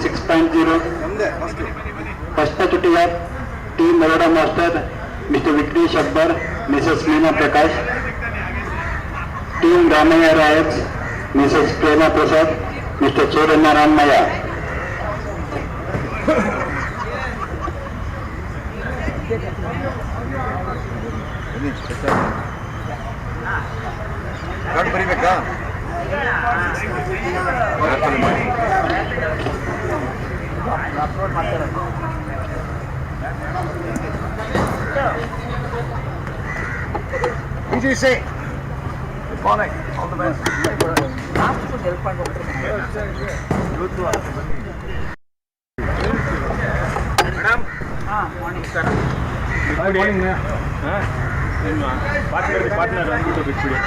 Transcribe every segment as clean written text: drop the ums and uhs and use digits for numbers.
6.0. First cricketer, Team Baroda Master, Mr. Viknesh Akbar, Mrs. Meena Prakash. Team Ramaya Rayats, Mrs. Prema Prasad, Mr. Suryanarayan Maya. Card ಬರೀಬೇಕಾ? BGC. Good morning. All the best. Madam. Morning, sir. Good morning. Partner ಅಂದ್ಬಿಟ್ಟು ಬಿಟ್ಬಿಡಿ.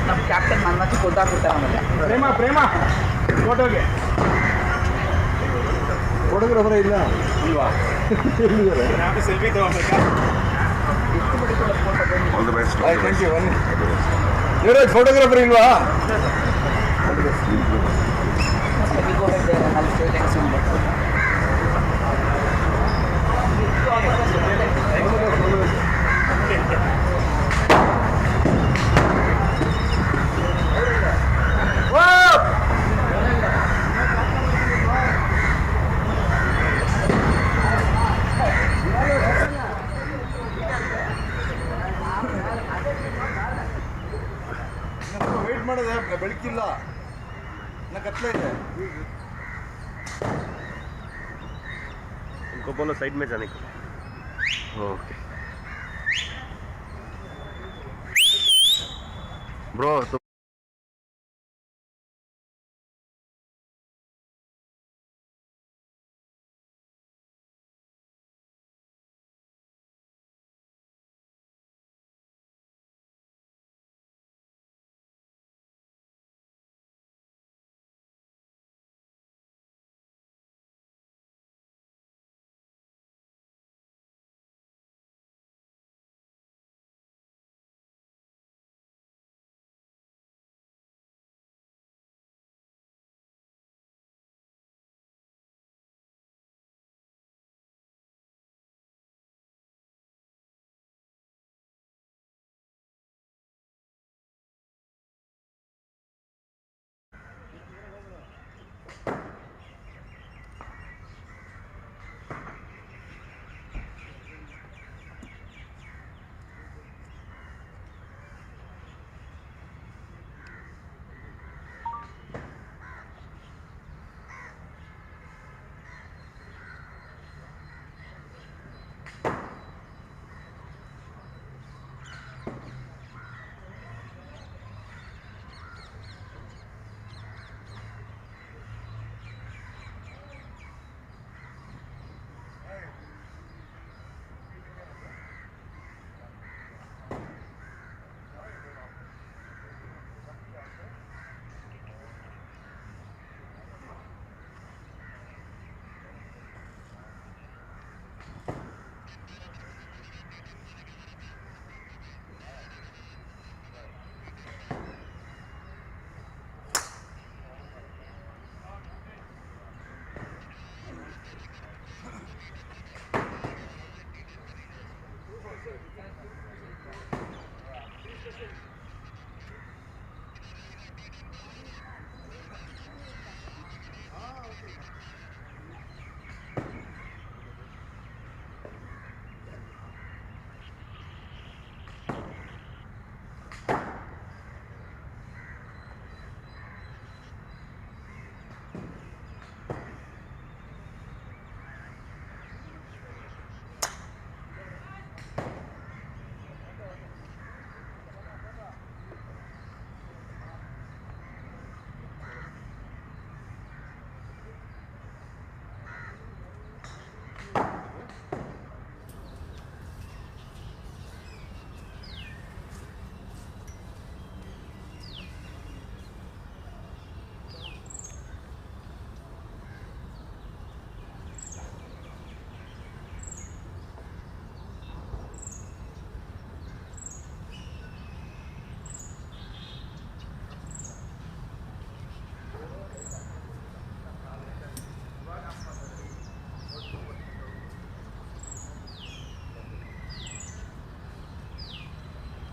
ನಮ್ಮ captain ನನ್ನ ಪ್ರೇಮ photographer ಇಲ್ಲ ಇಲ್ವಾ? Selfie ತಗೋಬೇಕಾ? All the best. Thank you. Yuvraj photographer ಇಲ್ವಾ? Wait ಮಾಡೋದು ಬೆಳಕಿಲ್ಲ, ಕತ್ಲೆ ಇದೆ. उनको बोलो साइड में जाने को. Okay bro. तो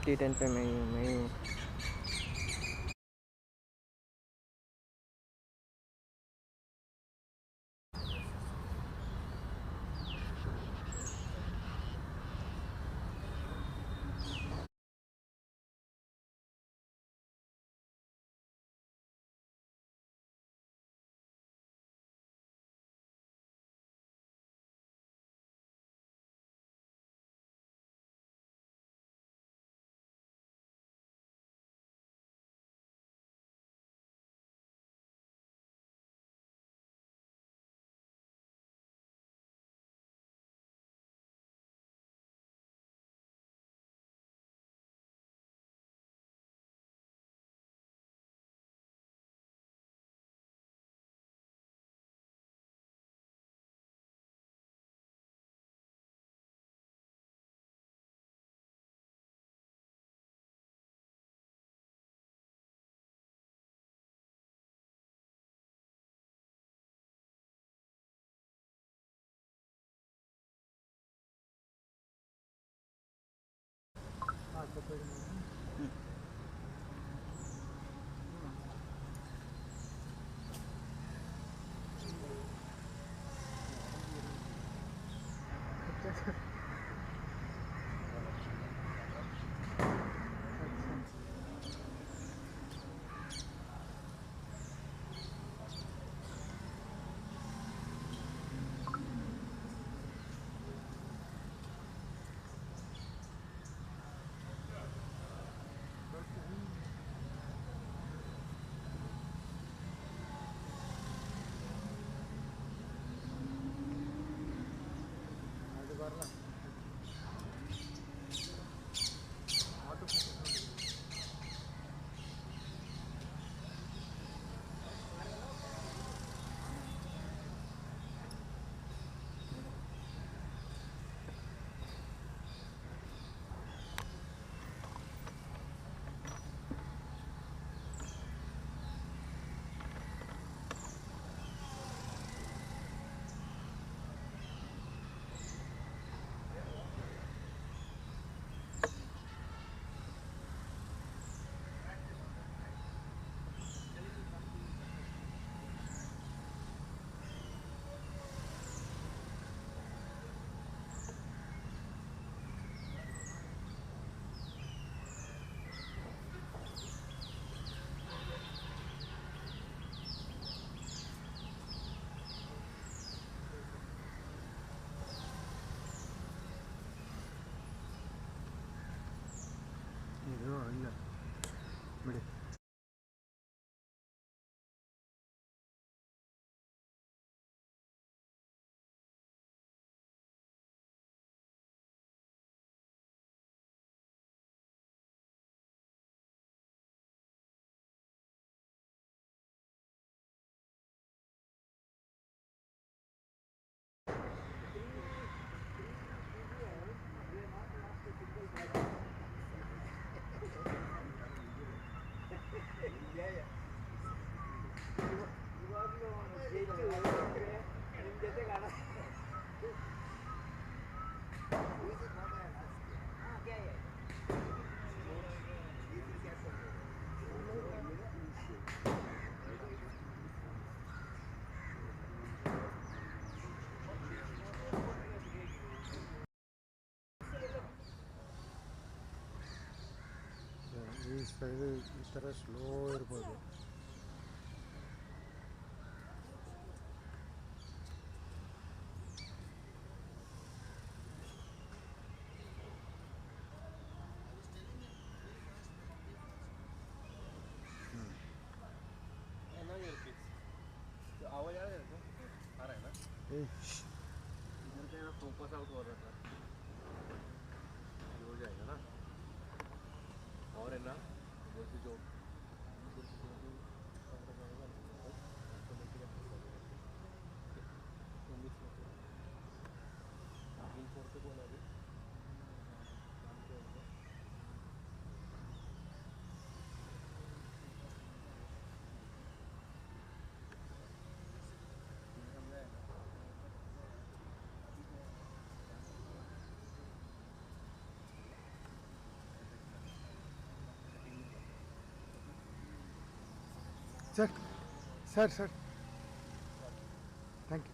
T10 पे मैं ही हूँ। ಈ ಥರ ಸ್ಲೋ ಇರ್ಬೋದು. इधर से ना फोकस आउट हो रहा था, ये हो जाएगा ना। और है ना इधर से जो Sir, sir, thank you.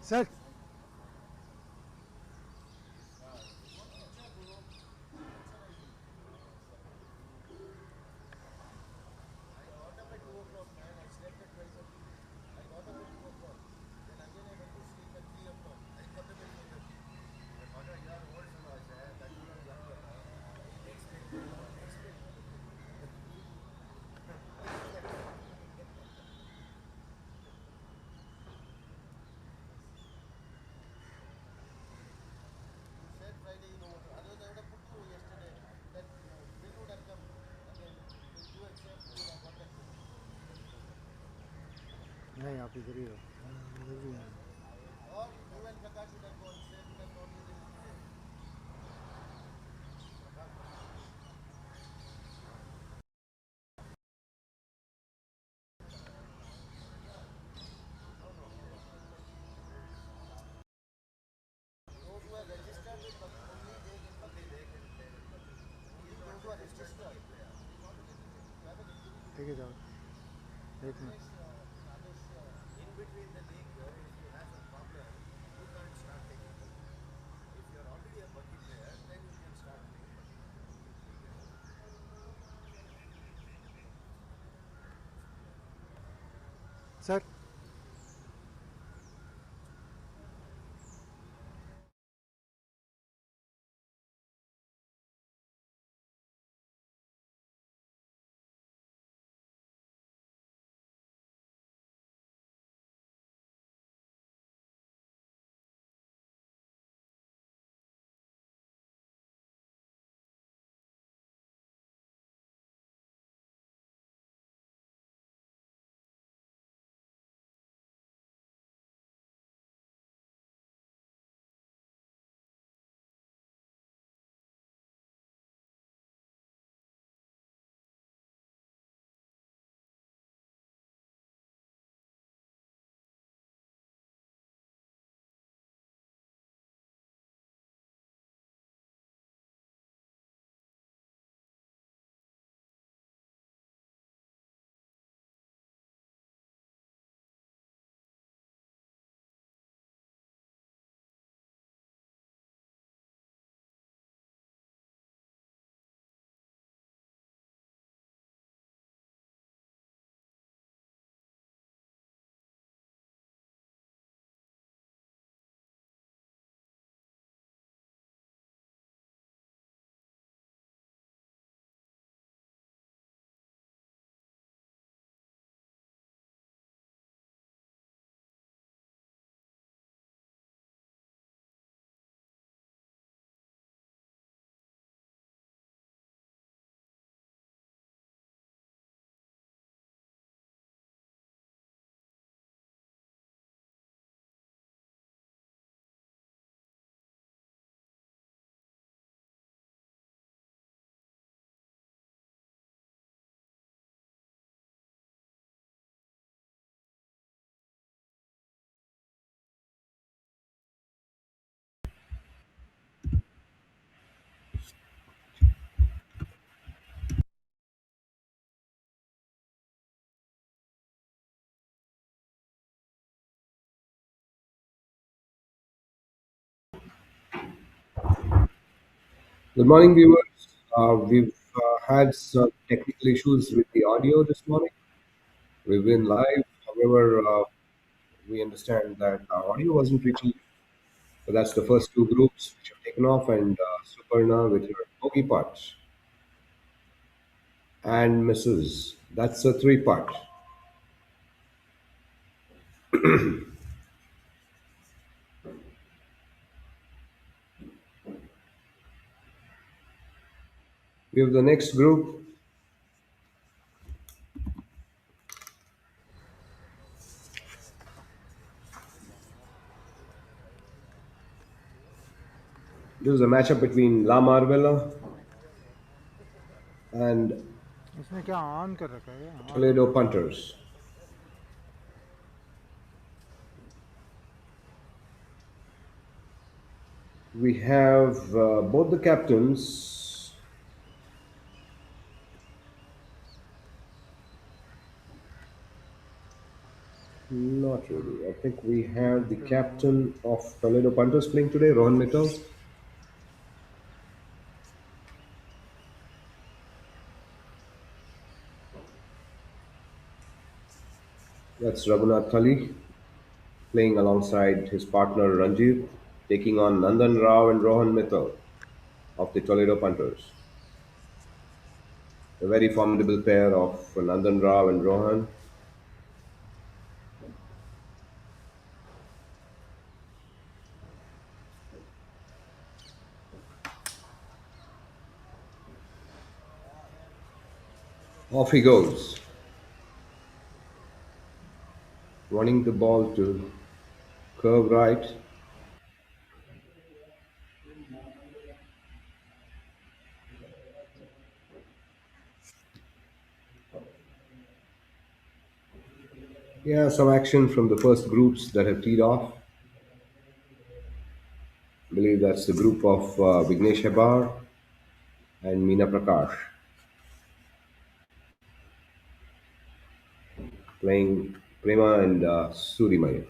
Sir, नहीं आप इधर ही रहो, इधर भी हैं। ठीक है, जाओ, एक minute. Sir, Good morning, viewers. We've had some technical issues with the audio this morning. We've been live, however, we understand that our audio wasn't reaching. So that's the first two groups which have taken off, and Suparna with your bogey part, and Mrs. That's a three part. We have the next group. This is a matchup between La Marvella and इसने क्या on कर रखा है क्या auto Toledo broadcast Punters. We have both the captains. Not really. I think we have the captain of Toledo Punters playing today, Rohan Mittal. That's Raghunath Thali playing alongside his partner Ranjit, taking on Nandan Rao and Rohan Mittal of the Toledo Punters. A very formidable pair of Nandan Rao and Rohan. Off he goes, wanting the ball to curve right. Yeah, some action from the first groups that have teed off. I believe that's the group of Vignesh Hebar and Meena Prakash playing Prema and Surimaya.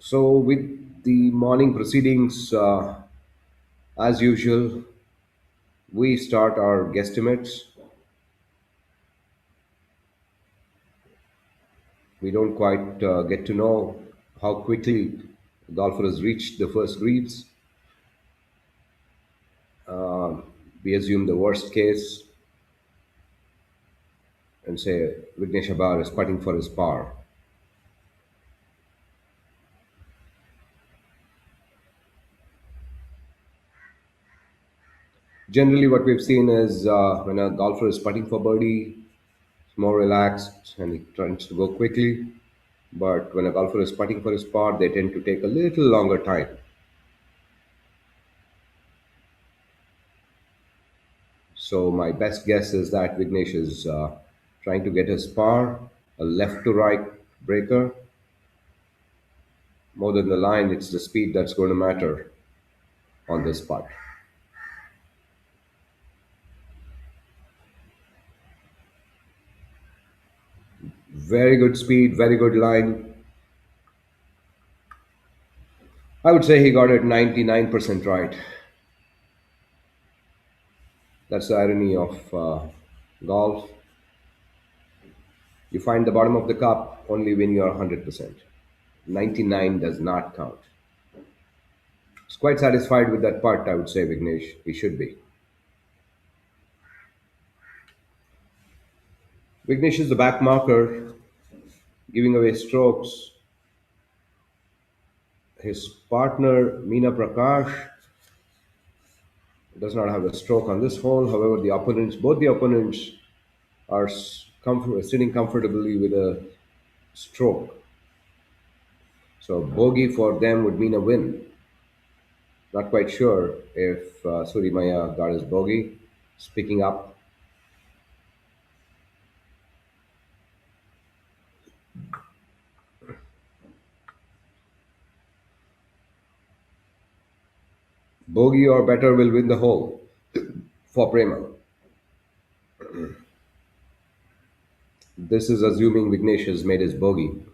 So, with the morning proceedings, as usual, we start our guesstimates. We don't quite get to know how quickly golfers reach the first greens. We assume the worst case and say Vignesh Abar is putting for his par. Generally, what we've seen is when a golfer is putting for birdie, it's more relaxed and he tries to go quickly. But when a golfer is putting for his par, they tend to take a little longer time. So my best guess is that Vignesh is trying to get his par, a left to right breaker. More than the line, it's the speed that's going to matter on this putt. Very good speed, very good line. I would say he got it 99% right. That's the irony of golf. You find the bottom of the cup only when you're 100%. 99 does not count. He's quite satisfied with that putt, I would say, Vignesh. He should be. Vignesh is the back marker, giving away strokes. His partner, Meena Prakash, does not have a stroke on this hole. However, both the opponents are sitting comfortably with a stroke. So bogey for them would mean a win. Not quite sure if Surimaya got his bogey. Speaking up, bogey or better will win the hole for Prema. This is assuming Vignesh has made his bogey.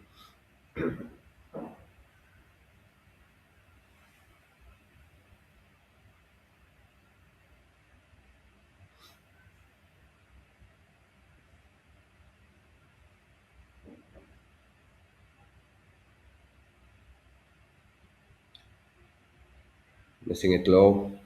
Missing it low.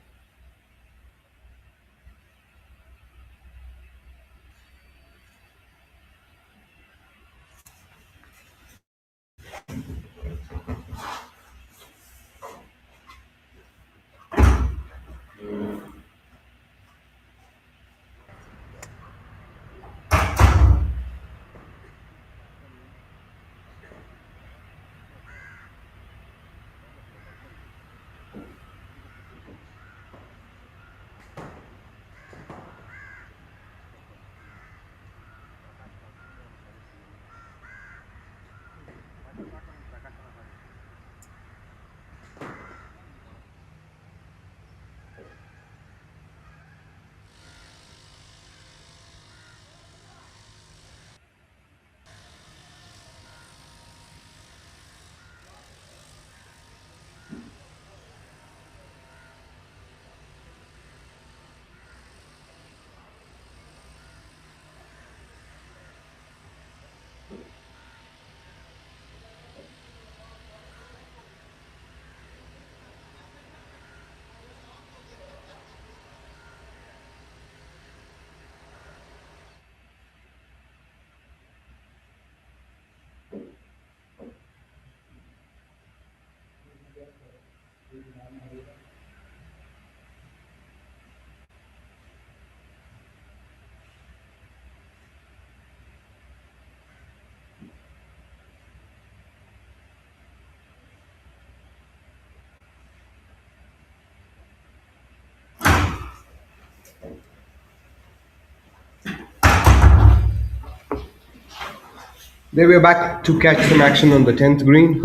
They were back to catch some action on the 10th green.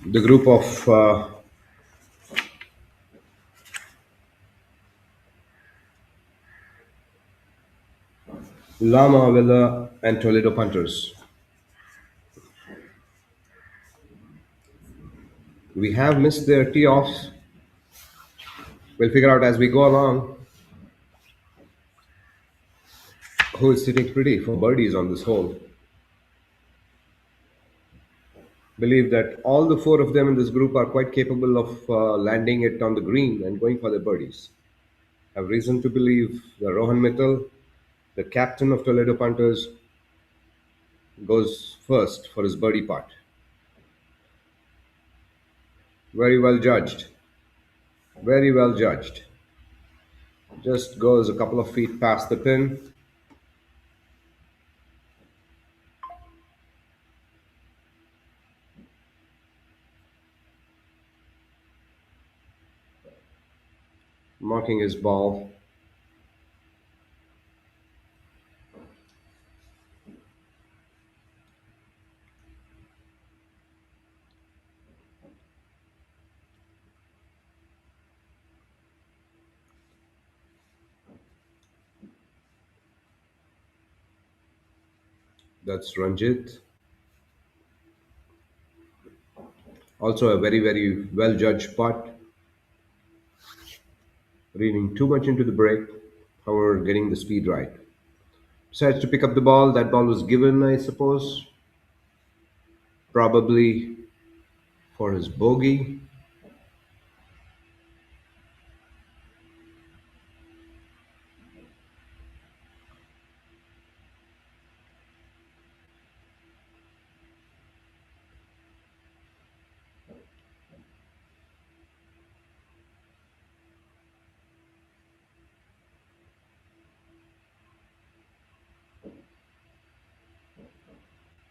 The group of Lama, Villa, and Toledo punters. We have missed their tee offs. We'll figure out as we go along who is sitting pretty for birdies on this hole. Believe that all the four of them in this group are quite capable of landing it on the green and going for their birdies. Have reason to believe the Rohan Mittal, the captain of Toledo punters, goes first for his birdie putt. Very well judged. Very well judged. Just goes a couple of feet past the pin. Marking his ball. That's Ranjit. Also a very, very well judged putt. Reading too much into the break, however, getting the speed right. Decides to pick up the ball. That ball was given, I suppose, probably for his bogey.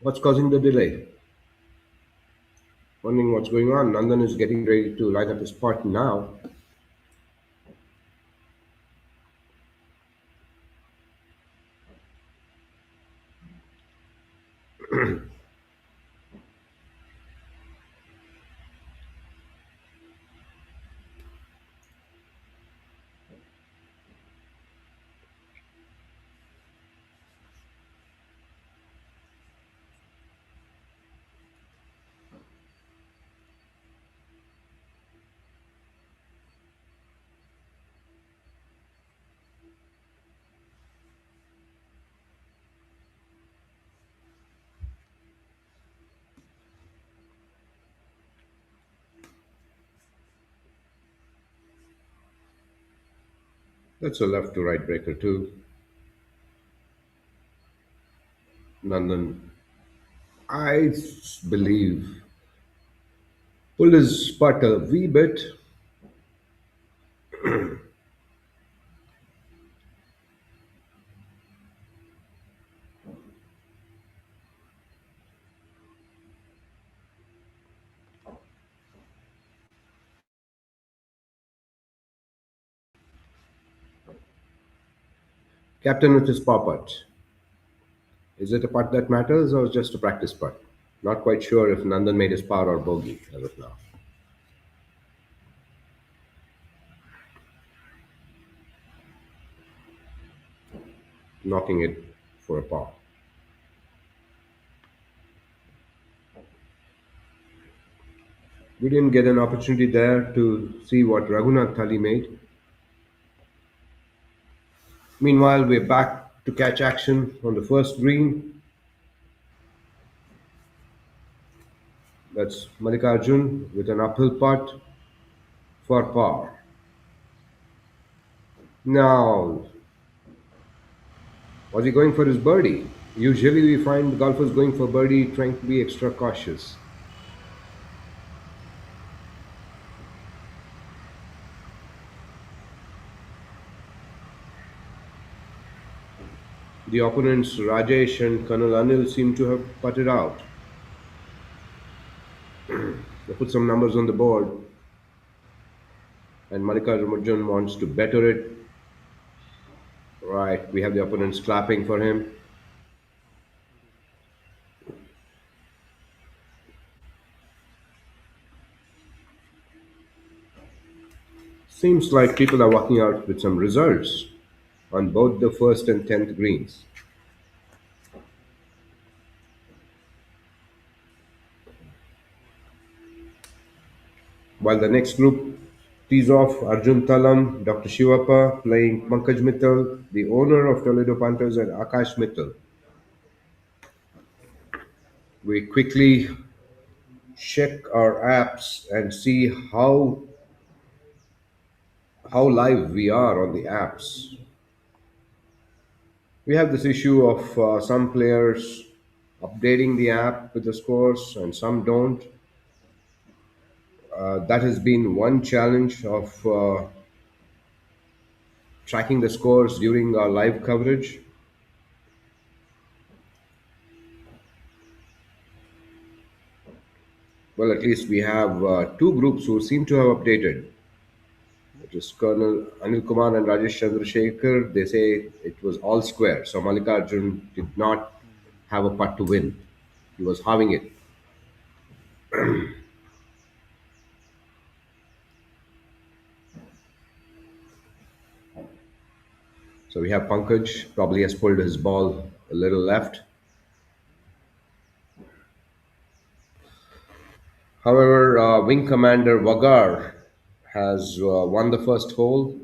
What's causing the delay? Wondering what's going on. Nandan is getting ready to line up his putt now. That's a left to right breaker too. Nandan, believe, pulled his putt a wee bit. Captain with his paw putt. Is it a putt that matters or just a practice putt? Not quite sure if Nandan made his par or bogey as of now. Knocking it for a par. We didn't get an opportunity there to see what Raghunath Thali made. Meanwhile, we're back to catch action on the first green. That's Mallikarjun with an uphill putt for par. Now, was he going for his birdie? Usually, we find golfers going for birdie trying to be extra cautious. The opponents Rajesh and Colonel Anil seem to have putted out. They put some numbers on the board, and Mallikarjun wants to better it. Right, we have the opponents clapping for him. Seems like people are walking out with some results on both the first and 10th greens. While the next group tees off, Arjun Talam, Dr. Shivappa playing Pankaj Mittal, the owner of Toledo Panthers, and Akash Mittal. We quickly check our apps and see how live we are on the apps. We have this issue of some players updating the app with the scores and some don't. That has been one challenge of tracking the scores during our live coverage. Well, at least we have two groups who seem to have updated. It is Colonel Anil Kumar and Rajesh Chandrasekhar. They say it was all square. So Mallikarjun did not have a putt to win. He was having it. So we have Pankaj, probably has pulled his ball a little left. However, Wing Commander Vagar has won the first hole.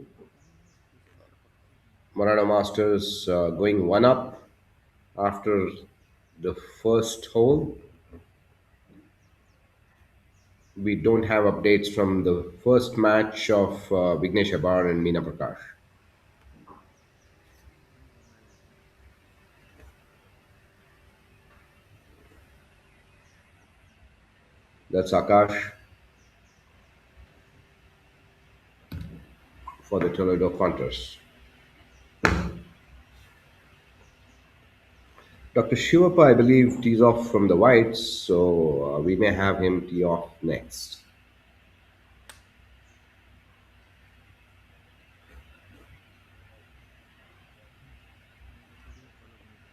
Marana Masters going one up after the first hole. We don't have updates from the first match of Vignesh Abar and Meena Prakash. That's Akash for the Toledo Panthers. Dr. Shivappa, I believe, tees off from the whites, so we may have him tee off next.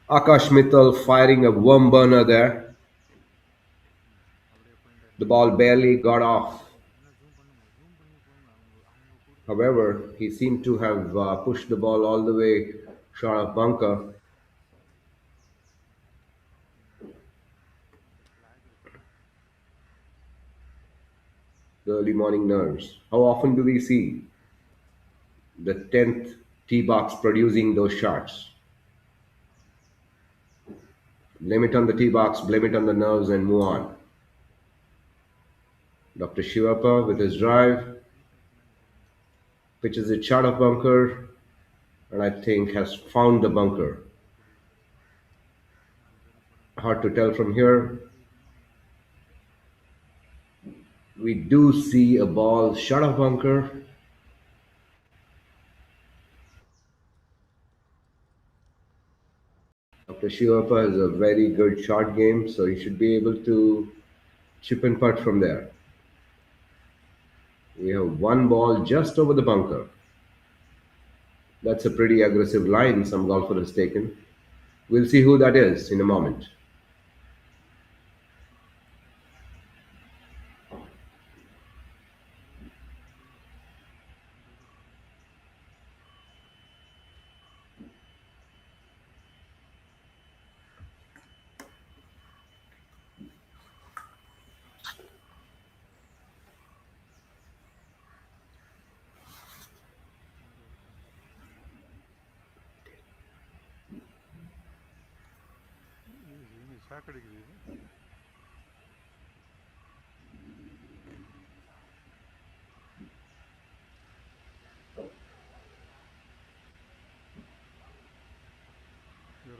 Akash Mittal firing a worm burner there. The ball barely got off. However, he seemed to have pushed the ball all the way short of bunker. The early morning nerves. How often do we see the 10th tee box producing those shots? Blame it on the tee box, blame it on the nerves, and move on. Dr. Shivappa with his drive pitches it short of bunker. and I think has found the bunker. Hard to tell from here. We do see a ball shot of bunker. Dr. Shiwappa has a very good shot game, so he should be able to chip and putt from there. We have one ball just over the bunker. That's a pretty aggressive line some golfer has taken. We'll see who that is in a moment.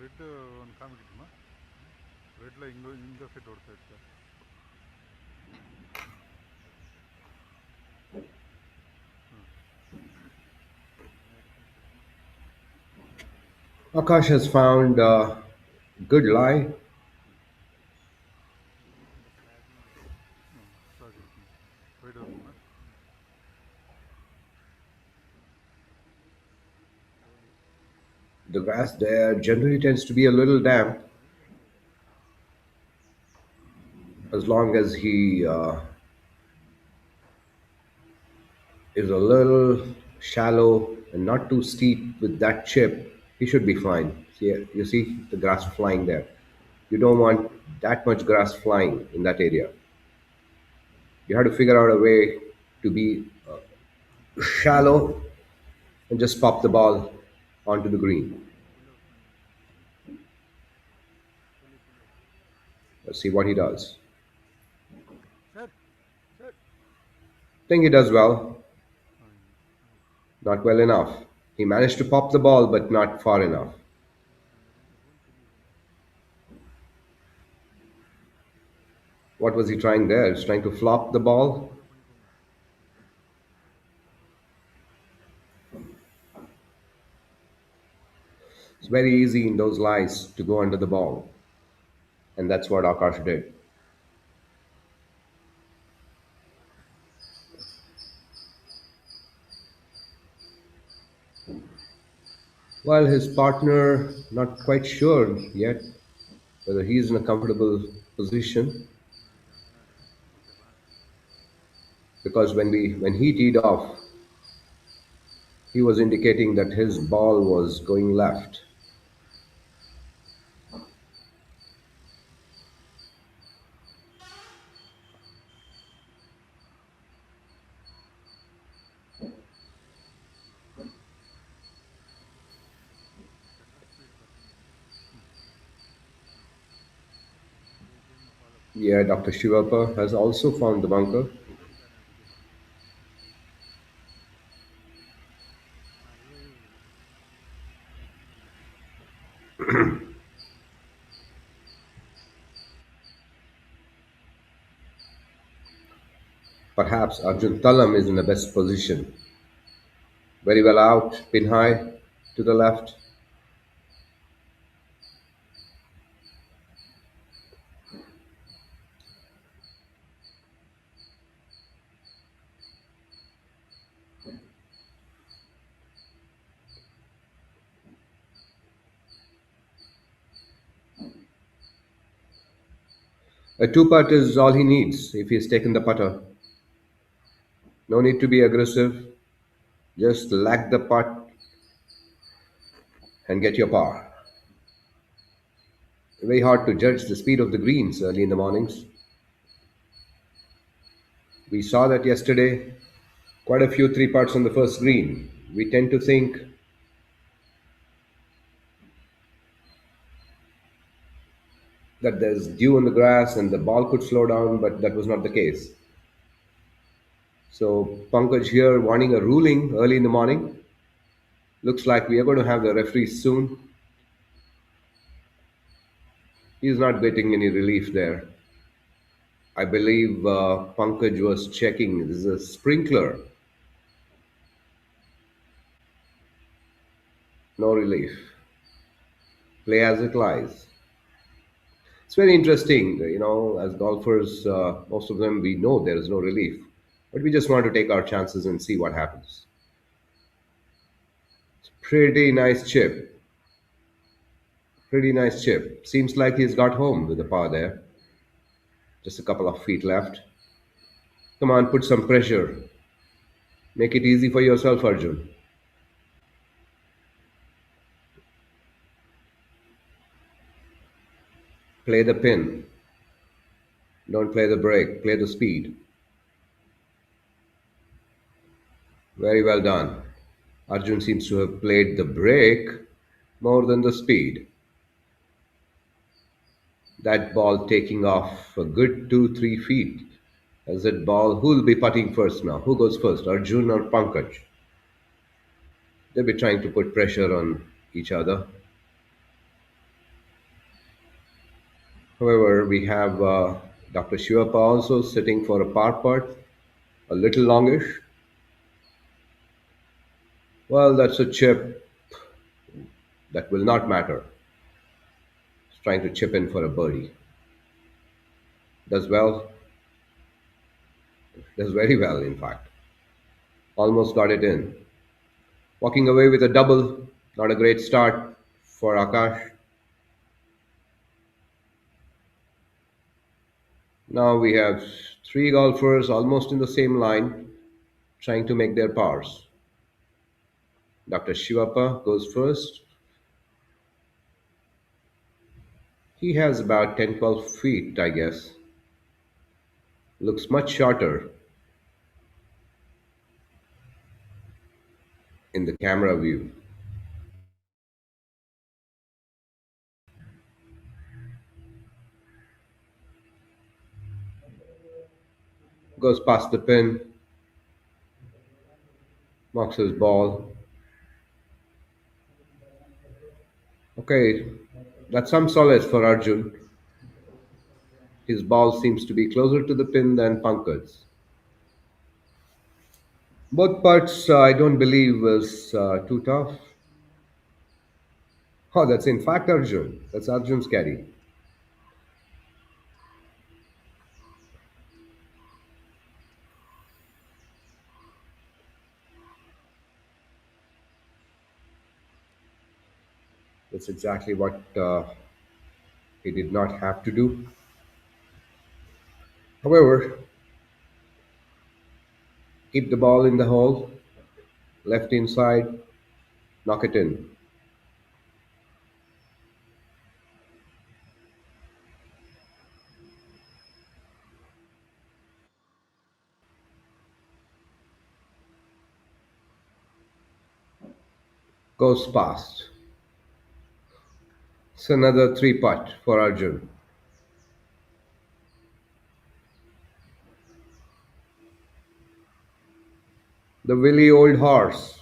Red ಒಂದು ಕಾಮಿಡಿನ ರೆಡ್ಲ ಹಿಂಗ set ಹೊಡ್ತಾ ಇರ್ತಾರೆ. Akash has found a good lie. Sorry wide ಹೋಗ್ತಾನೆ. The grass there generally tends to be a little damp as long as he is a little shallow and not too steep with that chip, he should be fine. See, you see the grass flying there. You don't want that much grass flying in that area. You have to figure out a way to be shallow and just pop the ball onto the green. Let's see what he does. Sir sir Think he does well. Not well enough. He managed to pop the ball, but not far enough. What was he trying there? He's trying to flop the ball. It's very easy in those lies to go under the ball. And that's what Akash did. While his partner, not quite sure yet whether he's in a comfortable position, because when he teed off, he was indicating that his ball was going left. Yeah, Dr. Shivappa has also found the bunker. Perhaps Arjun Talam is in the best position. Very well out, pin high to the left. A two putt is all he needs if he's taken the putter. No need to be aggressive. Just lag the putt and get your par. Very hard to judge the speed of the greens early in the mornings. We saw that yesterday. Quite a few three putts on the first green. We tend to think that there's dew on the grass and the ball could slow down, but that was not the case. So Pankaj here wanting a ruling early in the morning. Looks like we are going to have the referee soon. He's not getting any relief there. I believe Pankaj was checking. This is a sprinkler. No relief. Play as it lies. It's very interesting. As golfers, most of them we know there is no relief, but we just want to take our chances and see what happens. Pretty nice chip. Pretty nice chip. Seems like he's got home with the par there. Just a couple of feet left. Come on, put some pressure. Make it easy for yourself, Arjun. Play the pin. Don't play the break. Play the speed. Very well done. Arjun seems to have played the break more than the speed. That ball taking off a good 2, 3 feet. As that ball, who'll be putting first now? Who goes first, Arjun or Pankaj? They'll be trying to put pressure on each other. However, we have Dr. Shivappa also sitting for a par putt, a little longish. Well, that's a chip that will not matter. He's trying to chip in for a birdie. Does well, does very well, in fact. Almost got it in. Walking away with a double, not a great start for Akash. Now we have three golfers almost in the same line trying to make their pars. Dr. Shivappa goes first. He has about 10, 12 feet, I guess. Looks much shorter in the camera view. Goes past the pin, marks his ball. Okay, that's some solace for Arjun. His ball seems to be closer to the pin than Pankaj's. Both putts, I don't believe, was too tough. Oh, that's in fact Arjun. That's Arjun's caddy. That's exactly what he did not have to do. However, keep the ball in the hole, left inside, knock it in. Goes past. It's another three putt for Arjun. The Willie Old Horse,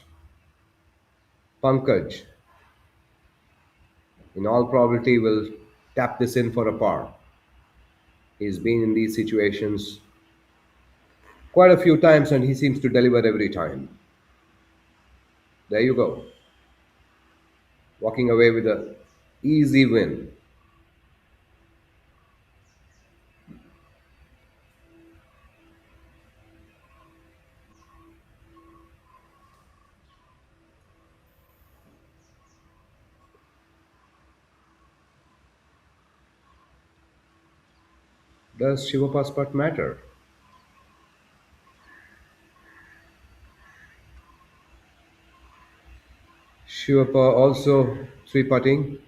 Pankaj, in all probability will tap this in for a par. He's been in these situations quite a few times and he seems to deliver every time. There you go. Walking away with a easy win. Does Shiva Paspat matter? Shivappa also three putting.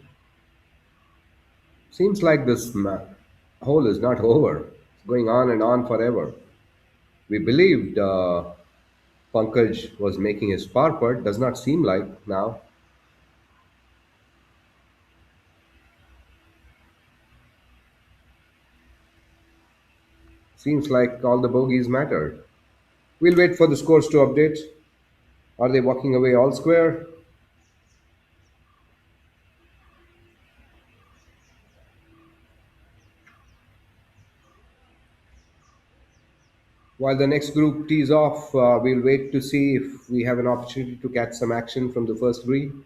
Seems like this hole is not over. It's going on and on forever. We believed Pankaj was making his par putt. Does not seem like now. Seems like all the bogeys mattered. We'll wait for the scores to update. Are they walking away all square? While the next group tees off, we'll wait to see if we have an opportunity to catch some action from the first green.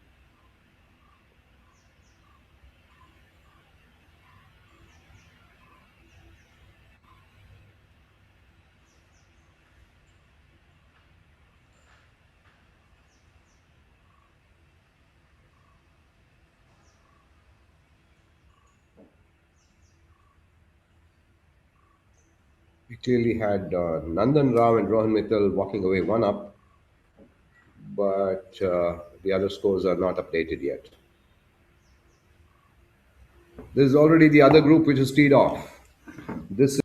We clearly had Nandan Rao and Rohan Mittal walking away one up, but the other scores are not updated yet. This is already the other group which is teed off. This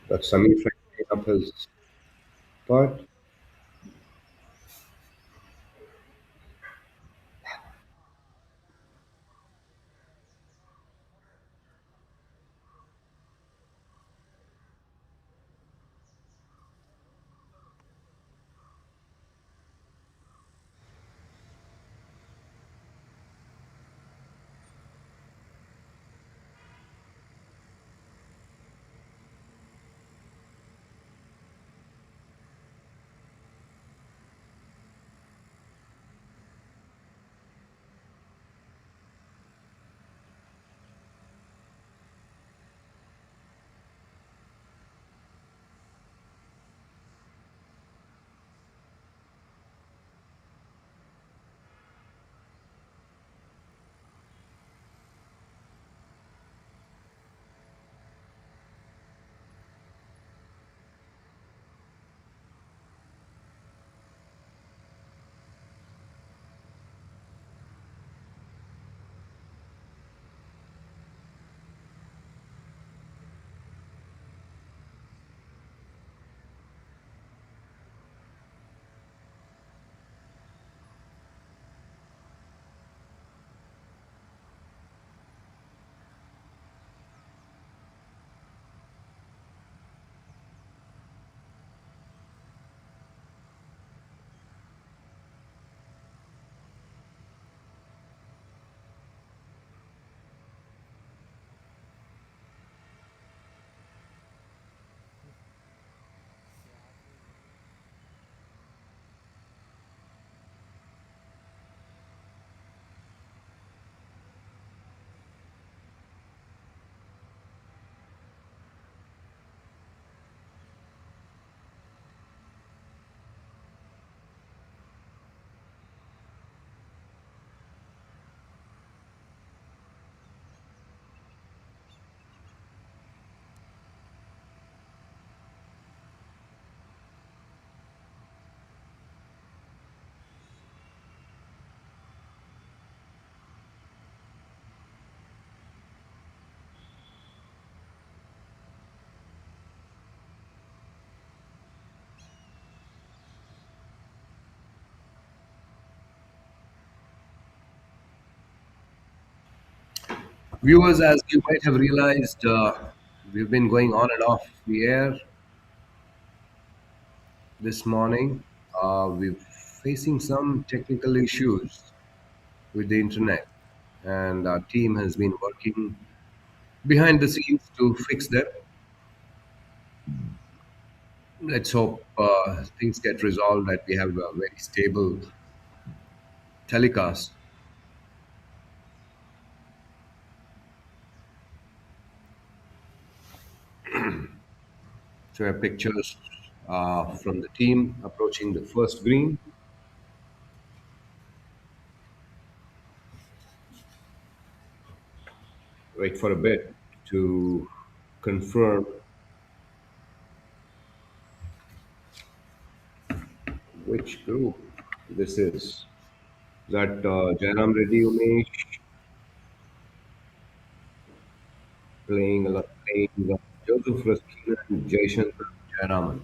That Samir tried to clean up his part. Viewers, as you might have realized, we've been going on and off the air this morning. We're facing some technical issues with the internet, and our team has been working behind the scenes to fix them. Let's hope things get resolved, that we have a very stable telecast. So, our pictures from the team approaching the first green. Wait for a bit to confirm which group this is. That Jairam Reddy Umesh playing Joseph Raskin and Jaishankar Jairaman.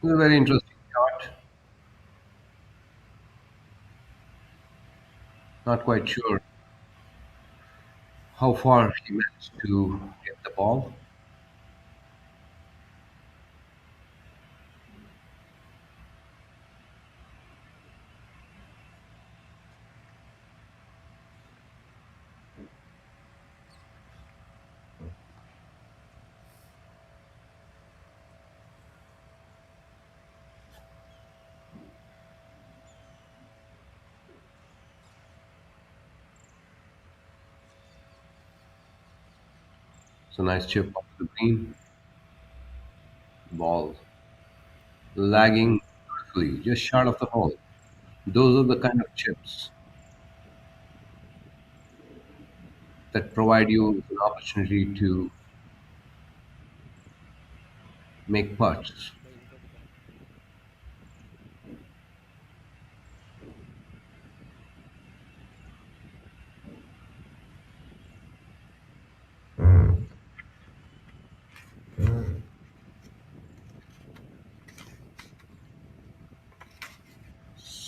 It's a very interesting shot. Not quite sure how far he managed to get the ball. So nice chip off the green, ball lagging beautifully, just short of the hole. Those are the kind of chips that provide you an opportunity to make putts.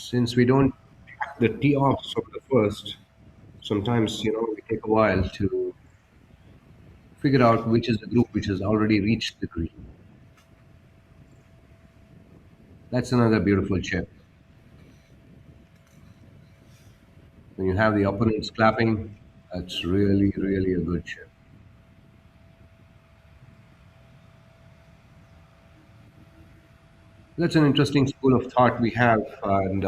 Since we don't track the tee offs from the first, sometimes we take a while to figure out which is the group which has already reached the green. That's another beautiful chip. When you have the opponents clapping, that's really, really a good chip. That's an interesting school of thought we have, and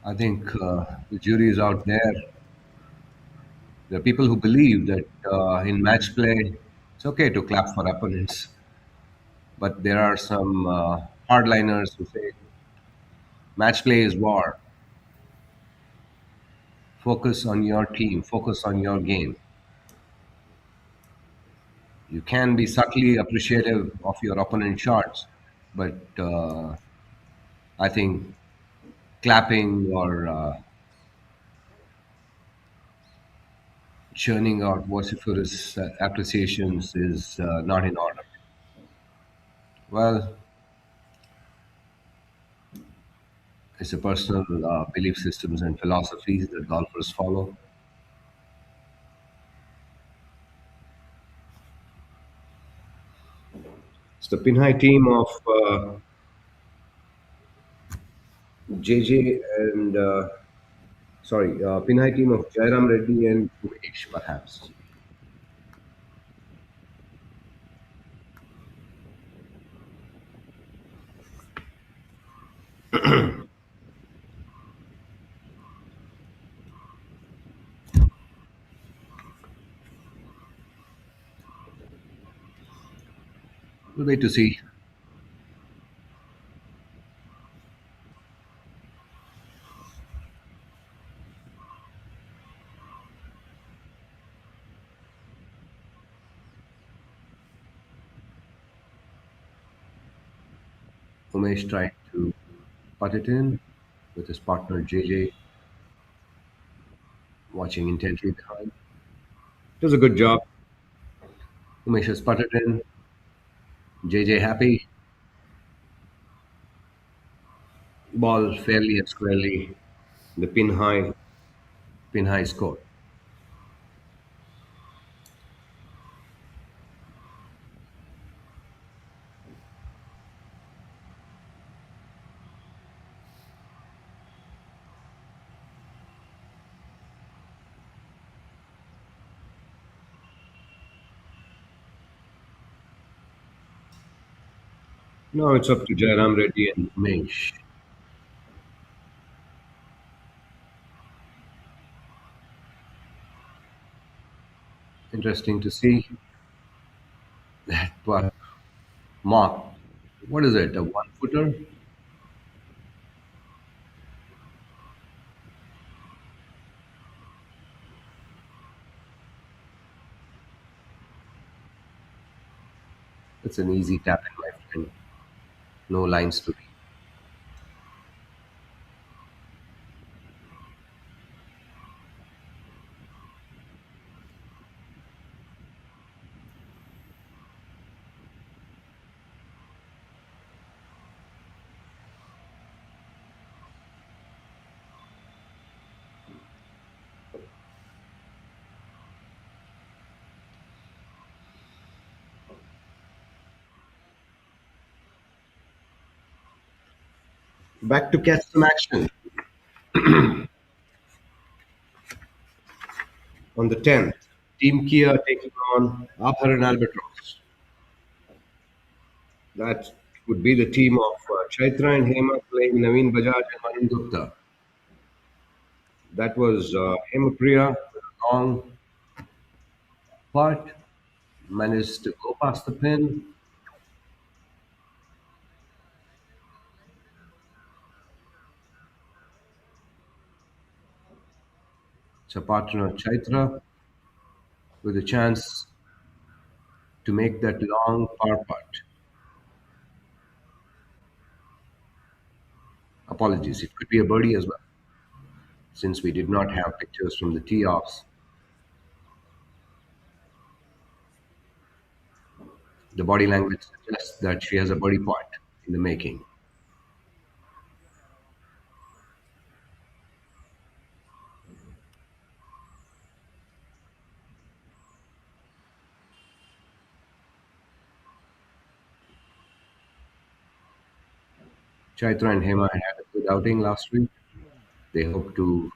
I think the jury is out there. There are people who believe that in match play, it's okay to clap for opponents, but there are some hardliners who say match play is war. Focus on your team, focus on your game. You can be subtly appreciative of your opponent's shots, but I think clapping or churning out vociferous appreciations is not in order. Well, it's a personal belief systems and philosophies that golfers follow. It's the Pinhai team of JJ and Pinhai team of Jairam Reddy and Umesh, perhaps. We'll wait to see. Umesh tried to putt it in with his partner JJ watching intently behind. It was a good job. Umesh has putted in. JJ happy. Ball fairly and squarely. The pin high score. Now it's up to Jairam Reddy and Umesh. Interesting to see that mark. What is it? A 1 footer? It's an easy tap in, my friend. No lines to read. Back to catch some action. On the 10th, Team Kia taking on Abhar and Albatross. That would be the team of Chaitra and Hema playing Naveen Bajaj and Varun Gupta. That was Hema Priya with a long but managed to go past the pin. It's a partner Chaitra with a chance to make that long par putt. Apologies, it could be a birdie as well, since we did not have pictures from the tee offs. The body language suggests that she has a birdie putt in the making. Chaitra and Hema had a good outing last week. They hope to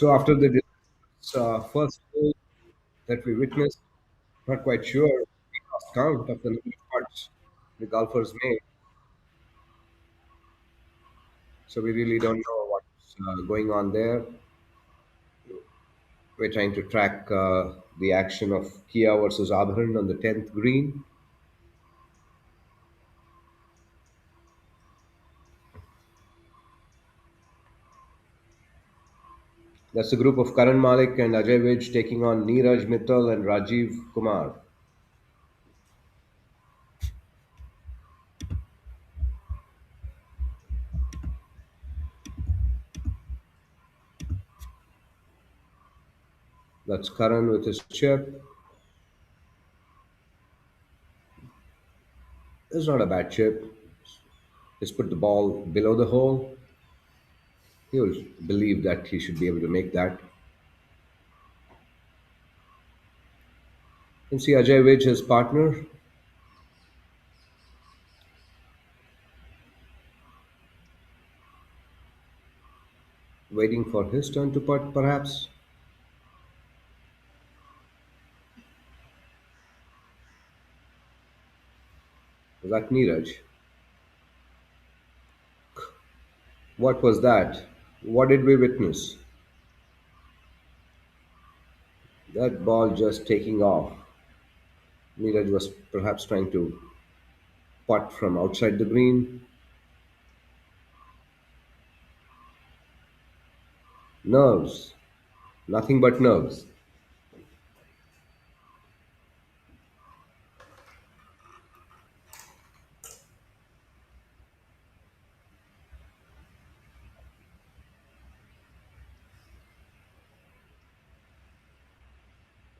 So after the first hole that we witnessed, not quite sure we lost count of the number of putts the golfers made. So we really don't know what's going on there. We're trying to track the action of Kia versus Abharan on the 10th green. That's the group of Karan Malik and Ajay Vij taking on Neeraj Mittal and Rajiv Kumar. That's Karan with his chip. It's not a bad chip. Just put the ball below the hole. He will believe that he should be able to make that. You can see Ajay Vij, his partner, waiting for his turn to putt, perhaps. Was that Neeraj? What was that? What did we witness? That ball just taking off. Neeraj was perhaps trying to putt from outside the green. Nerves. Nothing but nerves.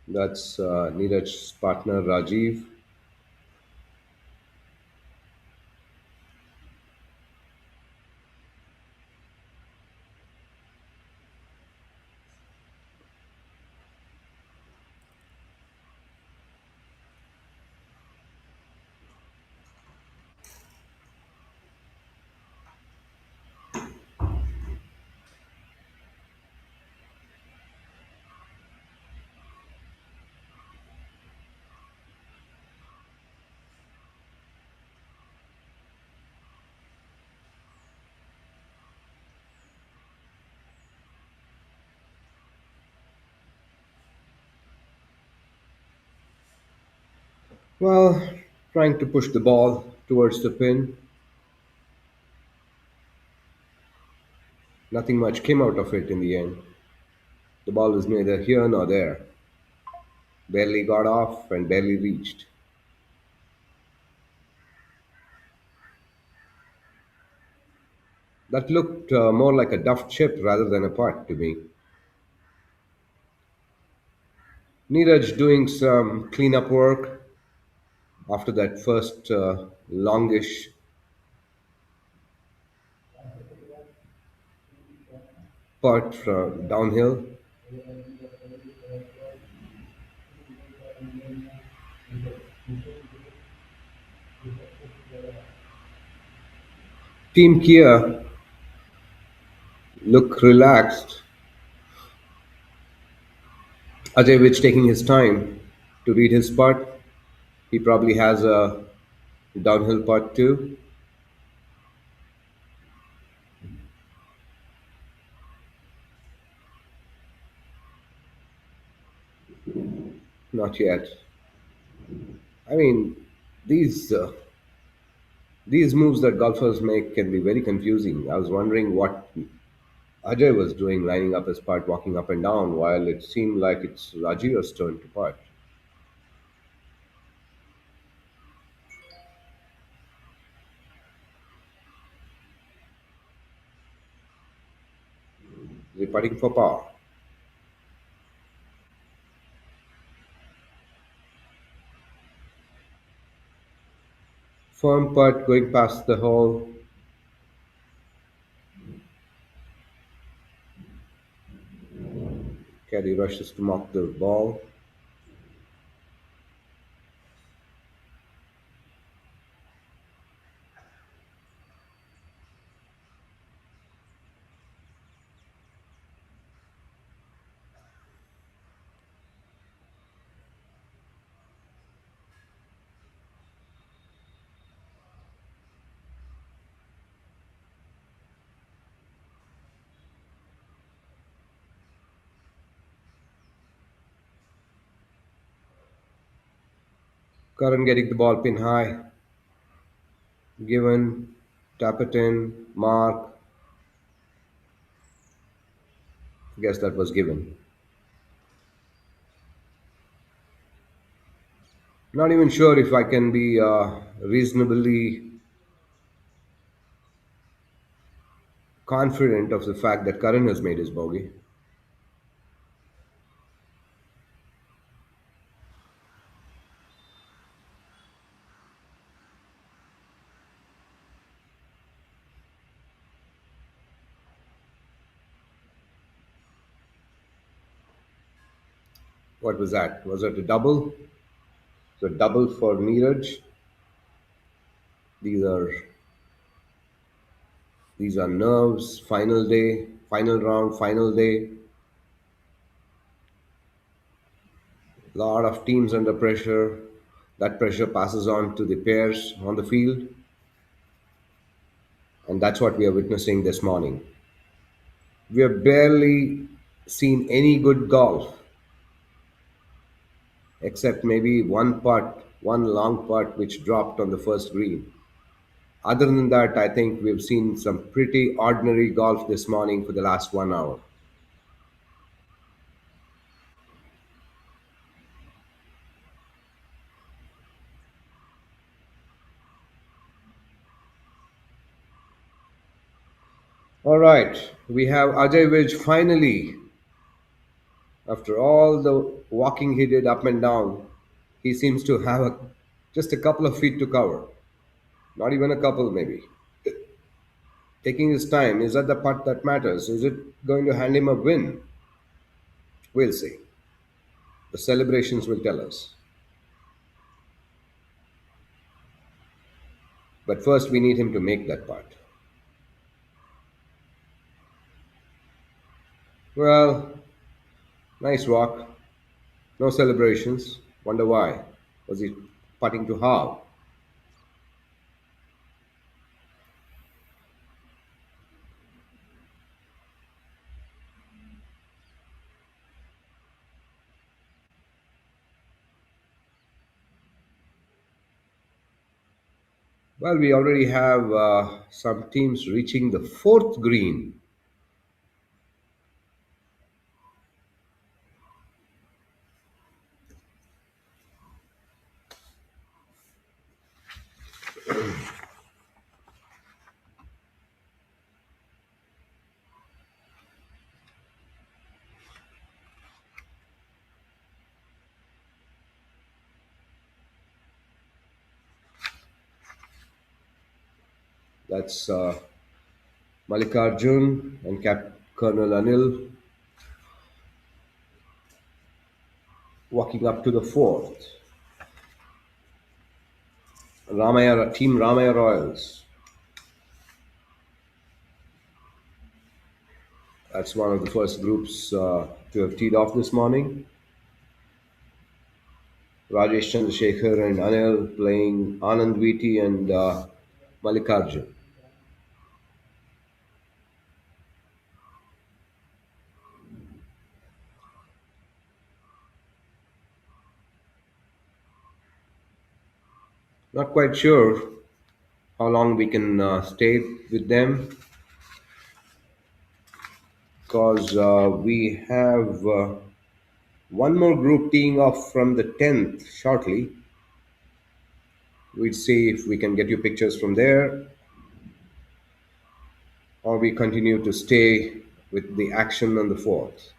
That's Neeraj's partner Rajiv. Well, trying to push the ball towards the pin. Nothing much came out of it in the end. The ball was neither here nor there. Barely got off and barely reached. That looked more like a duff chip rather than a putt to me. Neeraj doing some cleanup work after that first longish putt from downhill. Team Kia look relaxed. Ajay Vich taking his time to read his putt. He probably has a downhill putt too. Not yet. I mean, these these moves that golfers make can be very confusing. I was wondering what Ajay was doing, lining up his putt, walking up and down, while it seemed like it's Rajiv's turn to putt. Is he putting for power? Firm putt going past the hole. Caddy rushes to mock the ball. Current getting the ball pin high, given, tap it in, mark. I guess that was given. Not even sure if I can be reasonably confident of the fact that Karan has made his bogey. What was that? Was it a double? So double for Neeraj. These are these are nerves. Final day, final round, final day. Lot of teams under pressure. That pressure passes on to the pairs on the field, and that's what we are witnessing this morning. We have barely seen any good golf, except maybe one putt, one long putt which dropped on the first green. Other than that, I think we've seen some pretty ordinary golf this morning for the last 1 hour. All right, we have Ajay Vij finally, after all the walking he did up and down, he seems to have just a couple of feet to cover. Not even a couple, maybe. Taking his time, is that the putt that matters? Is it going to hand him a win? We'll see. The celebrations will tell us. But first, we need him to make that putt. Well, nice walk. No celebrations. Wonder why. Was he putting to halve? Well, we already have some teams reaching the fourth green. That's Mallikarjun and Colonel Anil walking up to the fourth. Team Ramaya Royals. That's one of the first groups to have teed off this morning. Rajesh Chandrasekhar and Anil playing Anand Viti and Mallikarjun. Not quite sure how long we can stay with them because we have one more group teeing off from the 10th shortly. We'll see if we can get you pictures from there or we continue to stay with the action on the 4th.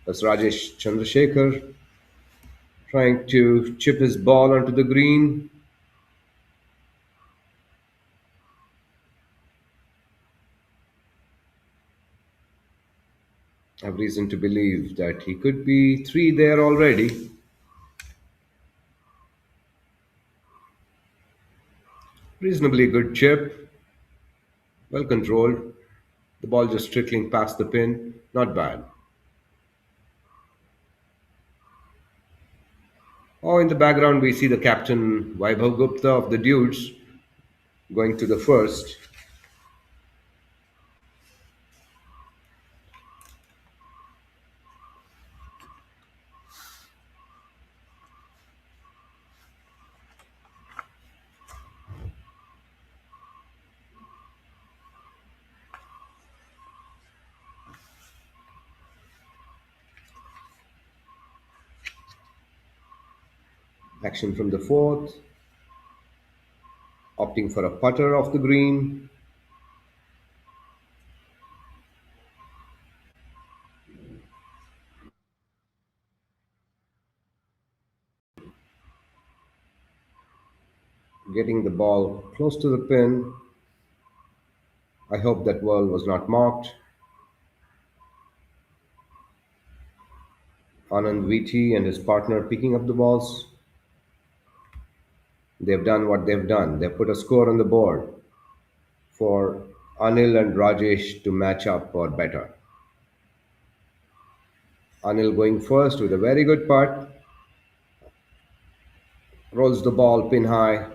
That's Rajesh Chandrasekhar trying to chip his ball onto the green. I have reason to believe that he could be three there already. Reasonably good chip, well controlled. The ball just trickling past the pin, not bad. Oh, in the background, we see the captain Vaibhav Gupta of the Dudes going to the first. Action from the fourth, opting for a putter off the green. Getting the ball close to the pin. I hope that ball was not marked. Anand Vitti and his partner picking up the balls. They've done what they've done. They've put a score on the board for Anil and Rajesh to match up or better. Anil going first with a very good putt. Rolls the ball pin high.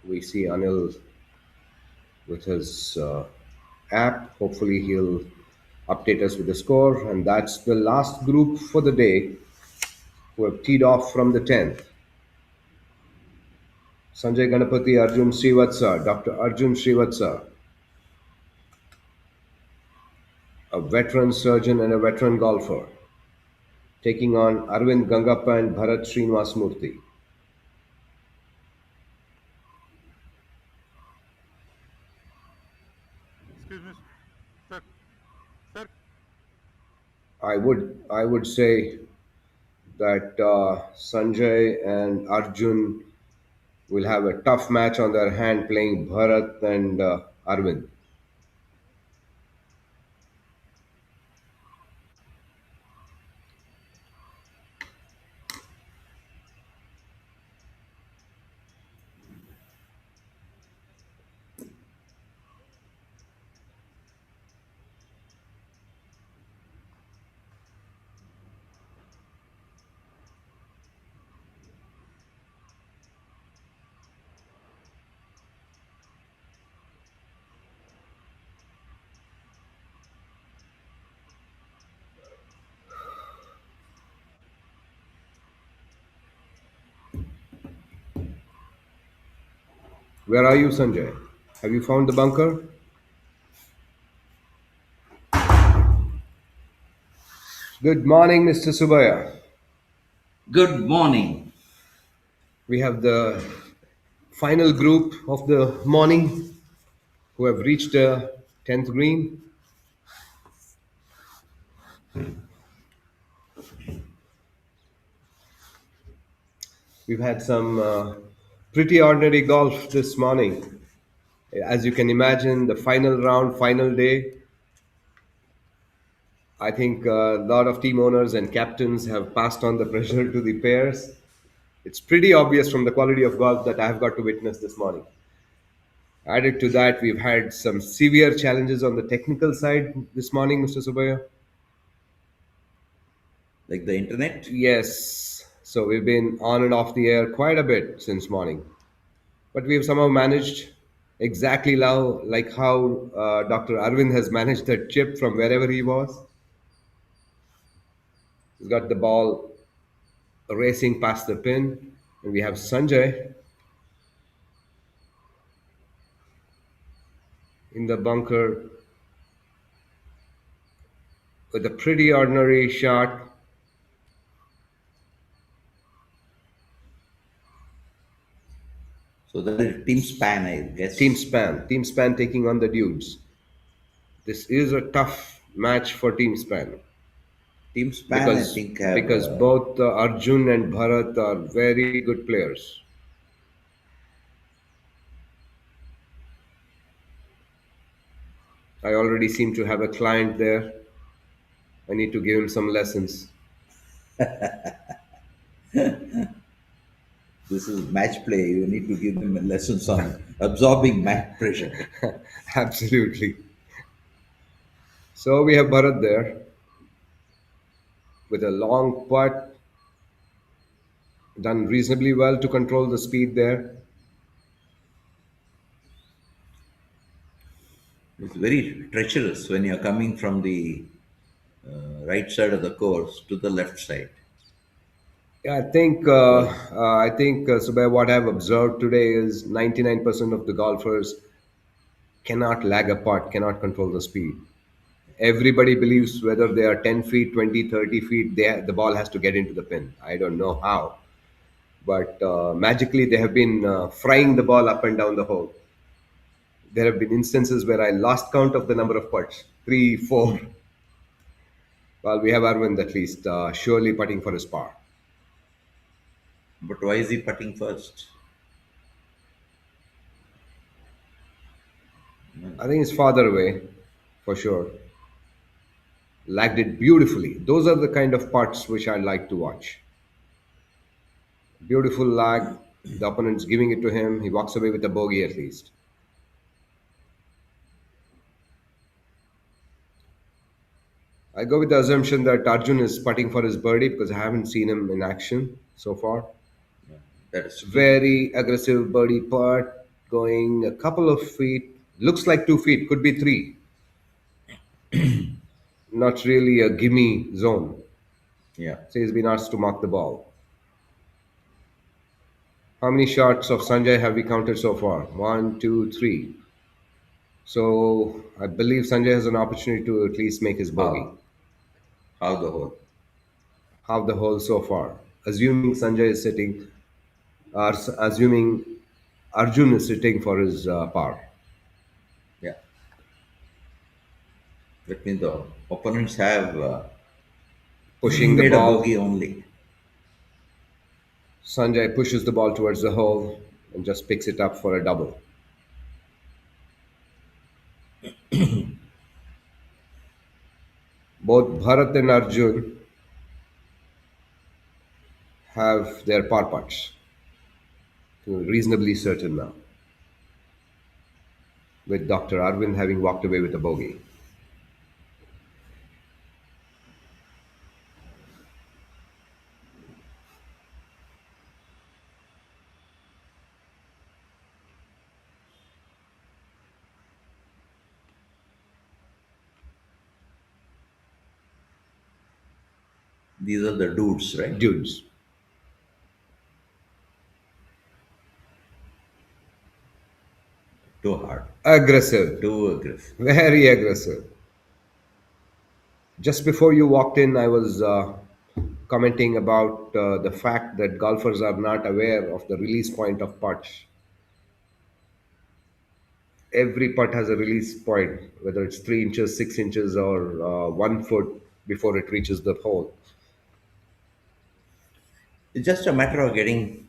We see Anil with his app. Hopefully, he'll update us with the score. And that's the last group for the day who have teed off from the 10th. Sanjay Ganapati, Arjun Srivatsa, Dr. Arjun Srivatsa, a veteran surgeon and a veteran golfer, taking on Arvind Gangappa and Bharat Srinivasmurthy. Excuse me, sir. Sir. I would say that Sanjay and Arjun will have a tough match on their hand playing Bharat and Arvind. Where are you, Sanjay? Have you found the bunker? Good morning, Mr. Subaya. Good morning. We have the final group of the morning who have reached the 10th green. We've had some pretty ordinary golf this morning. As you can imagine, the final round, final day, I think a lot of team owners and captains have passed on the pressure to the pairs. It's pretty obvious from the quality of golf that I have got to witness this morning. Added to that, we've had some severe challenges on the technical side this morning, Mr. Subaya. Like the internet? Yes, so we've been on and off the air quite a bit since morning, but we've somehow managed exactly now, like how Dr. Arvind has managed that chip from wherever he was. He's got the ball racing past the pin, and we have Sanjay in the bunker with a pretty ordinary shot. So that is team span, I guess. Team Span taking on the dudes. This is a tough match for Team Span Team span, I because think, have. because both Arjun and Bharat are very good players. I already seem to have a client there. I need to give him some lessons. This is match play. You need to give them lessons on absorbing match pressure. Absolutely. So we have Bharat there with a long putt, done reasonably well to control the speed there. It's very treacherous when you're coming from the right side of the course to the left side. Yeah, Was I think, Subhay, what I've observed today is 99% of the golfers cannot lag apart, cannot control the speed. Everybody believes whether they are 10 feet, 20, 30 feet, the ball has to get into the pin. I don't know how, but magically they have been frying the ball up and down the hole. There have been instances where I lost count of the number of putts, three, four. Well, we have Arvind at least, surely putting for his par. but why is he putting first? I think it's farther away, for sure. Lagged it beautifully. Those are the kind of putts which I like to watch. Beautiful lag. The opponent's giving it to him. He walks away with a bogey at least. I go with the assumption that Arjun is putting for his birdie because I haven't seen him in action so far. That is true. Very aggressive birdie putt, going a couple of feet. Looks like 2 feet, could be three. Not really a gimme zone. Yeah. So he's been asked to mark the ball. How many shots of Sanjay have we counted so far? One, two, three. So I believe Sanjay has an opportunity to at least make his bogey. How? How the whole? Half the hole so far. Assuming Sanjay is sitting, or assuming Arjun is sitting for his par. Yeah. That means the opponents have Pushing the made a ball. bogey only. Sanjay pushes the ball towards the hole and just picks it up for a double. Both Bharat and Arjun have their par putts. Reasonably certain now, with Dr. Arvind having walked away with a bogey. These are the dudes, right? Dudes. Too hard, Aggressive. too aggressive. Very aggressive. Just before you walked in, I was commenting about the fact that golfers are not aware of the release point of putts. Every putt has a release point, whether it's 3 inches, 6 inches, or 1 foot before it reaches the hole. It's just a matter of getting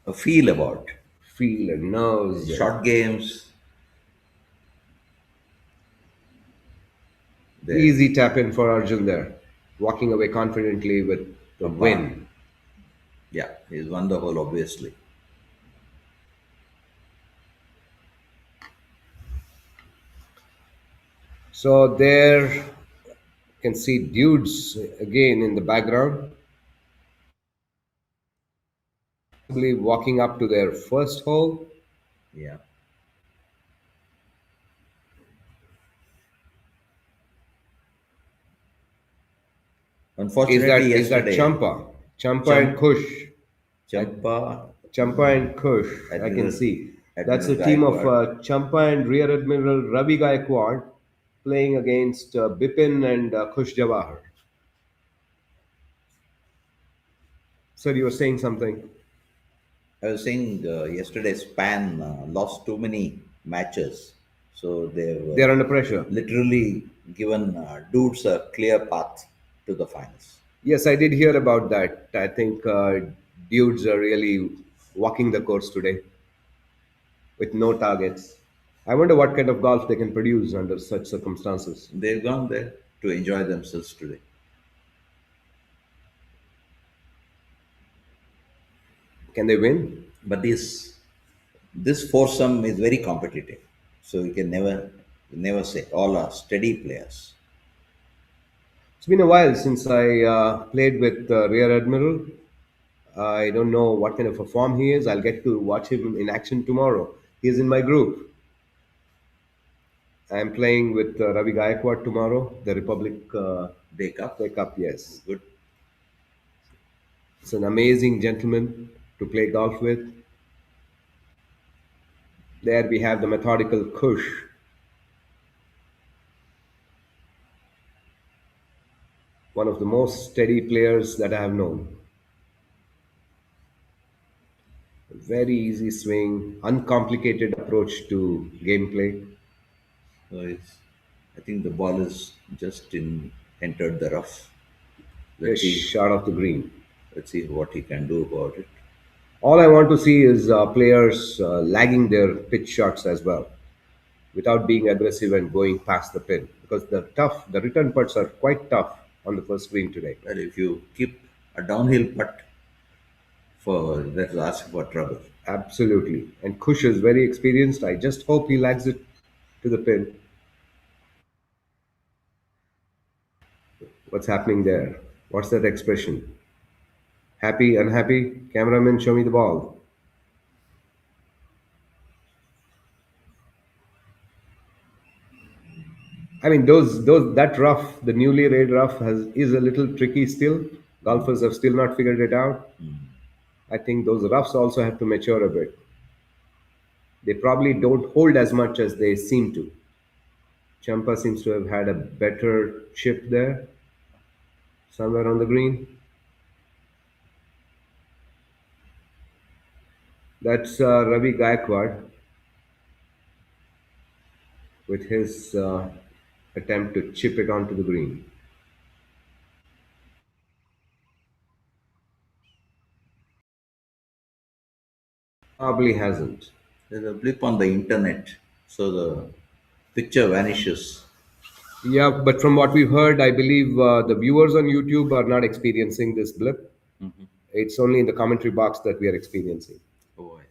a feel about Feel and nerves. short games. There, Easy tap in for Arjun there, walking away confidently with the a par. win. Yeah, he's won the whole, obviously. So there you can see dudes again in the background, probably walking up to their first hole. Yeah. Is Unfortunately, that yesterday, Champa and Champ, Kush? I, Champa, Champa and Kush, I can Admiral, see. That's Admiral the team of Gaikwad. Champa and Rear Admiral Ravi Gaikwad playing against Bipin and Kush Jawahar. Sir, you were saying something. I was saying yesterday Span lost too many matches, so they've They're under pressure. literally given dudes a clear path to the finals. Yes, I did hear about that. I think dudes are really walking the course today with no targets. I wonder what kind of golf they can produce under such circumstances. They've gone there to enjoy themselves today. Can they win? But this foursome is very competitive, so you can never say all are steady players. It's been a while since I played with Rear Admiral. I don't know what kind of a form he is. I'll get to watch him in action tomorrow. He's in my group. I'm playing with Ravi Gaikwad tomorrow, the Republic Day Cup, Wake Up, yes. good. It's an amazing gentleman to play golf with. There we have the methodical Kush, one of the most steady players that I have known. Very easy swing, uncomplicated approach to gameplay. So it's, I think the ball is just in entered the rough. Let's Just see. shot off the green. Let's see what he can do about it. All I want to see is players lagging their pitch shots as well, without being aggressive and going past the pin, because the return putts are quite tough on the first green today. Well, if you keep a downhill putt for that's asking for trouble. Absolutely. And Kush is very experienced. I just hope he lags it to the pin. What's happening there? What's that expression? Happy, unhappy? Cameraman, show me the ball. I mean, those that rough, the newly laid rough, is a little tricky still. Golfers have still not figured it out. I think those roughs also have to mature a bit. They probably don't hold as much as they seem to. Champa seems to have had a better chip there, somewhere on the green. That's Ravi Gaikwad with his attempt to chip it onto the green. Probably hasn't. There's a blip on the internet, so the picture vanishes. Yeah, but from what we've heard, I believe the viewers on YouTube are not experiencing this blip. It's only in the commentary box that we are experiencing. Oh, I see.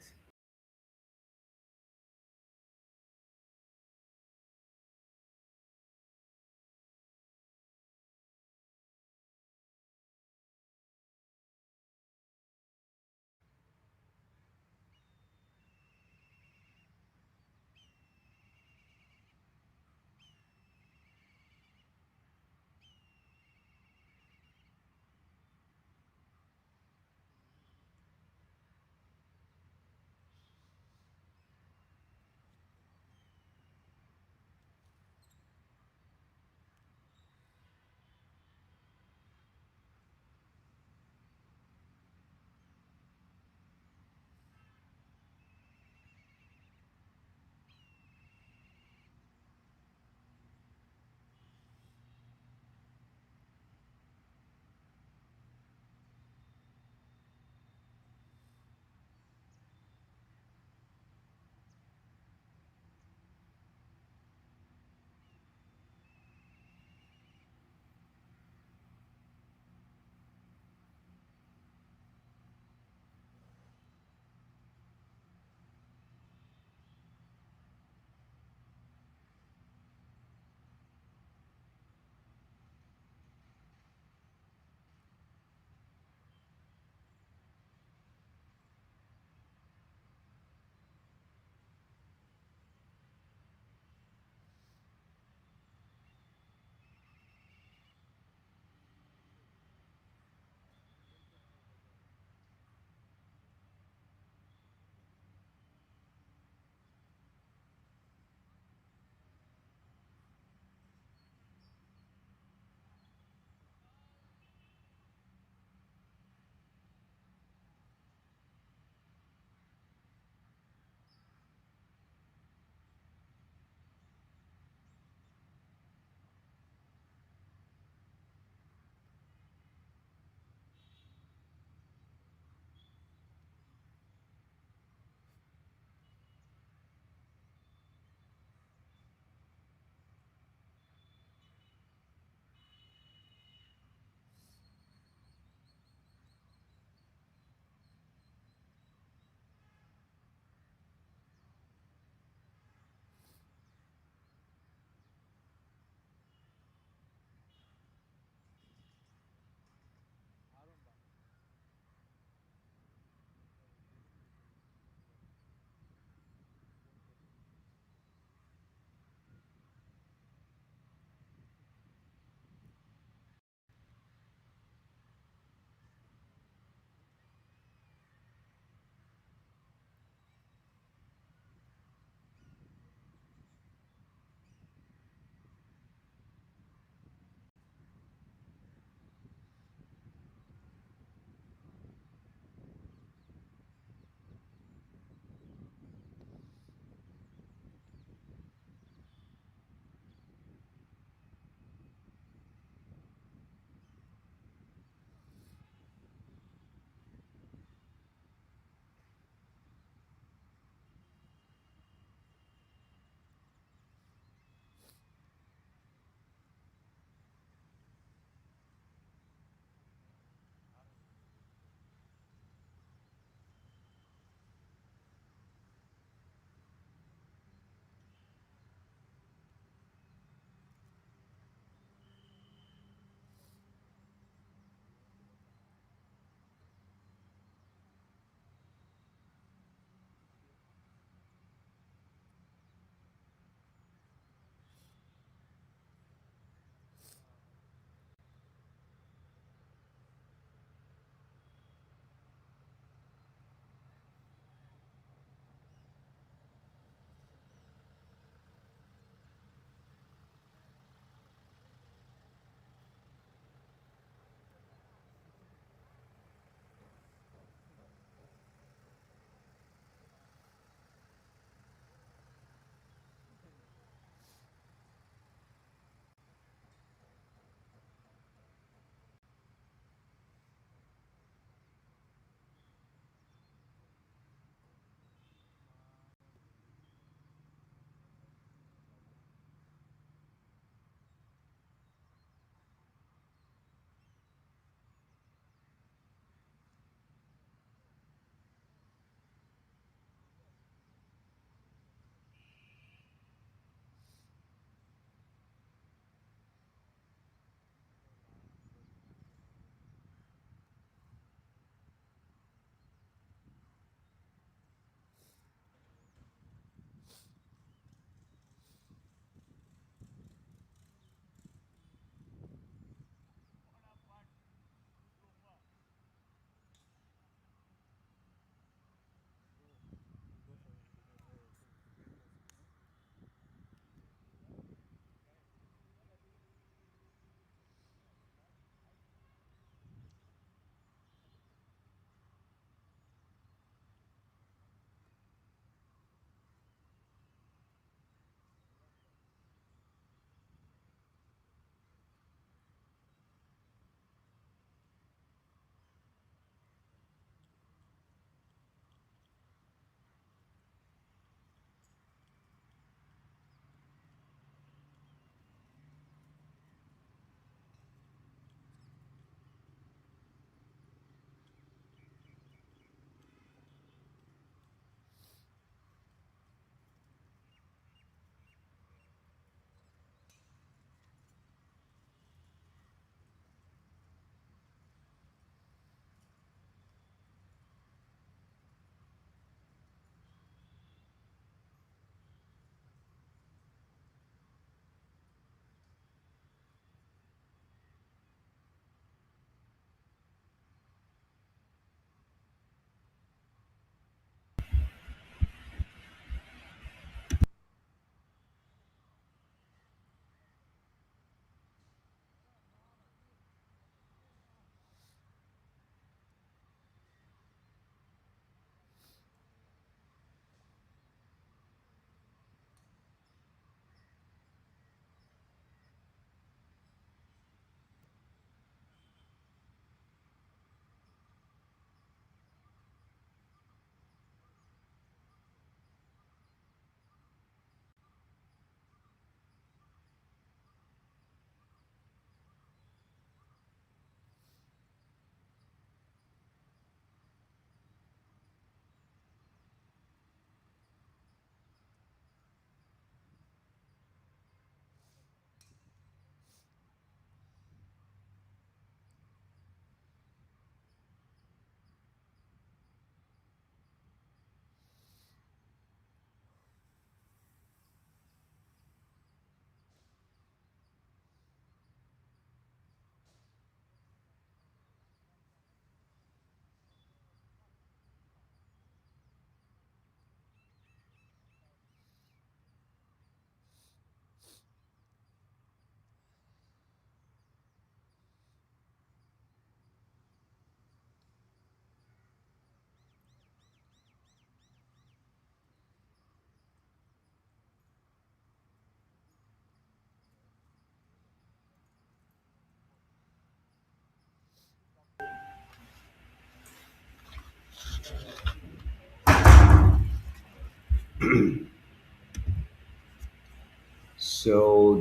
So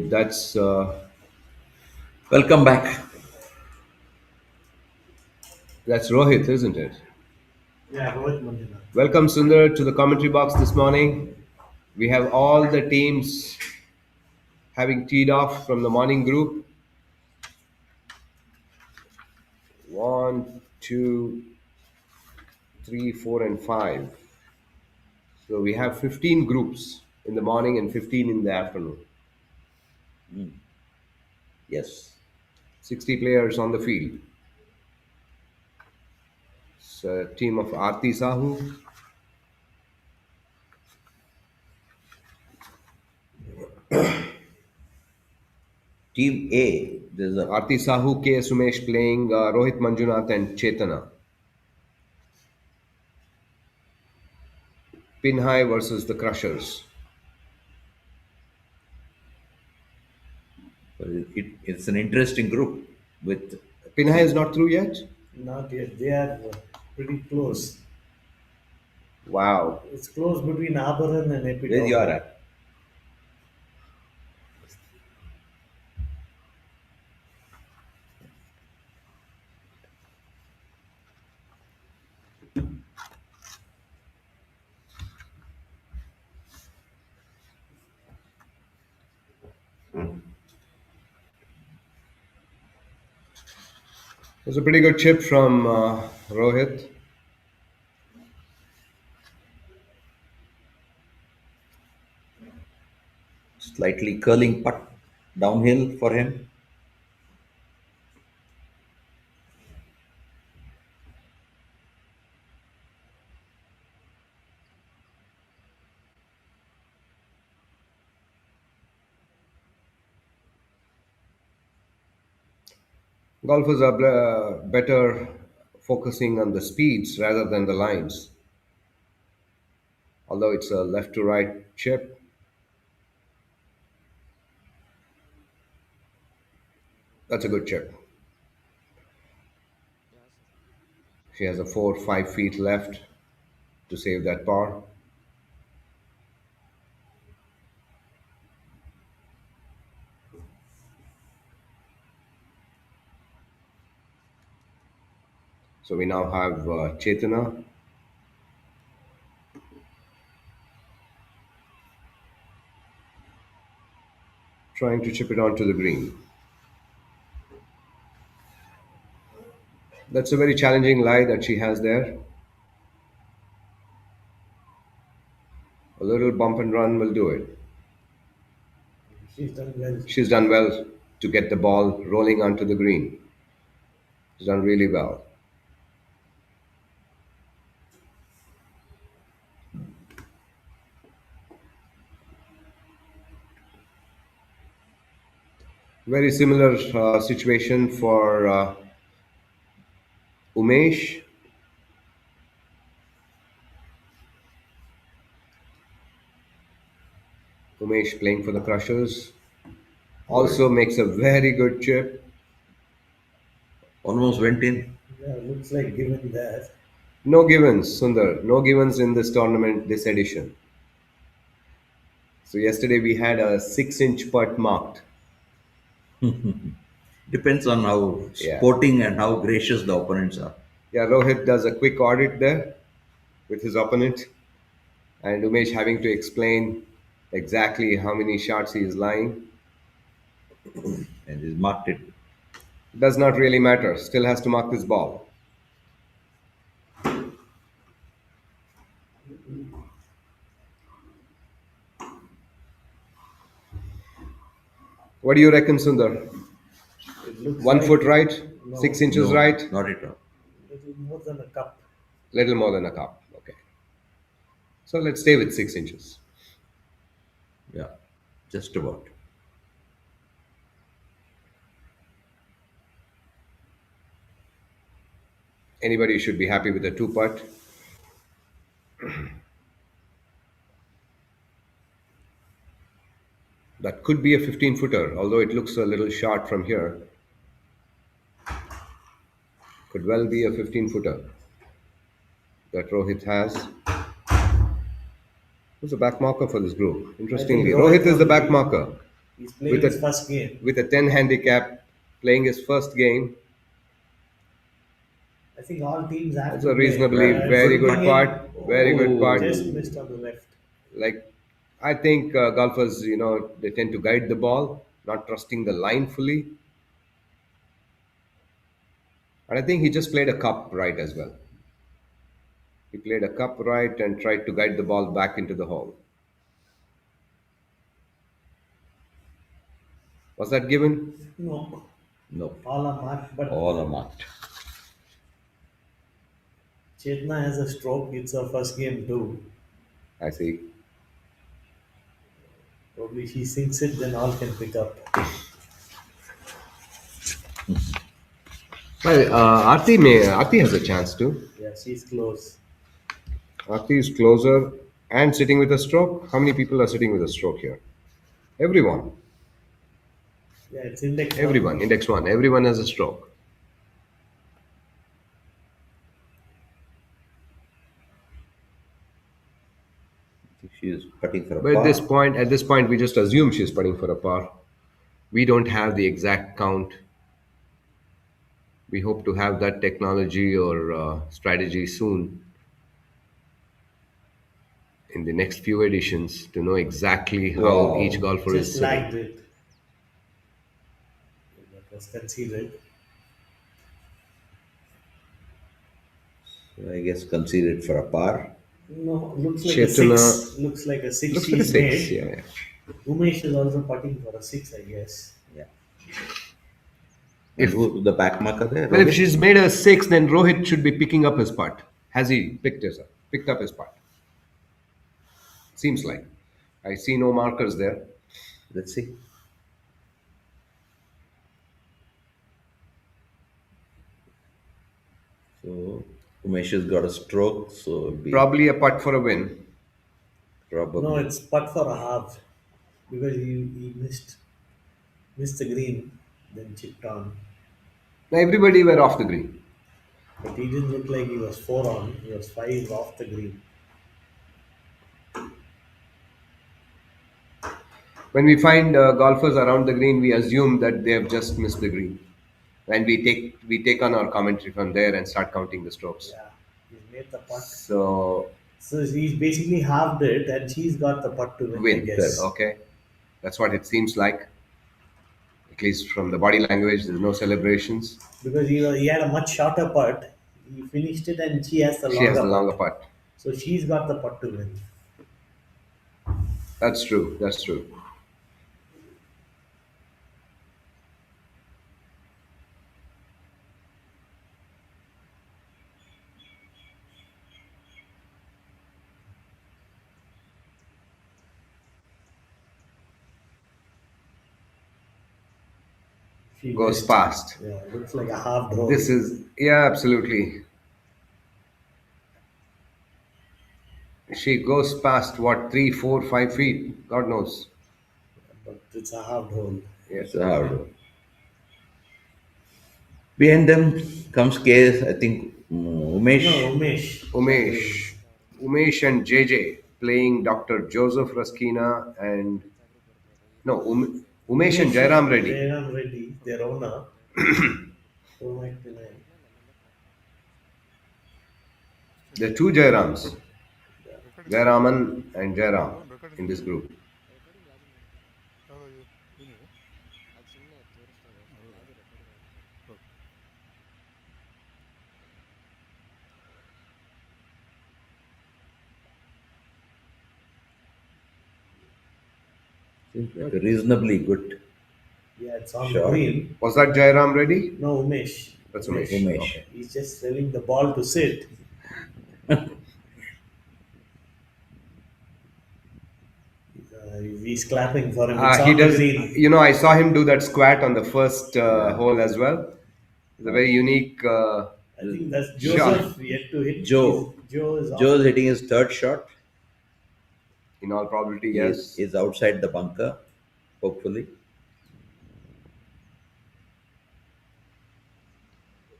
Welcome back. that's Rohit, isn't it? Yeah, Rohit Manjunath. Welcome, Sundar, to the commentary box this morning. We have all the teams having teed off from the morning group. One, two, three, four, and five. So we have 15 groups in the morning and 15 in the afternoon. Yes. 60 players on the field. It's a team of Aarti Sahu, Team A, there's a Aarti Sahu, K. Sumesh playing Rohit Manjunath and Chetana. Pinhai versus the Crushers. it's an interesting group with Pinhai is not through yet? Not yet. They are pretty close. Wow. It's close between Aberran and where you are Epitome. at. It was a pretty good chip from Rohit. Slightly curling putt downhill for him. Golfers are better focusing on the speeds rather than the lines. Although it's a left to right chip, that's a good chip. She has a 4 5 feet left to save that par. So we now have Chetana trying to chip it onto the green. That's a very challenging lie that she has there. A little bump and run will do it. She's done well. She's done well to get the ball rolling onto the green. She's done really well. Very similar situation for Umesh. Umesh playing for the Crushers. Also makes a very good chip. Almost went in. Yeah, looks like given that. No givens, Sundar. No givens in this tournament, this edition. So yesterday we had a 6-inch putt marked. Depends on how Yeah. sporting and how gracious the opponents are. Yeah, Rohit does a quick audit there with his opponent, and Umesh having to explain exactly how many shots he is lying. And he's marked it. Does not really matter. Still has to mark this ball. What do you reckon, Sundar? It looks 1 foot like right, no, 6 inches No, right, not at all. little more than a cup. little more than a cup. Okay. So let's stay with 6 inches. Yeah, just about. Anybody should be happy with a two putt. That could be a 15 footer, although it looks a little short from here. Could well be a 15 footer that Rohit has. Who's the back marker for this group? I think Interestingly, Rohit Rohit is the only. back marker He's playing with his a first game. 10 handicap, playing his first game. I think all teams have That's to a play. reasonably very Shooting good in, putt. Very good he putt. just Oh, missed on the left. Like, I think golfers, they tend to guide the ball, not trusting the line fully. And I think he just played a cup right as well. He played a cup right and tried to guide the ball back into the hole. Was that given? No, no. all are marked, but All are marked. Chetna has a stroke. It's her first game too. I see. Probably she sinks it, then all can pick up. Well, Aarti has a chance too. Yeah, she's close. Aarti is closer and sitting with a stroke. How many people are sitting with a stroke here? Everyone. Yeah, it's index one. Everyone. Index one. Everyone has a stroke. She is putting for a But par. at this point, we just assume she's putting for a par. We don't have the exact count. We hope to have that technology or strategy soon in the next few editions to know exactly how each Wow. golfer Just is sitting. lagged it. That was conceded. So I guess conceded for a par. No, looks like a Chetana six. Looks like a six looks like a she's six. made. Yeah. Umesh is also putting for a six, I guess. Yeah. And If who the back marker there? Well, if Rohit? she's made a six, then Rohit should be picking up his putt. Has he picked up his putt? Seems like. I see no markers there. Let's see. So Umesh has got a stroke, so it'll be Probably a putt for a win. No, probably. it's putt for a half because he missed the green, then chipped on. Now everybody were off the green. But he didn't look like he was four on. He was five off the green. When we find golfers around the green, we assume that they have just missed the green, and we take on our commentary from there and start counting the strokes. Yeah, he's made the putt. So So he's basically halved it, and she's got the putt to win, I win, guess. okay, that's what it seems like. At least from the body language, there's no celebrations. Because he had a much shorter putt. He finished it, and she has the She has longer the longer putt. putt. So she's got the putt to win. That's true. That's true. She Goes missed. past. Yeah, looks like a half draw. This is, yeah, absolutely. She goes past what, 3, 4, 5 feet? God knows. But it's a half hole. Yes. It's a hard one. Behind them comes K. I think Umesh. No, Umesh. Umesh. Umesh and JJ playing Dr. Joseph Raskina and no, Umesh and Jairam Reddy. Jairam Reddy, their owner. 499. There are two Jairams, Recording. Jairaman and Jairam Recording. in this group. ಏನಿದೆ? Seems like a reasonably good Yeah, it's on Sure. the green. Was that Jairam Reddy? No, Umesh. That's Umesh. Umesh. Okay. He's just telling the ball to sit. He's clapping for him. It's He on the does. green. I saw him do that squat on the first hole as well. It's a very unique. I think that's Shot. Joseph yet to hit. Joe. Joe is off. Joe is hitting his third shot. In all probability, He yes. is outside the bunker, hopefully.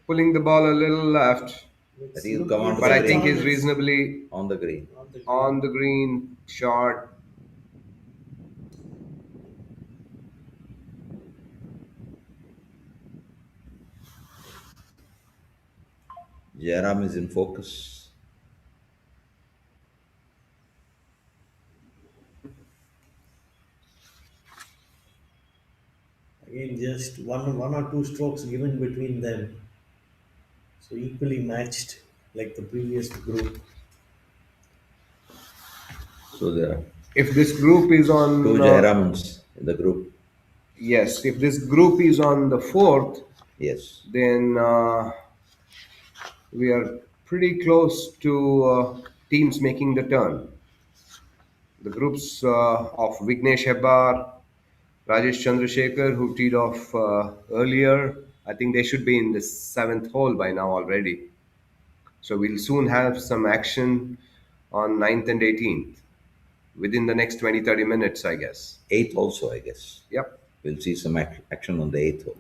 Pulling the ball a little left. I Looks, think he'll come onto but the I looks think on he's green. its reasonably On the green. on the on green. the green short. Jairam is in focus. Again, just one or two strokes given between them, so equally matched like the previous group. So there are If this group is two on, Jairamans in the group. yes, if this group is on the fourth, Yes. then we are pretty close to teams making the turn. The groups of Vignesh Hebbar, Rajesh Chandrasekhar, who teed off earlier, I think they should be in the seventh hole by now already. So we'll soon have some action on ninth and 18th within the next 20-30 minutes, I guess. Eighth also, I guess. Yep. We'll see some action on the eighth hole.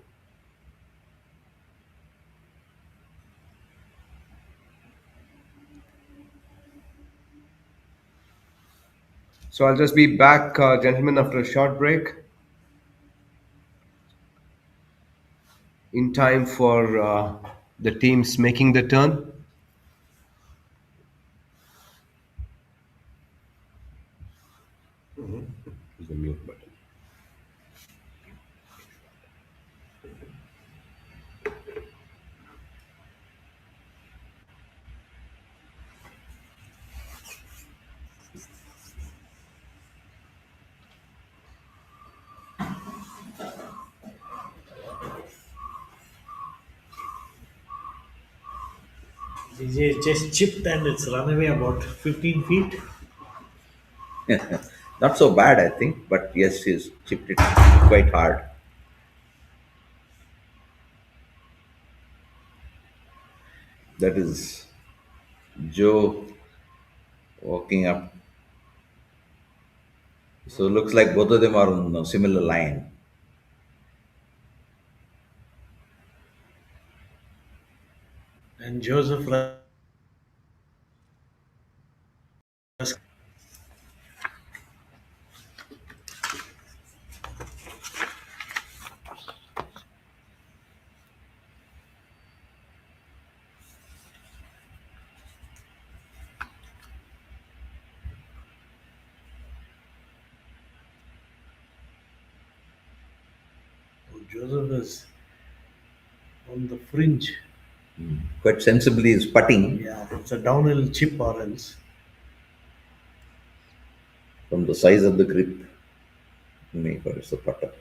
So I'll just be back, gentlemen, after a short break in time for the teams making the turn. Use the mute button. DJ just chipped and it's run away about 15 feet. Not so bad, I think, but yes, he's chipped it quite hard. That is Joe walking up. So looks like both of them are on a similar line. And Joseph Joseph is on the fringe. Quite sensibly is putting Yeah, it's a downhill chip or else. from the size of the grip. Maybe it's a putter.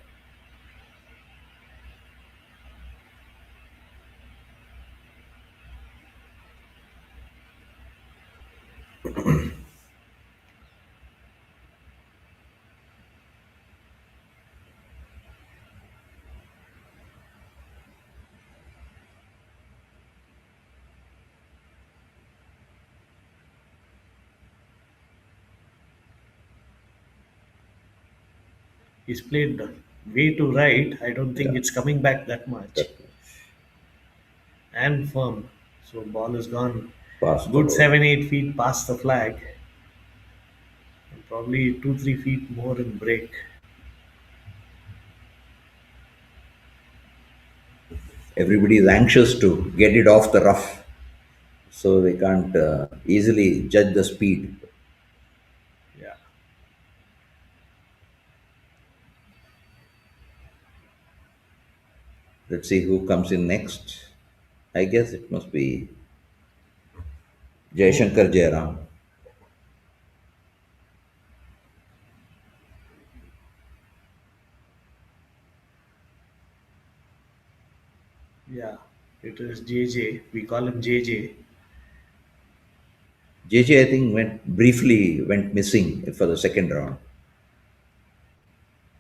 He's played way to right. I don't think Yeah, it's coming back that much. that And firm. So ball has gone past the good hole. 7-8 feet past the flag. And probably 2-3 feet more in break. Everybody is anxious to get it off the rough, so they can't easily judge the speed. Yeah. Let's see who comes in next. I guess it must be Oh, Jaishankar Jairam. yeah. It is JJ. We call him JJ. JJ, I think, went missing for the second round.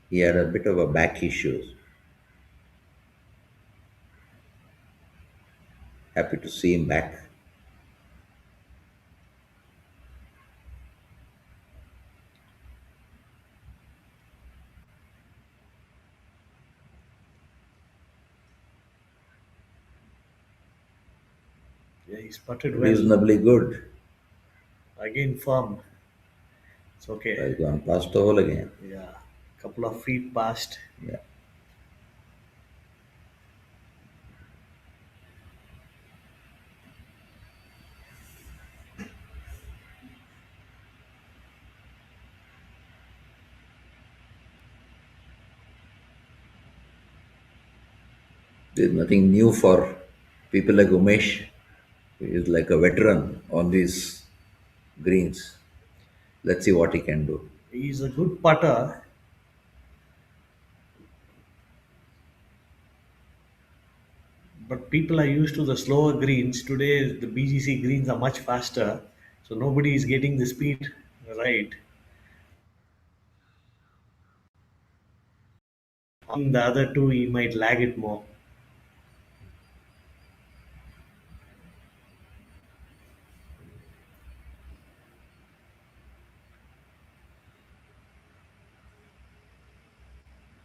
He had a bit of a back issue. Happy to see him back. Yeah, he's putted well. reasonably good. Again, firm. It's okay. He's gone past the hole again. Yeah, couple of feet past. Yeah. There's nothing new for people like Umesh. He is like a veteran on these greens. Let's see what he can do. He's a good putter, but people are used to the slower greens. Today, the BGC greens are much faster, so nobody is getting the speed right. On the other two, he might lag it more.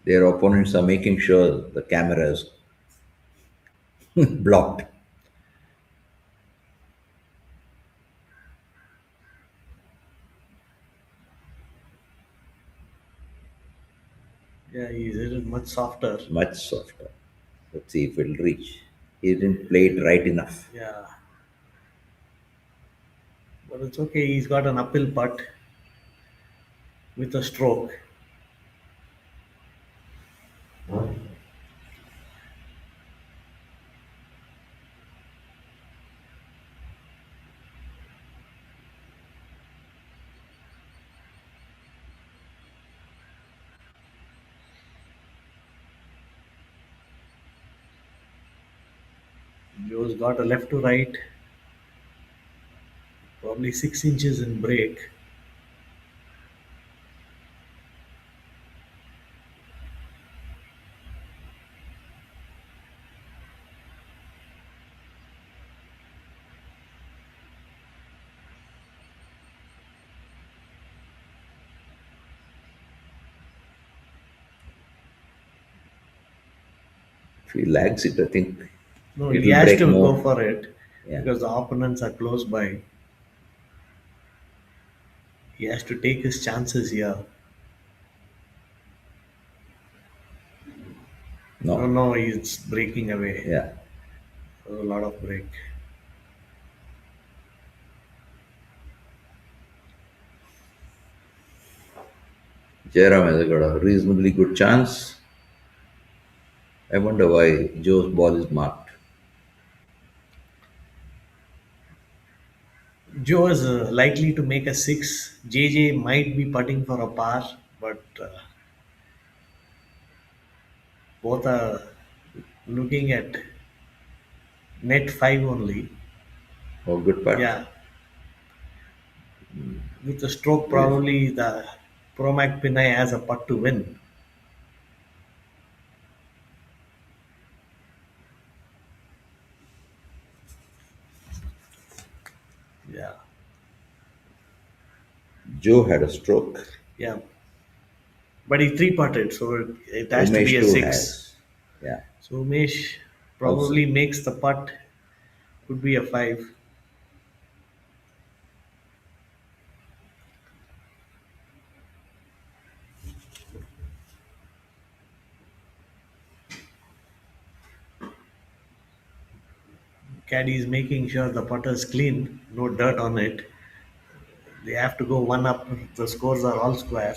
Their opponents are making sure the camera is blocked. Yeah, he's a little much softer. Much softer. Let's see if it'll reach. He didn't play it right enough. Yeah, but it's okay. He's got an uphill putt with a stroke. Joe's got a left to right, probably 6 inches in break. If he lags it, I think No, he it'll has break to more. go for it Yeah. because the opponents are close by. He has to take his chances here. No, No. no, he's breaking away. Yeah. A lot of break. Jairam has got a reasonably good chance. I wonder why Joe's ball is marked. Joe is likely to make a six. JJ might be putting for a par, but both are looking at net five only. Oh, good putt. Yeah, with the stroke, Yes. probably the Promac Pinay has a putt to win. Yeah, Joe had a stroke. yeah. But he three putted, so it has to be Umesh a too six. has. Yeah. So Umesh Also. probably makes the putt, could be a five. Caddy is making sure the putter is clean, no dirt on it. They have to go one up. The scores are all square.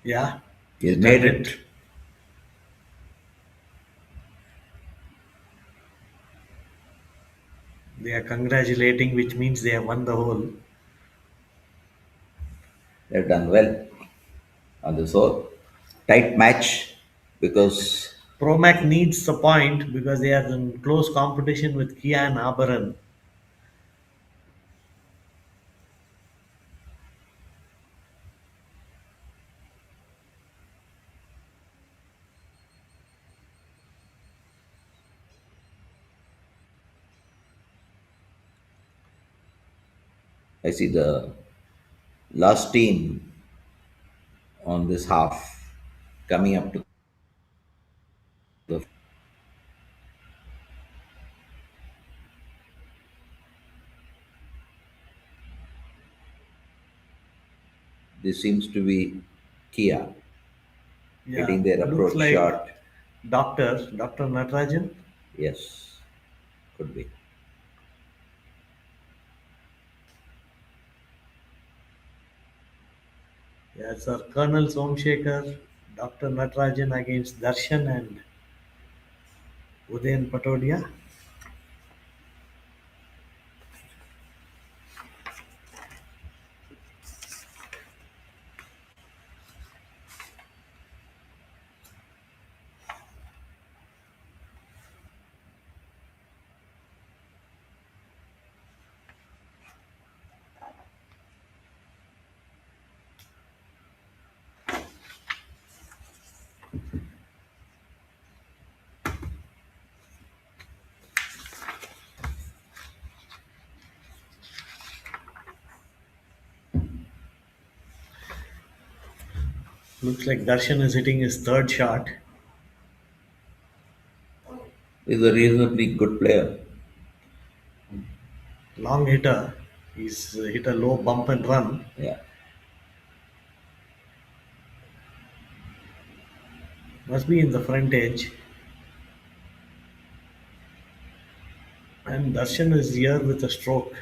Yeah, He's done made it. They are congratulating, which means they have won the hole. They've done well on this whole tight match because Promac needs the point because they are in close competition with Kia and Aberan. I see the last team on this half coming up to the. This seems to be Kia Yeah, hitting their looks approach like shot. Dr. Natarajan. Yes, could be. Yeah, sir. Colonel Somshekhar, Dr. Natarajan against Darshan and Udayan Patodia. Looks like Darshan is hitting his third shot. He's a reasonably good player. Long hitter. He's hit a low bump and run. Yeah. Must be in the front edge. And Darshan is here with a stroke.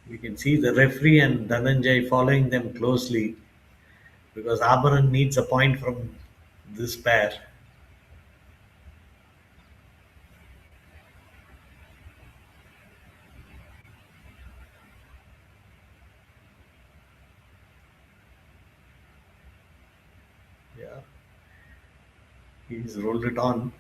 We can see the referee and Dhananjay following them closely because Abaran needs a point from this pair. Yeah, he's rolled it on.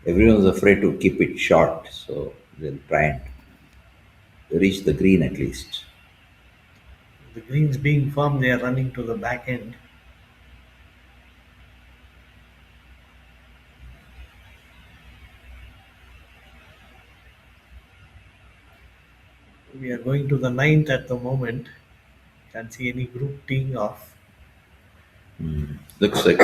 Everyone's afraid to keep it short, so they'll try and reach the green at least. The greens being firm, they are running to the back end. We are going to the ninth at the moment. Can't see any group teeing off. Looks like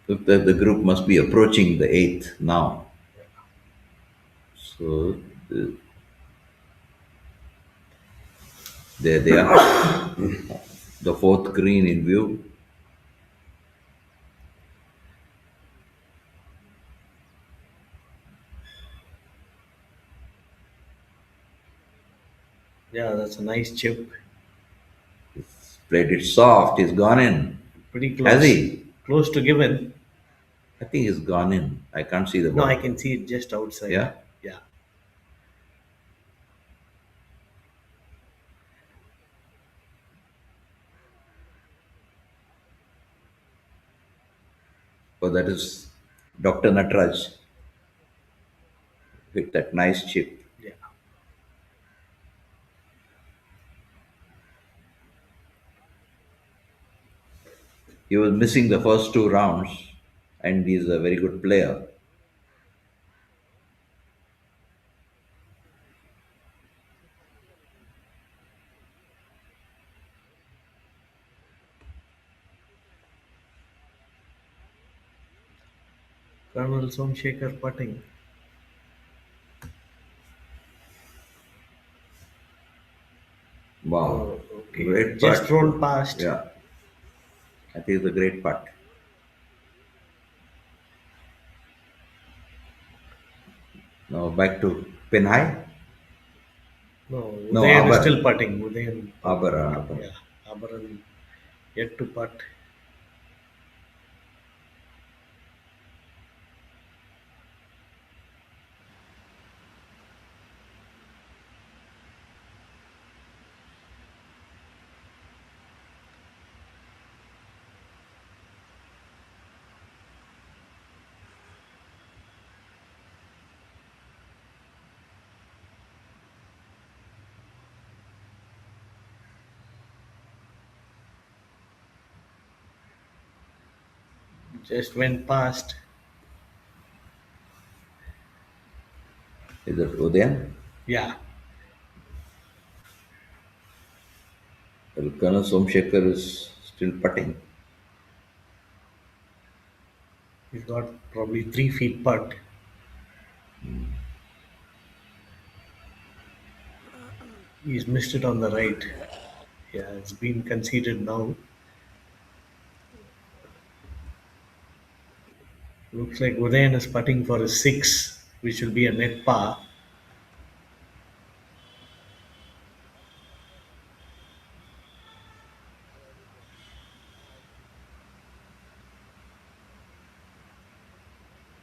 look that the group must be approaching the eighth now. So uh, there they are, the fourth green in view. Yeah, that's a nice chip. Played it soft. He's gone in. Pretty Has close. he? Close to given. I think he's gone in. I can't see the No, I ball. can see it just outside. Yeah. Yeah. Oh, that is Dr. Natraj with that nice chip. Yeah. He was missing the first two rounds, and he's a very good player. Colonel Somshekhar putting. Wow, Oh, okay. great Just putt. rolled past. Yeah, I think it's a great putt. Now back to Pin High. No, No, Udayan is still Aber. putting. Udayan Aber, probably, Aber. yeah. Abaran yet to putt. Just went past. Is it Udayan? Yeah, Well, Colonel Somshekhar is still putting. he's got probably 3 feet putt. He's missed it on the right. Yeah, it's been conceded now. Looks like Udayan is putting for a 6, which will be a net par.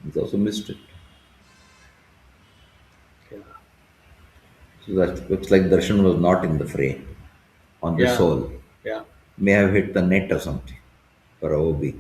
He's also missed it. Yeah, So that looks like Darshan was not in the fray on this yeah, hole. yeah. May have hit the net or something for a OB.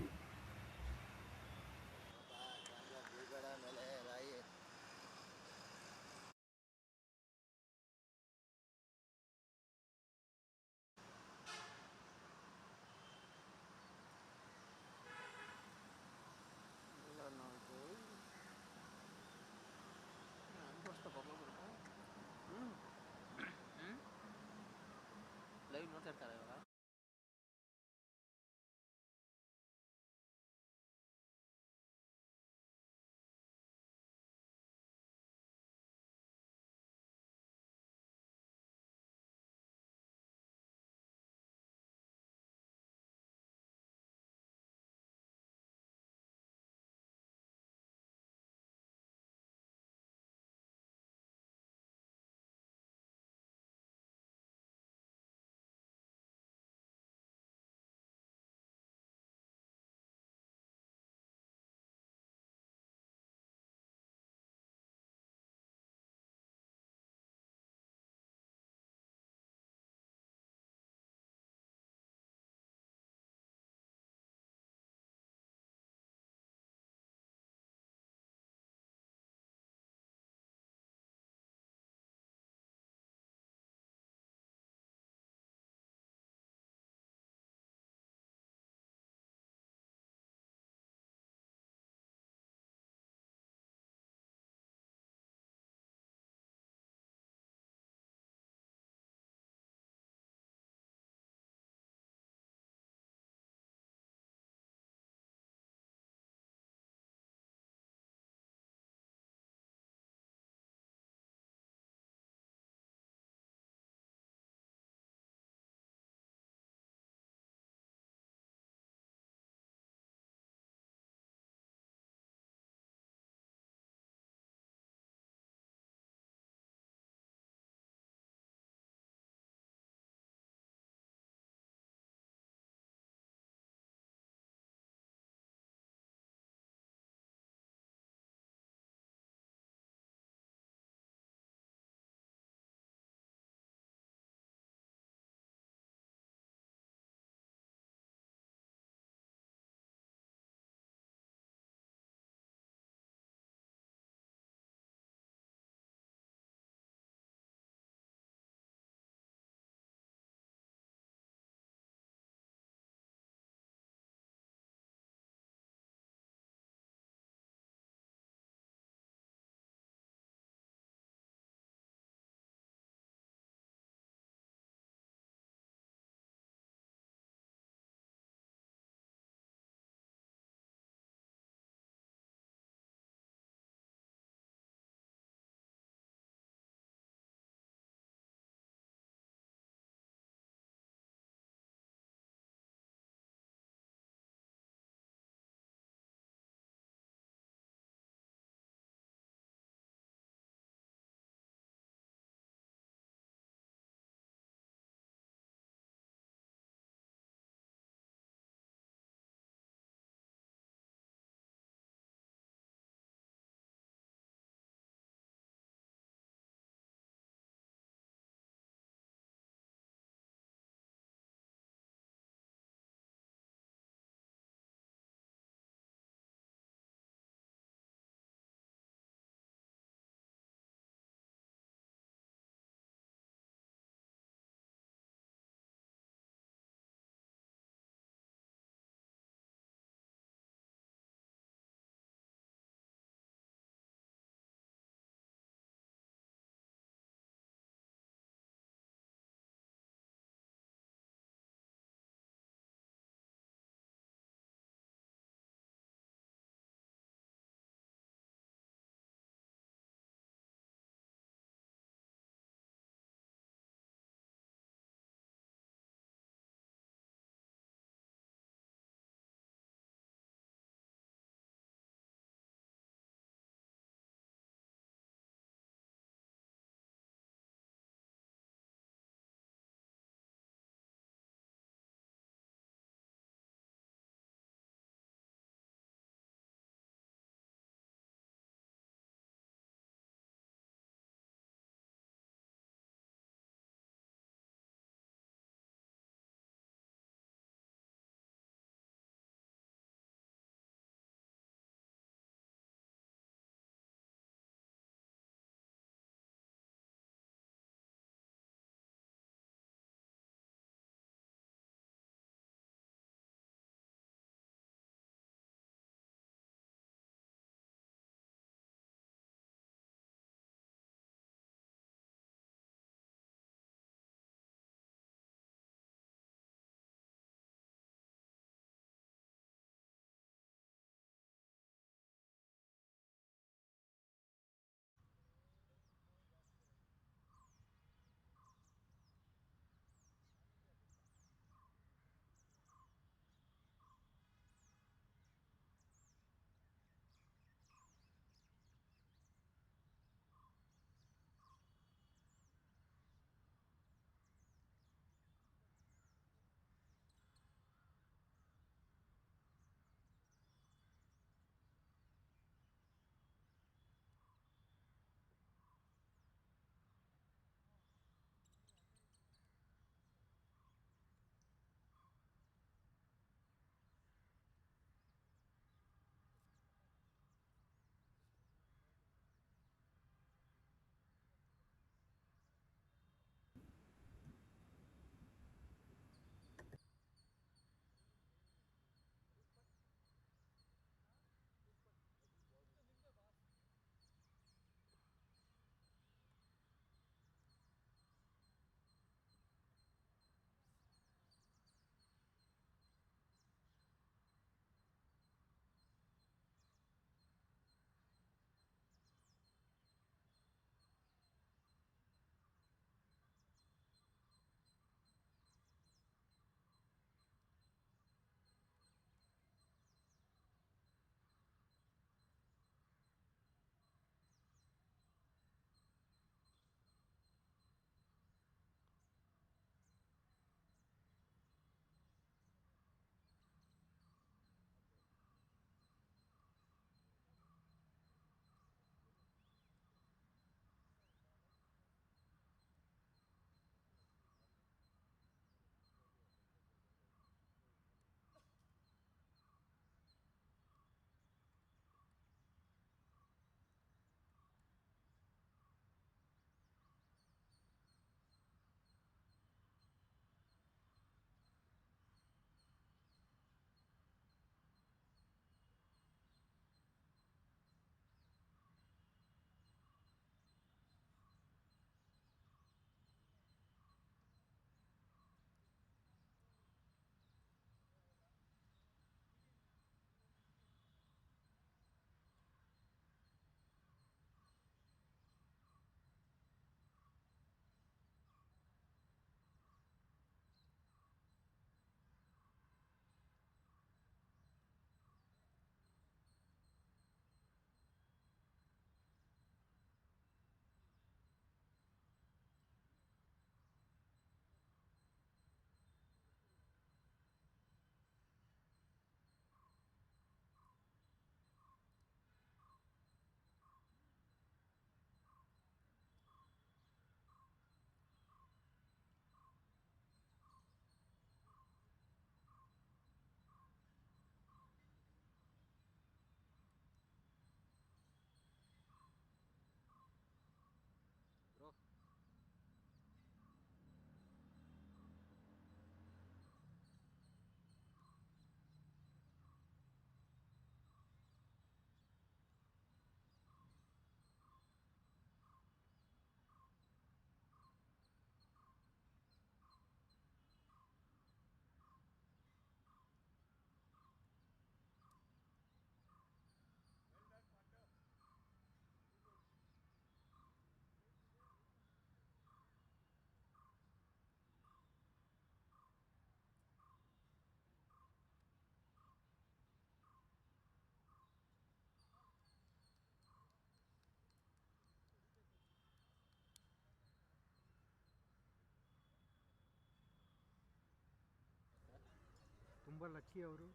ತುಂಬ lucky ಅವರು.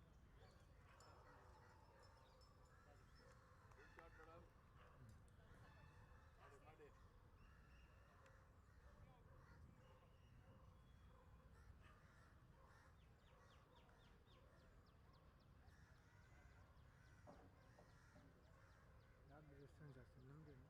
ಯಾರು distance ಜಾಸ್ತಿ ನಮಗೇನು.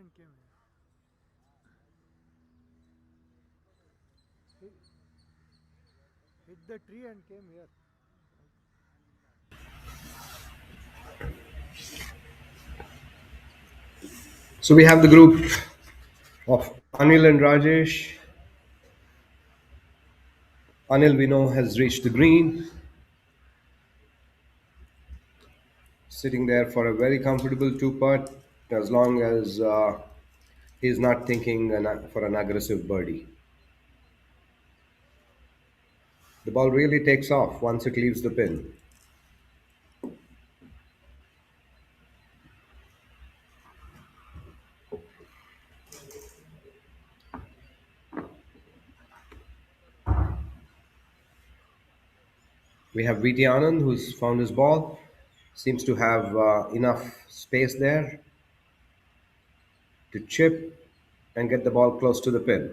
and came here. He hit the tree and came here. So we have the group of Anil and Rajesh. Anil, we know, has reached the green, sitting there for a very comfortable two putt, as long as he's not thinking for an aggressive birdie. The ball really takes off once it leaves the pin. We have VT Anand, who's found his ball, seems to have enough space there to chip and get the ball close to the pin.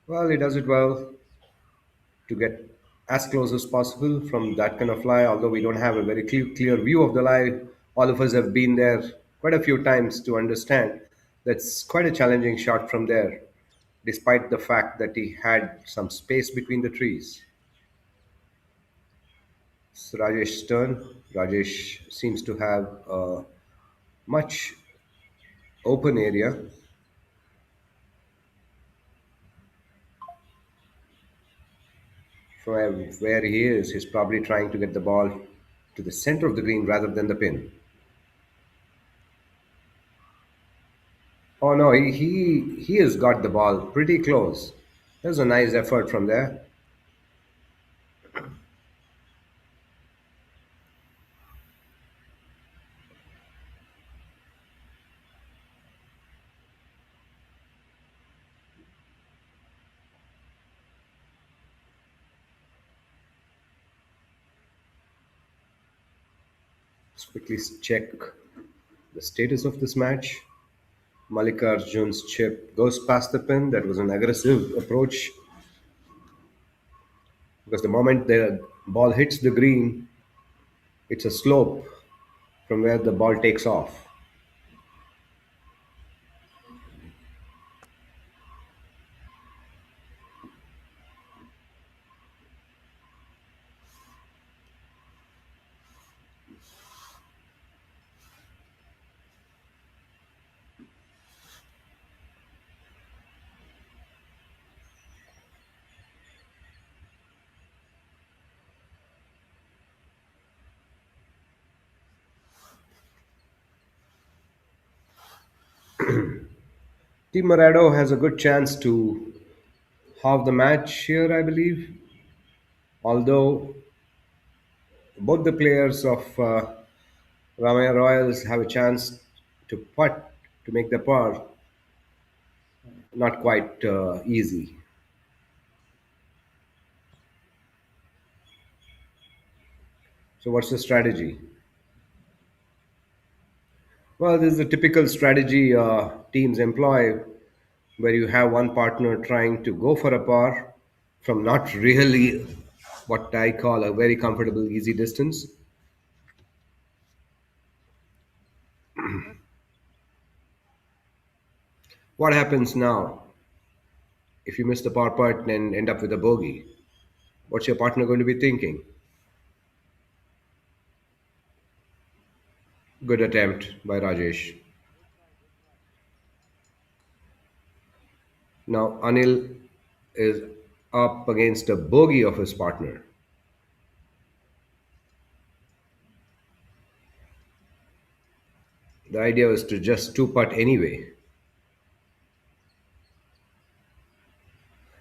Well, he does it well to get as close as possible from that kind of lie, although we don't have a very clear view of the lie. All of us have been there quite a few times to understand that's quite a challenging shot from there, despite the fact that he had some space between the trees. It's Rajesh's turn. Rajesh seems to have a much open area. From where he is, he's probably trying to get the ball to the center of the green rather than the pin. Oh no, he has got the ball pretty close. There's a nice effort from there. Let's quickly check the status of this match. Mallikarjun's chip goes past the pin. That was an aggressive approach because the moment the ball hits the green, it's a slope from where the ball takes off. Team Morado has a good chance to halve the match here, I believe. Although both the players of Ramaya Royals have a chance to putt to make the par, not quite easy. So, what's the strategy? Well, this is a typical strategy teams employ where you have one partner trying to go for a par from not really what I call a very comfortable, easy distance. What happens now if you miss the par putt and end up with a bogey? What's your partner going to be thinking? Good attempt by Rajesh. Now Anil is up against a bogey of his partner. The idea was to just two putt anyway.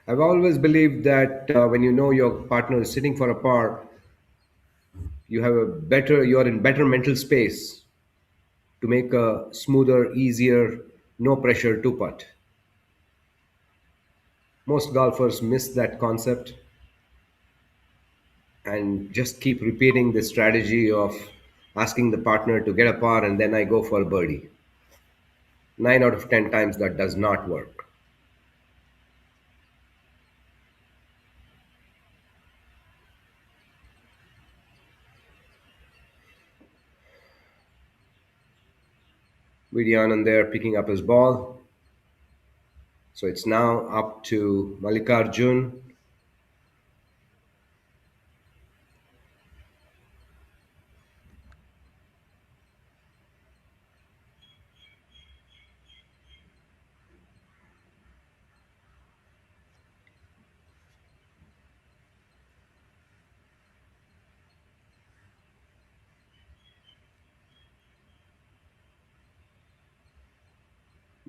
I've always believed that when you know your partner is sitting for a par, you're in better mental space to make a smoother, easier, no pressure two putt. Most golfers miss that concept and just keep repeating the strategy of asking the partner to get a par and then I go for a birdie. 9 out of 10 times that does not work. Vidyanand there picking up his ball. So it's now up to Mallikarjun.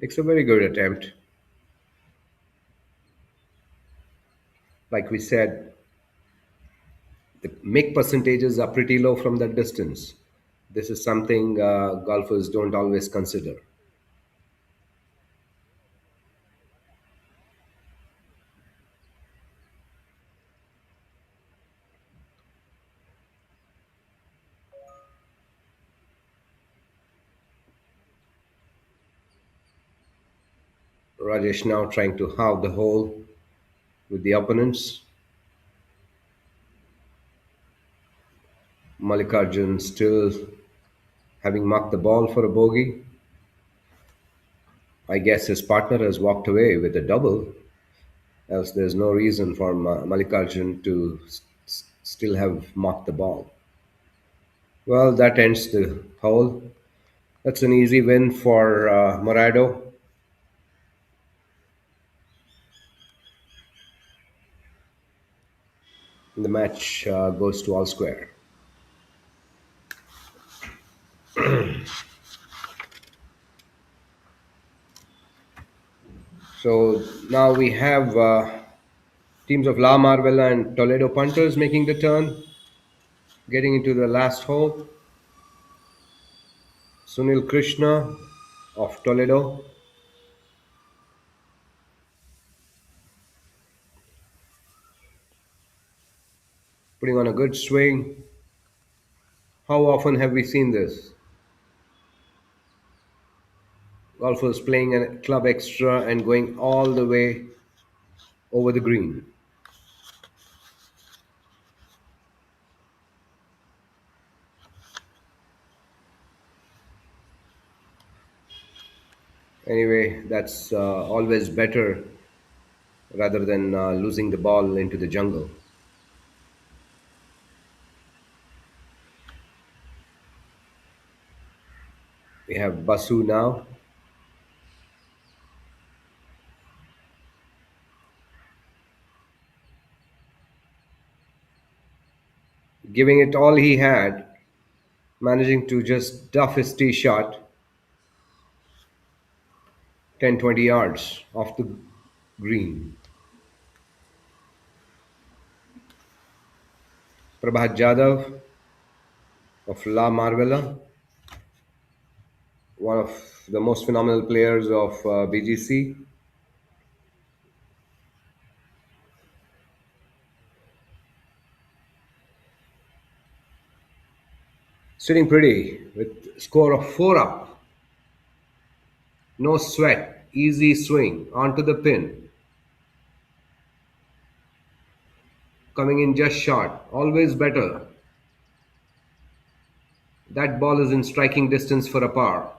Makes a very good attempt. Like we said, the make percentages are pretty low from that distance. This is something golfers don't always consider. Rajesh now trying to halve the hole with the opponents. Mallikarjun still having marked the ball for a bogey. I guess his partner has walked away with a double, else there's no reason for Mallikarjun to still have marked the ball. Well, that ends the hole. That's an easy win for Morado. The match goes to all square. So now we have teams of La Marvella and Toledo punters making the turn, getting into the last hole. Sunil Krishna of Toledo putting on a good swing. How often have we seen this? Golfers playing a club extra and going all the way over the green. Anyway, that's always better rather than losing the ball into the jungle. We have Basu now. Giving it all he had, managing to just duff his tee shot 10-20 yards off the green. Prabhat Jadhav of La Marvella, one of the most phenomenal players of BGC. Sitting pretty with score of 4 up. No sweat, easy swing onto the pin. Coming in just short, always better. That ball is in striking distance for a par.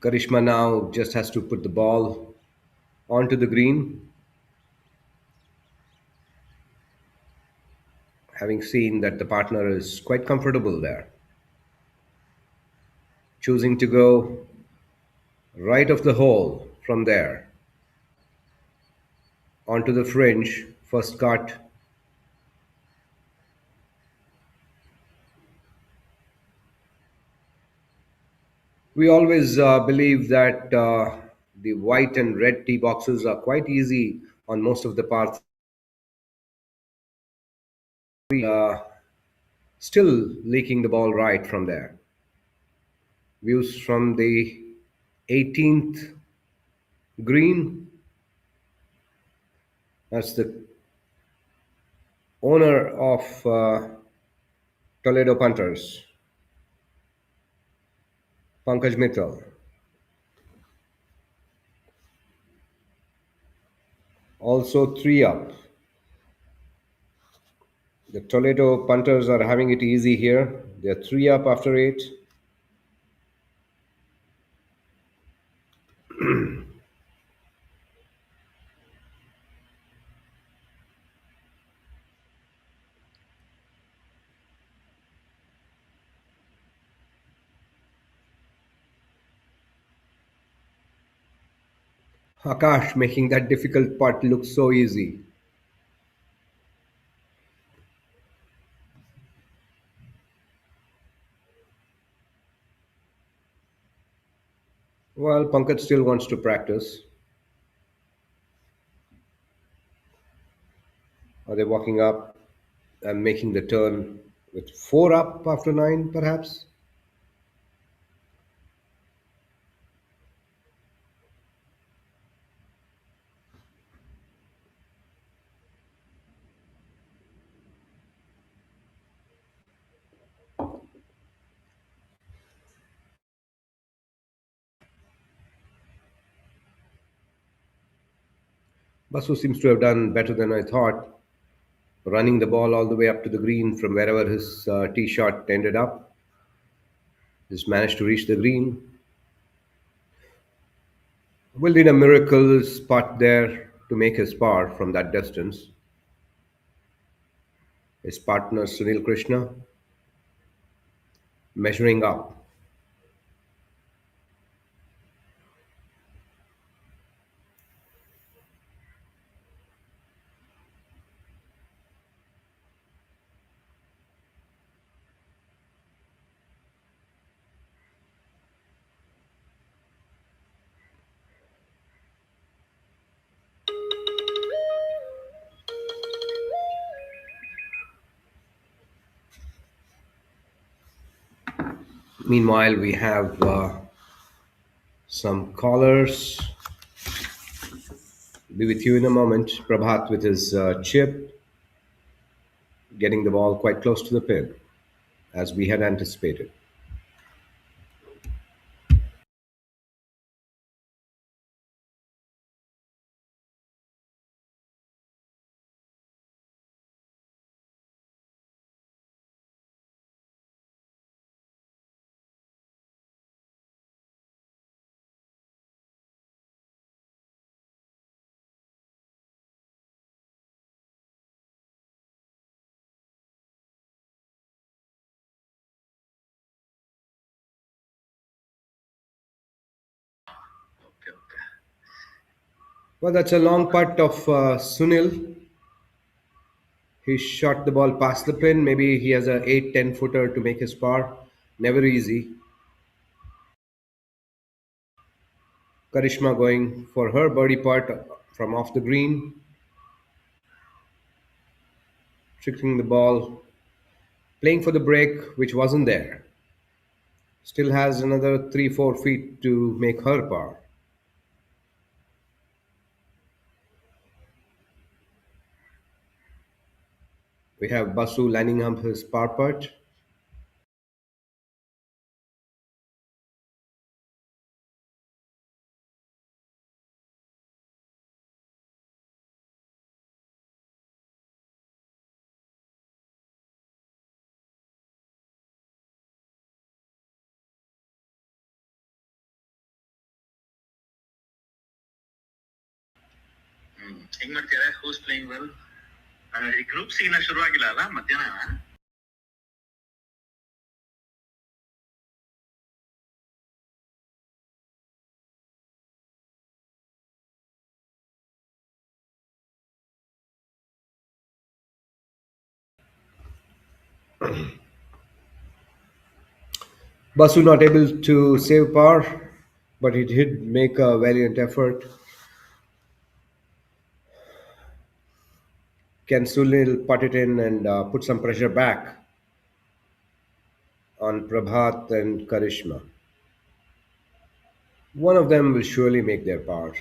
Karishma now just has to put the ball onto the green, having seen that the partner is quite comfortable there. Choosing to go right of the hole from there onto the fringe, first cut. We always believe that the white and red tee boxes are quite easy on most of the parts. Still leaking the ball right from there. Views from the 18th green. That's the owner of Toledo Punters, Pankaj Mittal. Also 3 up. The Toledo punters are having it easy here. They're 3 up after 8. Akash making that difficult putt look so easy. Well, Pankaj still wants to practice. Are they walking up and making the turn with 4 up after 9, perhaps? Basu seems to have done better than I thought, running the ball all the way up to the green from wherever his tee shot ended up. Just managed to reach the green. Will need a miracle spot there to make his par from that distance. His partner Sunil Krishna measuring up. Meanwhile, we have some callers. Be with you in a moment. Prabhat with his chip, getting the ball quite close to the pin, as we had anticipated. Well, that's a long putt of Sunil. He shot the ball past the pin. Maybe he has a 8-10 footer to make his par. Never easy. Karishma going for her birdie putt from off the green, tricking the ball, playing for the break, which wasn't there. Still has another 3-4 feet to make her par. We have Basu lining up his par putt. ಹೆಂಗ್ ಮಾಡ್ತೀರಾ whose playing well ಈ group C ಇನ್ನ ಶುರುವಾಗಿಲ್ಲ ಅಲ್ಲ ಮಧ್ಯಾಹ್ನ Basu not able to save par, but he did make a valiant effort. Can Sunil put it in and put some pressure back on Prabhat and Karishma? One of them will surely make their par.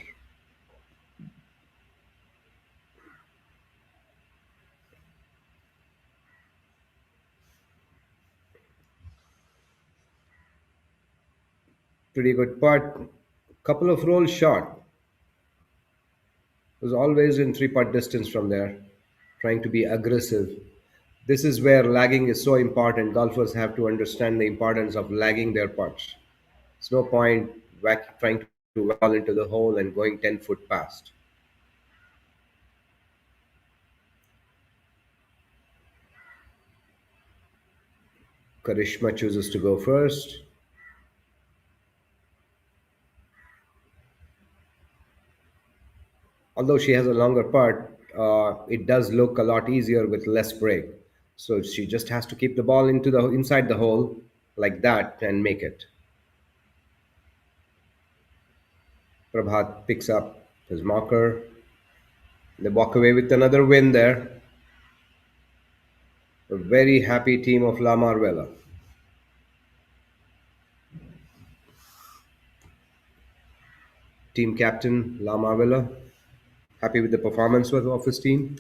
Pretty good putt. Couple of rolls short. Was always in 3 putt distance from there, trying to be aggressive. This is where lagging is so important. Golfers have to understand the importance of lagging their putts. It's no point trying to whack the ball into the hole and going 10 foot past. Karishma chooses to go first. Although she has a longer putt, it does look a lot easier with less break. So she just has to keep the ball into the inside the hole like that and make it. Prabhat picks up his marker. They walk away with another win there. A very happy team of La Marvella. Team captain La Marvella, happy with the performance of his team.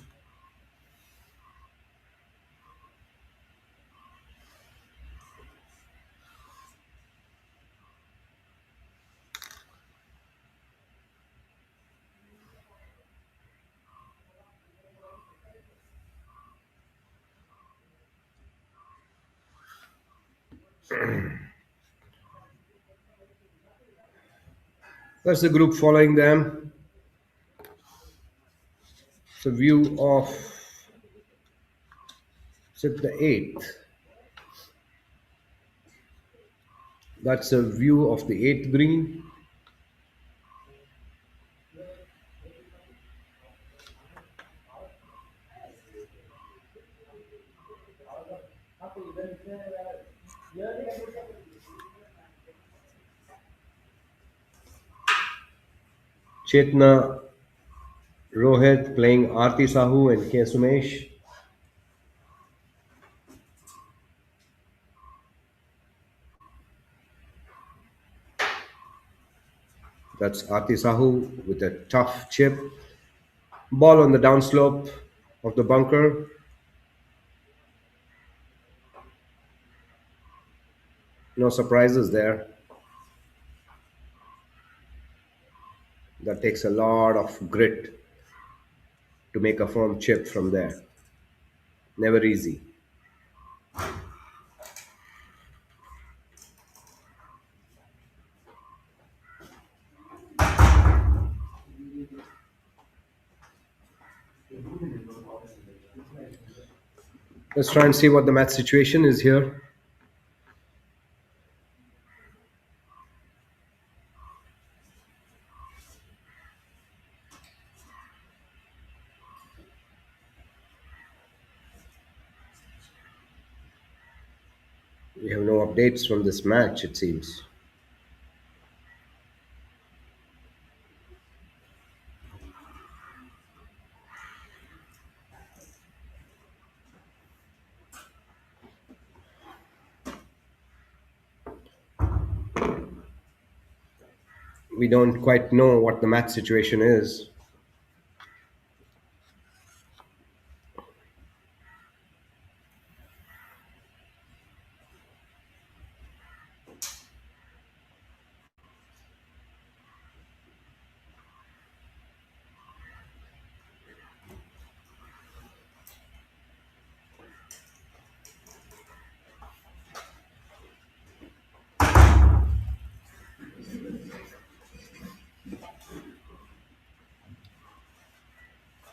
That's the group following them. It's a view of the eighth. That's a view of the eighth green. Chetna Rohit playing Aarti Sahu and K. Sumesh. That's Aarti Sahu with a tough chip. Ball on the downslope of the bunker. No surprises there. That takes a lot of grit to make a firm chip from there. Never easy. Let's try and see what the match situation is here. We have no updates from this match, it seems. We don't quite know what the match situation is.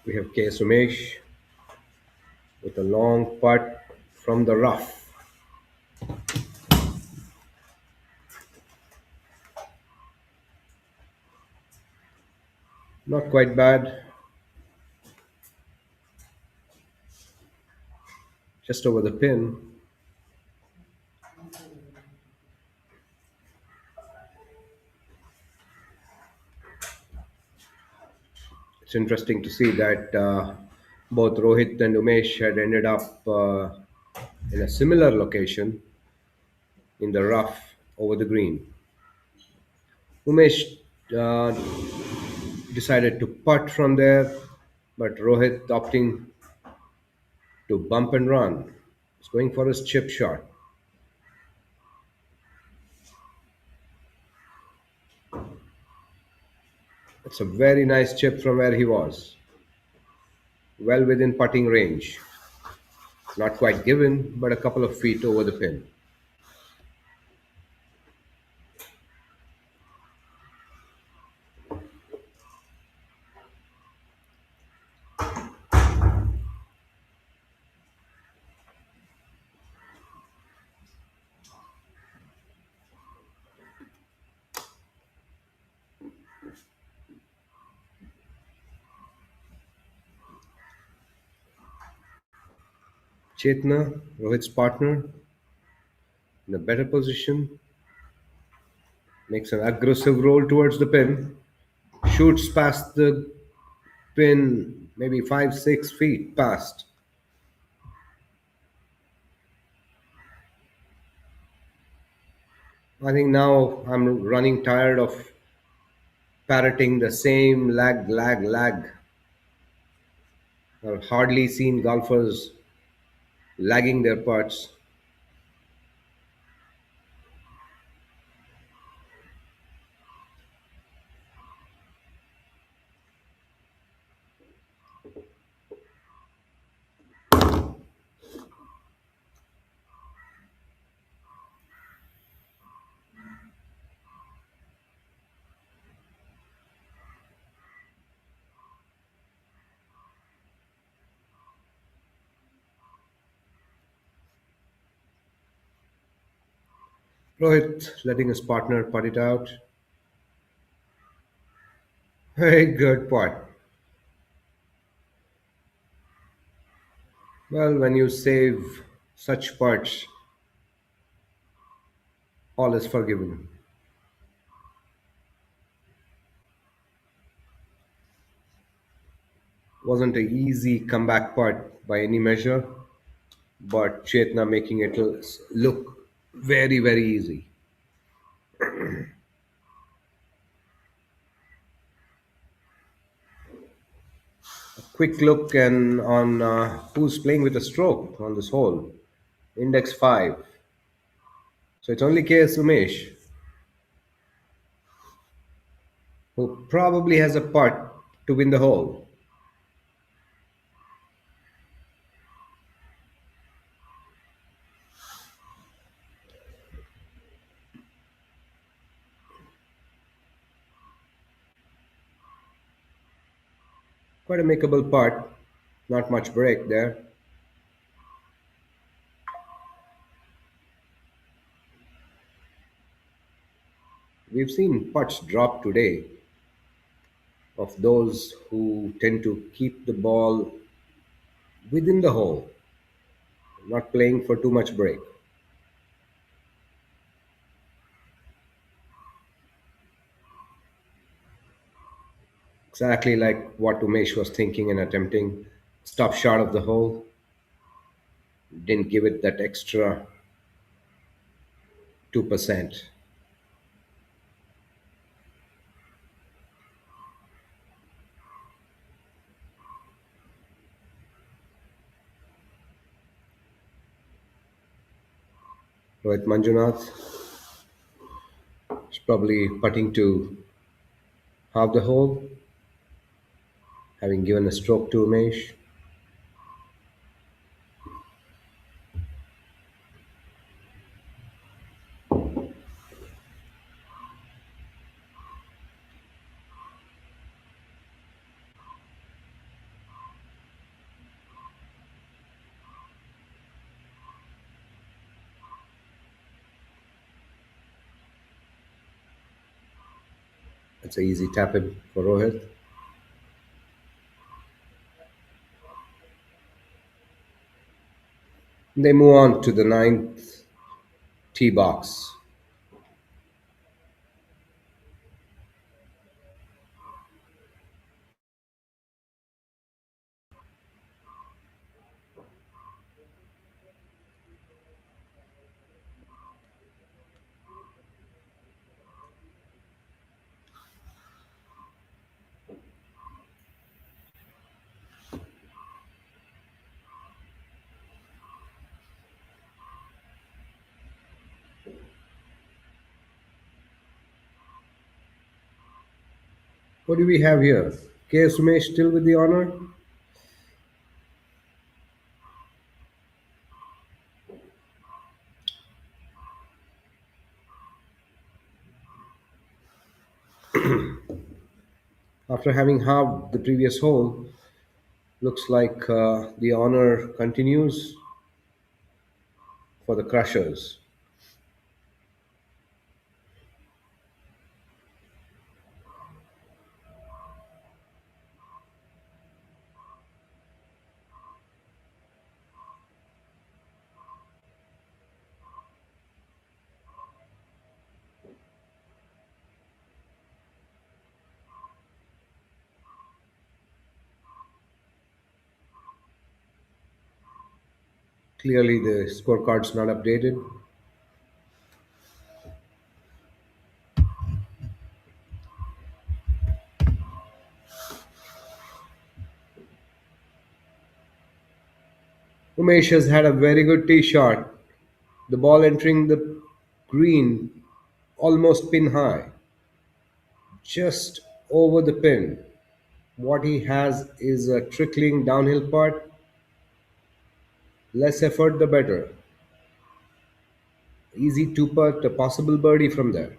We have K. Sumesh with a long putt from the rough. Not quite bad. Just over the pin. It's interesting to see that both Rohit and Umesh had ended up in a similar location in the rough over the green. Umesh uh, decided to putt from there, but Rohit opting to bump and run. He's going for his chip shot. It's a very nice chip from where he was, well within putting range. Not quite given, but a couple of feet over the pin. Chetna, Rohit's partner, in a better position, makes an aggressive roll towards the pin, shoots past the pin, maybe 5, 6 feet past. I think now I'm running tired of parroting the same lag, lag, lag. I've hardly seen golfers lagging their putts. Rohit letting his partner putt it out. Very good putt. Well, when you save such putts, all is forgiven. Wasn't an easy comeback putt by any measure, but Chetna making it look very, very easy. Quick look and on who's playing with a stroke on this hole. Index 5. So it's only KS Umesh who probably has a putt to win the hole. Quite a makeable putt. Not much break there. We've seen putts drop today of those who tend to keep the ball within the hole, not playing for too much break. Exactly like what Umesh was thinking and attempting. Stop short of the hole, didn't give it that extra 2%. Rohit Manjunath is probably putting to half the hole, having given a stroke to Umesh. It's an easy tap in for Rohit. They move on to the ninth tee box. What do we have here? K. Sumesh still with the honor? After having halved the previous hole, looks like the honor continues for the Crushers. Clearly, the scorecard's not updated. Umesh has had a very good tee shot. The ball entering the green almost pin high, just over the pin. What he has is a trickling downhill putt. Less effort, the better. Easy two putt, a possible birdie from there.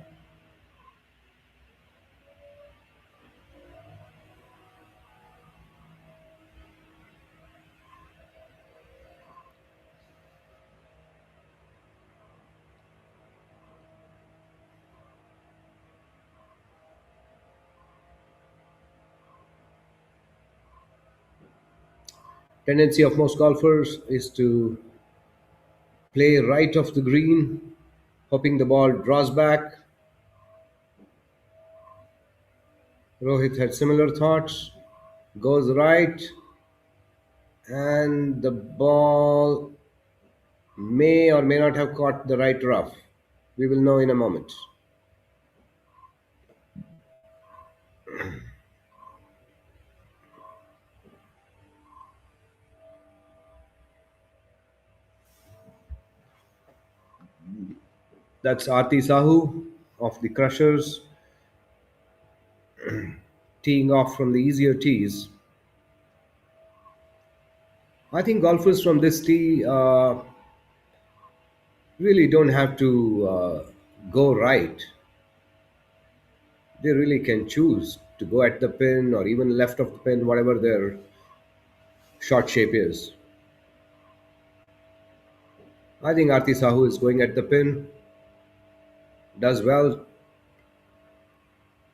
Tendency of most golfers is to play right of the green, hoping the ball draws back. Rohit had similar thoughts. Goes right, and the ball may or may not have caught the right rough. We will know in a moment. That's Aarti Sahu of the Crushers, teeing off from the easier tees. I think golfers from this tee really don't have to go right. They really can choose to go at the pin or even left of the pin, whatever their shot shape is. I think Aarti Sahu is going at the pin, does well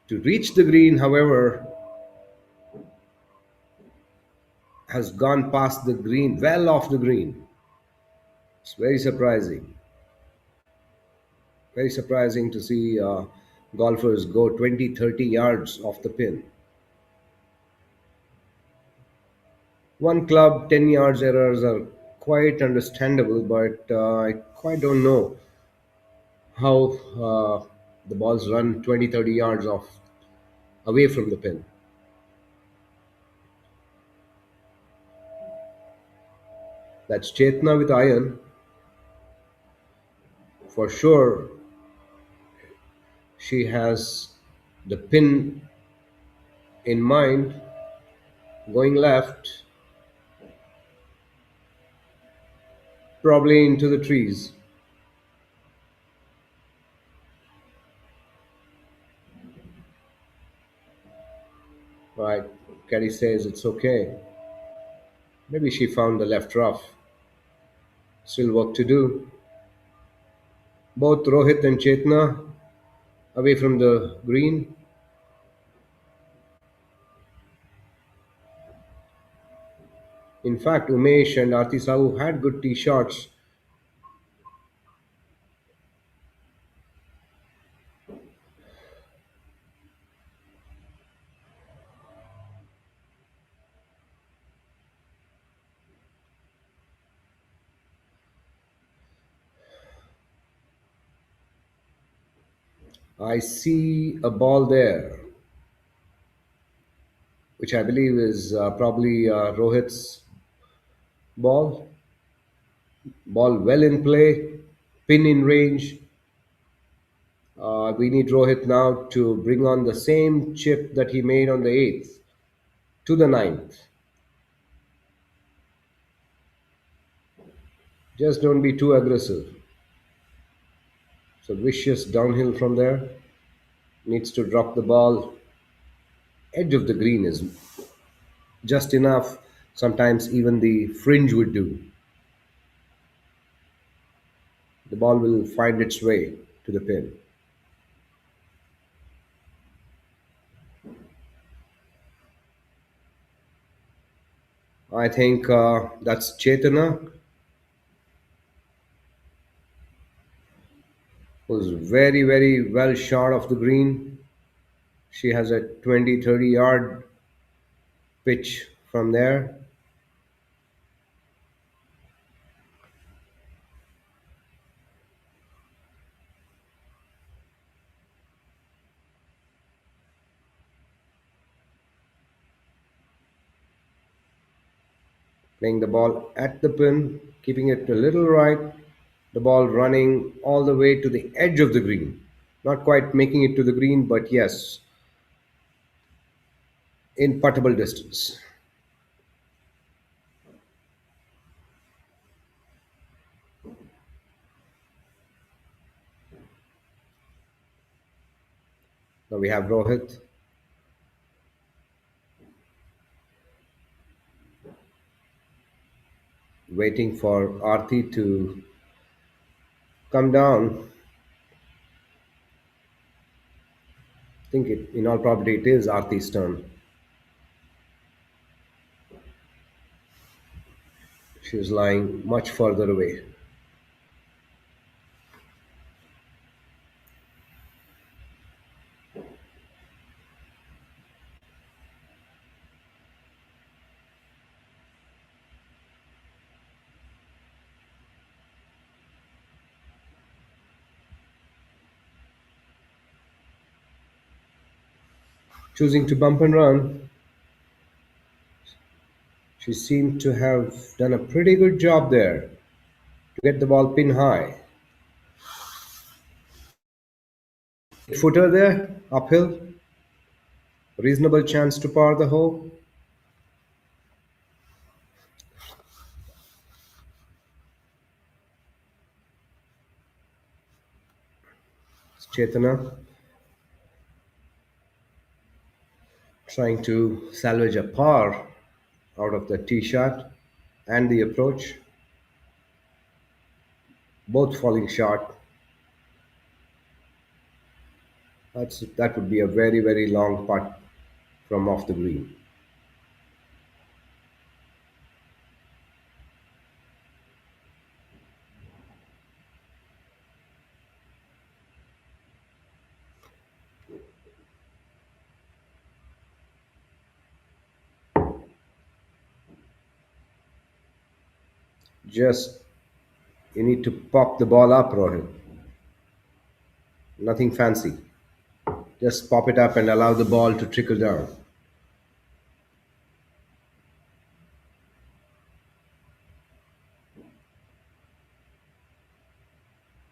to reach the green, however, has gone past the green, well off the green. It's very surprising. Very surprising to see golfers go 20, 30 yards off the pin. One club, 10 yards errors are quite understandable, but I quite don't know how the balls run 20, 30 yards off away from the pin. That's Chetna with iron. For sure, she has the pin in mind, going left, probably into the trees. Right, Caddy says it's okay. Maybe she found the left rough. Still work to do. Both Rohit and Chetna away from the green. In fact, Umesh and Aarti Sahu had good tee shots. I see a ball there, which I believe is probably Rohit's ball. Ball well in play, pin in range. We need Rohit now to bring on the same chip that he made on the 8th to the ninth. Just don't be too aggressive. So vicious downhill from there. Needs to drop the ball. Edge of the green is just enough. Sometimes even the fringe would do. The ball will find its way to the pin. I think that's Chetana, who's very, very well short of the green. She has a 20, 30 yard pitch from there. Playing the ball at the pin, keeping it a little right, the ball running all the way to the edge of the green. Not quite making it to the green, but yes, in puttable distance. Now we have Rohit waiting for Arti to come down. I think in all probability it is Arti's turn. She is lying much further away. Choosing to bump and run, she seemed to have done a pretty good job there to get the ball pin high. Footer there, uphill, reasonable chance to par the hole. It's Chetana trying to salvage a par out of the tee shot and the approach, both falling short. That would be a very, very long putt from off the green. Just you need to pop the ball up, Rohit. Nothing fancy. Just pop it up and allow the ball to trickle down.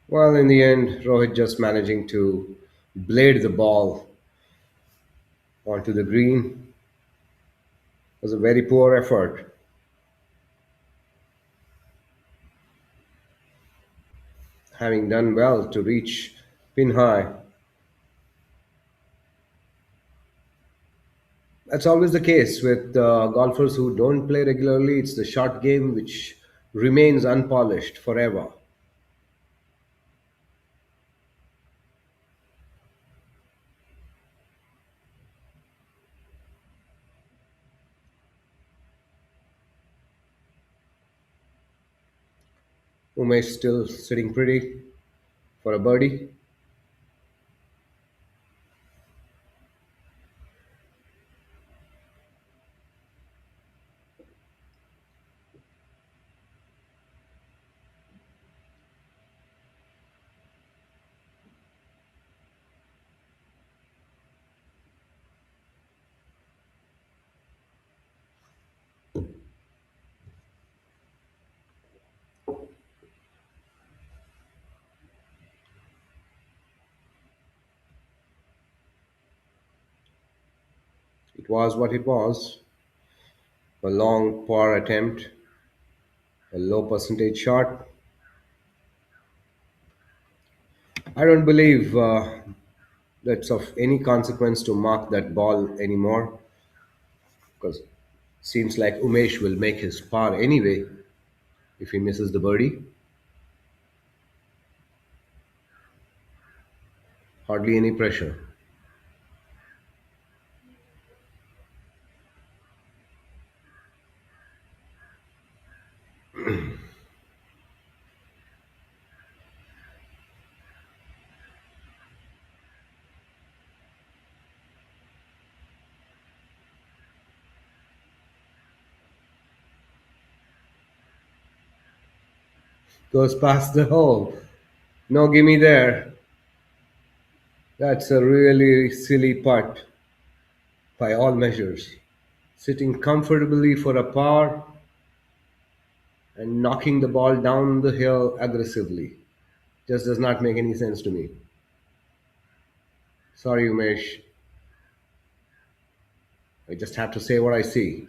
Well, in the end, Rohit just managing to blade the ball onto the green. It was a very poor effort. Having done well to reach pin high. That's always the case with golfers who don't play regularly. It's the short game which remains unpolished forever. Umesh still sitting pretty for a birdie. was what it was, a long par attempt, a low percentage shot. I don't believe that's of any consequence to mark that ball anymore because seems like Umesh will make his par anyway if he misses the birdie. Hardly any pressure. Goes past the hole. No gimme there. That's a really silly putt by all measures. Sitting comfortably for a par and knocking the ball down the hill aggressively. Just does not make any sense to me. Sorry, Umesh. I just have to say what I see.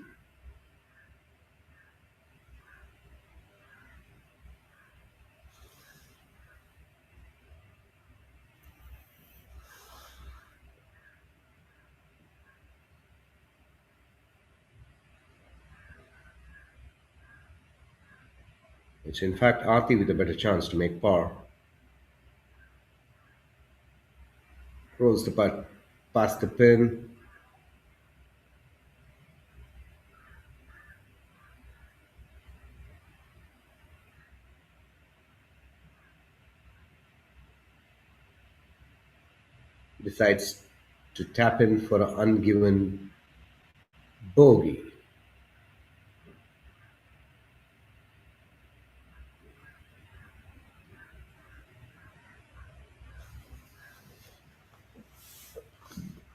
It's in fact Aarti with a better chance to make par. Rolls the putt past the pin. Decides to tap in for an ungiven bogey.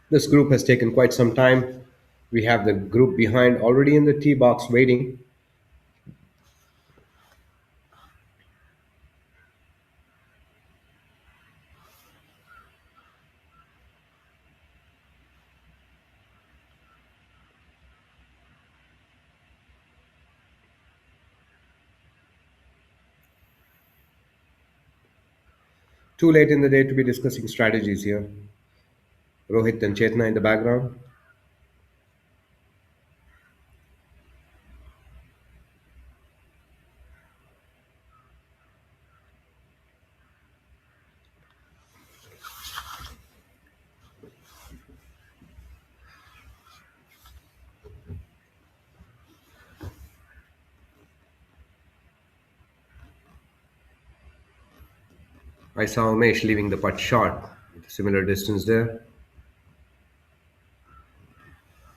This group has taken quite some time. We have the group behind already in the tee box waiting. Too late in the day to be discussing strategies here. Rohit and Chetna in the background. I saw Umesh leaving the putt short with a similar distance there.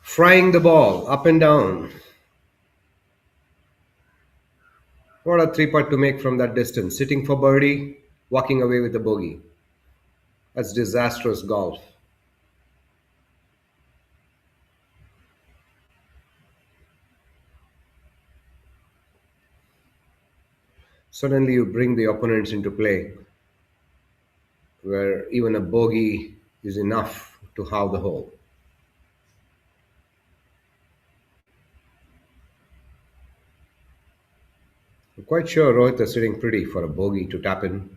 Frying the ball up and down. What a three putt to make from that distance. Sitting for birdie, walking away with the bogey. That's disastrous golf. Suddenly you bring the opponents into play, where even a bogey is enough to halve the hole. I'm quite sure Rohit is sitting pretty for a bogey to tap in.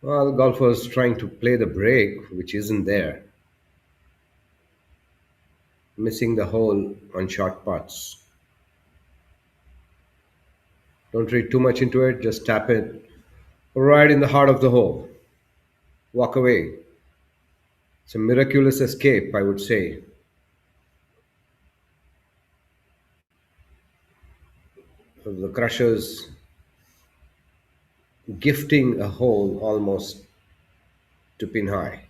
Well, the golfer's trying to play the break, which isn't there. Missing the hole on short putts. Don't read too much into it, just tap it right in the heart of the hole. Walk away. It's a miraculous escape, I would say. Of the Crushers gifting a hole almost to pin high.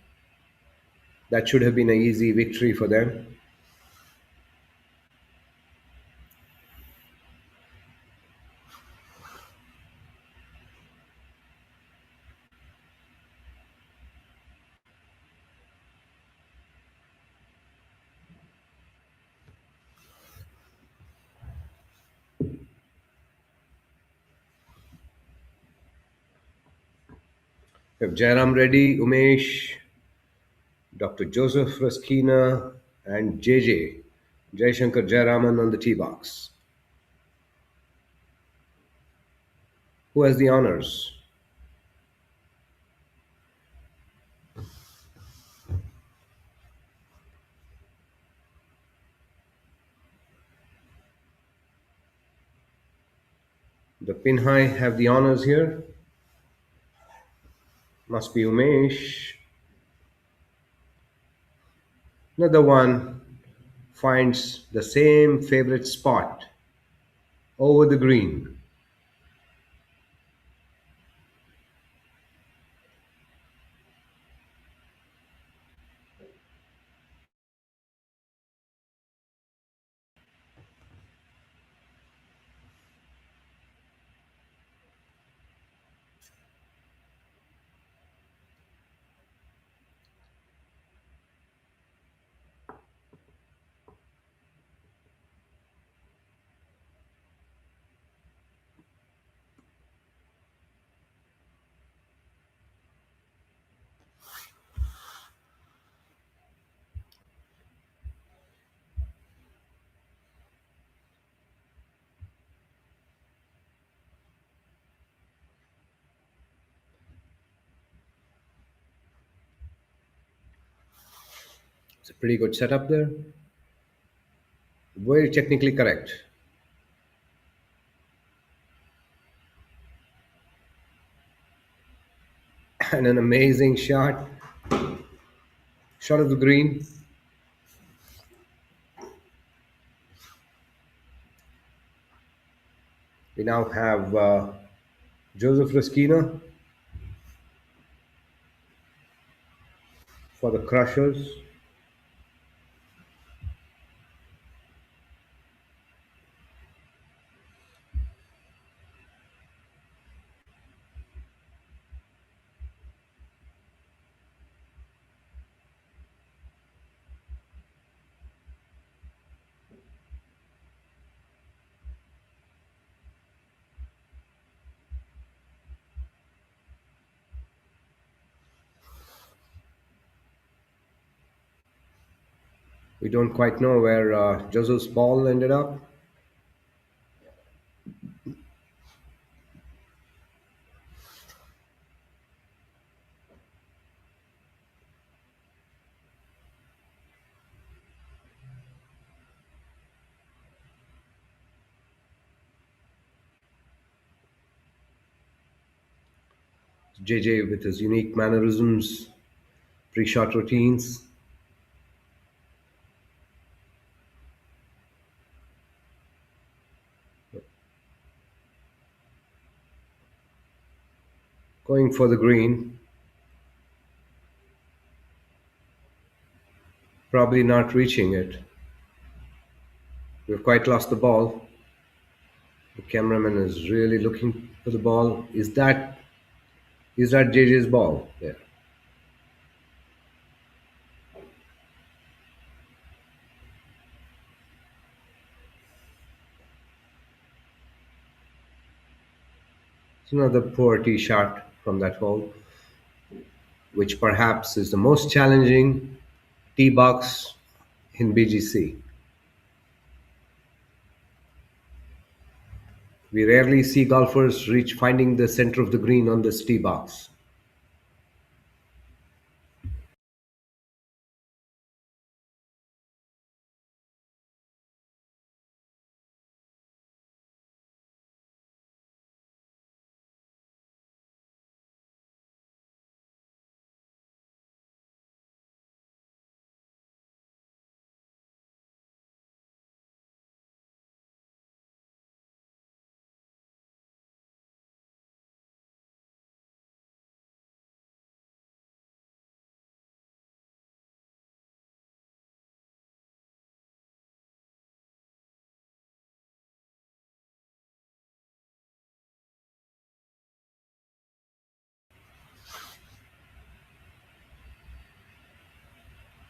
That should have been an easy victory for them. We have Jairam Reddy, Umesh, Dr. Joseph Raskina, and JJ, Shankar Jairaman on the tee box. Who has the honors? The Pinhai have the honors here. Must be Umesh. Another one finds the same favorite spot over the green. It's a pretty good setup there. Very technically correct. And an amazing shot. Shot of the green. We now have Joseph Raskina for the Crushers. We don't quite know where Joseph's ball ended up. JJ with his unique mannerisms, pre-shot routines. Going for the green. Probably not reaching it. We've quite lost the ball. The cameraman is really looking for the ball. Is that JJ's ball? Yeah. It's another poor tee shot from that hole, which perhaps is the most challenging tee box in BGC. We rarely see golfers reach finding the center of the green on this tee box.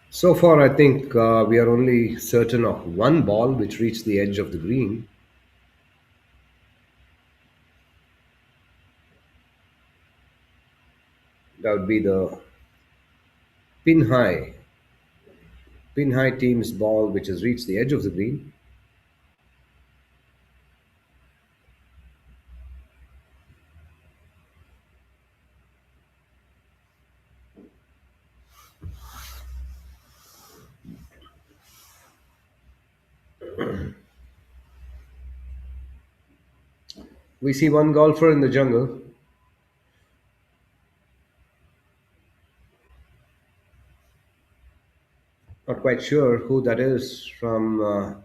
So far, I think we are only certain of one ball which reached the edge of the green. That would be the pin high, pin high team's ball, which has reached the edge of the green. We see one golfer in the jungle. Not quite sure who that is from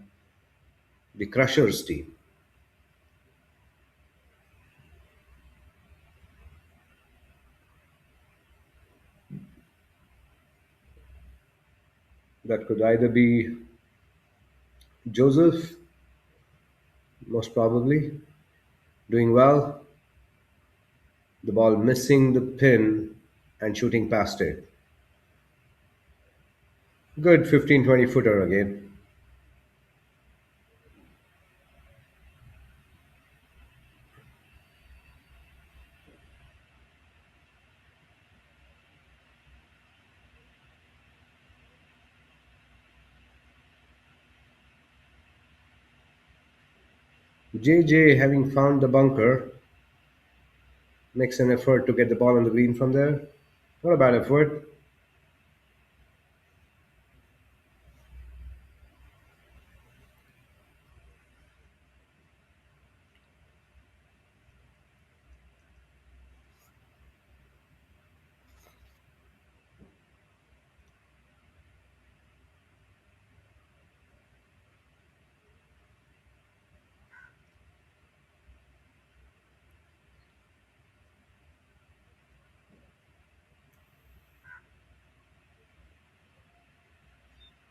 the Crushers team. That could either be Joseph, most probably, doing well, the ball missing the pin and shooting past it. Good 15-20 footer again. JJ, having found the bunker, makes an effort to get the ball on the green from there. Not a bad effort.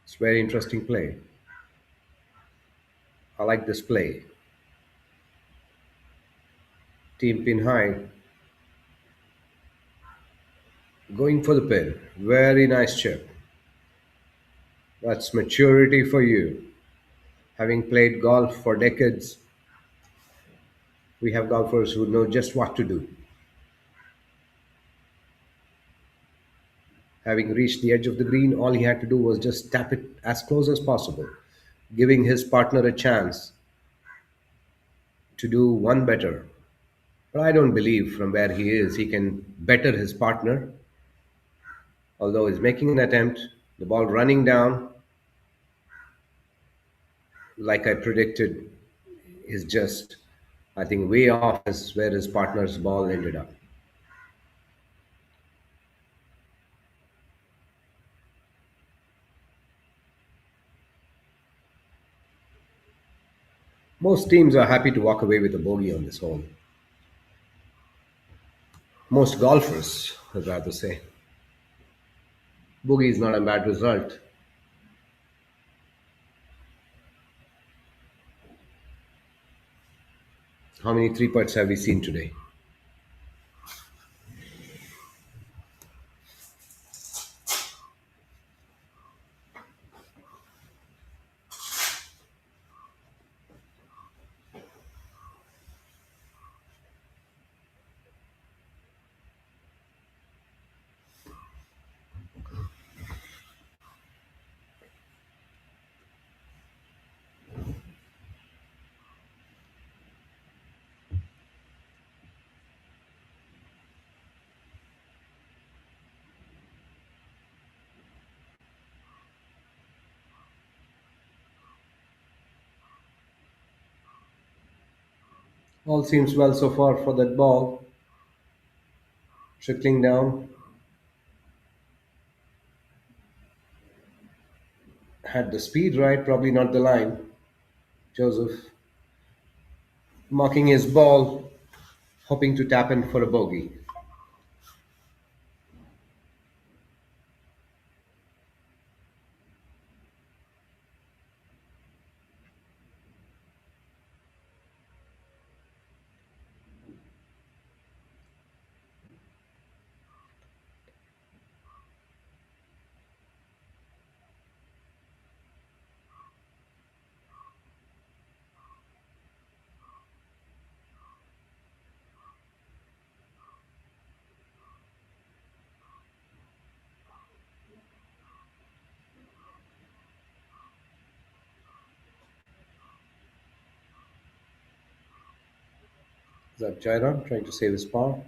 It's very interesting play. I like this play. Team pin high, going for the pin. Very nice chip. That's maturity for you. Having played golf for decades, we have golfers who know just what to do. Having reached the edge of the green, all he had to do was just tap it as close as possible, giving his partner a chance to do one better. But I don't believe from where he is he can better his partner, although he's making an attempt. The ball running down, like I predicted, is just, I think, way off is where his partner's ball ended up. Most teams are happy to walk away with a bogey on this hole. Most golfers, I'd rather say. Bogey is not a bad result. How many three putts have we seen today? All seems well so far for that ball. Trickling down. Had the speed right, probably not the line. Joseph marking his ball, hoping to tap in for a bogey. Is that Jairam trying to save his par?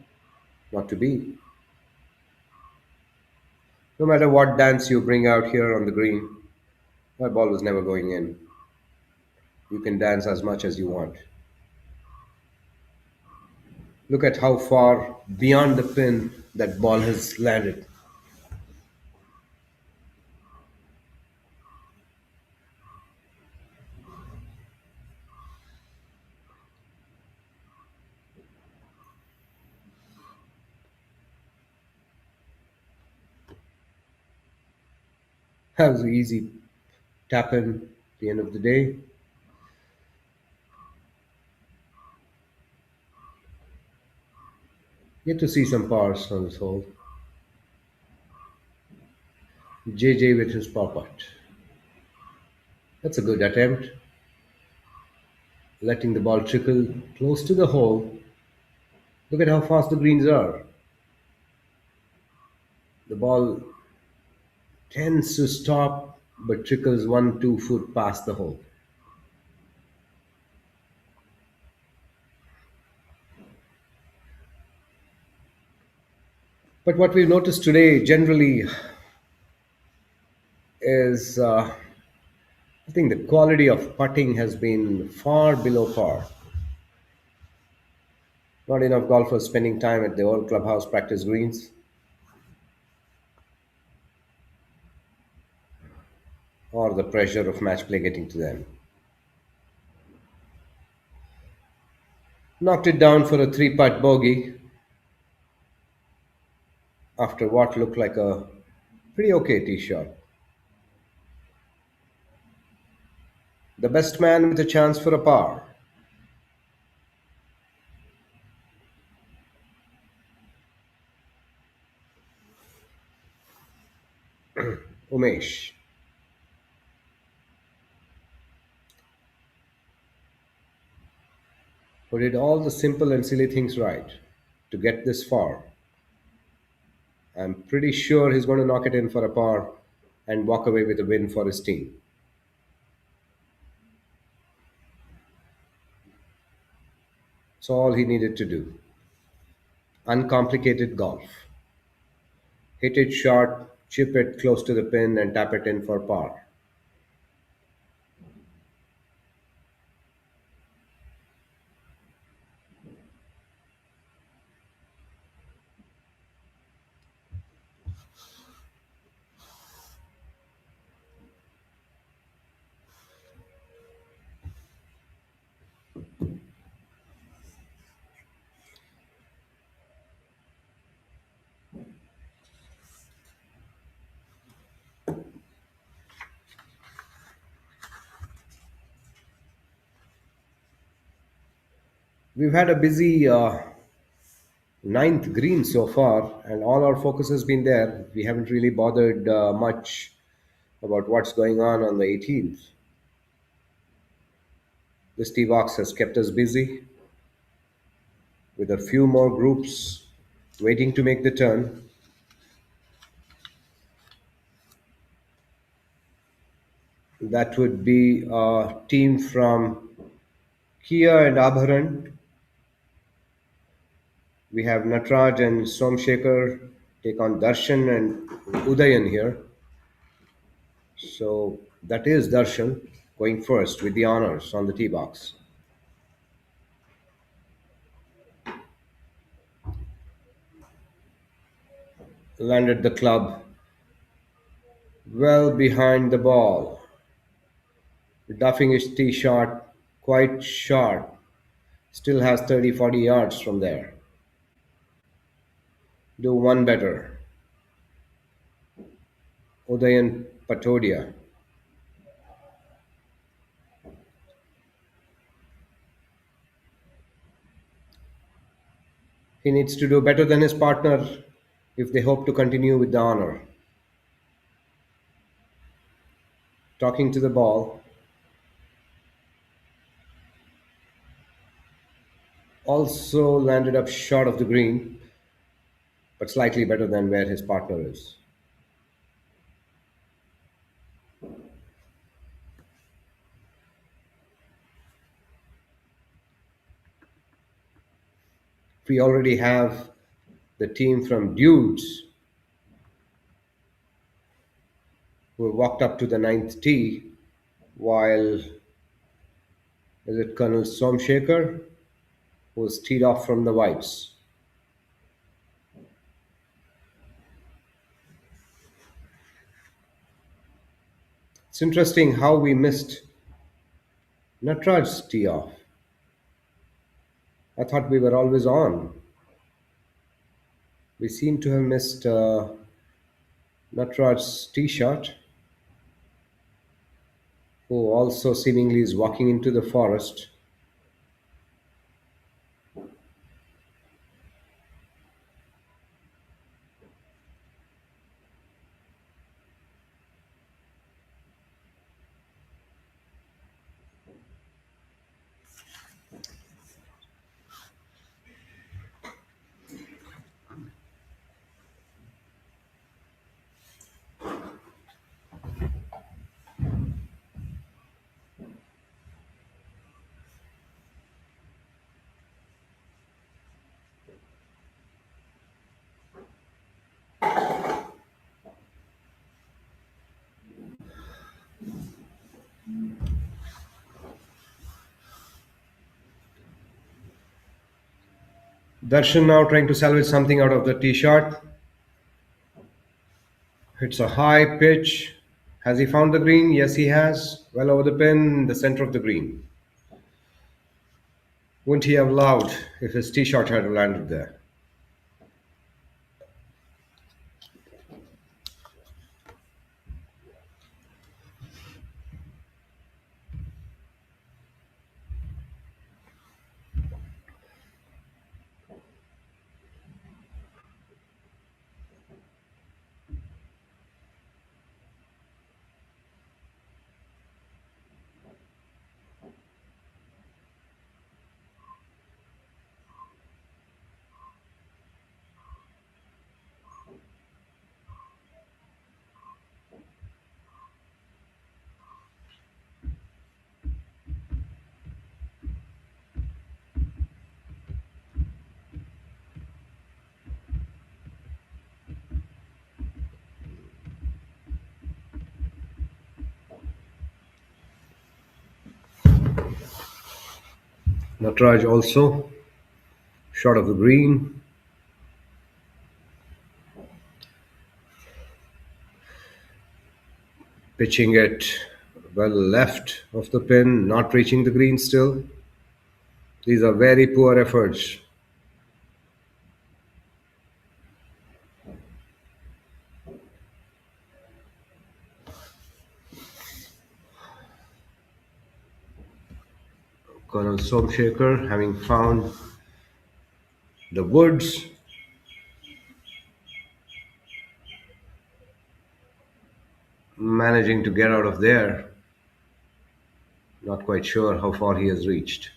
Not to be. No matter what dance you bring out here on the green, that ball was never going in. You can dance as much as you want. Look at how far beyond the pin that ball has landed. That was an easy tap in at the end of the day. Yet to see some pars on this hole. JJ with his par putt. That's a good attempt. Letting the ball trickle close to the hole. Look at how fast the greens are. The ball tends to stop but trickles 1 2 foot past the hole. But what we've noticed today generally is I think the quality of putting has been far below par. Not enough golfers spending time at the old clubhouse practice greens, or the pressure of match play getting to them. Knocked it down for a 3 putt bogey after what looked like a pretty okay tee shot. The best man with a chance for a par. Umesh. Who did all the simple and silly things right to get this far. I'm pretty sure he's going to knock it in for a par and walk away with a win for his team. That's all he needed to do. Uncomplicated golf. Hit it short, chip it close to the pin, and tap it in for par. We've had a busy ninth green so far, and all our focus has been there. We haven't really bothered much about what's going on the 18th. This tee box has kept us busy with a few more groups waiting to make the turn. That would be a team from Kia and Abharan. We have Natraj and Somshekhar take on Darshan and Udayan here. So that is Darshan going first with the honors on the tee box. Landed the club well behind the ball, duffing his tee shot quite short. Still has 30 40 yards from there. Do one better. Udayan Patodia. He needs to do better than his partner if they hope to continue with the honor. Talking to the ball. Also landed up short of the green, but slightly better than where his partner is. We already have the team from Dudes who walked up to the ninth tee, while is it Colonel Somshaker who was teed off from the whites. It's interesting how we missed Natraj's tee off. I thought we were always on. We seem to have missed Natraj's tee shot, who also seemingly is walking into the forest. Darshan now trying to salvage something out of the tee shot. It's a high pitch. Has he found the green? Yes, he has. Well over the pin, in the center of the green. Wouldn't he have loved if his tee shot had landed there? Natraj also short of the green. Pitching it well left of the pin, not reaching the green still. These are very poor efforts. Colonel Somshaker having found the woods, managing to get out of there. Not quite sure how far he has reached.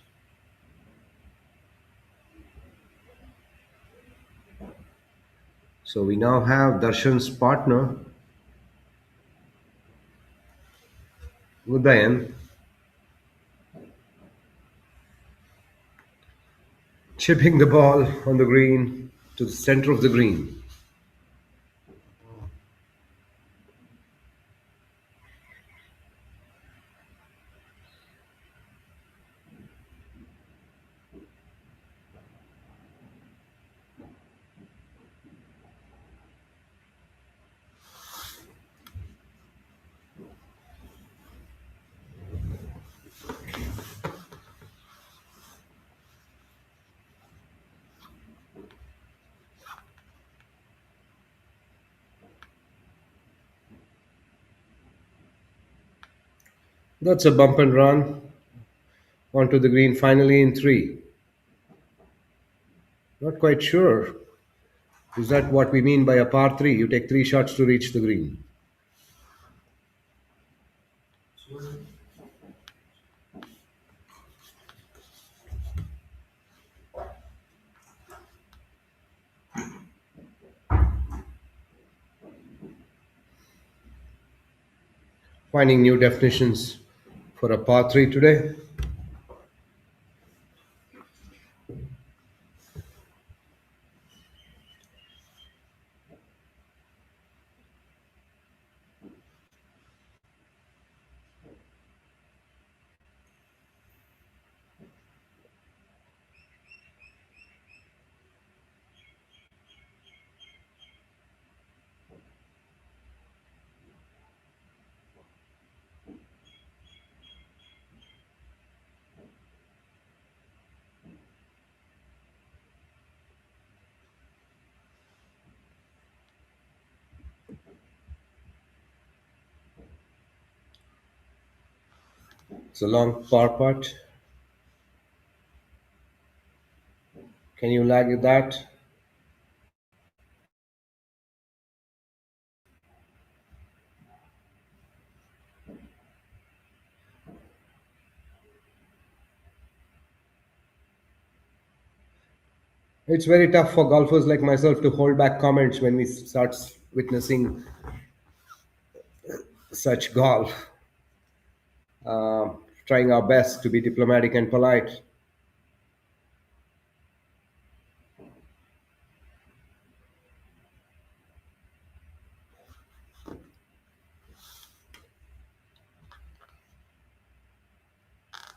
So we now have Darshan's partner, Udayan, chipping the ball on the green to the center of the green. That's a bump and run onto the green finally in three. Not quite sure. Is that what we mean by a par three? You take three shots to reach the green. Finding new definitions for a par three today. It's a long par putt. Can you lag that? It's very tough for golfers like myself to hold back comments when we start witnessing such golf. Trying our best to be diplomatic and polite.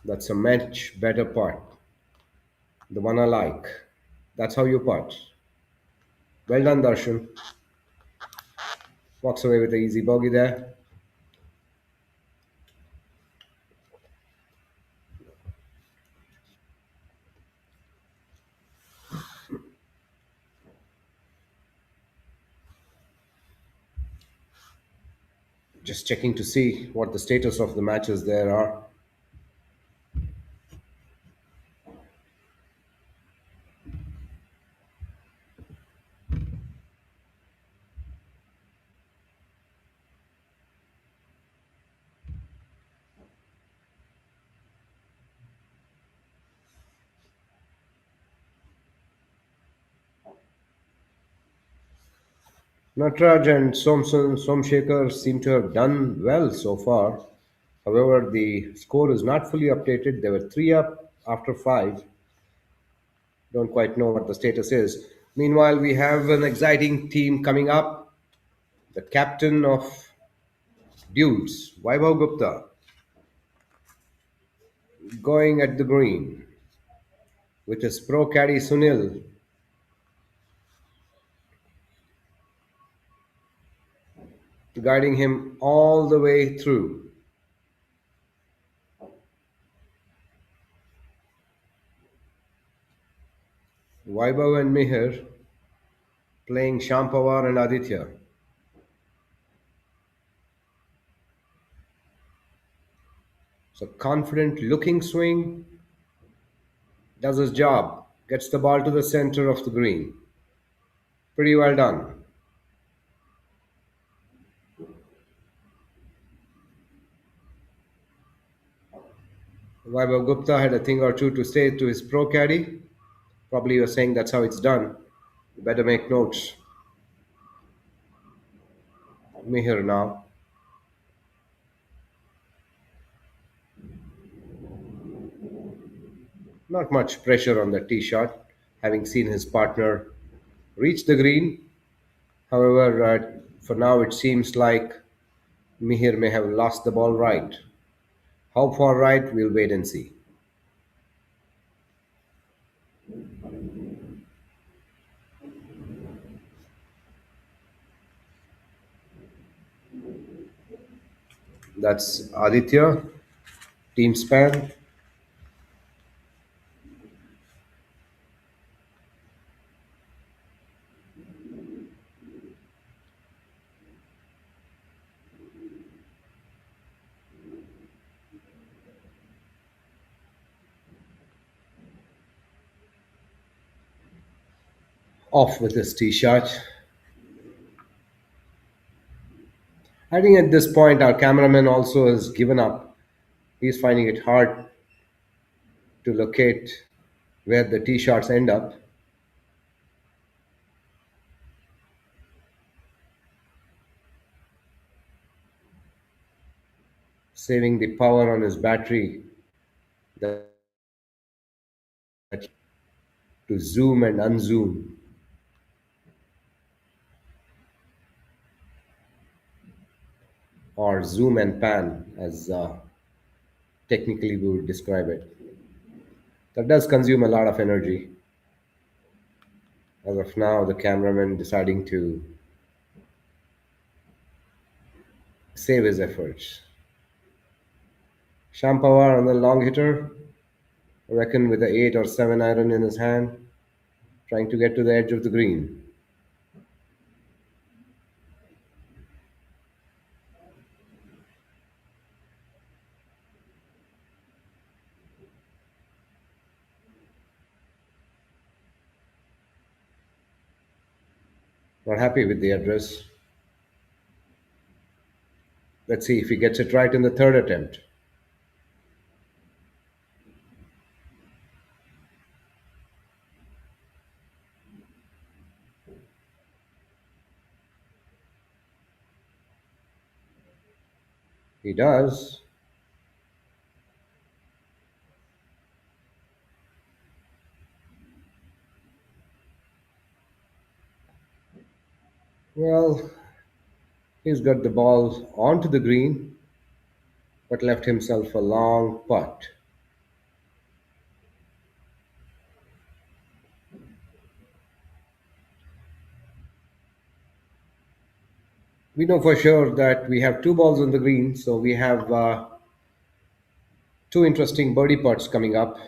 That's a much better putt. The one I like. That's how you putt. Well done, Darshan. Walks away with an easy bogey there. Just checking to see what the status of the matches there are. Natraj and Somshekhar seem to have done well so far. However, the score is not fully updated. They were three up after five. Don't quite know what the status is. Meanwhile, we have an exciting team coming up. The captain of Dudes, Vaibhav Gupta, going at the green with his pro caddy Sunil guiding him all the way through. Vaibhav and Mihir playing Shampawar and Aditya. So confident looking swing, does his job, gets the ball to the center of the green. Pretty well done. Vaibhav Gupta had a thing or two to say to his pro caddy. Probably he was saying that's how it's done. You better make notes. Mihir now. Not much pressure on the tee shot, having seen his partner reach the green. However, for now it seems like Mihir may have lost the ball right. How far right, we'll wait and see. That's Aditya, team span. Off with his tee shot. I think at this point our cameraman also has given up. He's finding it hard to locate where the tee shots end up. Saving the power on his battery that to zoom and unzoom, or zoom and pan, as technically we would describe it. That does consume a lot of energy. As of now, the cameraman deciding to save his efforts. Shampawar on the long hitter, I reckon with the 8 or 7 iron in his hand, trying to get to the edge of the green. Not happy with the address. Let's see if he gets it right in the third attempt. He does. Well, he's got the ball onto the green, but left himself a long putt. We know for sure that we have two balls on the green, so we have two interesting birdie putts coming up.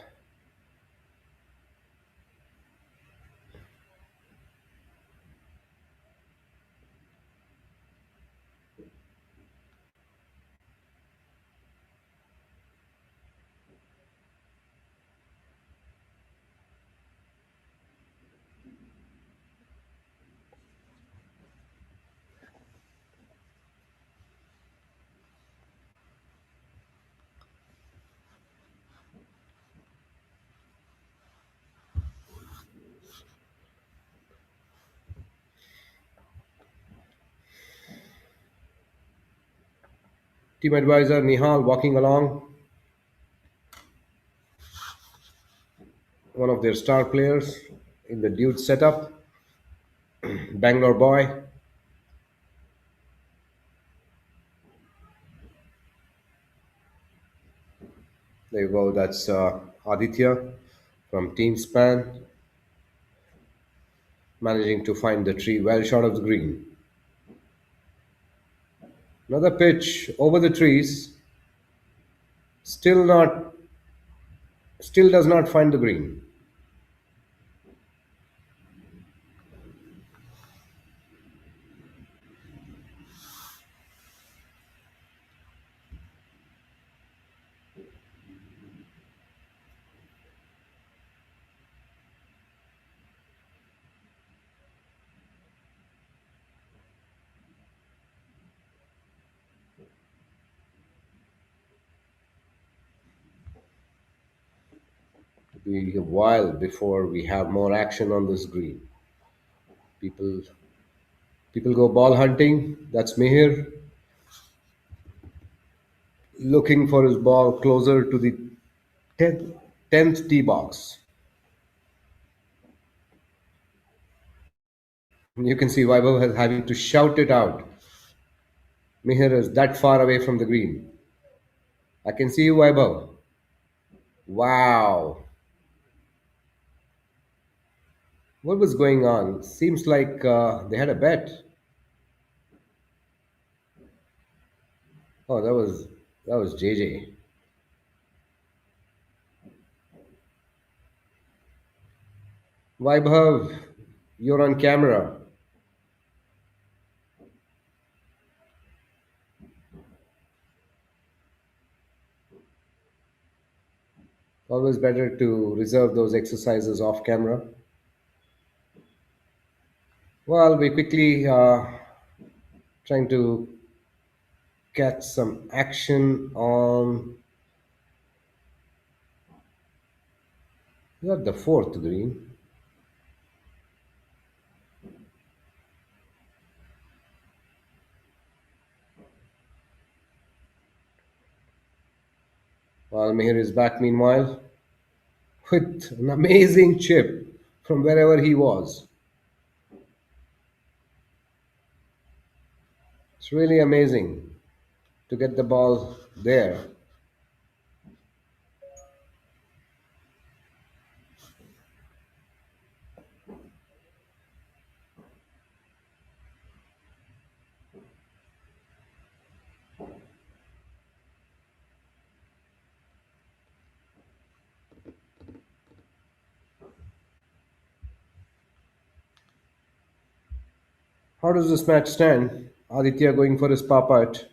Team advisor Nihal walking along, one of their star players in the dude setup, Bangalore boy. There you go, that's Aditya from Team Span, managing to find the tree well short of the green. Another pitch over the trees, still not, still does not find the green. It'll be a while before we have more action on this green. People, people go ball hunting. That's Mihir looking for his ball closer to the 10th tee box. You can see Vaibhav is having to shout it out. Mihir is that far away from the green. I can see you, Vaibhav. Wow. What was going on? Seems like they had a bet. Oh, that was JJ. Vaibhav, you're on camera. Always better to reserve those exercises off camera. Well, we quickly trying to catch some action on not the fourth green. While Meher is back meanwhile with an amazing chip from wherever he was. It's really amazing to get the ball there. How does this match stand? Aditya going for his putt,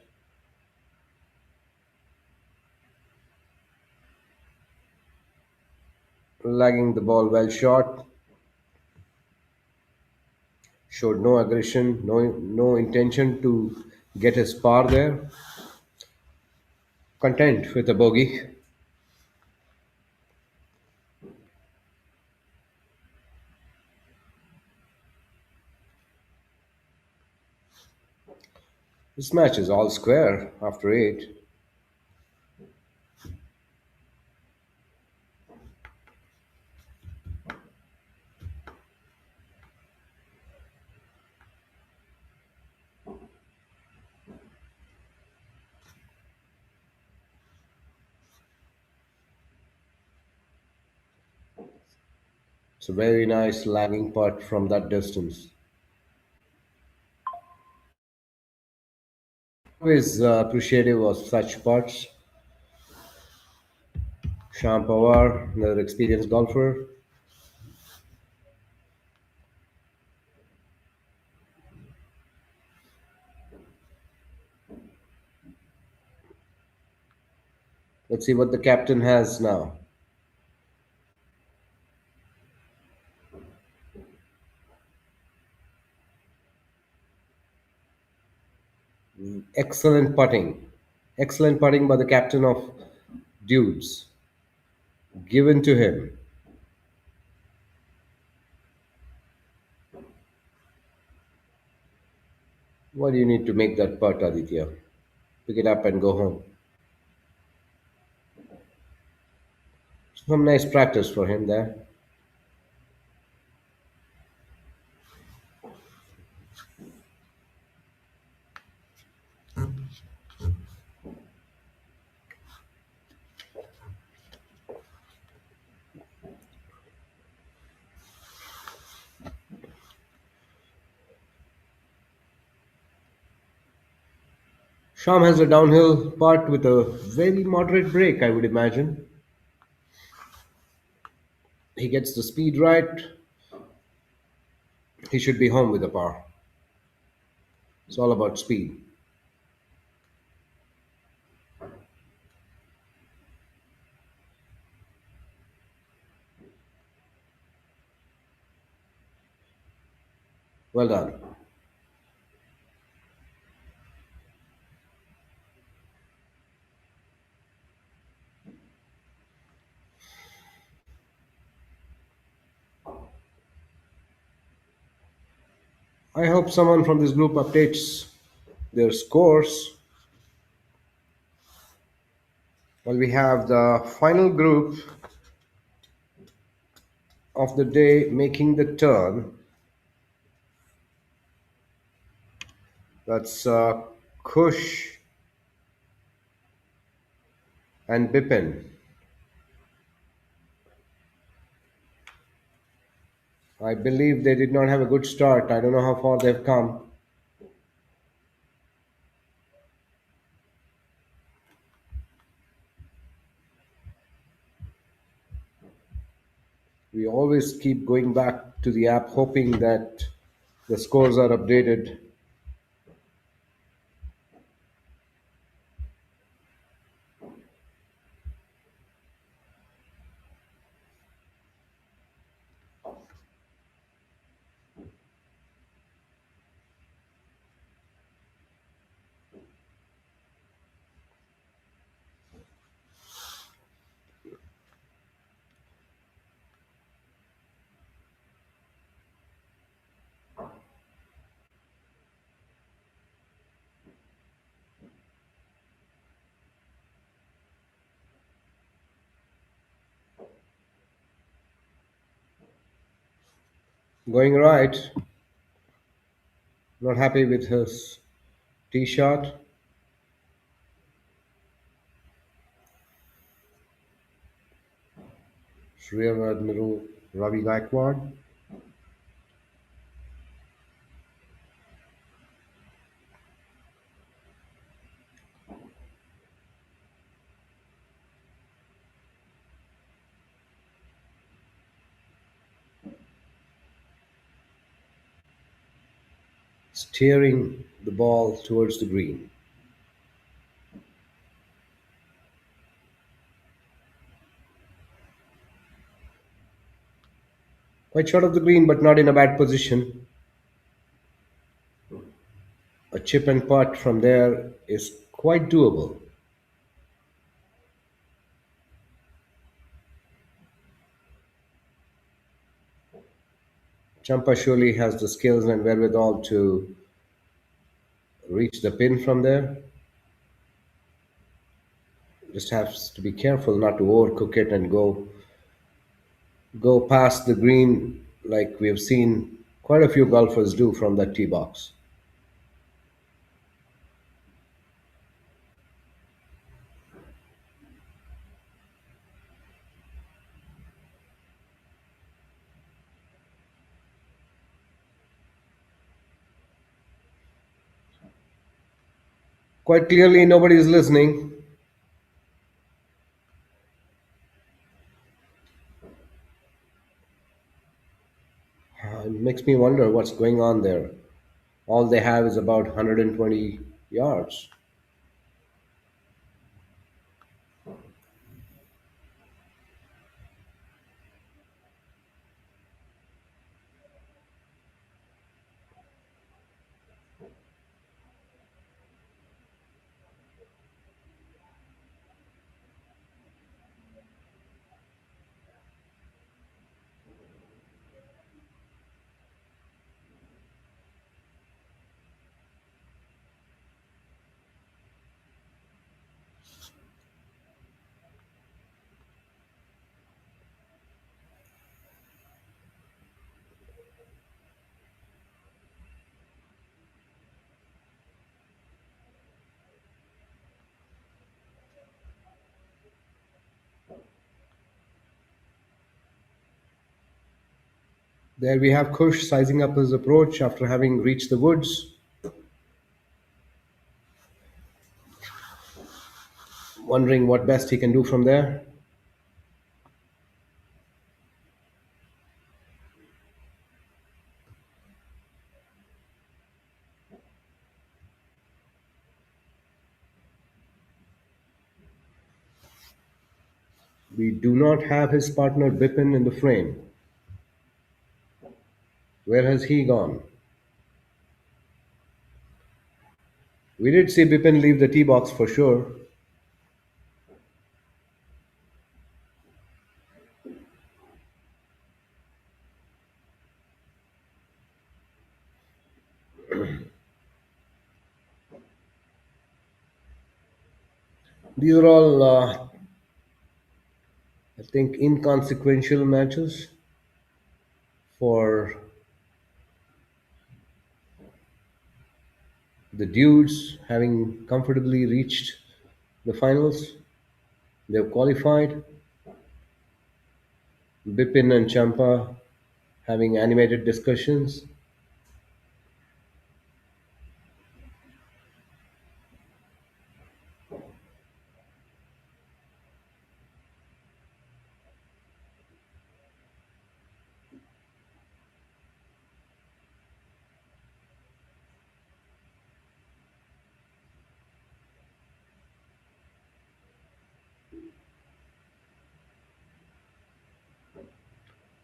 lagging the ball well short. Showed no aggression, no intention to get his par there. Content with a bogey. This match is all square after 8. It's a very nice lagging putt from that distance. Always appreciative of such putts. Sham Pawar, another experienced golfer. Let's see what the captain has now. Excellent putting. Excellent putting by the captain of Dudes. Given to him. Why do you need to make that putt, Aditya? Pick it up and go home. Some nice practice for him there. Sham has a downhill putt with a very moderate break, I would imagine. He gets the speed right. He should be home with a par. It's all about speed. Well done. I hope someone from this group updates their scores. Well, we have the final group of the day making the turn. That's Kush and Bipin. I believe they did not have a good start. I don't know how far they've come. We always keep going back to the app hoping that the scores are updated. Going right. Not happy with his tee shot. Rear Admiral Ravi Gaikwad. Steering the ball towards the green. Quite short of the green, but not in a bad position. chip and putt from there is quite doable. Champa surely has the skills and wherewithal to reach the pin from there. Just has to be careful not to overcook it and go past the green like we have seen quite a few golfers do from that tee box. Quite clearly, nobody is listening. It makes me wonder what's going on there. All they have is about 120 yards. There we have Kush sizing up his approach after having reached the woods, wondering what best he can do from there. We do not have his partner Bipin in the frame. Where has he gone? We did see Bipin leave the tee box for sure. These are all, I think, inconsequential matches for the dudes having comfortably reached the finals. They've qualified. Bipin and Champa having animated discussions.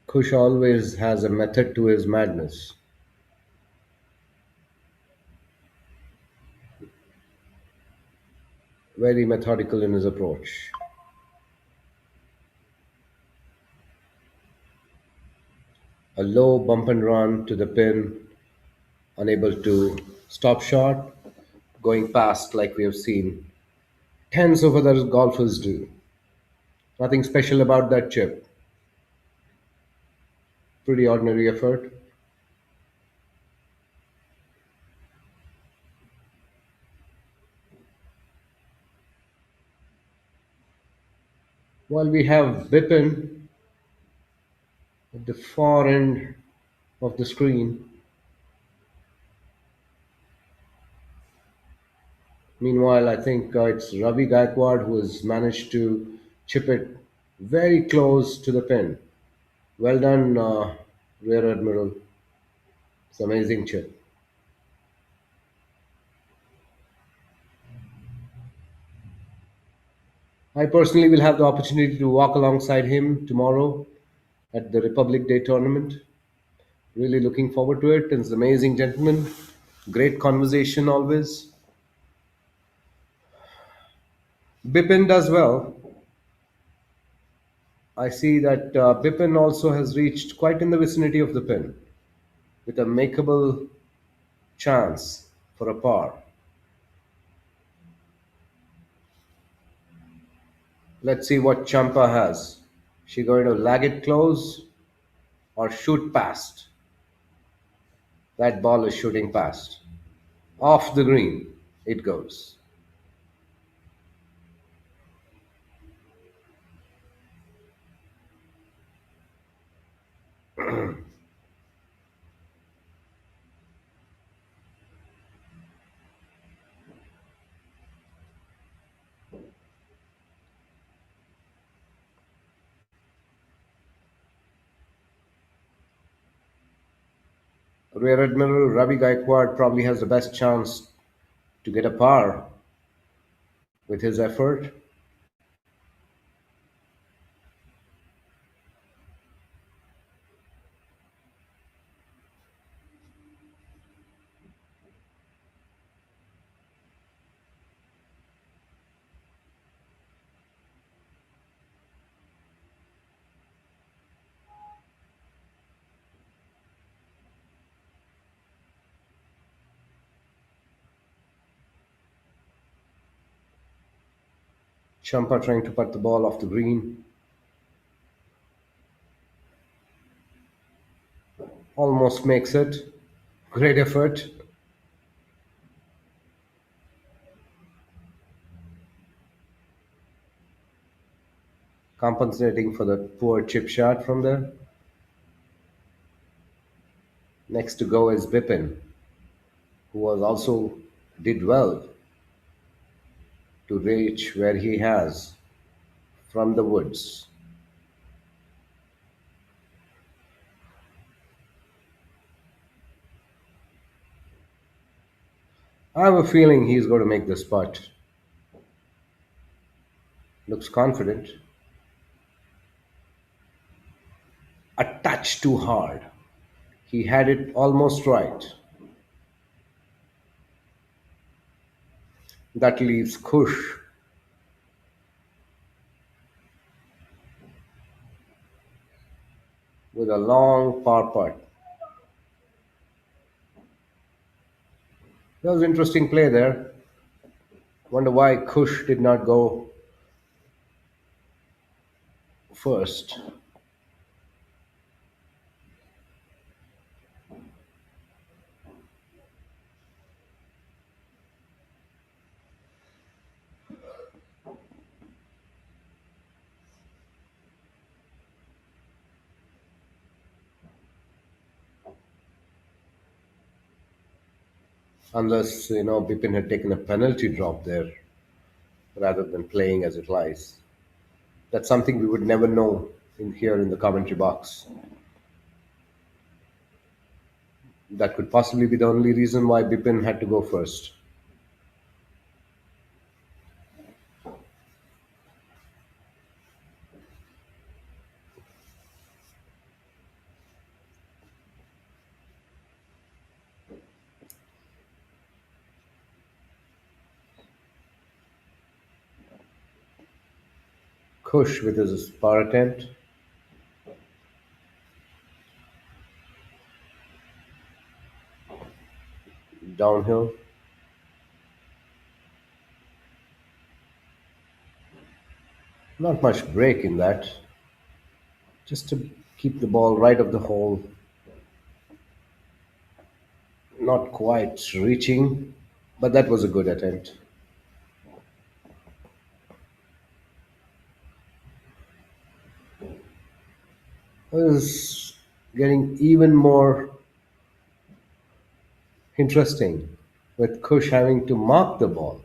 Kush always has a method to his madness. Very methodical in his approach. A low bump and run to the pin, unable to stop short, going past like we have seen tens of other golfers do. Nothing special about that chip. Pretty ordinary effort. While we have Bipin at the far end of the screen, meanwhile, I think it's Ravi Gaikwad who has managed to chip it very close to the pin. Well done, Rear Admiral. It's an amazing chip. I personally will have the opportunity to walk alongside him tomorrow at the Republic Day tournament. Really looking forward to it. He's an amazing gentleman. Great conversation always. Bipin does well. I see that Bipin also has reached quite in the vicinity of the pin with a makeable chance for a par. Let's see what Champa has. She going to lag it close or shoot past? That ball is shooting past. Off the green it goes. Rear Admiral Ravi Gaikwad probably has the best chance to get a par with his effort. Champa trying to put the ball off the green. Almost makes it. Great effort. Compensating for the poor chip shot from there. Next to go is Bipin, who was also did well to reach where he has from the woods. I have a feeling he's going to make this putt. Looks confident. A touch too hard. He had it almost right. That leaves Kush with a long par putt. That was interesting play there. Wonder why Kush did not go first. Unless, Bipin had taken a penalty drop there rather than playing as it lies. That's something we would never know here in the commentary box. That could possibly be the only reason why Bipin had to go first. Kush with his par attempt. Downhill. Not much break in that. Just to keep the ball right of the hole. Not quite reaching, but that was a good attempt. It was getting even more interesting with Kush having to mark the ball.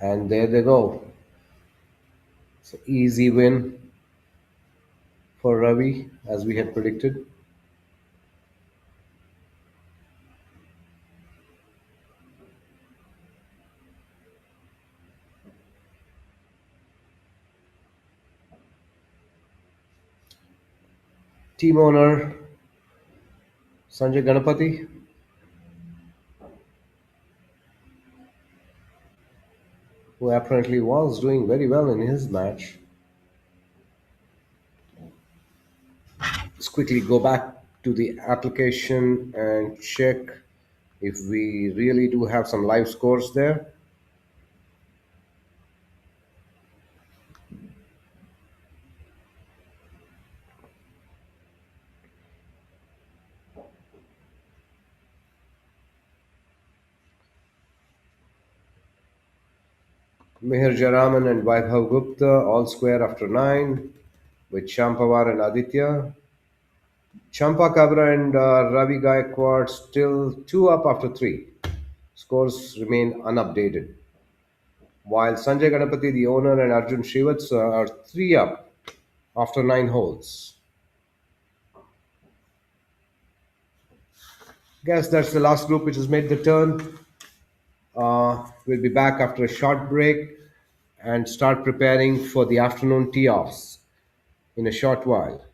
And there they go. It's an easy win for Ravi, as we had predicted. Team owner Sanjay Ganapati, who apparently was doing very well in his match. Let's quickly go back to the application and check if we really do have some live scores there. Meher Jaraman and Vaibhav Gupta all square after 9 with Shampawar and Aditya. Champa Kabra and Ravi Gaikwad still 2 up after 3. Scores remain unupdated. While Sanjay Ganapati, the owner, and Arjun Srivatsa are 3 up after 9 holes. Guess that's the last group which has made the turn. We'll be back after a short break and start preparing for the afternoon tee offs in a short while.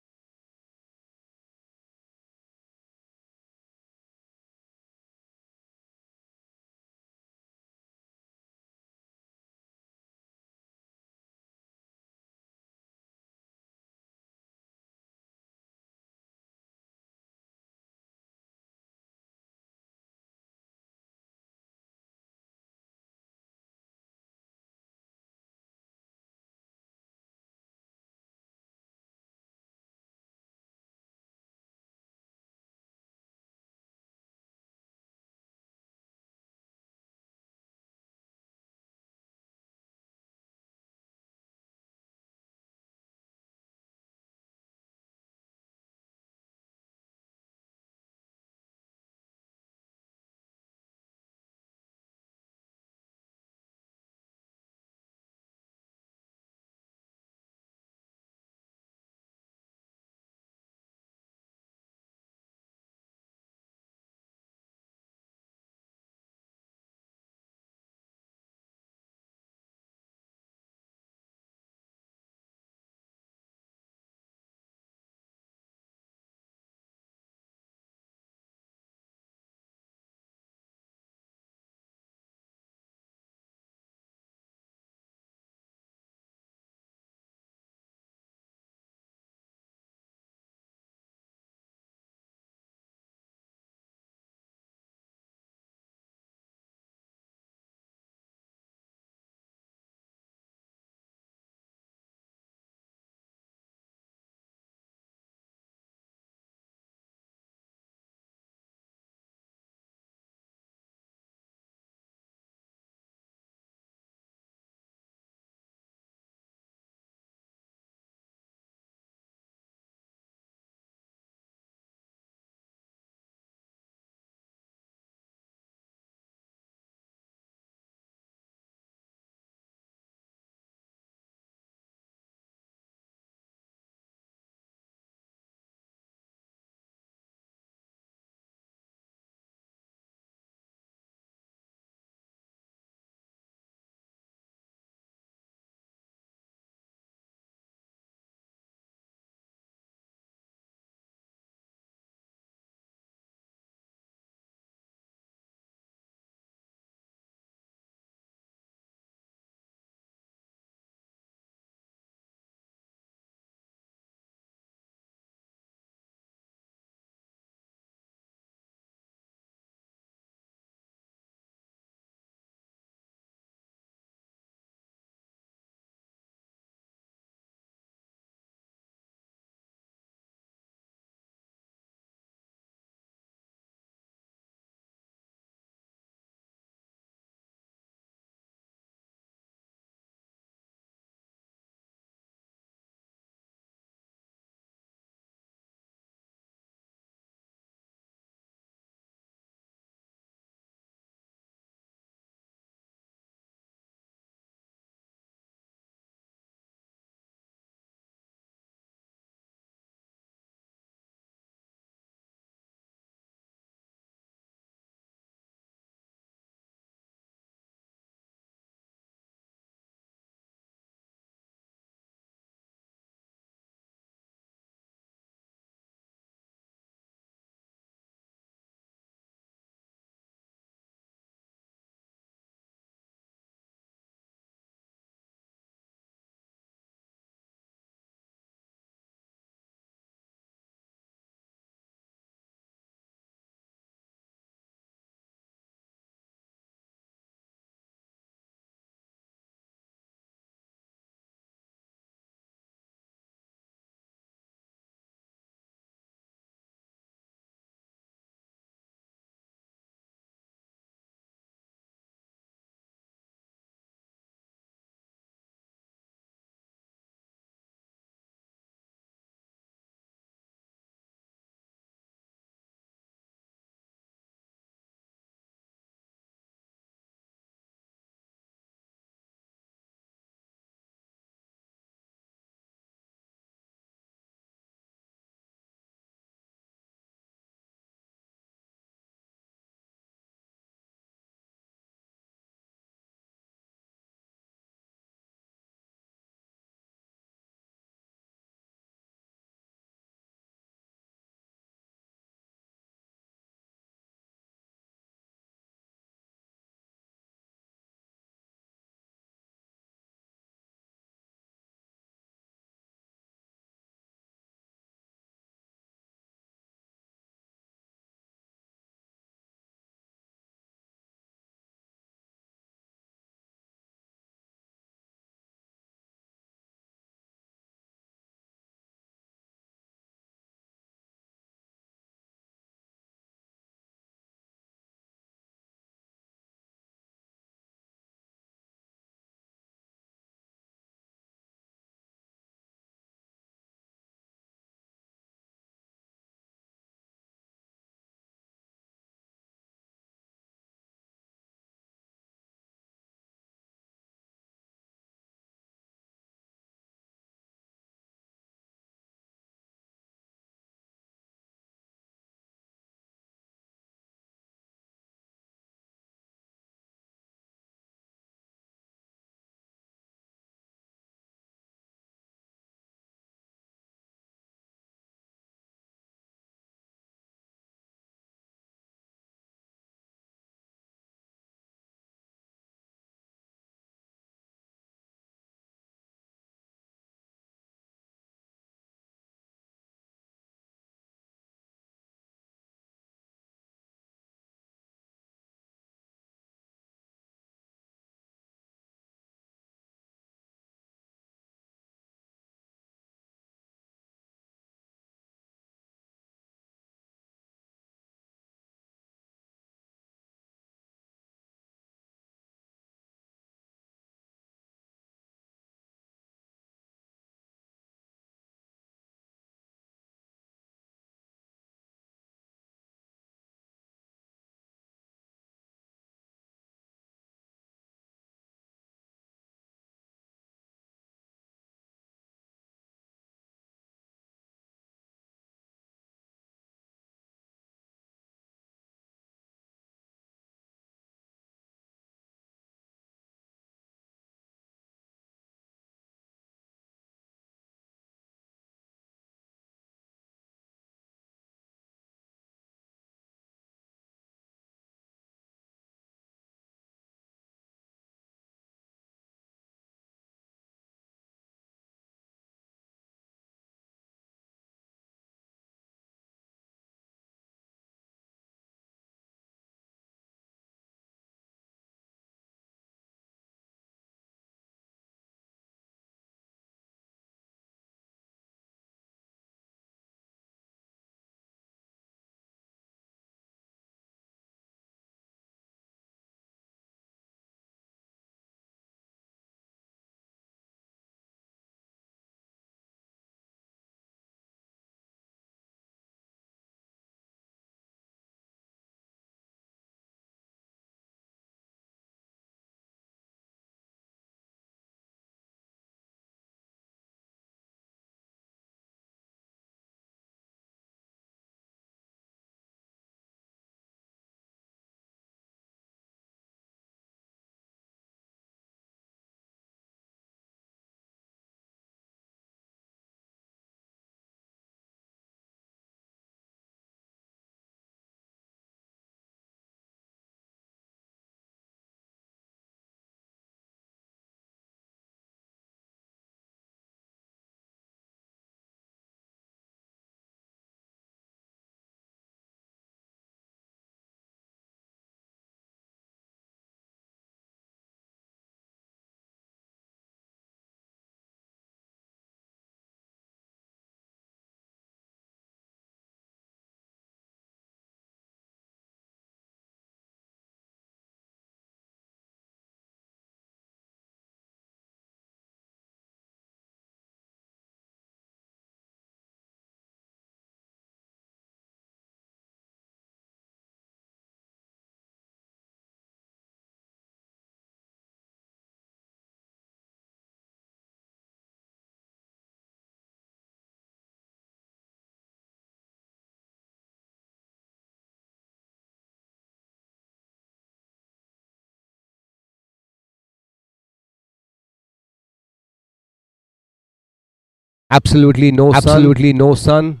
absolutely no sun.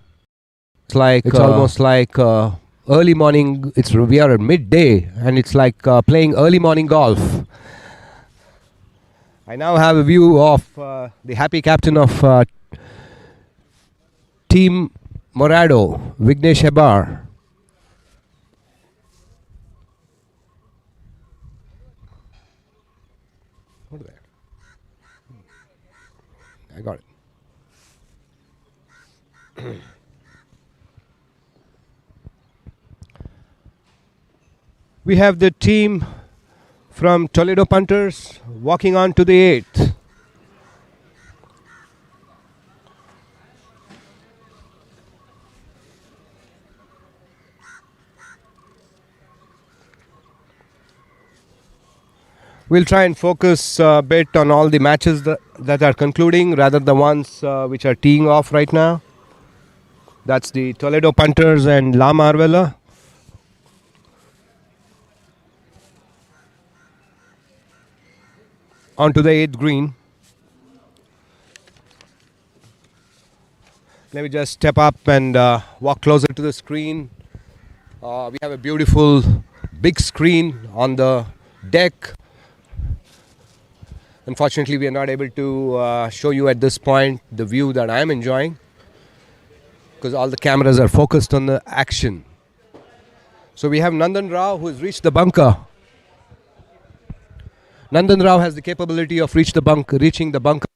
It's almost like early morning. We are at midday, and it's like playing early morning golf. I now have a view of the happy captain of Team Morado, Vignesh Hebar. What is that? I got it. We have the team from Toledo Punters walking on to the 8th. We'll try and focus a bit on all the matches that are concluding rather than the ones which are teeing off right now. That's the Toledo Punters and La Marvella. Onto the 8th green. Let me just step up and walk closer to the screen. We have a beautiful big screen on the deck. Unfortunately, we are not able to show you at this point the view that I am enjoying because all the cameras are focused on the action. So we have Nandan Rao, who has reached the bunker. Nandan Rao has the capability of reaching the bunker.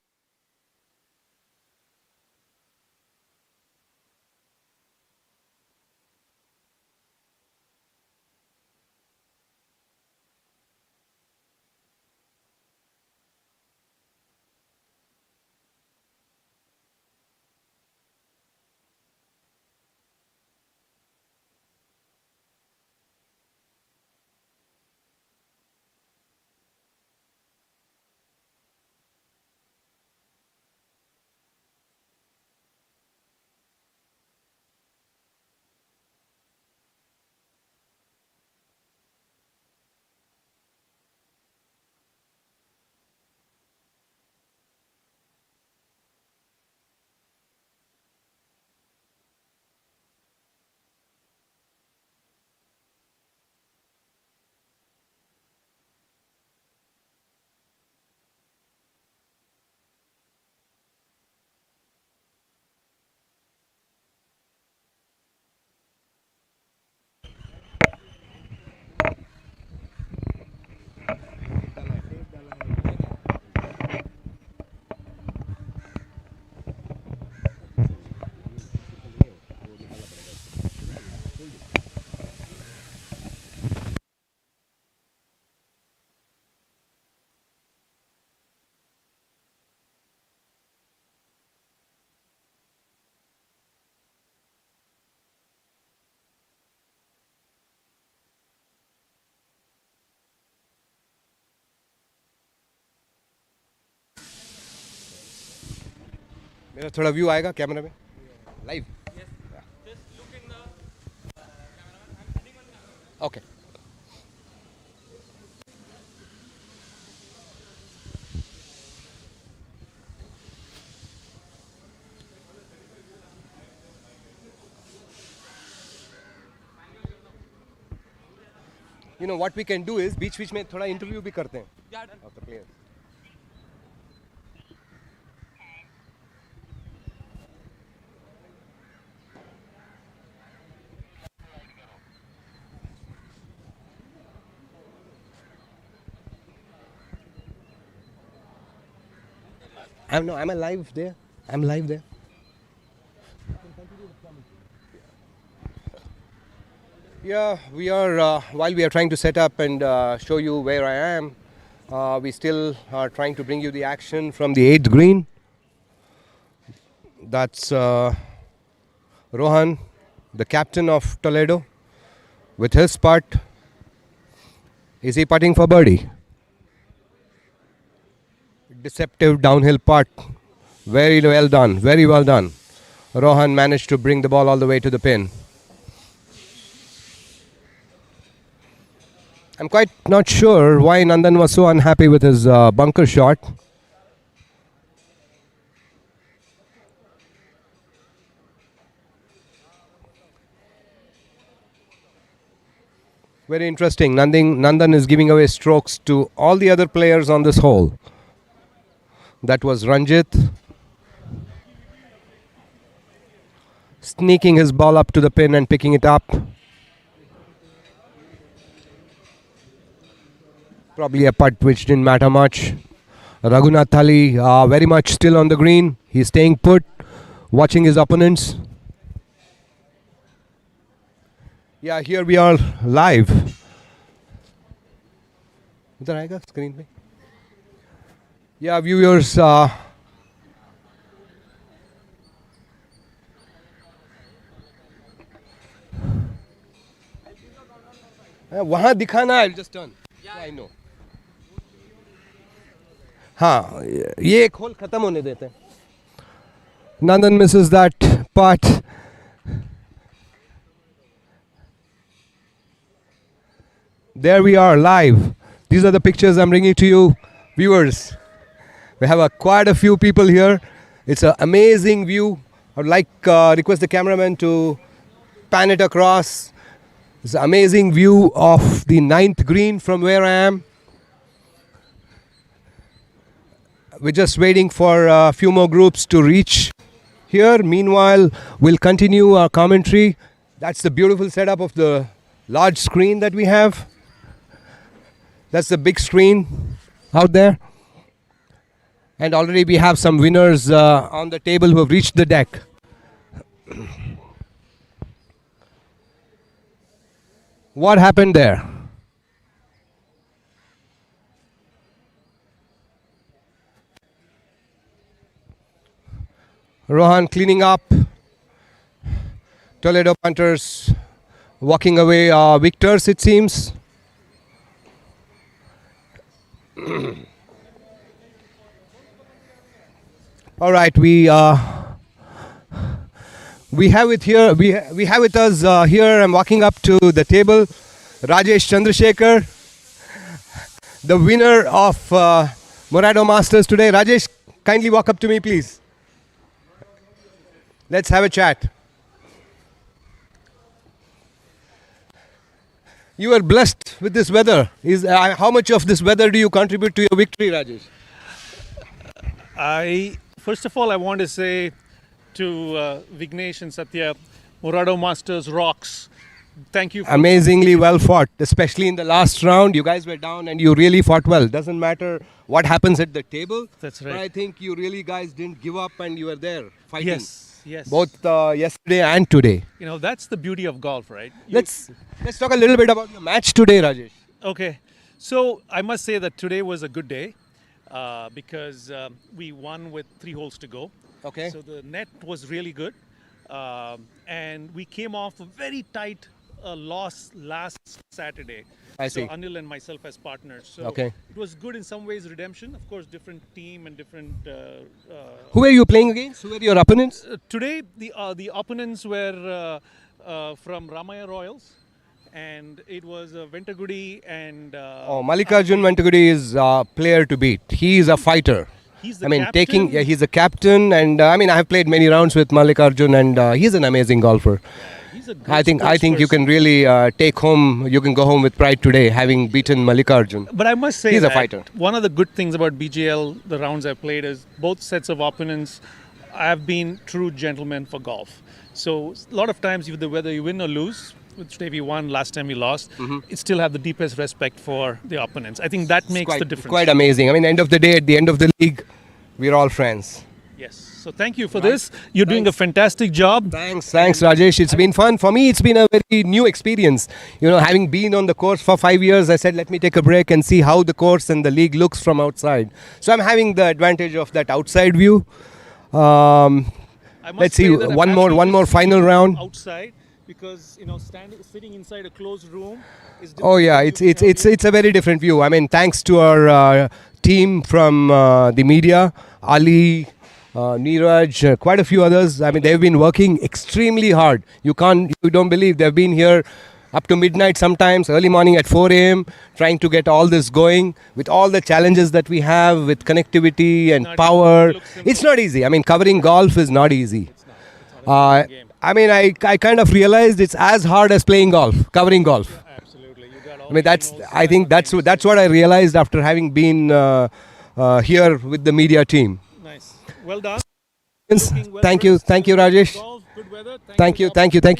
मेरा थोड़ा view आएगा camera में live okay. You know what we can do is बीच-बीच में थोड़ा interview भी करते हैं of the players. I'm live there. I'm live there. Yeah, we are, while we are trying to set up and show you where I am, we still are trying to bring you the action from the 8th green. That's Rohan, the captain of Toledo, with his putt. Is he putting for birdie? Deceptive downhill putt. Very well done, very well done. Rohan managed to bring the ball all the way to the pin. I'm quite not sure why Nandan was so unhappy with his bunker shot. Very interesting. Nandan is giving away strokes to all the other players on this hole. That was Ranjit. Sneaking his ball up to the pin and picking it up. Probably a putt which didn't matter much. Raghunath Thali very much still on the green. He's staying put, watching his opponents. Yeah, here we are live. इधर आएगा screen पे. Yeah, viewers. वहाँ दिखाना. I'll just turn. Yeah, I know. हाँ, ये एक whole खत्म होने देते हैं. Nandan misses that putt. There we are live. These are the pictures I'm bringing to you, viewers. We have quite a few people here. It's an amazing view. I would like request the cameraman to pan it across. It's an amazing view of the 9th green from where I am. We're just waiting for a few more groups to reach here. Meanwhile, we'll continue our commentary. That's the beautiful setup of the large screen that we have. That's the big screen out there. And already we have some winners on the table who have reached the deck. What happened there? Rohan cleaning up. Toledo punters walking away victors, it seems. All right, we have it here. We have with us here. I'm walking up to the table. Rajesh Chandrasekhar, the winner of Morado Masters today. Rajesh, kindly walk up to me, please. Let's have a chat. You are blessed with this weather. How much of this weather do you contribute to your victory, Rajesh? First of all, I want to say to Vignesh and Satya, Morado Masters rocks. Thank you. Amazingly well fought, especially in the last round. You guys were down and you really fought well. Doesn't matter what happens at the table. That's right. But I think you really guys didn't give up and you were there fighting. Yes. Both yesterday and today. You know, that's the beauty of golf, right? Let's talk a little bit about your match today, Rajesh. Okay. So I must say that today was a good day because we won with 3 holes to go. Okay. So the net was really good. And we came off a very tight loss last Saturday. I see. So Anil and myself as partners. So Okay. it was good in some ways, redemption. Of course, different team and different... Who were you playing against? Who were your opponents? Today, the opponents were from Ramaya Royals. And it was Ventagudi and... Mallikarjun Ventagudi is a player to beat. He is a fighter. He's the captain. He's a captain, and I have played many rounds with Mallikarjun, and he's an amazing golfer. He's a good I think you sportsperson. can really you can go home with pride today, having beaten Mallikarjun. But I must say He's a that fighter. one of the good things about BGL, the rounds I've played, is both sets of opponents have been true gentlemen for golf. So a lot of times, whether you win or lose, which today we won, last time we lost, you still have the deepest respect for the opponents. I think that makes the difference. Quite amazing. End of the day, at the end of the league, we're all friends. Yes. So thank you for this. You're doing a fantastic job. Thanks, Rajesh. It's been fun. For me, it's been a very new experience. Having been on the course for 5 years, I said, let me take a break and see how the course and the league looks from outside. So I'm having the advantage of that outside view. Let's see, one more final round. Outside, because sitting inside a closed room is different. Oh yeah, it's a very different view. Thanks to our team from the media, Ali, Neeraj, quite a few others. They've been working extremely hard. You don't believe they've been here up to midnight sometimes, early morning at 4 a.m. trying to get all this going with all the challenges that we have with connectivity and power. It's not easy. Covering golf is not easy. I kind of realized it's as hard as playing golf, covering golf. Absolutely. You I mean, I think that's what I realized after having been here with the media team. Nice. Well done. Thank you, Rajesh. Golf, good weather. Thank you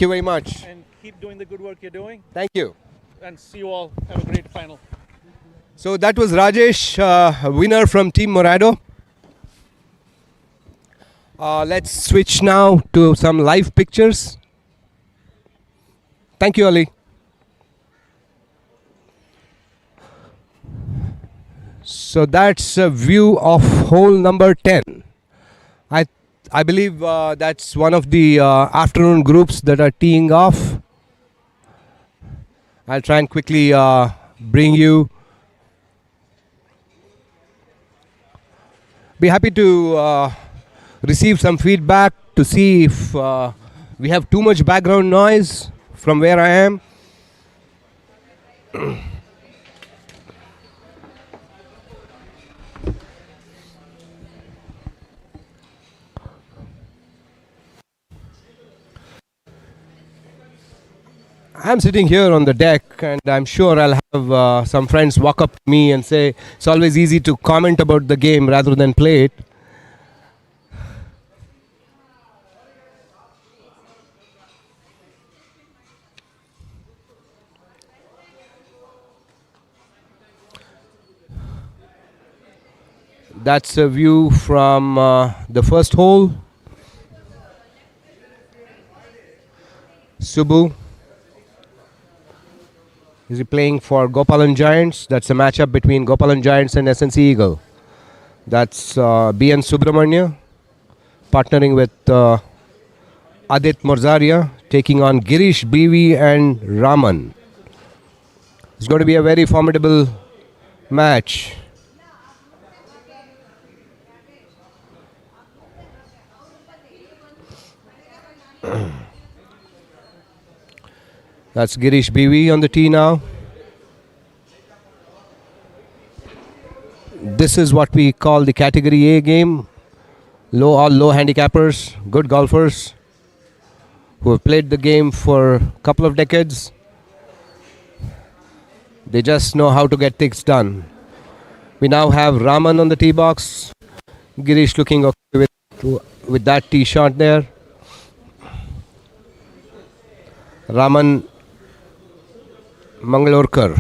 very much. And keep doing the good work you're doing. Thank you. And see you all. Have a great final. So that was Rajesh, winner from Team Morado. Let's switch now to some live pictures. Thank you, Ali. So that's a view of hole number 10. I believe that's one of the afternoon groups that are teeing off. I'll try and quickly bring you. Be happy to receive some feedback to see if we have too much background noise from where I am. I'm sitting here on the deck, and I'm sure I'll have some friends walk up to me and say it's always easy to comment about the game rather than play it. That's a view from the first hole. Subbu. Is he playing for Gopalan Giants? That's a matchup between Gopalan Giants and SNC Eagle. That's BN Subramanya partnering with Adit Morzaria, taking on Girish BV and Raman. It's going to be a very formidable match. That's Girish BV on the tee now. This is what we call the Category A game. All low handicappers, good golfers who have played the game for a couple of decades. They just know how to get things done. We now have Raman on the tee box. Girish looking okay with that tee shot there. Raman Mangalorkar.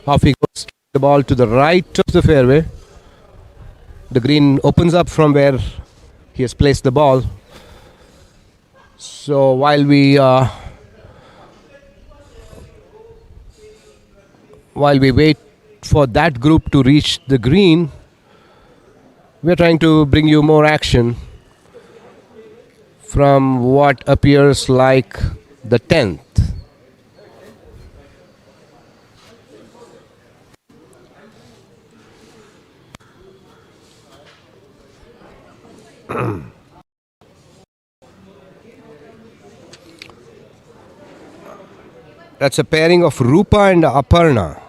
Off he goes, the ball to the right of the fairway. The green opens up from where he has placed the ball. So while we wait for that group to reach the green, we are trying to bring you more action from what appears like the 10th. That's a pairing of Rupa and Aparna.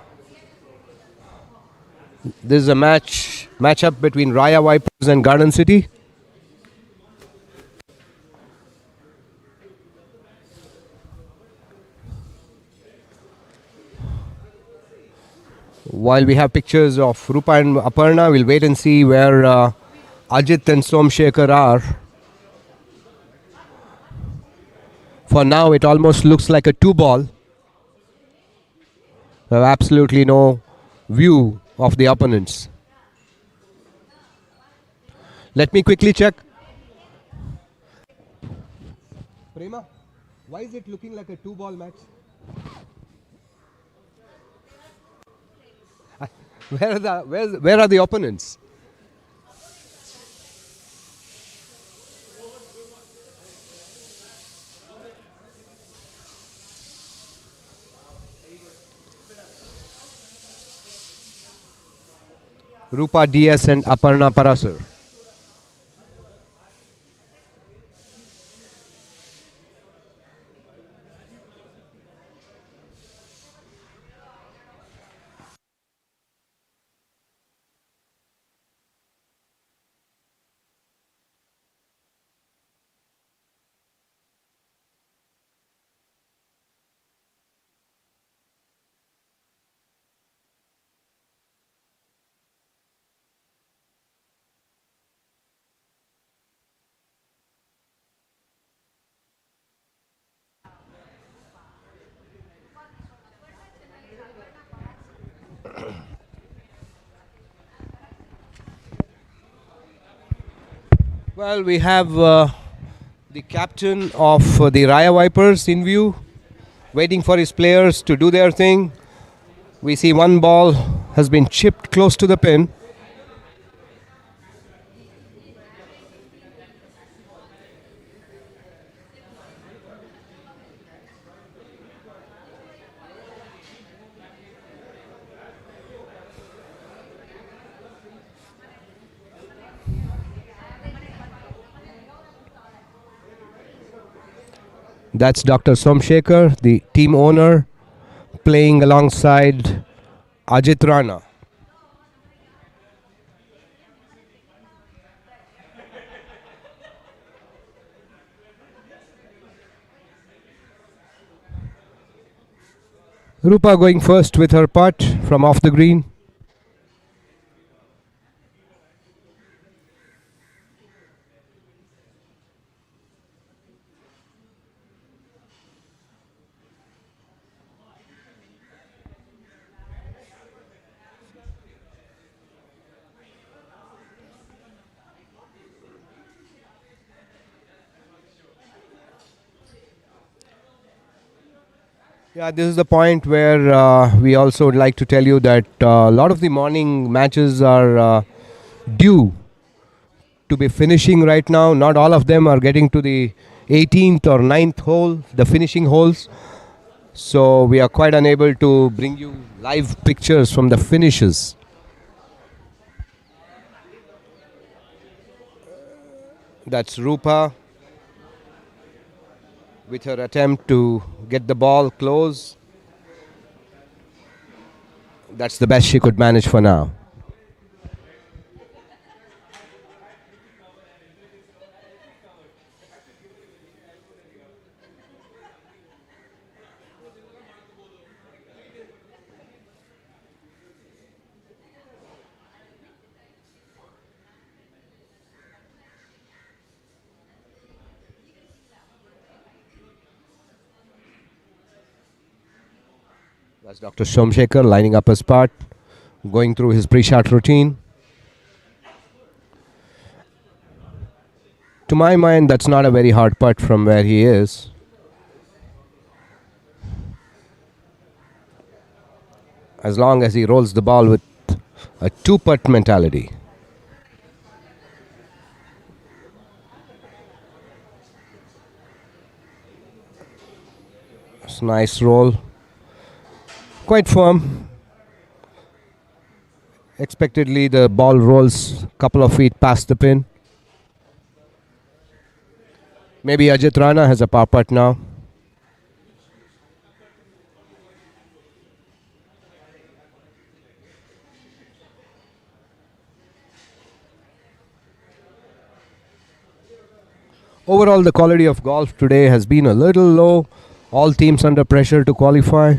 This is a matchup between Raya Vipers and Garden City. While we have pictures of Rupa and Aparna, we'll wait and see where Ajit and Somshekhar are. For now, it almost looks like a 2-ball. We have absolutely no view of the opponents. Let me quickly check. Prema, why is it looking like a 2-ball match? Where are the opponents? Rupa DS and Aparna Parasar. Well, we have the captain of the Raya Vipers in view, waiting for his players to do their thing. We see one ball has been chipped close to the pin. That's Dr. Somshekar, the team owner, playing alongside Ajit Rana. Rupa going first with her putt from off the green. Yeah, this is the point where we also would like to tell you that a lot of the morning matches are due to be finishing right now. Not all of them are getting to the 18th or 9th hole, the finishing holes. So we are quite unable to bring you live pictures from the finishes. That's Rupa with her attempt to get the ball close. That's the best she could manage for now. That's Dr. Somshekar lining up his putt, going through his pre-shot routine. To my mind, that's not a very hard putt from where he is. As long as he rolls the ball with a two-putt mentality. It's a nice roll. Quite firm. Expectedly, the ball rolls a couple of feet past the pin. Maybe Ajit Rana has a par putt now. Overall, the quality of golf today has been a little low. All teams under pressure to qualify.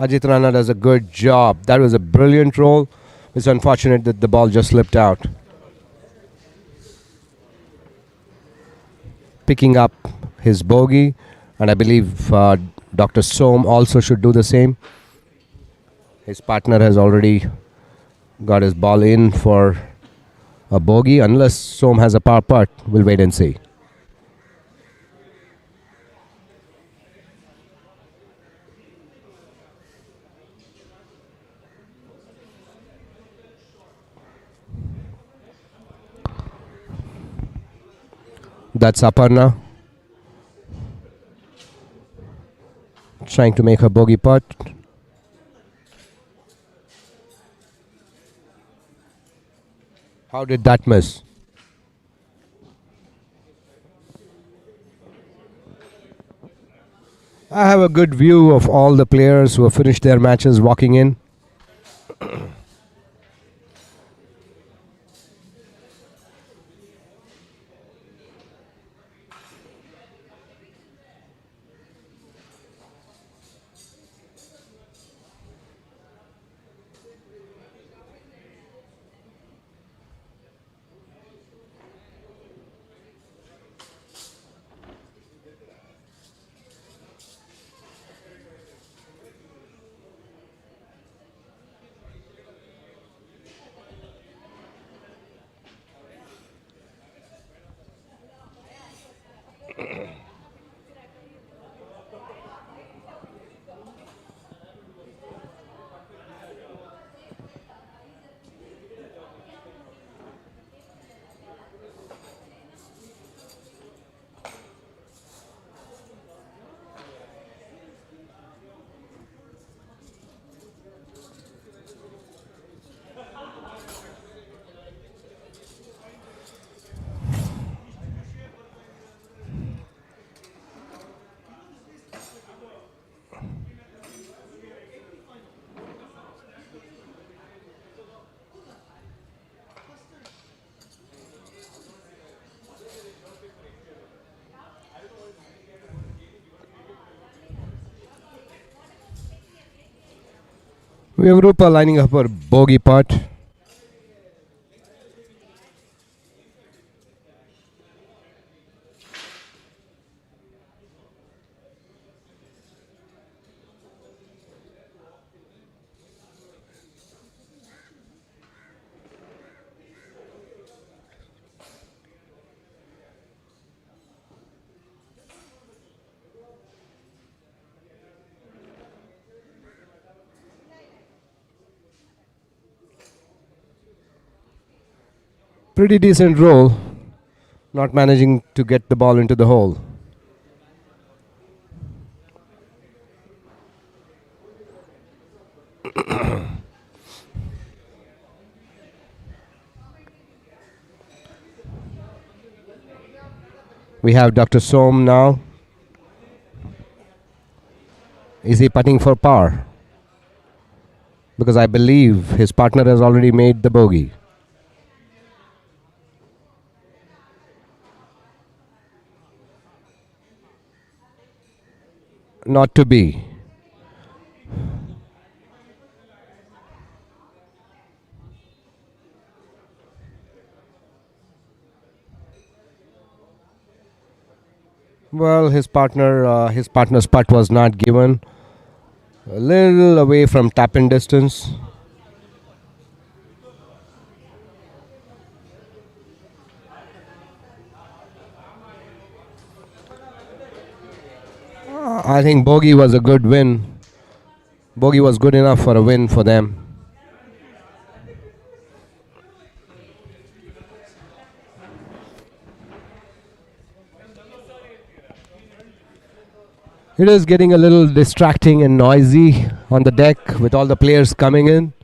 Ajit Rana does a good job. That was a brilliant roll. It's unfortunate that the ball just slipped out. Picking up his bogey, and I believe Dr. Som also should do the same. His partner has already got his ball in for a bogey. Unless Som has a par putt, we'll wait and see. That's Aparna trying to make her bogey putt. How did that miss? I have a good view of all the players who have finished their matches walking in. We have Rupa lining up her bogey putt. Pretty decent roll, not managing to get the ball into the hole. We have Dr. Som now. Is he putting for par? Because I believe his partner has already made the bogey. Not to be. Well, his partner's putt was not given. A little away from tap-in distance. I think bogey was a good win. Bogey was good enough for a win for them. It is getting a little distracting and noisy on the deck with all the players coming in.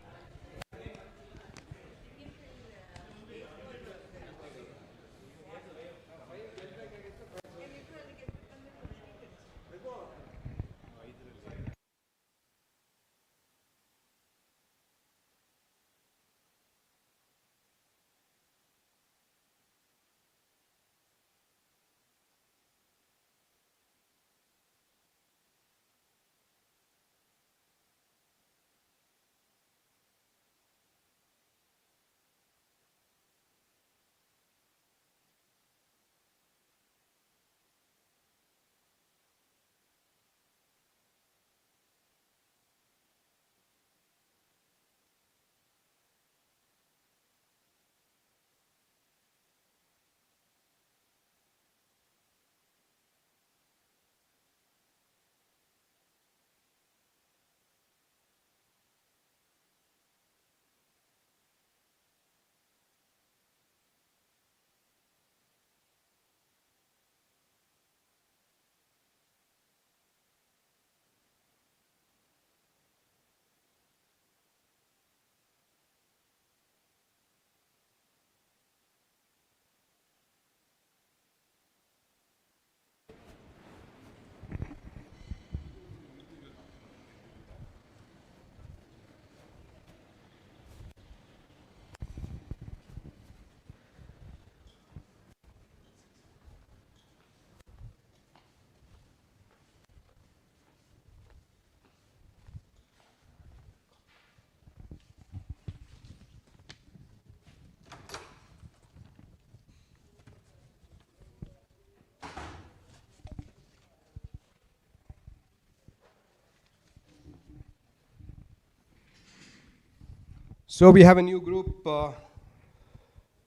So we have a new group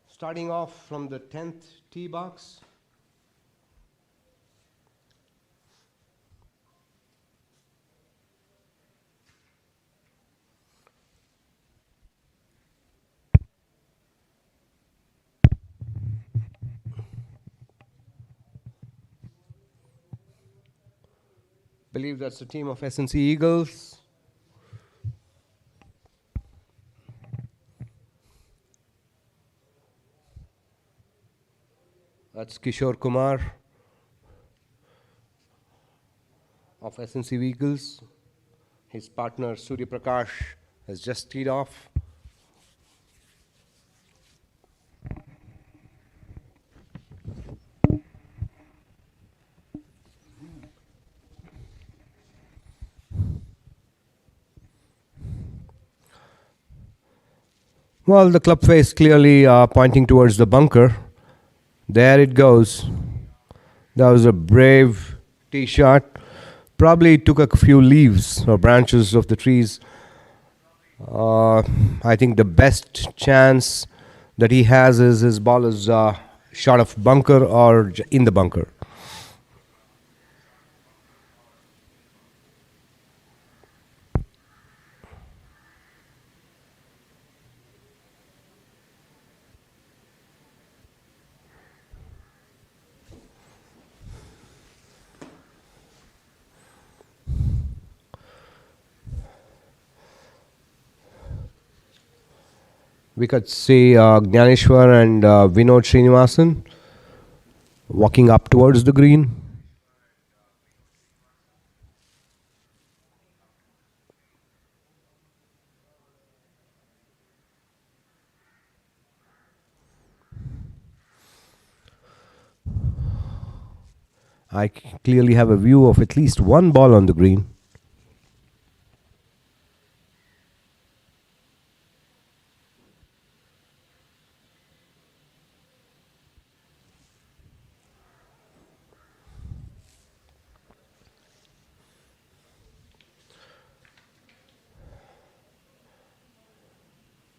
starting off from the 10th tee box. Believe that's the team of SNC Eagles. That's Kishore Kumar of SNC Eagles. His partner Surya Prakash has just teed off. Well, the club face clearly pointing towards the bunker. There it goes. That was a brave tee shot. Probably took a few leaves or branches of the trees. I think the best chance that he has is his ball is short of bunker or in the bunker. We could see Gnaneshwar and Vinod Srinivasan walking up towards the green. I clearly have a view of at least one ball on the green.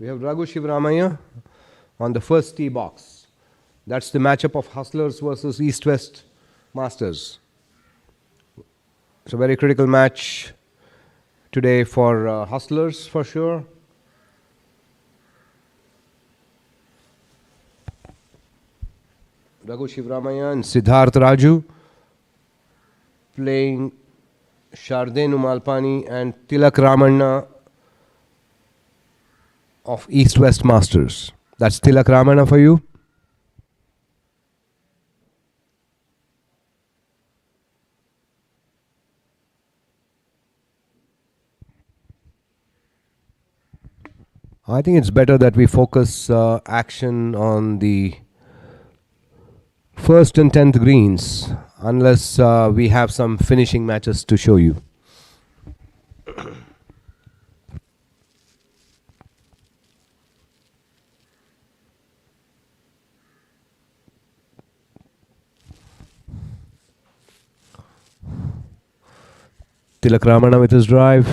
We have Raghu Shivramaya on the first tee box. That's the matchup of Hustlers versus East West Masters. It's a very critical match today for Hustlers for sure. Raghu Shivramaya and Siddharth Raju playing Shardenu Malpani and Tilak Ramanna of East West Masters. That's Tilak Ramanna for you. I think it's better that we focus action on the first and 10th greens unless we have some finishing matches to show you. Tilak Ramana with his drive.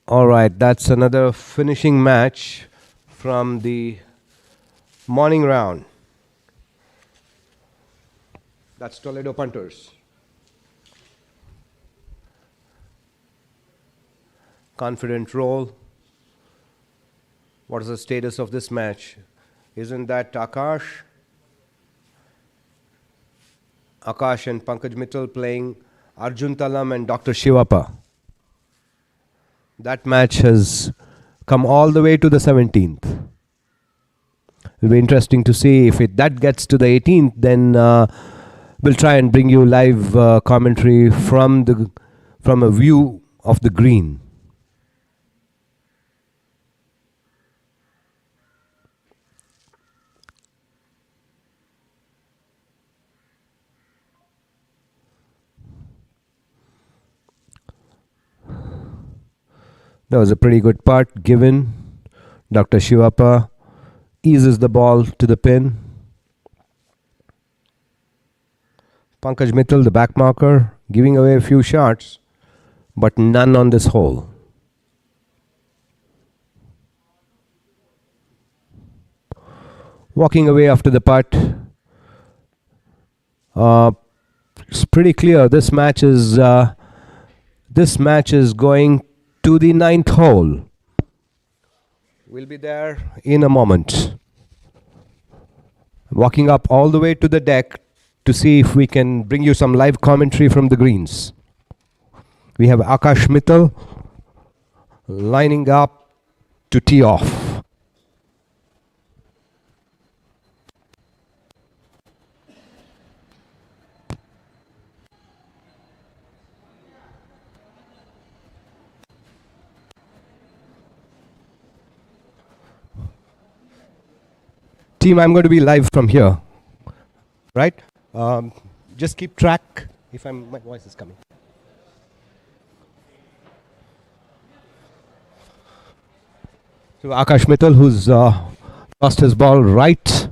All right, that's another finishing match from the morning round. That's Toledo Punters. Confident roll. What is the status of this match? Isn't that Akash? Akash and Pankaj Mittal playing Arjun Talam and Dr. Shivappa. That match has come all the way to the 17th. It'll be interesting to see if that gets to the 18th, then we'll try and bring you live commentary from a view of the green. That was a pretty good putt given. Dr. Shivappa eases the ball to the pin. Pankaj Mittal, the back marker, giving away a few shots, but none on this hole. Walking away after the putt. It's pretty clear this match is going to the 9th hole. We'll be there in a moment. Walking up all the way to the deck to see if we can bring you some live commentary from the greens. We have Akash Mittal lining up to tee off. Team, I'm going to be live from here, right? Just keep track if my voice is coming. to Akash Mittal, who's lost his ball right.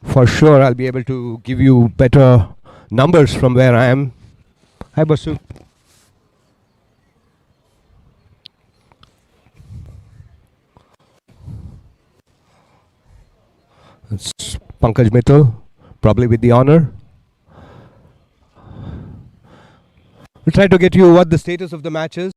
For sure, I'll be able to give you better numbers from where I am. Hi, Basu. It's Pankaj Mittal, probably with the honor. We'll try to get you what the status of the match is.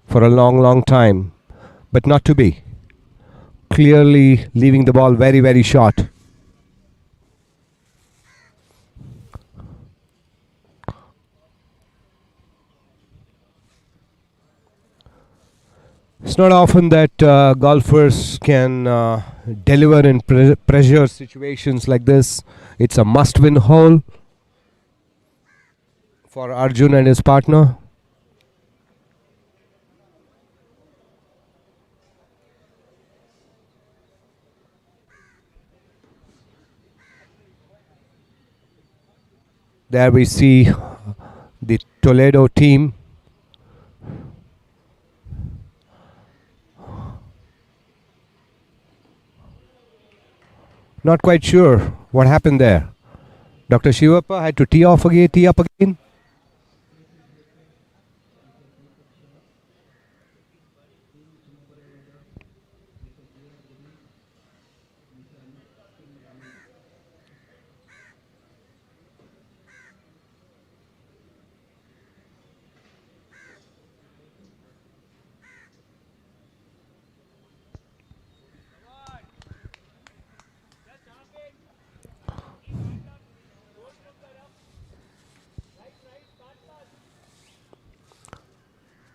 For a long, long time, but not to be. Clearly leaving the ball very, very short. It's not often that golfers can deliver in pressure situations like this. It's a must-win hole for Arjun and his partner. There we see the Toledo team. Not quite sure what happened there. Dr. Shivappa had to tee up again.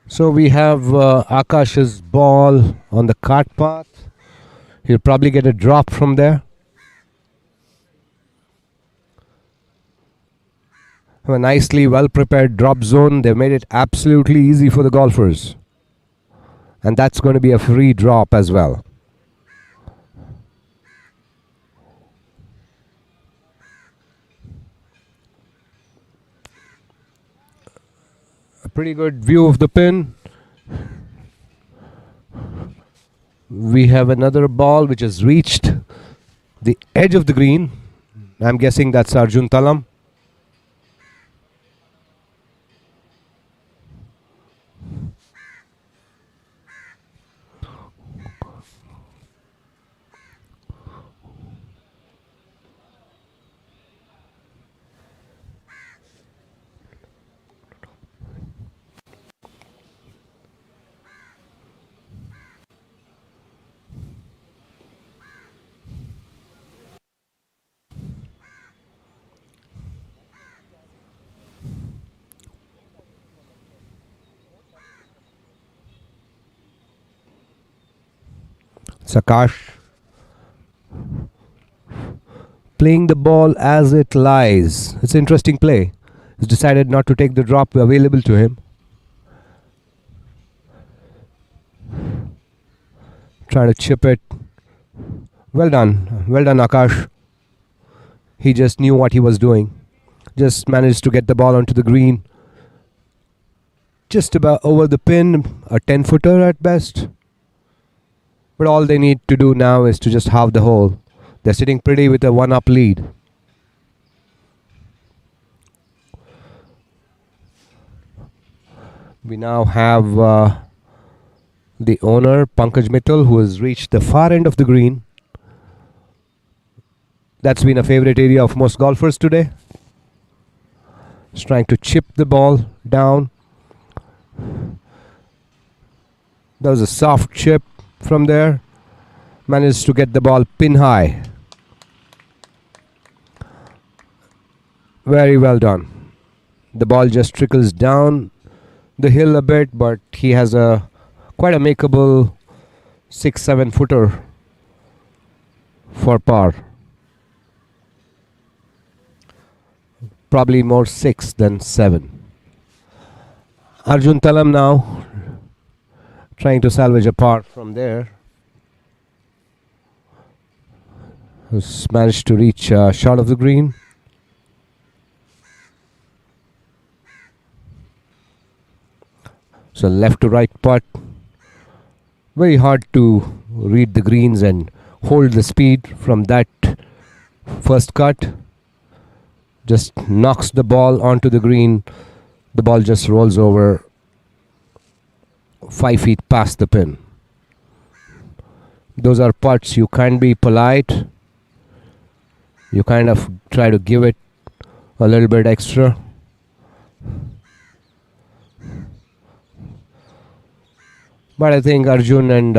So we have Akash's ball on the cart path. He'll probably get a drop from there. A nicely well prepared drop zone. They've made it absolutely easy for the golfers. And that's going to be a free drop as well. A pretty good view of the pin. We have another ball which has reached the edge of the green. I'm guessing that's Arjun Talam. Akash playing the ball as it lies. It's an interesting play. He's decided not to take the drop available to him. Trying to chip it. Well done, Akash. He just knew what he was doing. Just managed to get the ball onto the green. Just about over the pin, a 10-footer at best. But all they need to do now is to just halve the hole. They're sitting pretty with a 1-up lead. We now have the owner, Pankaj Mittal, who has reached the far end of the green. That's been a favorite area of most golfers today. He's trying to chip the ball down. That was a soft chip from there. Managed to get the ball pin high. Very well done. The ball just trickles down the hill a bit, but he has a quite a makeable 6-7 footer for par. Probably more 6 than 7. Arjun Talam now trying to salvage a par from there. Who's managed to reach a shot of the green. So left to right putt. Very hard to read the greens and hold the speed from that first cut. Just knocks the ball onto the green. The ball just rolls over 5 feet past the pin. Those are putts you can't be polite. You kind of try to give it a little bit extra. But I think Arjun and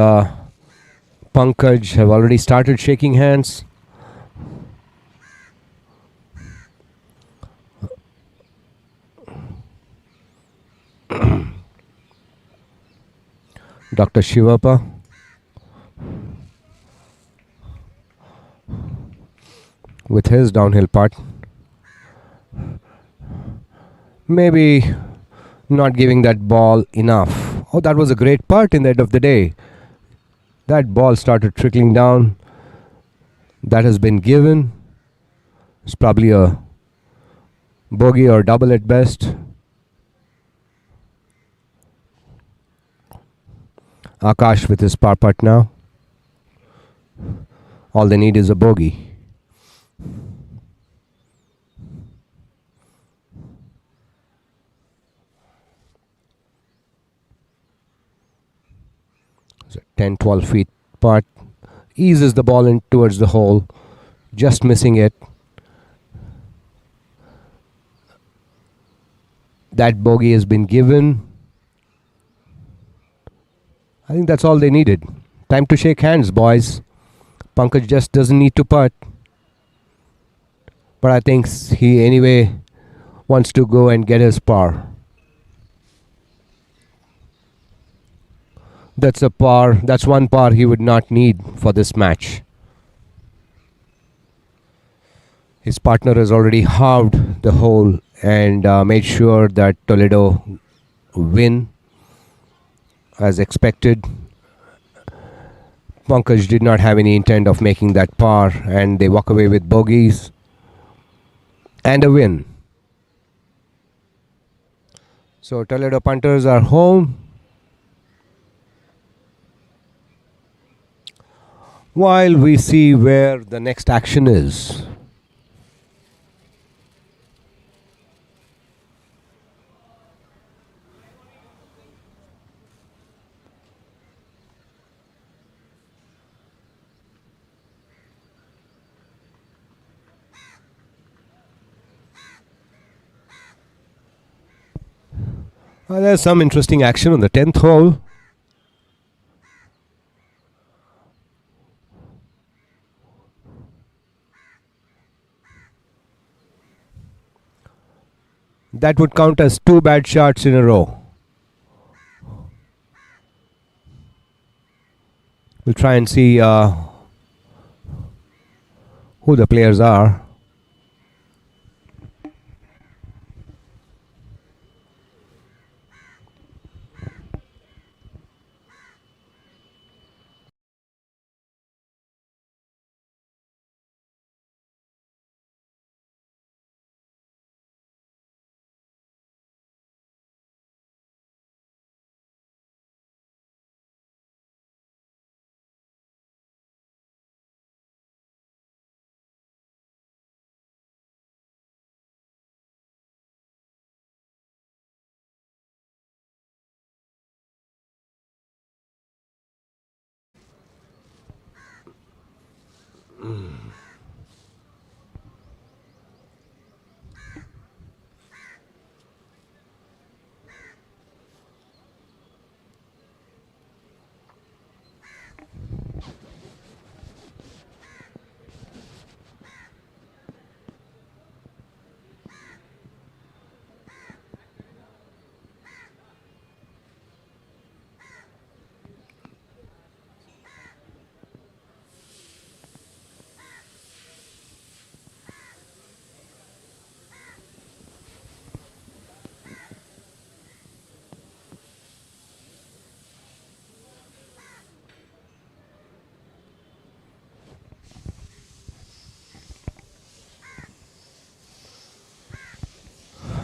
Pankaj have already started shaking hands. Dr. Shivappa. With his downhill putt. Maybe not giving that ball enough. Oh, that was a great putt in the end of the day. That ball started trickling down. That has been given. It's probably a bogey or double at best. Akash with his par putt now. All they need is a bogey. So 10-12 feet putt. Eases the ball in towards the hole. Just missing it. That bogey has been given. I think that's all they needed. Time to shake hands, boys. Pankaj just doesn't need to putt. But I think he anyway wants to go and get his par. That's a par. That's one par he would not need for this match. His partner has already halved the hole and made sure that Toledo win as expected. Pankaj did not have any intent of making that par, and they walk away with bogeys and a win. So Toledo punters are home. While we see where the next action is. There's some interesting action on the 10th hole. That would count as 2 bad shots in a row. We'll try and see who the players are.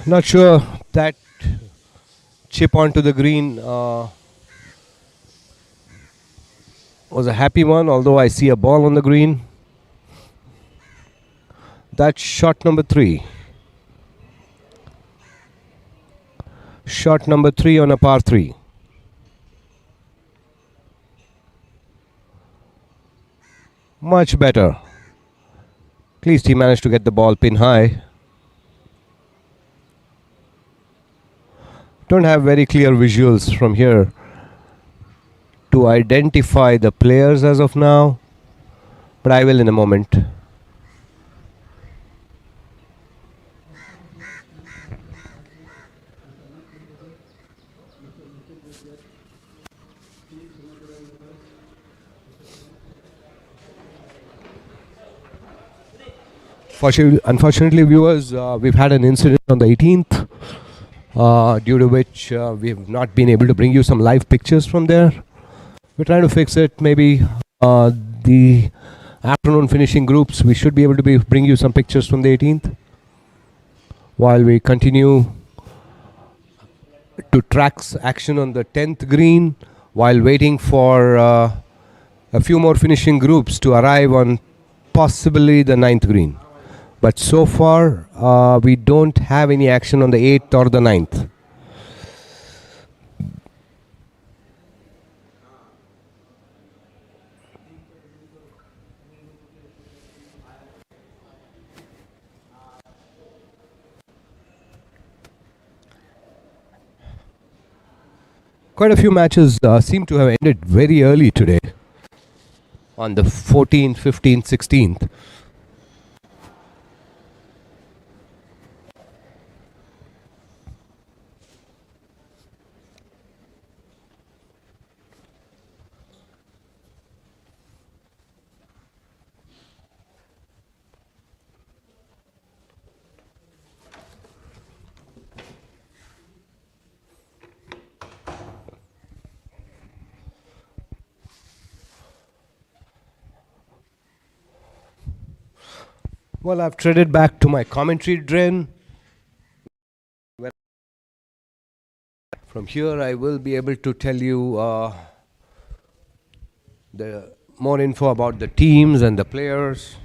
Not sure that chip onto the green was a happy one, although I see a ball on the green. That's shot number 3. Shot number 3 on a par 3. Much better. At least he managed to get the ball pin high. Don't have very clear visuals from here to identify the players as of now, but I will in a moment. Unfortunately, viewers, we've had an incident on the 18th, due to which we've not been able to bring you some live pictures from there. We're trying to fix it. Maybe the afternoon finishing groups, we should be able to bring you some pictures from the 18th while we continue to track action on the 10th green while waiting for a few more finishing groups to arrive on possibly the 9th green. But so far, we don't have any action on the 8th or the 9th. Quite a few matches seem to have ended very early today on the 14th, 15th, 16th. Well, I've treaded back to my commentary drain. From here, I will be able to tell you the more info about the teams and the players.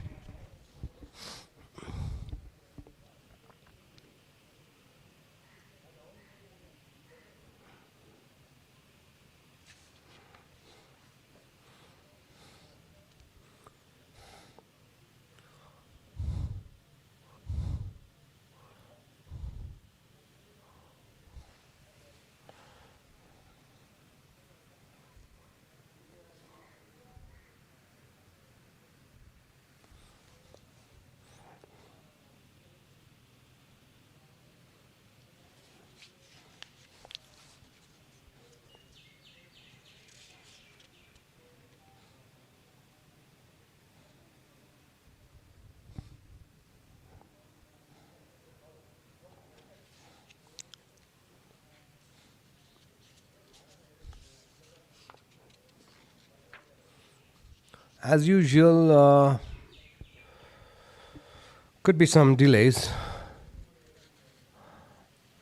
As usual, could be some delays.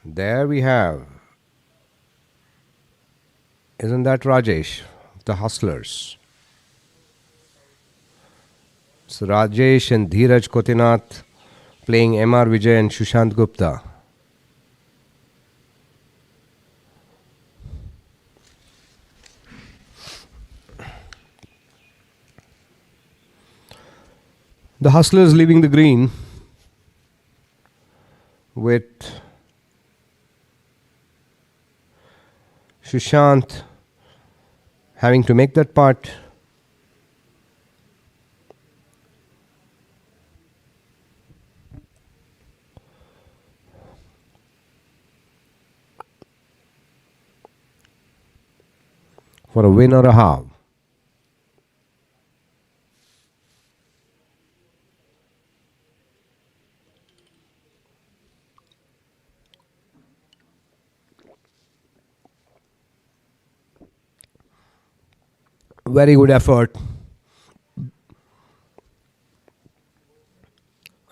There we have. Isn't that Rajesh? The Hustlers. So Rajesh and Dheeraj Kotinath playing M.R. Vijay and Sushant Gupta. The Hustlers leaving the green with Sushant having to make that putt. For a win or a half. Very good effort.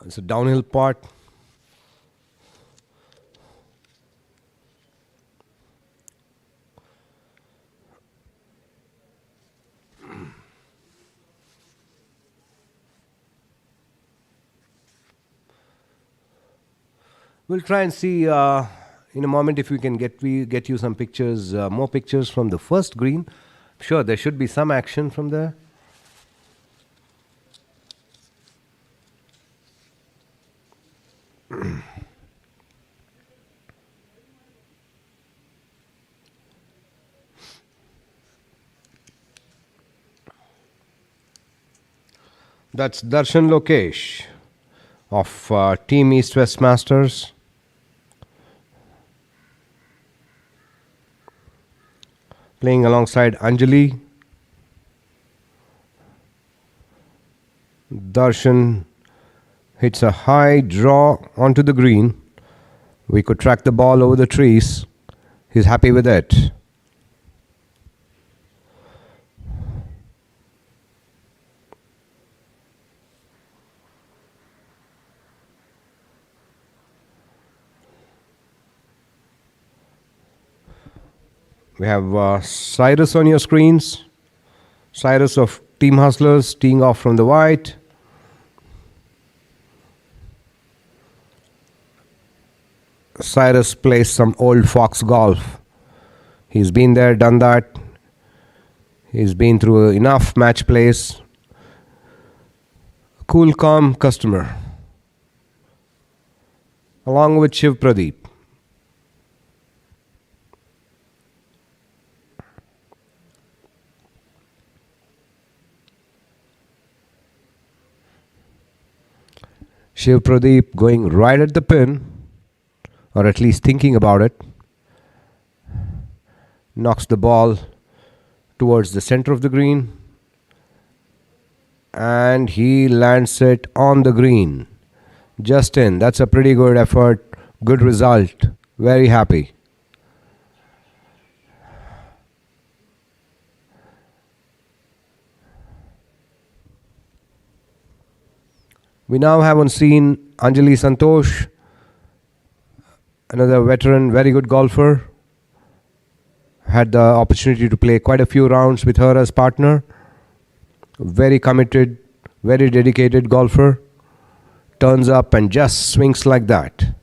It's a downhill putt. We'll try and see in a moment if we can get you some pictures, more pictures from the first green. Sure, there should be some action from there. That's Darshan Lokesh of Team East West Masters. Playing alongside Anjali. Darshan hits a high draw onto the green. We could track the ball over the trees. He's happy with it. We have Cyrus on your screens. Cyrus of Team Hustlers teeing off from the white. Cyrus plays some old fox golf. He's been there, done that. He's been through enough match plays. Cool, calm customer. Along with Shiv Pradeep. Shiv Pradeep going right at the pin, or at least thinking about it. Knocks the ball towards the center of the green. And he lands it on the green. Just in. That's a pretty good effort. Good result. Very happy. We now have on scene Anjali Santosh, another veteran, very good golfer. Had the opportunity to play quite a few rounds with her as partner. Very committed, very dedicated golfer. Turns up and just swings like that.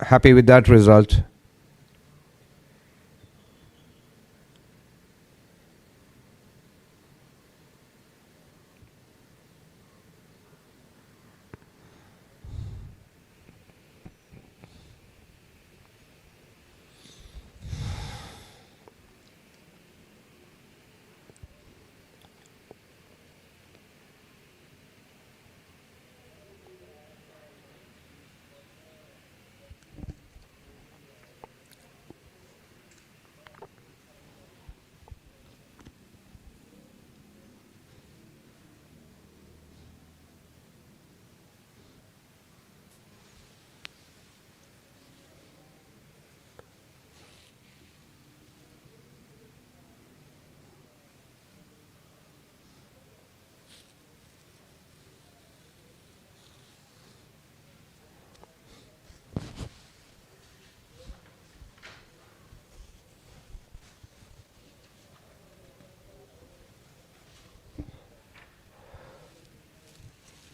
Happy with that result.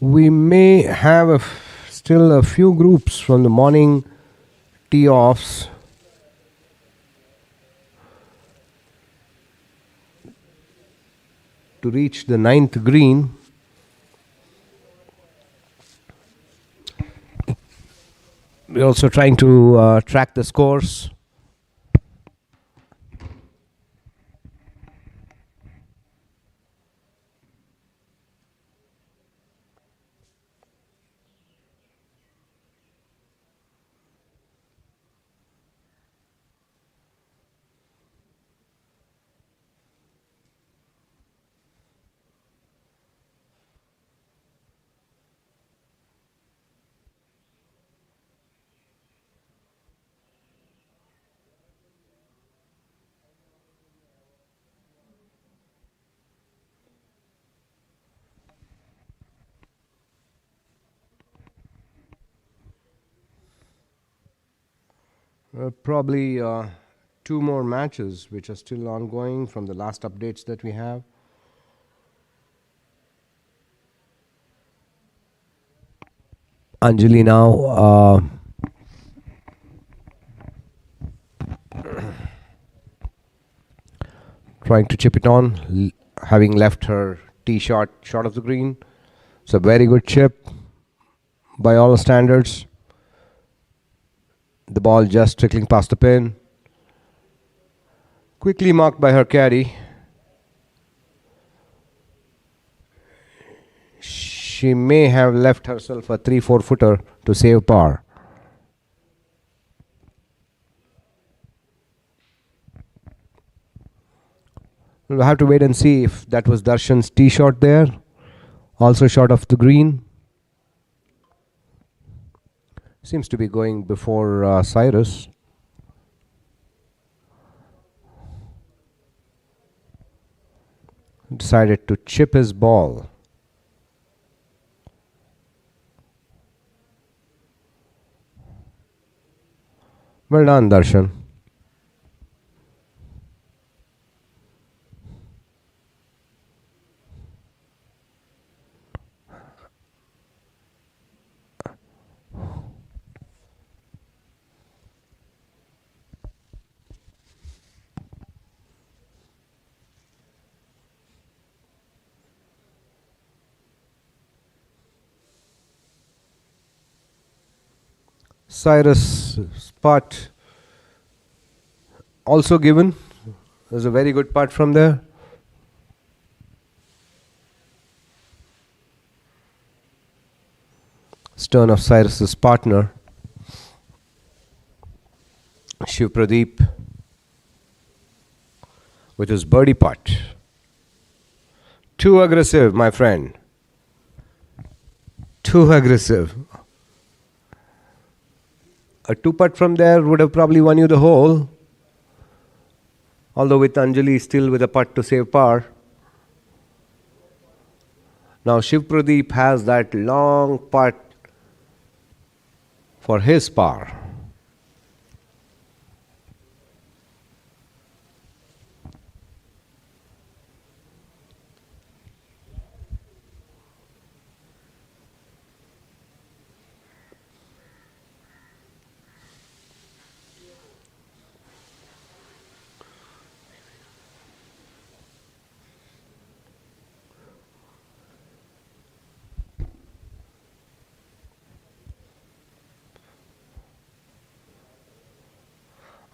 We may have still a few groups from the morning tee offs. To reach the 9th green. We're also trying to track the scores. Probably 2 more matches which are still ongoing from the last updates that we have. Anjali now trying to chip it on, having left her tee shot short of the green. It's a very good chip by all standards. The ball just trickling past the pin. Quickly marked by her caddy. She may have left herself a 3-4 footer to save par. We'll have to wait and see if that was Darshan's tee shot there. Also short of the green. Seems to be going before Cyrus. Decided to chip his ball. Well done, Darshan. Cyrus' putt also given. There's a very good putt from there. Stern of Cyrus's partner, Shiv Pradeep, with his birdie putt. Too aggressive, my friend. Too aggressive. A 2-putt from there would have probably won you the hole. Although with Anjali still with a putt to save par. Now Shiv Pradeep has that long putt for his par.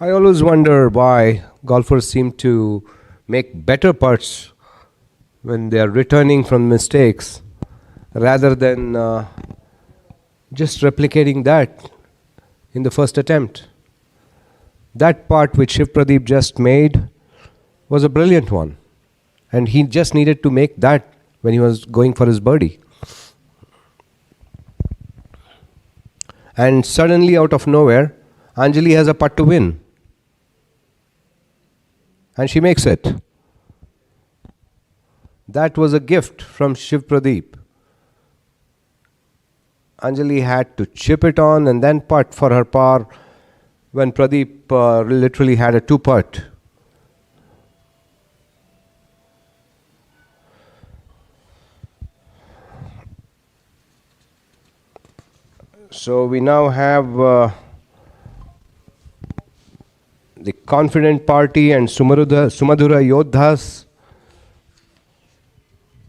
I always wonder why golfers seem to make better putts when they are returning from mistakes rather than just replicating that in the first attempt. That putt which Shiv Pradeep just made was a brilliant one, and he just needed to make that when he was going for his birdie. And suddenly out of nowhere, Anjali has a putt to win. And she makes it. That was a gift from Shiv Pradeep. Anjali had to chip it on and then putt for her par when Pradeep literally had a 2-putt. So we now have the Confident Party and Sumadhura Yodhas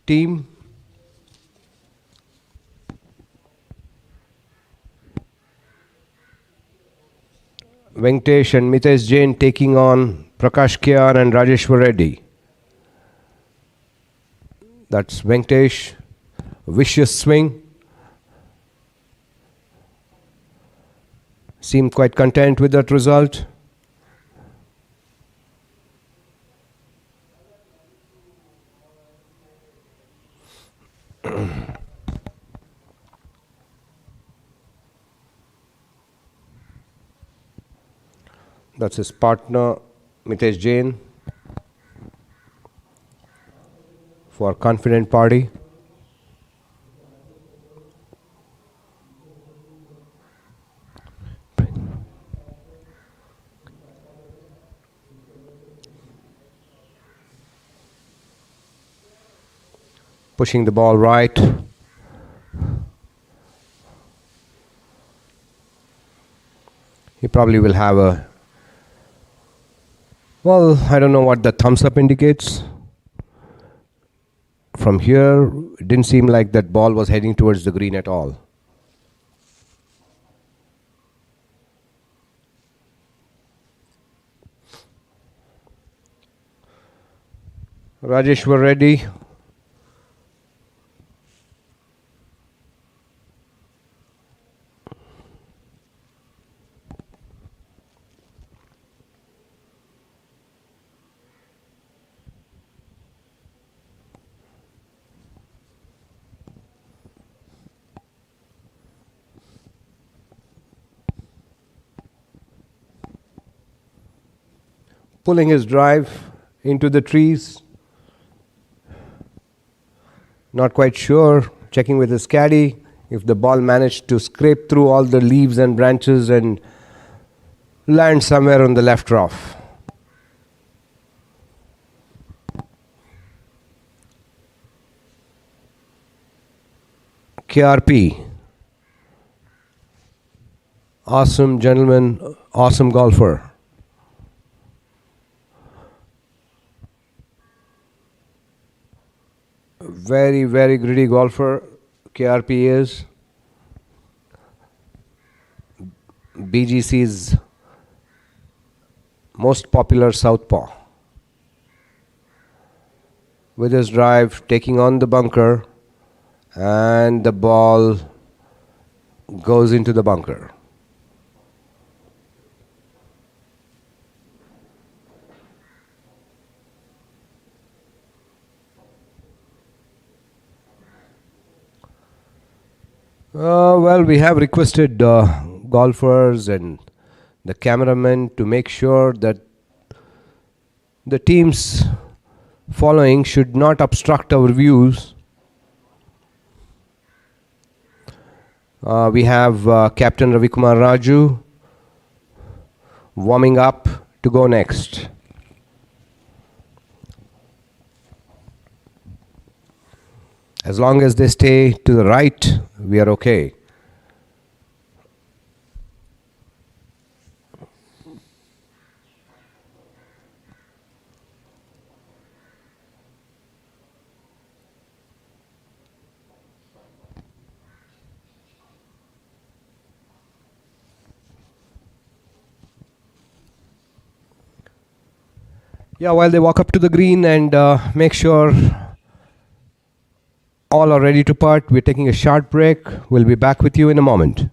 team. Venkatesh and Mitesh Jain taking on Prakash Kyar and Rajeshwar Reddy. That's Venkatesh. Vicious swing. Seemed quite content with that result. That's his partner, Mitesh Jain, for Confident Party. Pushing the ball right. He probably will have a... Well, I don't know what the thumbs up indicates. From here, it didn't seem like that ball was heading towards the green at all. Rajeshwar Reddy. Pulling his drive into the trees. Not quite sure. Checking with his caddy if the ball managed to scrape through all the leaves and branches and land somewhere on the left rough. KRP. Awesome gentleman, awesome golfer. Very, very gritty golfer, KRP is. BGC's most popular southpaw. With his drive, taking on the bunker, and the ball goes into the bunker. Well, we have requested golfers and the cameramen to make sure that the teams following should not obstruct our views. We have Captain Ravikumar Raju warming up to go next. As long as they stay to the right, we are okay. Yeah, while they walk up to the green and make sure all are ready to putt, we're taking a short break. We'll be back with you in a moment.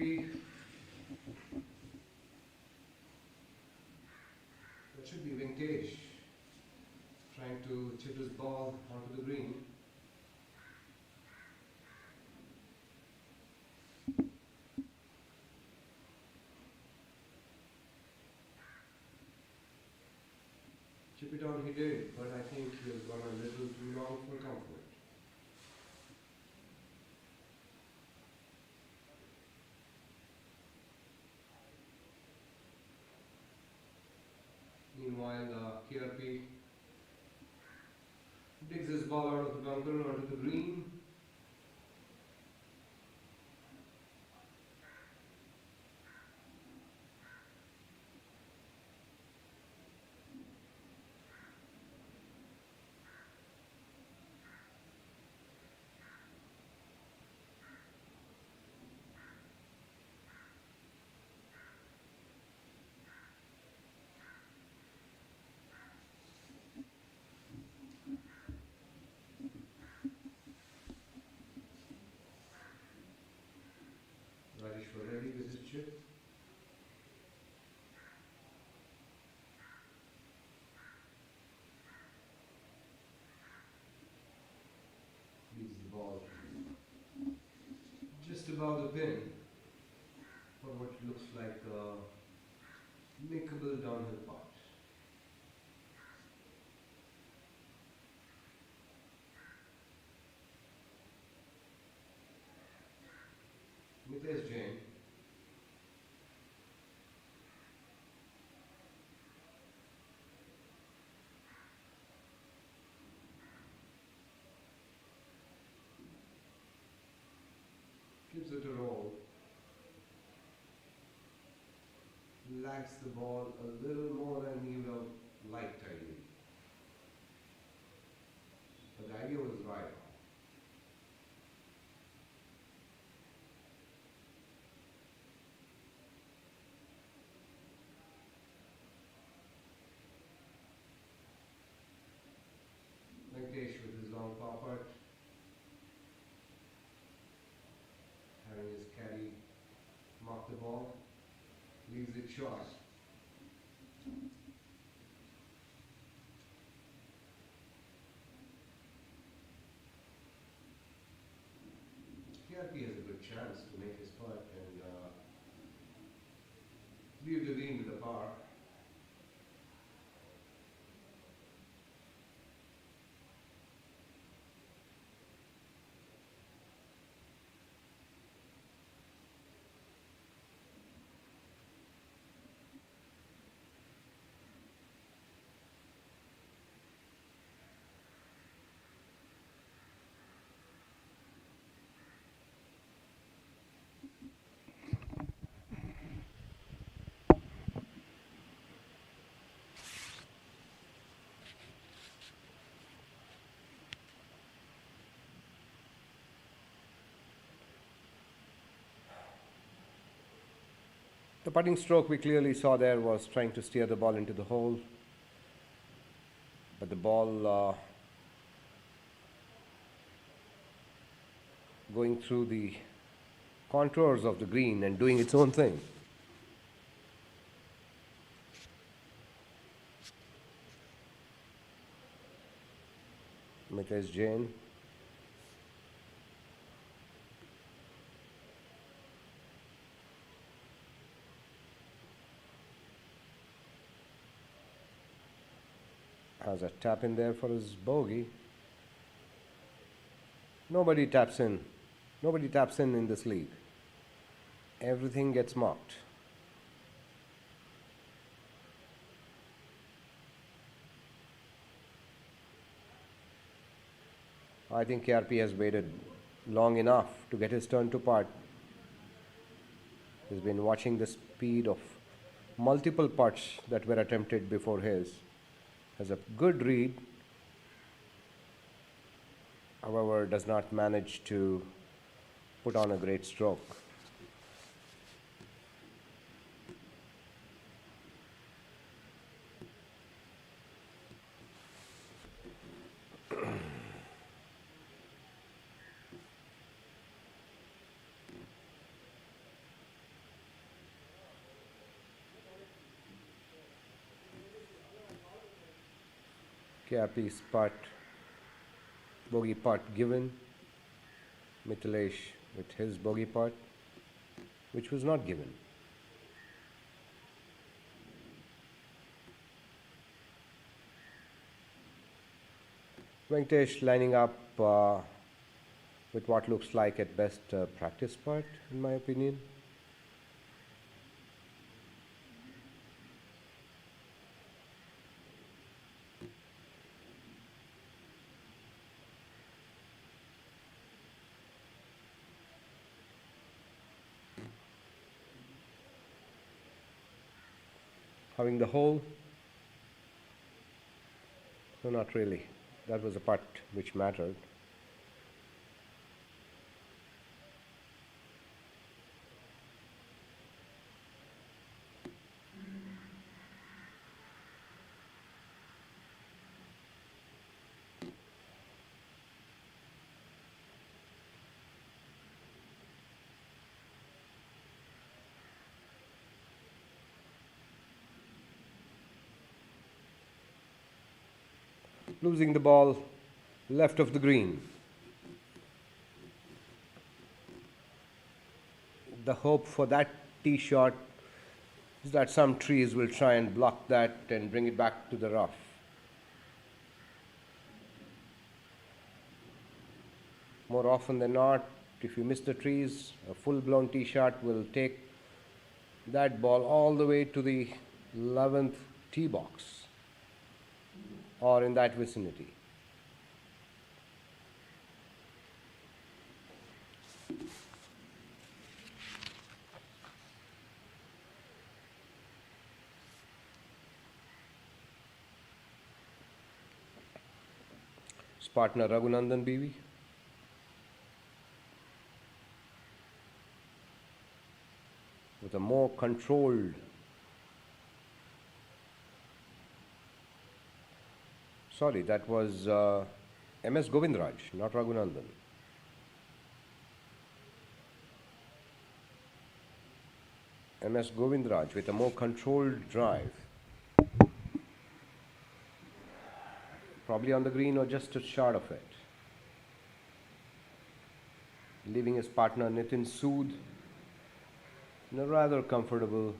Chippy. That should be Vintage trying to chip his ball onto the green. Chip it on he did, but I think he has gone a little too long for comfort. Meanwhile, KRP digs his ball out of the bunker onto the green. Rajesh ready with his chip. Leaves the ball just above the pin for what looks like a makeable downhill putt. Mitesh Jain gives it a roll, lags the ball a little more than he would have liked ideally. But the idea was right. Venkatesh with his long par putt, having his caddy mark the ball, leaves it short. KRP has a good chance to make his putt and leave the green with a par. The putting stroke we clearly saw there was trying to steer the ball into the hole, but the ball going through the contours of the green and doing its own thing. Mitesh Jain. Has a tap in there for his bogey. Nobody taps in. Nobody taps in this league. Everything gets marked. I think KRP has waited long enough to get his turn to putt. He's been watching the speed of multiple putts that were attempted before his. Has a good read, however does not manage to put on a great stroke. Cappy's putt, bogey putt given. Mithilesh with his bogey putt, which was not given. Venkatesh lining up with what looks like at best a practice putt, in my opinion. Having the hole? No, not really. That was a putt which mattered. Losing the ball left of the green. The hope for that tee shot is that some trees will try and block that and bring it back to the rough. More often than not, if you miss the trees, a full-blown tee shot will take that ball all the way to the 11th tee box or in that vicinity. His partner Raghunandan BV. With a more controlled sorry, that was MS Govindraj, not Raghunandan. MS Govindraj with a more controlled drive. Probably on the green or just a short of it. Leaving his partner Nitin Sood in a rather comfortable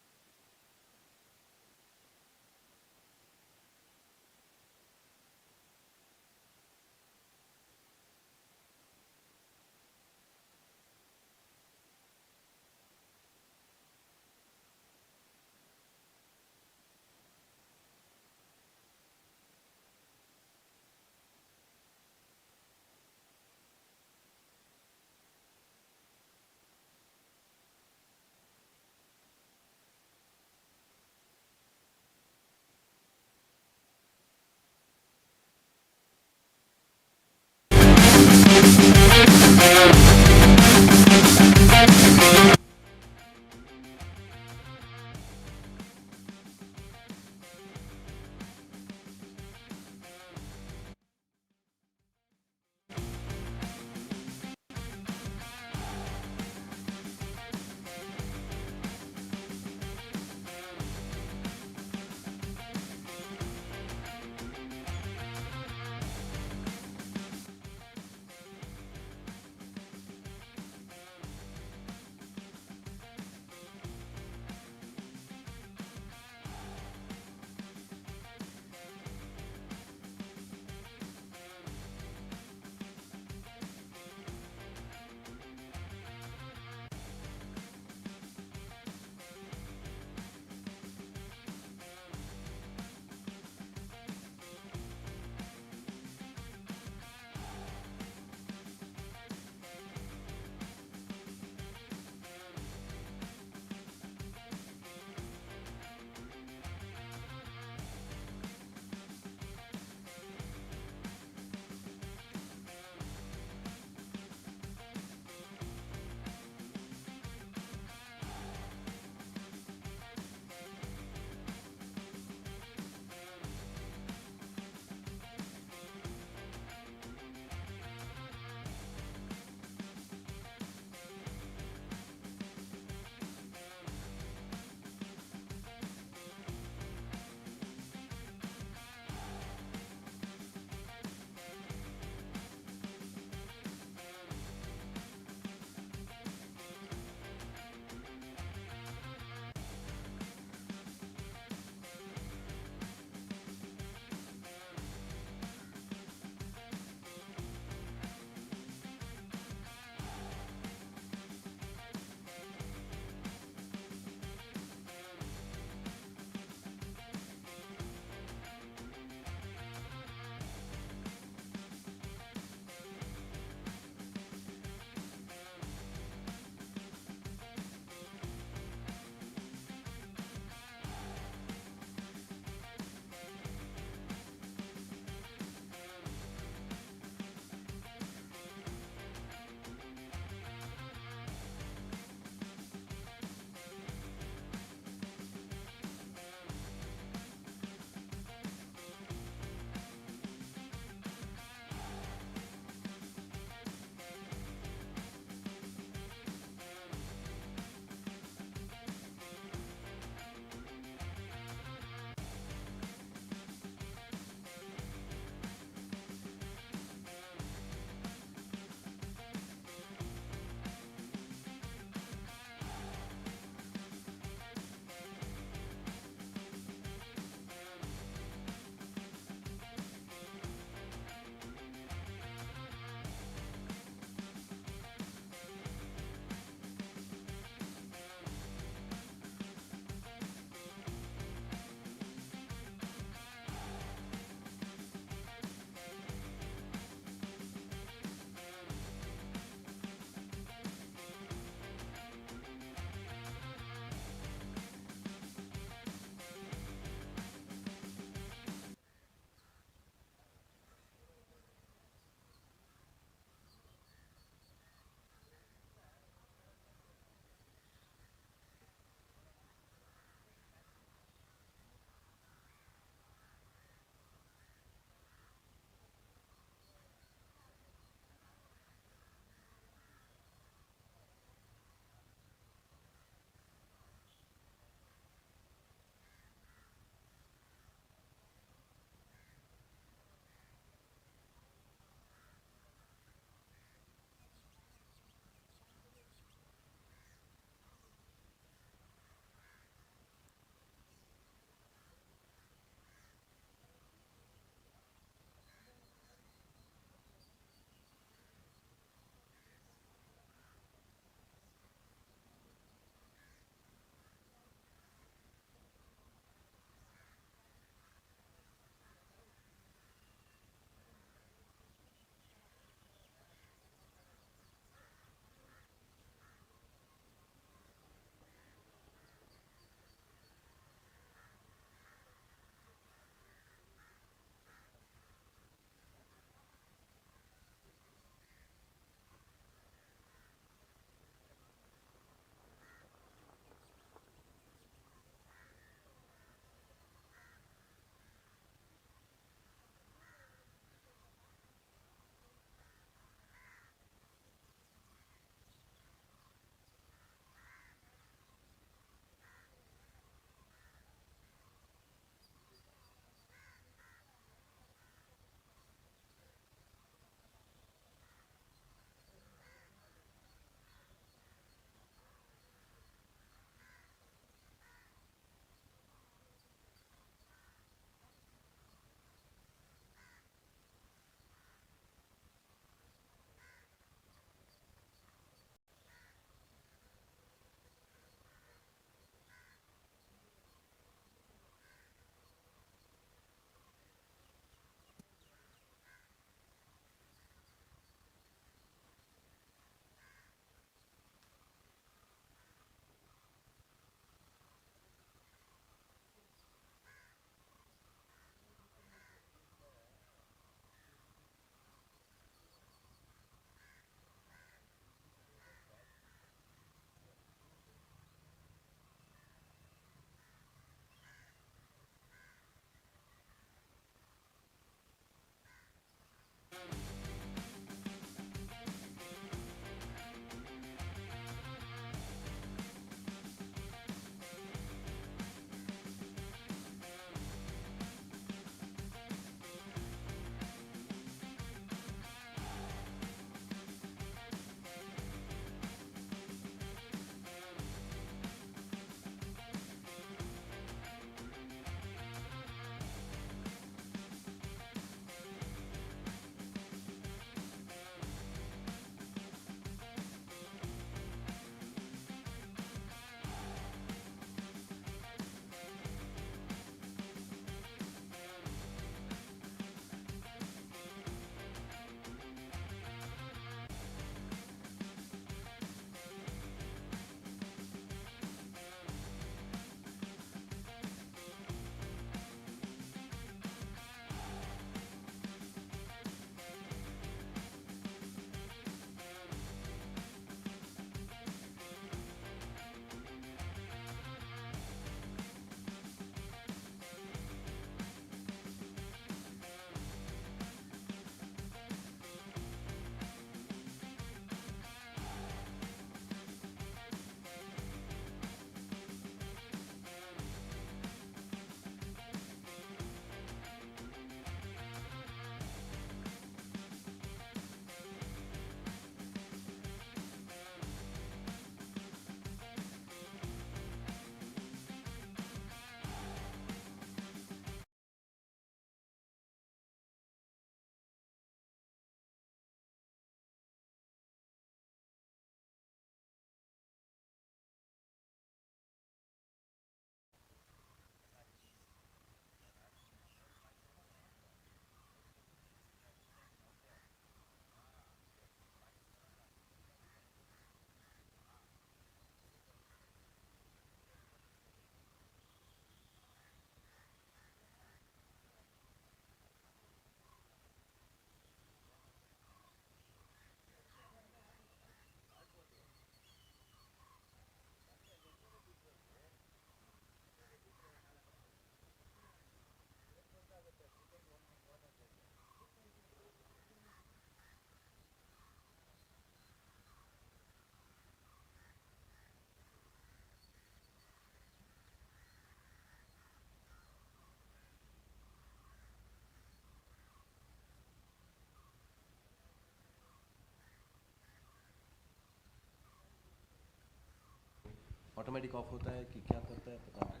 automatic of होता है कि क्या करता है पता नहीं।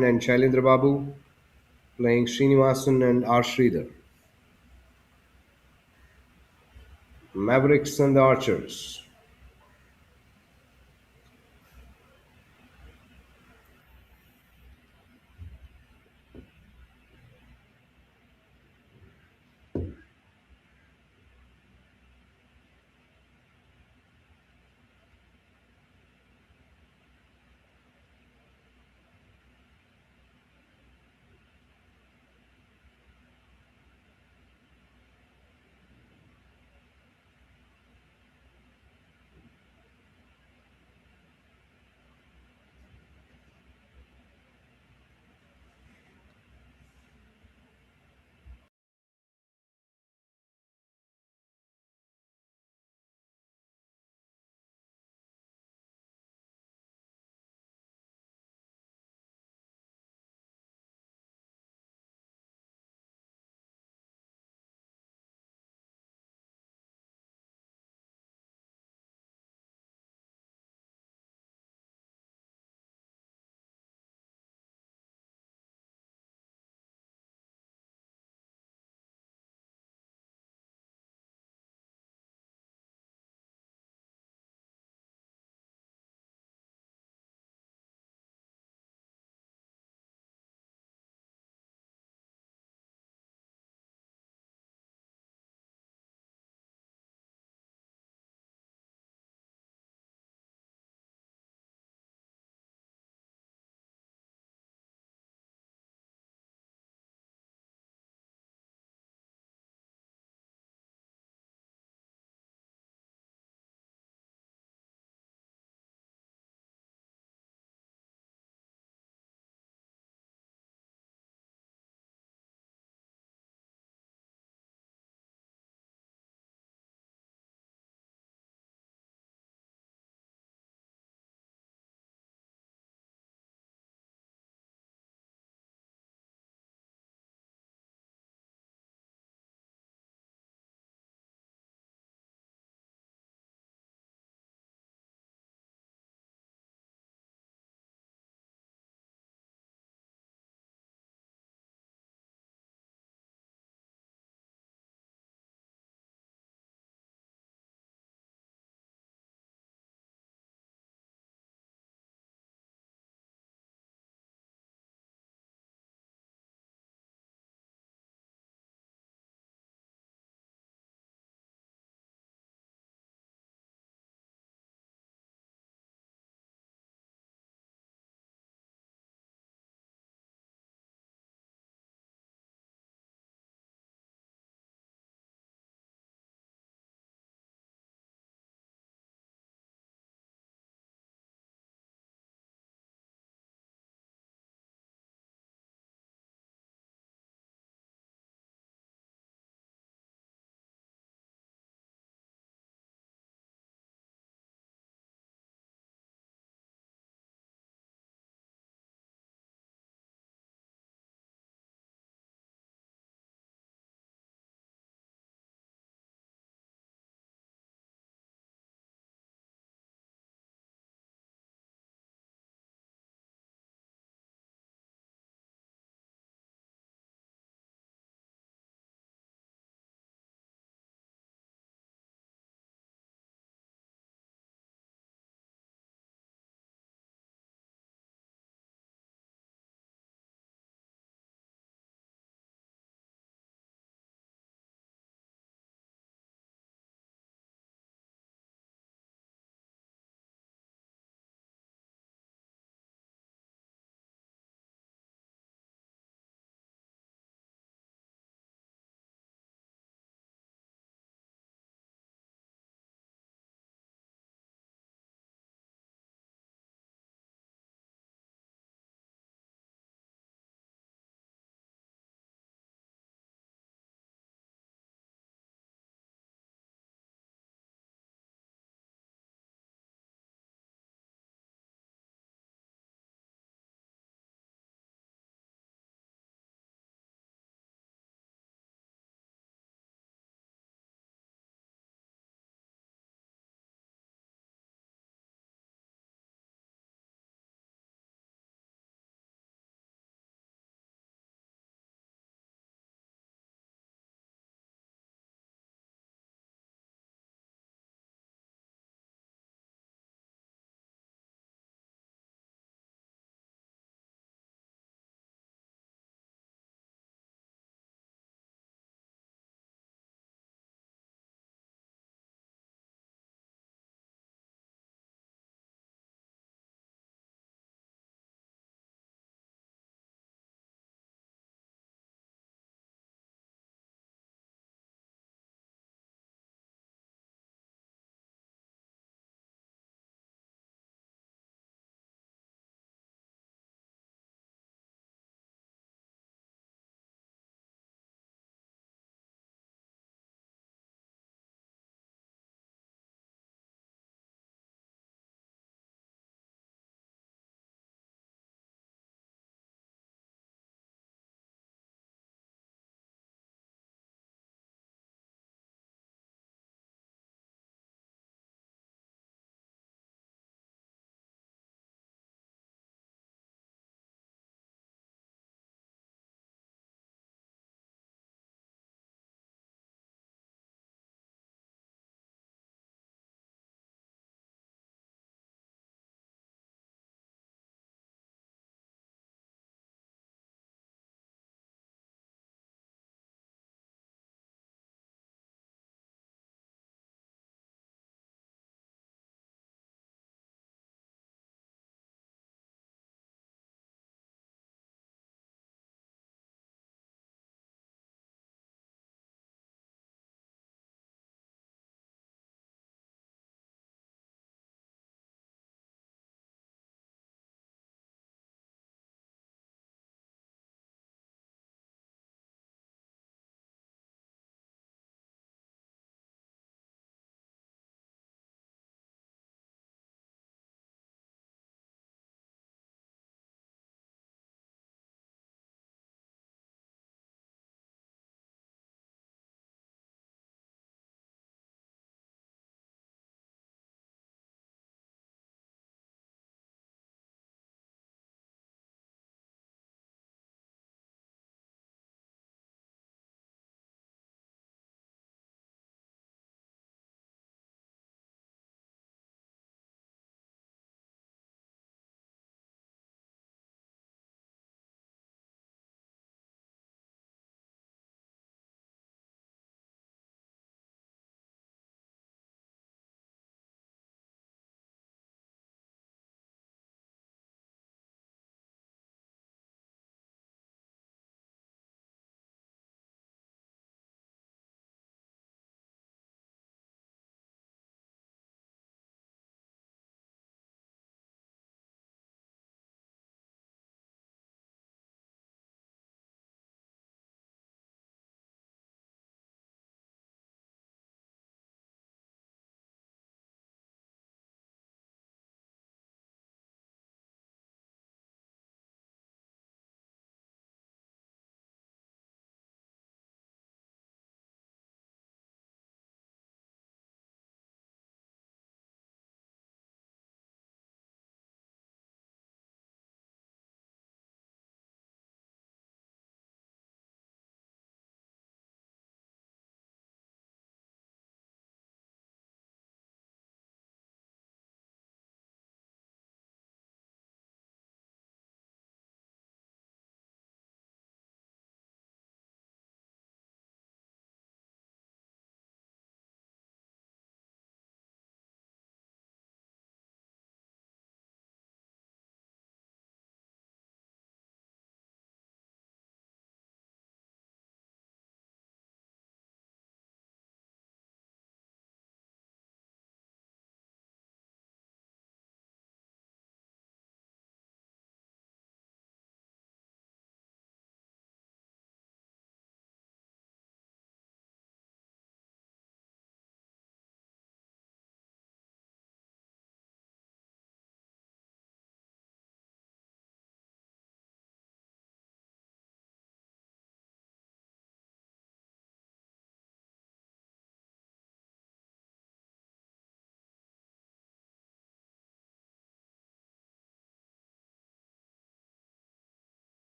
And Shailendra Babu playing Srinivasan and R. Sridhar. Mavericks and the Archers.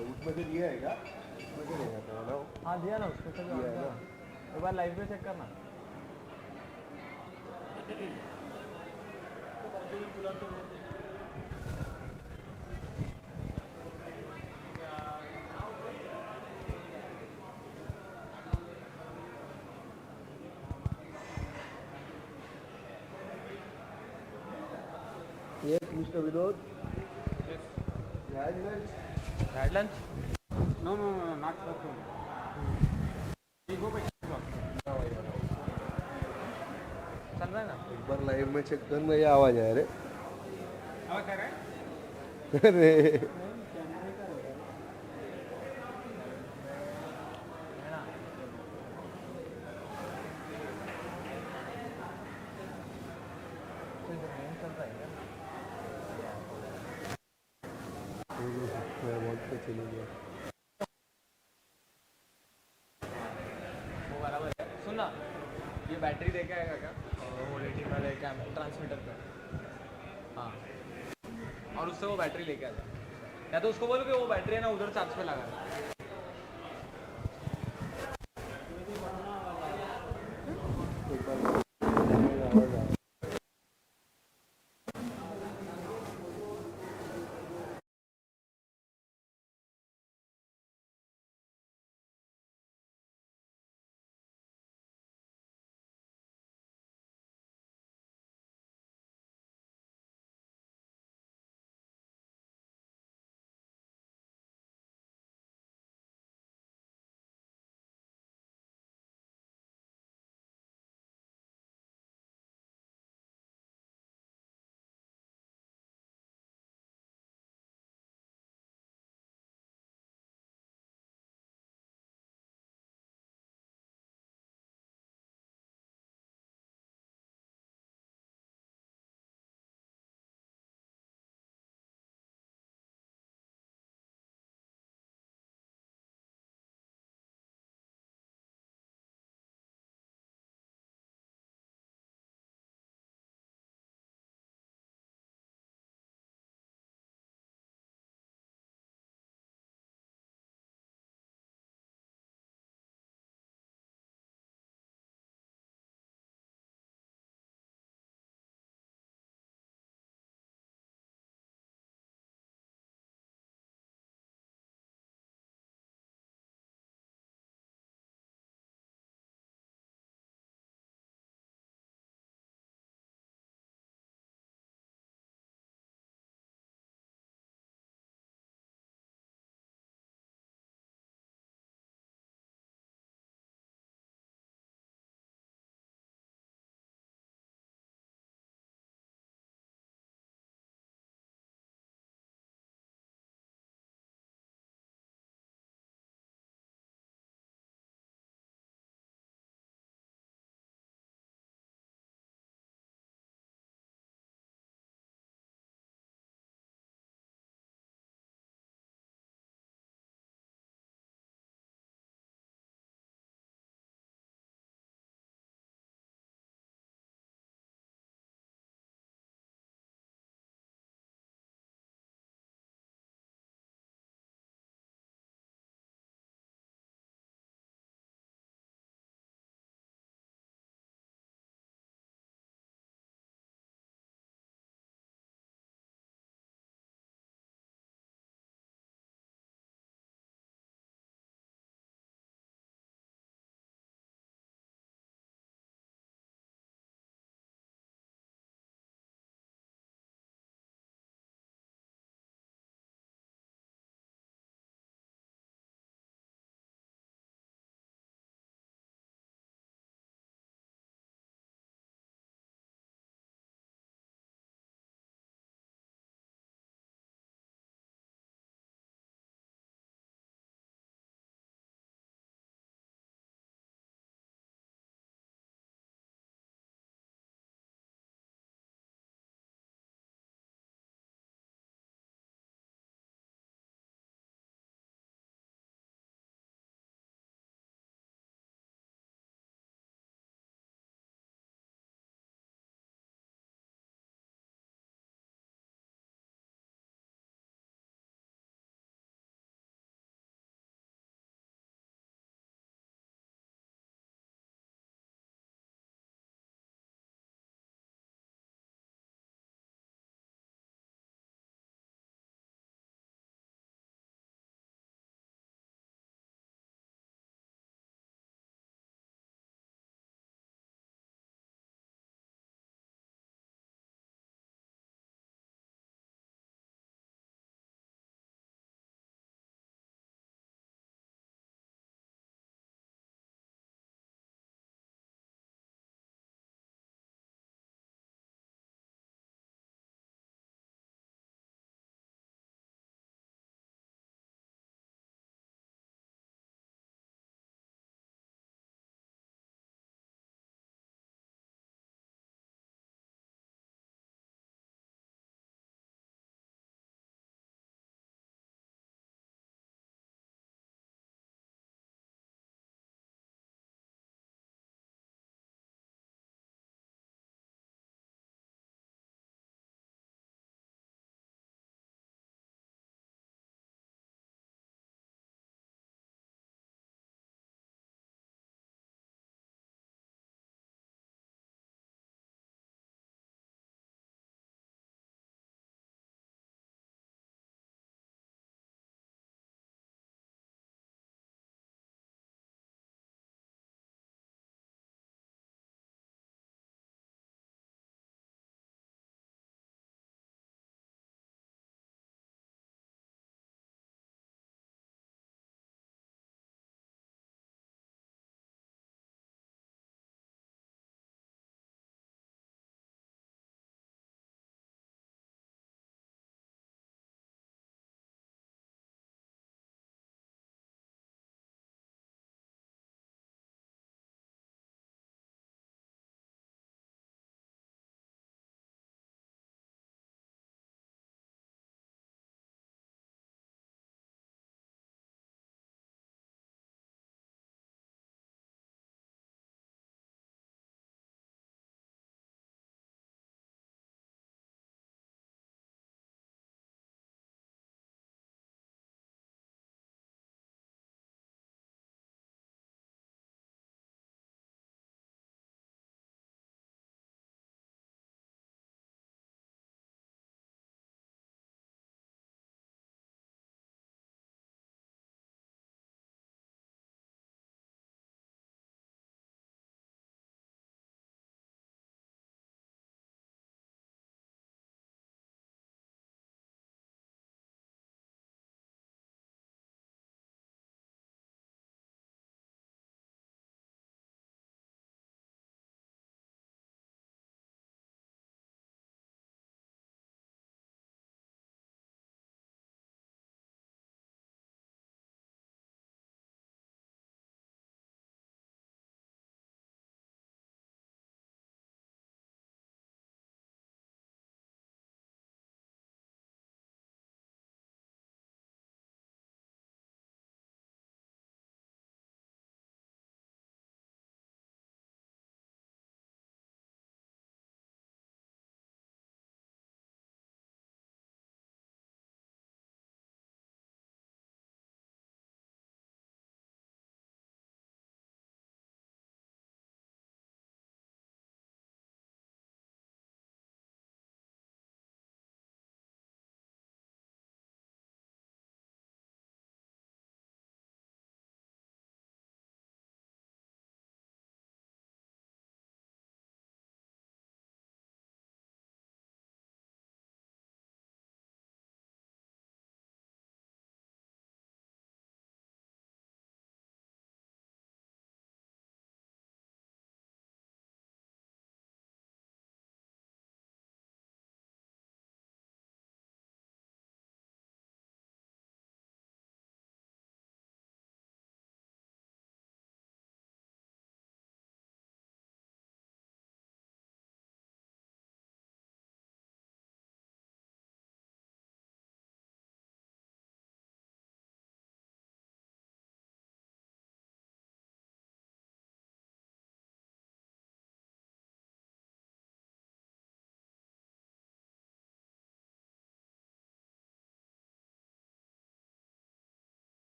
उसमें से दिया है क्या? उसमें से नहीं आता है ना? हाँ दिया ना उसको से भी दिया है ना? एक बार लाइव पे चेक करना. Yes, Mr. Vinod. Yes. Had lunch? No, no, no, not that one. We go back. चल रहा है ना. एक बार लाइव में चेक कर ना, ये आवाज आया रे. आवाज आ रहा है? अरे चल रहा है क्या? मैं बहुत पे चले गया. वो बराबर है. सुन ना, ये बैटरी लेके आएगा क्या? वो रेटिंग वाले ट्रांसमीटर पे. हाँ. और उससे वो बैटरी लेके आ जाए. या तो उसको बोलो कि वो बैटरी है ना उधर चार्ज पे लगा.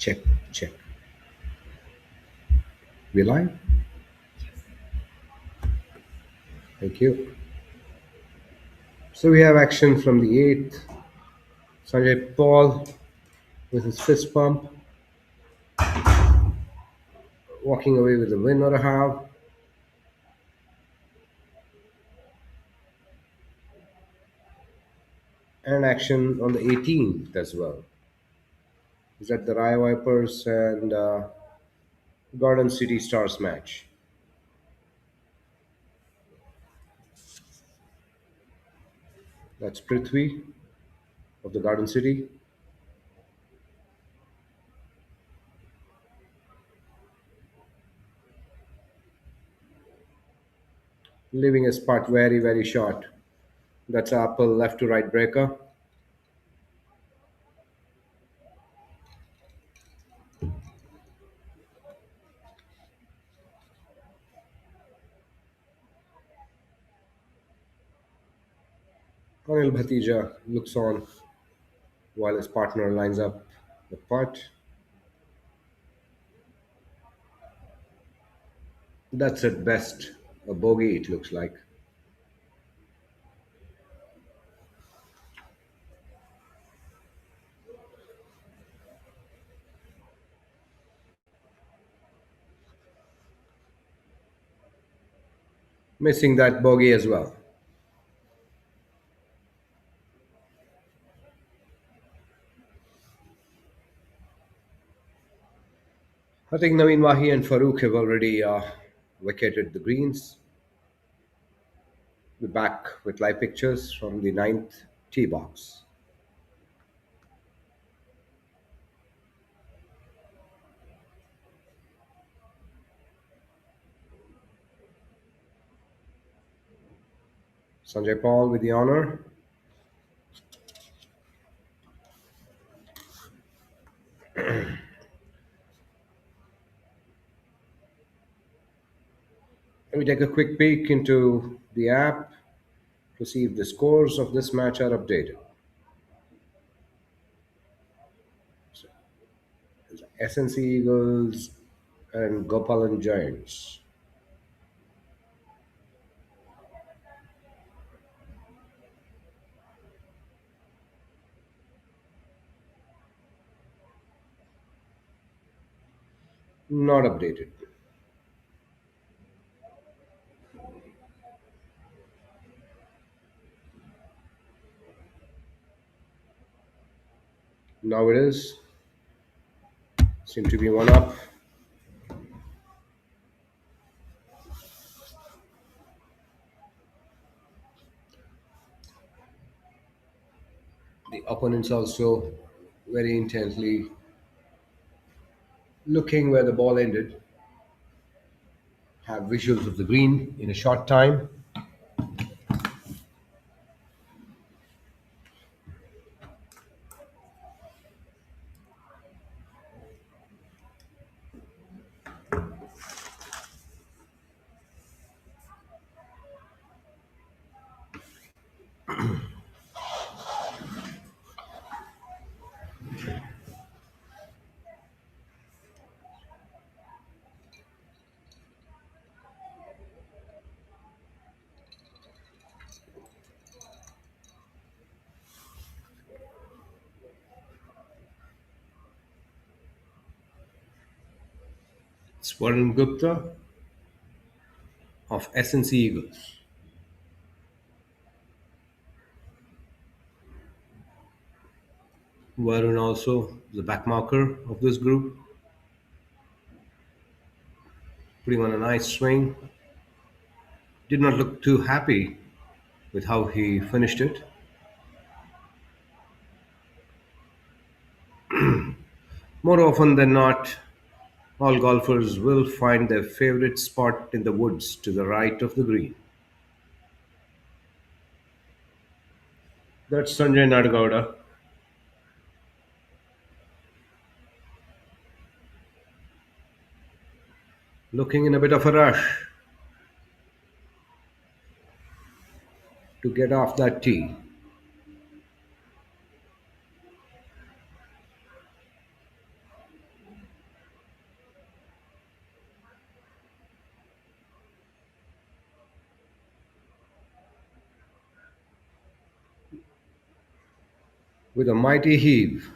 Check, check. We live? Thank you. So we have action from the eighth. Sanjay Paul with his fist pump, walking away with a win or a half. And action on the 18th as well. Is that the Rye Vipers and Garden City Stars match? That's Prithvi of the Garden City, leaving his putt very, very short. That's Apple left to right breaker. Anil Bhatija looks on while his partner lines up the putt. That's at best a bogey, it looks like. Missing that bogey as well. I think Naveen Wahi and Farouk have already vacated the greens. We're back with live pictures from the ninth tee box. Sanjay Paul with the honor. Let me take a quick peek into the app to see if the scores of this match are updated. SNC Eagles and Gopalan Giants. Not updated. Now it is. Seem to be one up. The opponents also very intently looking where the ball ended. Have visuals of the green in a short time. It's Varun Gupta of SNC Eagles. Varun also the back marker of this group, putting on a nice swing. Did not look too happy with how he finished it. More often than not, all golfers will find their favorite spot in the woods to the right of the green. That's Sanjay Nadagowda. Looking in a bit of a rush to get off that tee. with a mighty heave.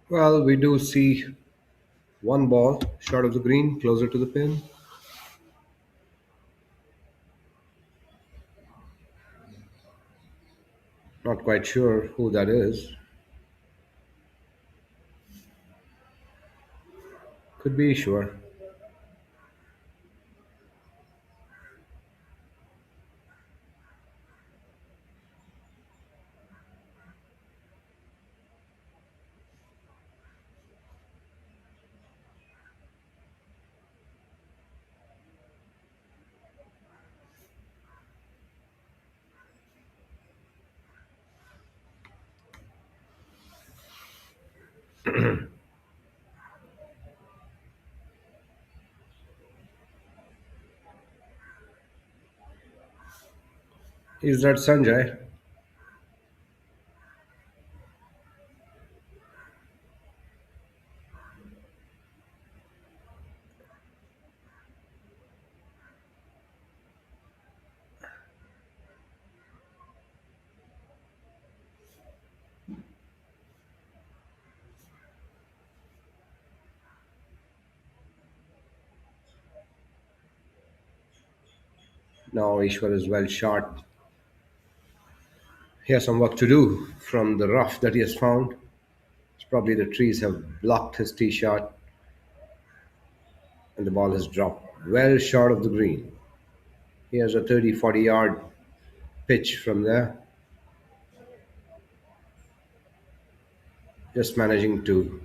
Well, we do see one ball short of the green, closer to the pin. Not quite sure who that is. Could be sure. Is that Sanjay? No, Ishwar is well shot. He has some work to do from the rough that he has found. It's probably the trees have blocked his tee shot and the ball has dropped well short of the green. He has a 30-40 yard pitch from there. Just managing to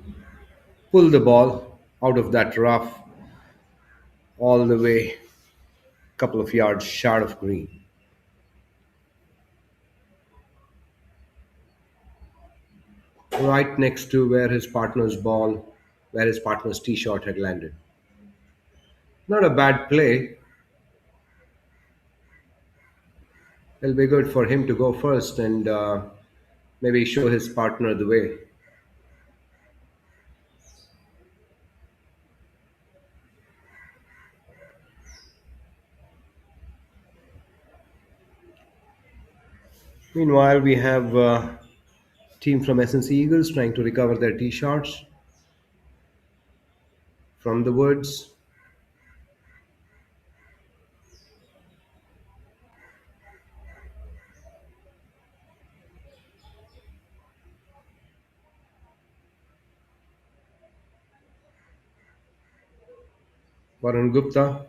pull the ball out of that rough all the way a couple of yards short of green. Right next to where his partner's tee shot had landed. Not a bad play. It'll be good for him to go first and maybe show his partner the way. Meanwhile, we have team from SNC Eagles trying to recover their tee shots from the woods. Varun Gupta.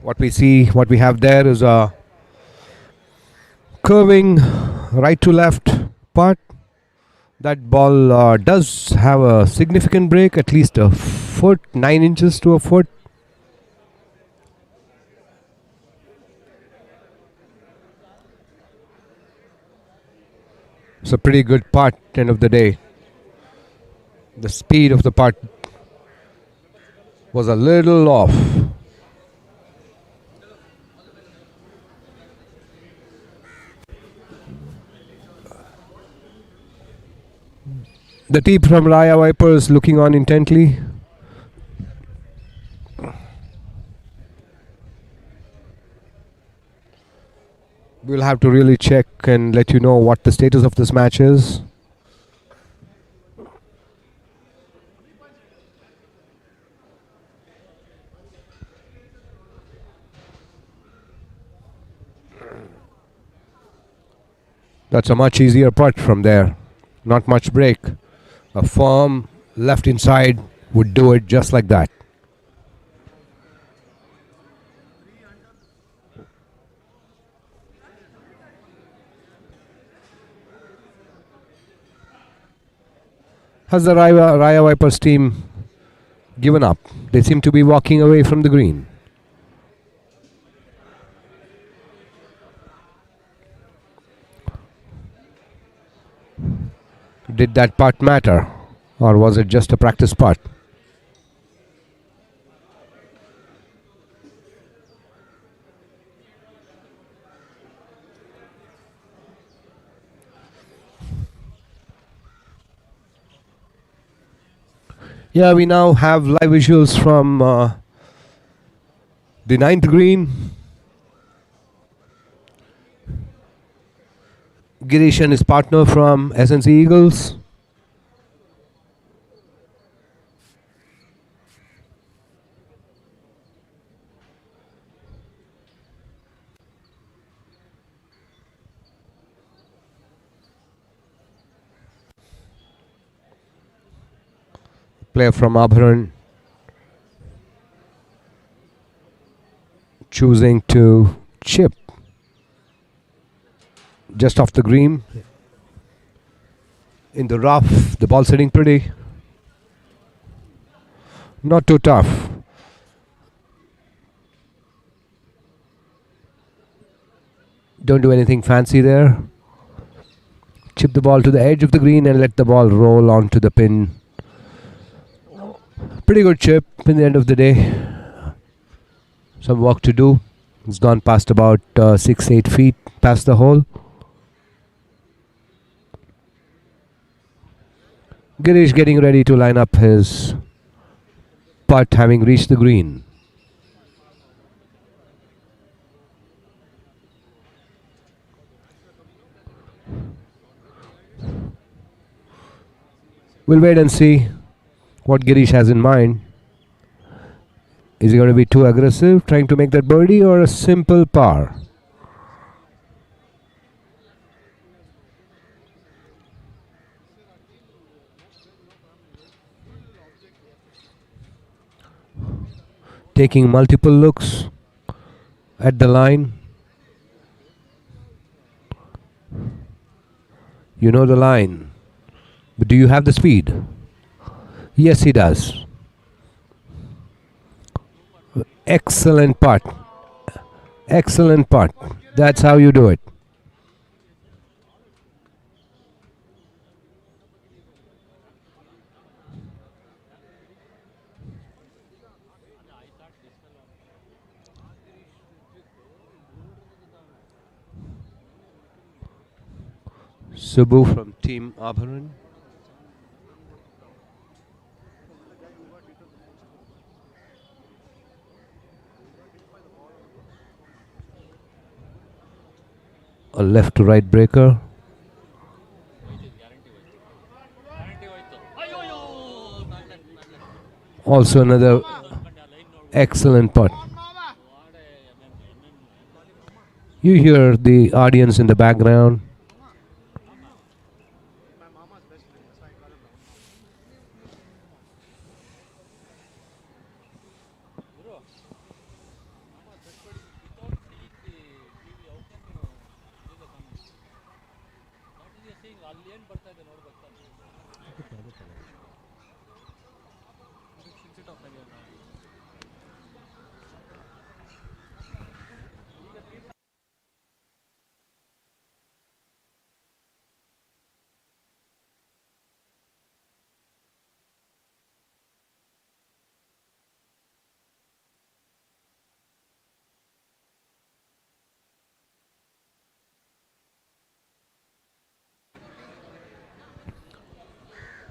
What we have there is a curving right to left putt. That ball does have a significant break, at least a foot, 9 inches to a foot. It's a pretty good putt, end of the day. The speed of the putt was a little off. The team from Raya Vipers looking on intently. We'll have to really check and let you know what the status of this match is. That's a much easier putt from there. Not much break. A firm left inside would do it just like that. Has the Raya Vipers team given up? They seem to be walking away from the green. Did that putt matter? Or was it just a practice putt? Yeah, we now have live visuals from the ninth green. Girish and his partner from SNC Eagles. Player from Abharan choosing to chip just off the green. In the rough, the ball sitting pretty. Not too tough. Don't do anything fancy there. Chip the ball to the edge of the green and let the ball roll onto the pin. Pretty good chip in the end of the day. Some work to do. It's gone past about 6-8 feet past the hole. Girish getting ready to line up his putt, having reached the green. We'll wait and see what Girish has in mind. Is he going to be too aggressive, trying to make that birdie, or a simple par? Taking multiple looks at the line. You know the line, but do you have the speed? Yes, he does. Excellent putt. Excellent putt. That's how you do it. Subbu from Team Abharan. A left to right breaker. Also another excellent putt. You hear the audience in the background.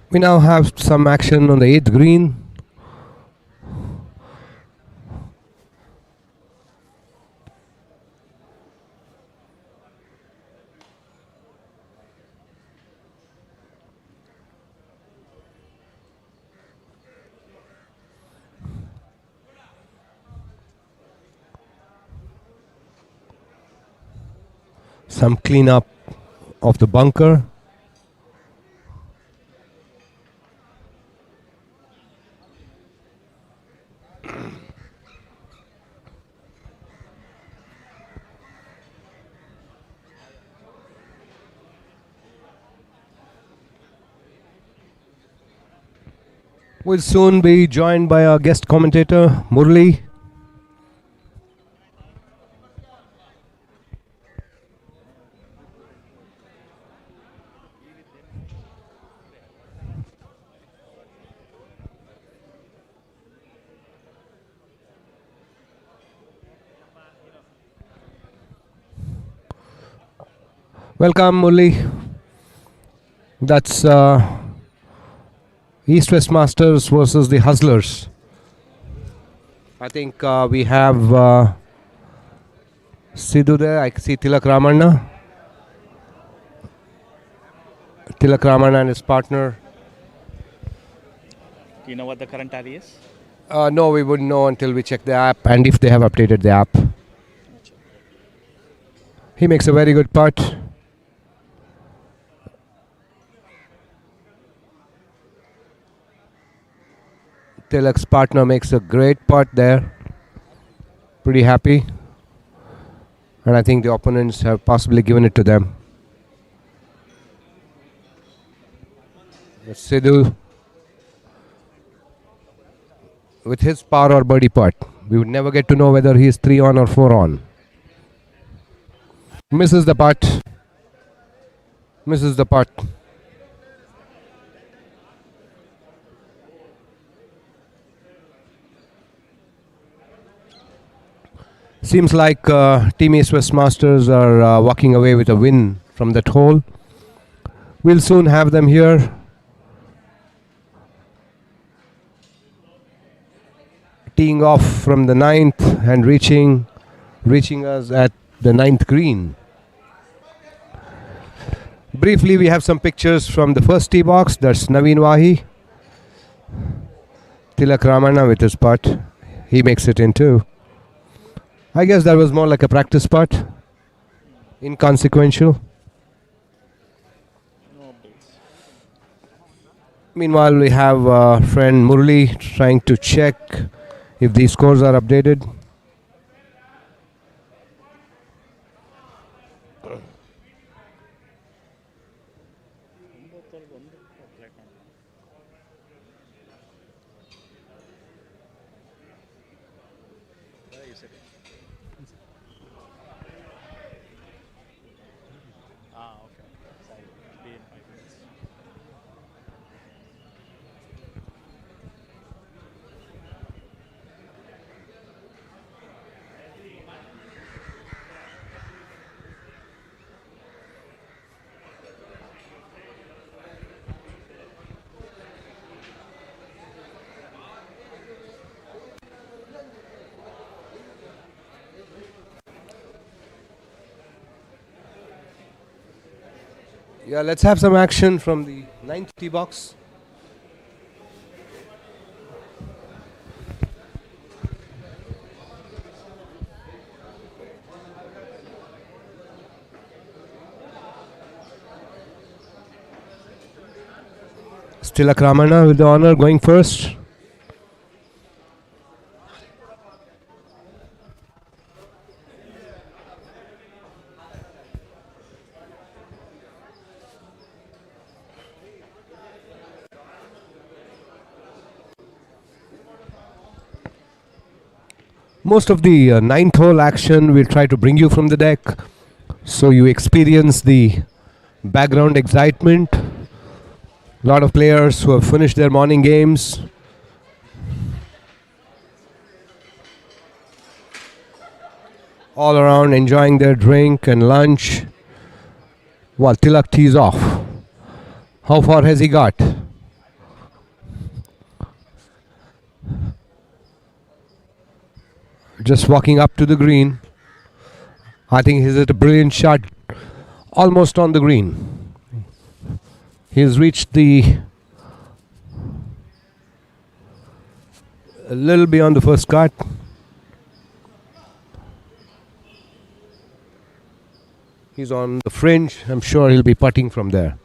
We now have some action on the 8th green. Some cleanup of the bunker. We'll soon be joined by our guest commentator, Murli. Welcome, Murli. That's East West Masters versus the Hustlers. I think we have Sidhu there. I see Tilak Ramanna. Tilak Ramanna and his partner. Do you know what the current tally is? No, we wouldn't know until we check the app and if they have updated the app. He makes a very good putt. Tilak's partner makes a great putt there. Pretty happy. And I think the opponents have possibly given it to them. Sidhu with his par or birdie putt. We would never get to know whether he is 3 on or 4 on. Misses the putt. Misses the putt. Seems like Team East West Masters are walking away with a win from that hole. We'll soon have them here. Teeing off from the 9th and reaching us at the 9th green. Briefly, we have some pictures from the first tee box. That's Naveen Wahi. Tilak Ramanna with his putt. He makes it in too. I guess that was more like a practice putt. Inconsequential. No updates. Meanwhile, we have friend Murli trying to check if these scores are updated. Okay. Sorry. Be in 5 minutes. Yeah, let's have some action from the 9th tee box. Tilak Ramanna with the honor going first. Most of the ninth hole action we'll try to bring you from the deck so you experience the background excitement. A lot of players who have finished their morning games. All around enjoying their drink and lunch while Tilak tees off. How far has he got? Just walking up to the green. I think he's hit a brilliant shot almost on the green. He's reached the a little beyond the first cut. He's on the fringe. I'm sure he'll be putting from there.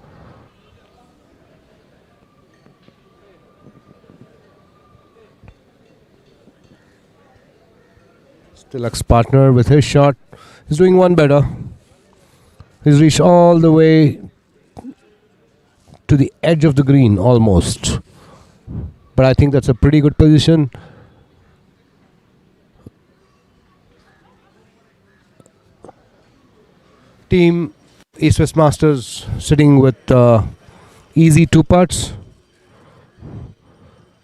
Tilak's partner with his shot is doing one better. He's reached all the way to the edge of the green almost. But I think that's a pretty good position. Team East West Masters sitting with easy two putts.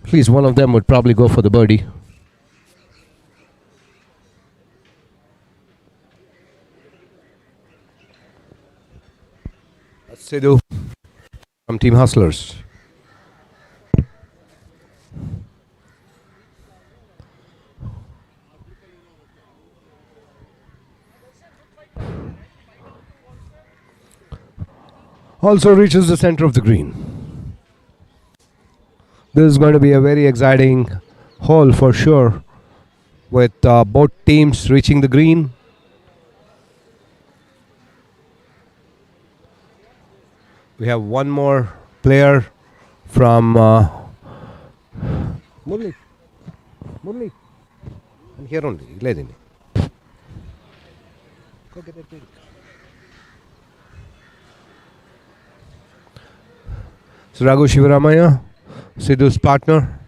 At least one of them would probably go for the birdie. That's Sidhu from Team Hustlers. Also reaches the center of the green. This is going to be a very exciting hole for sure, with both teams reaching the green. We have one more player from Murli. And here only. Go get that drink. So Raghu Shivaramaya, Sidhu's partner.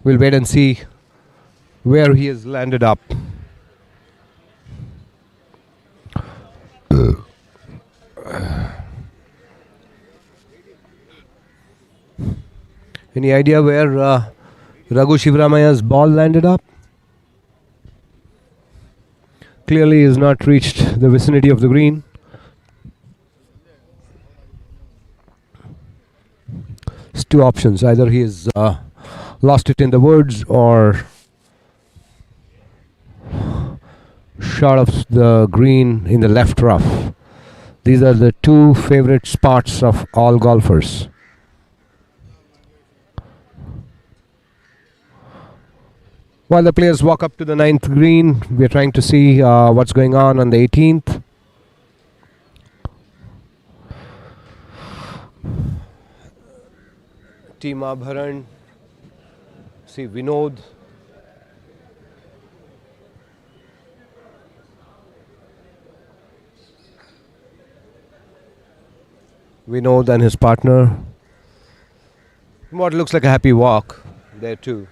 We'll wait and see where he has landed up. Any idea where Raghu Shivaramaya's ball landed up? Clearly he has not reached the vicinity of the green. It's two options. Either he has lost it in the woods or shot off the green in the left rough. These are the two favorite spots of all golfers. While the players walk up to the 9th green, we're trying to see what's going on the 18th. Team Abharan, see Vinod. Vinod and his partner. What looks like a happy walk there too.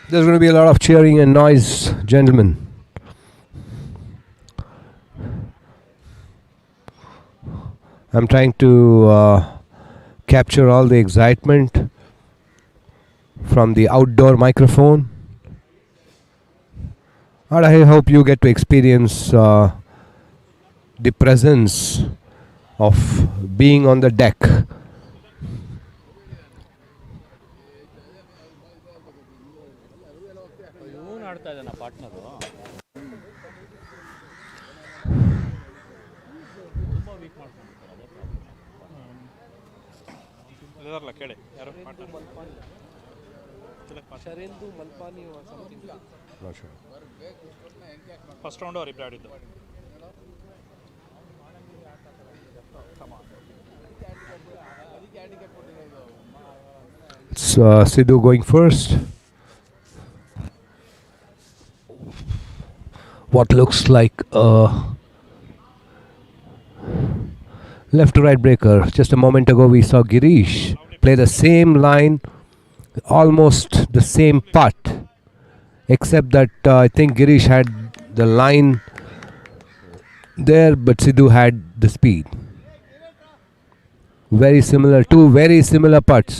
There's going to be a lot of cheering and noise, gentlemen. I'm trying to capture all the excitement from the outdoor microphone. And I hope you get to experience the presence of being on the deck. ಅಲ್ಲಿದಾರಲ್ಲ ಕೇಳಿ ಯಾರು partner ಶರೇಂದು Malpani something. Not sure. First round ಅವ್ರು ಆಡಿದ್ದು. It's Sidhu going first. What looks like a left to right breaker. Just a moment ago, we saw Girish play the same line, almost the same putt, except that I think Girish had the line there, but Sidhu had the speed. Very similar, two very similar putts.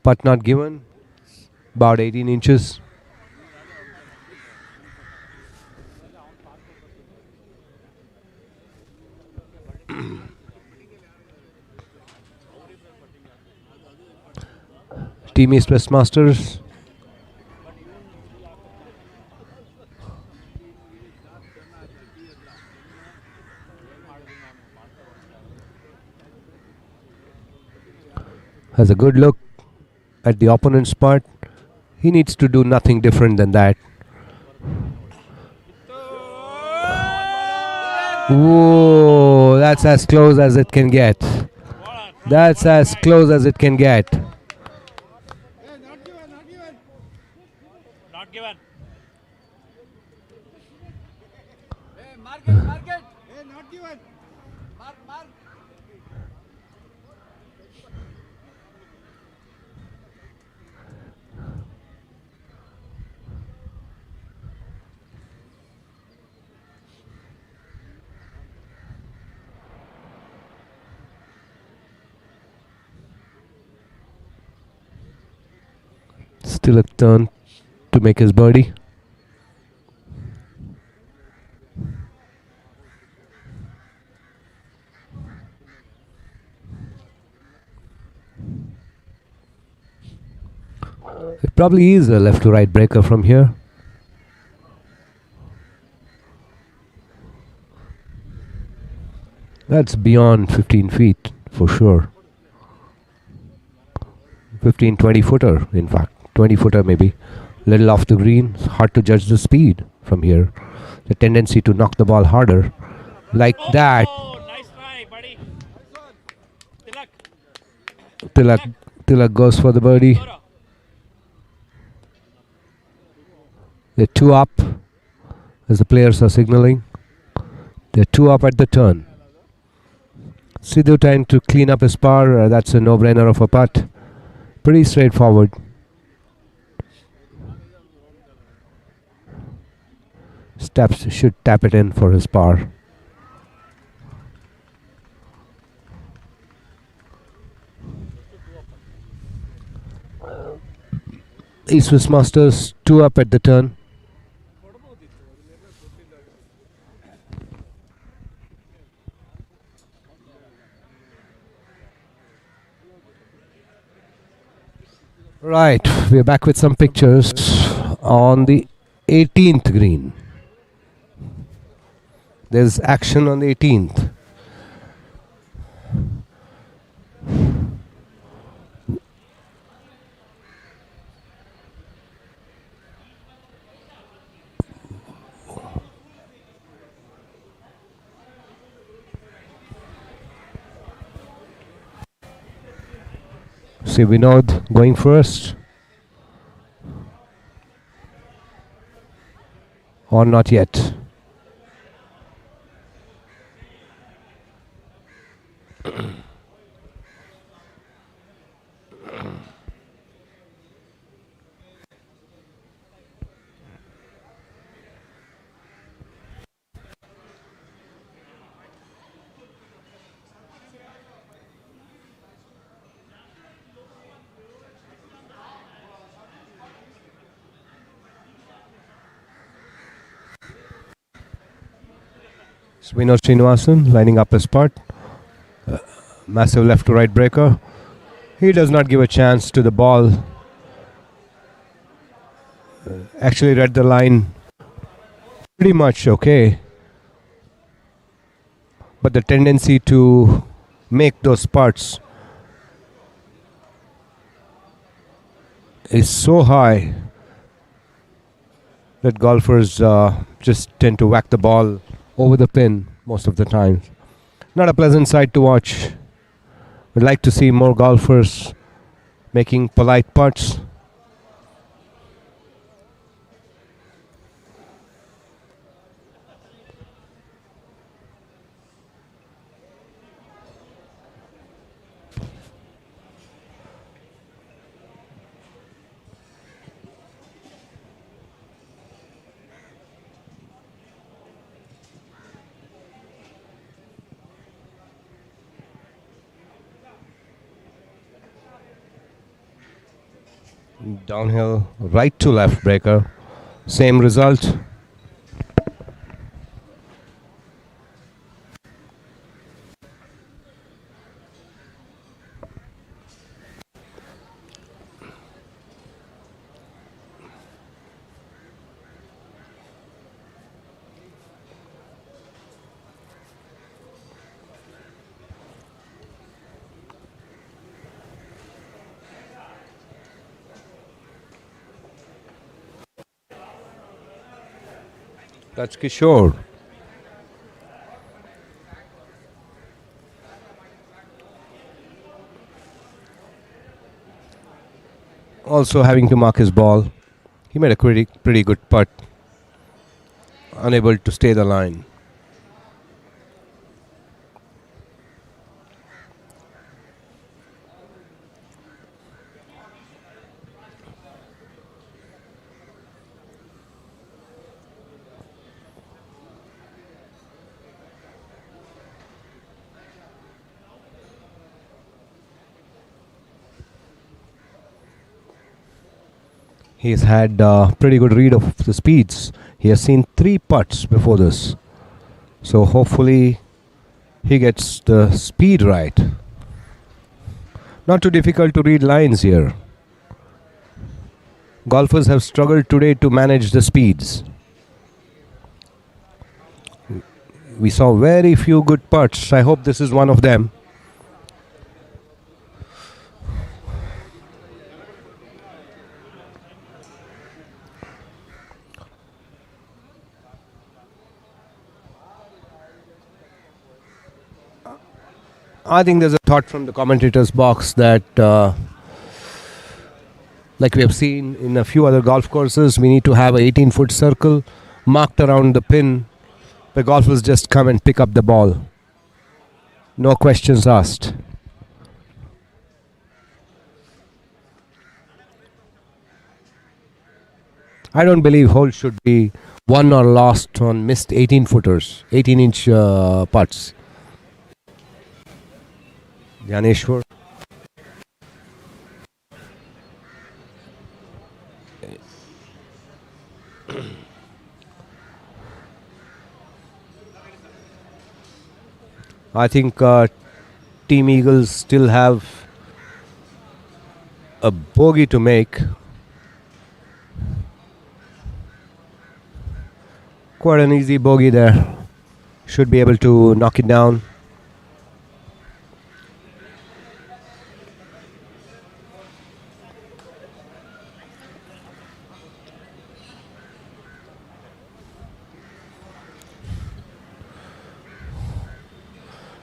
Putt not given, about 18 inches. Team East West Masters. Has a good look at the opponent's putt. He needs to do nothing different than that. Whoa, that's as close as it can get. That's as close as it can get. Not given. Still a turn to make his birdie. It probably is a left to right breaker from here. That's beyond 15 feet for sure. 15, 20 footer, in fact. 20 footer maybe. Little off the green. It's hard to judge the speed from here. The tendency to knock the ball harder. Like that. Nice try, buddy. Tilak goes for the birdie. They're two up, as the players are signaling. They're two up at the turn. Sidhu trying to clean up his par. That's a no-brainer of a putt. Pretty straightforward. Steps should tap it in for his par. East West Masters, two up at the turn. Right, we're back with some pictures on the 18th green. There's action on the 18th. See Vinod going first. Or not yet. Vinod Srinivasan lining up his putt. Massive left to right breaker. He does not give a chance to the ball. Actually read the line pretty much okay. but the tendency to make those putts is so high that golfers just tend to whack the ball over the pin most of the time. Not a pleasant sight to watch. We'd like to see more golfers making polite putts. Downhill, right to left breaker. Same result. That's Kishore. Also having to mark his ball. He made a pretty good putt. Unable to stay the line. He's had a pretty good read of the speeds. He has seen 3 putts before this. So hopefully he gets the speed right. Not too difficult to read lines here. Golfers have struggled today to manage the speeds. We saw very few good putts. I hope this is one of them. I think there's a thought from the commentators box that like we have seen in a few other golf courses, we need to have a 18-foot circle marked around the pin. The golfers just come and pick up the ball. No questions asked. I don't believe holes should be won or lost on missed 18-footers, 18-inch putts. Dhaneshwar. I think Team Eagles still have a bogey to make. Quite an easy bogey there. Should be able to knock it down.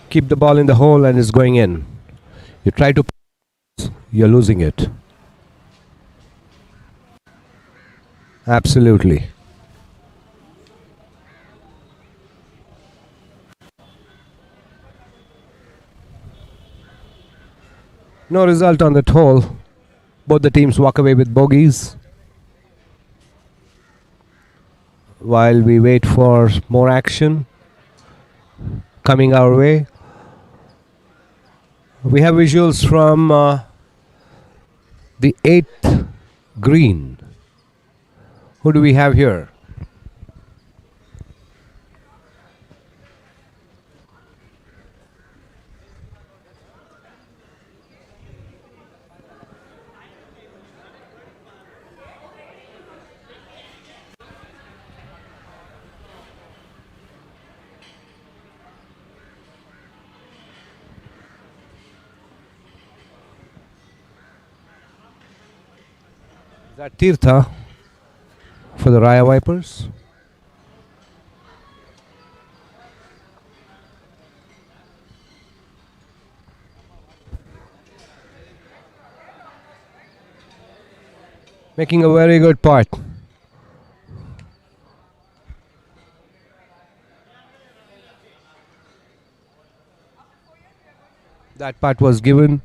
Keep the ball in the hole and it's going in. You try to pass, you're losing it. Absolutely. No result on that hole. Both the teams walk away with bogeys. While we wait for more action coming our way. We have visuals from the 8th green. Who do we have here? that Tirtha for the Raya Vipers. Making a very good putt. That putt was given.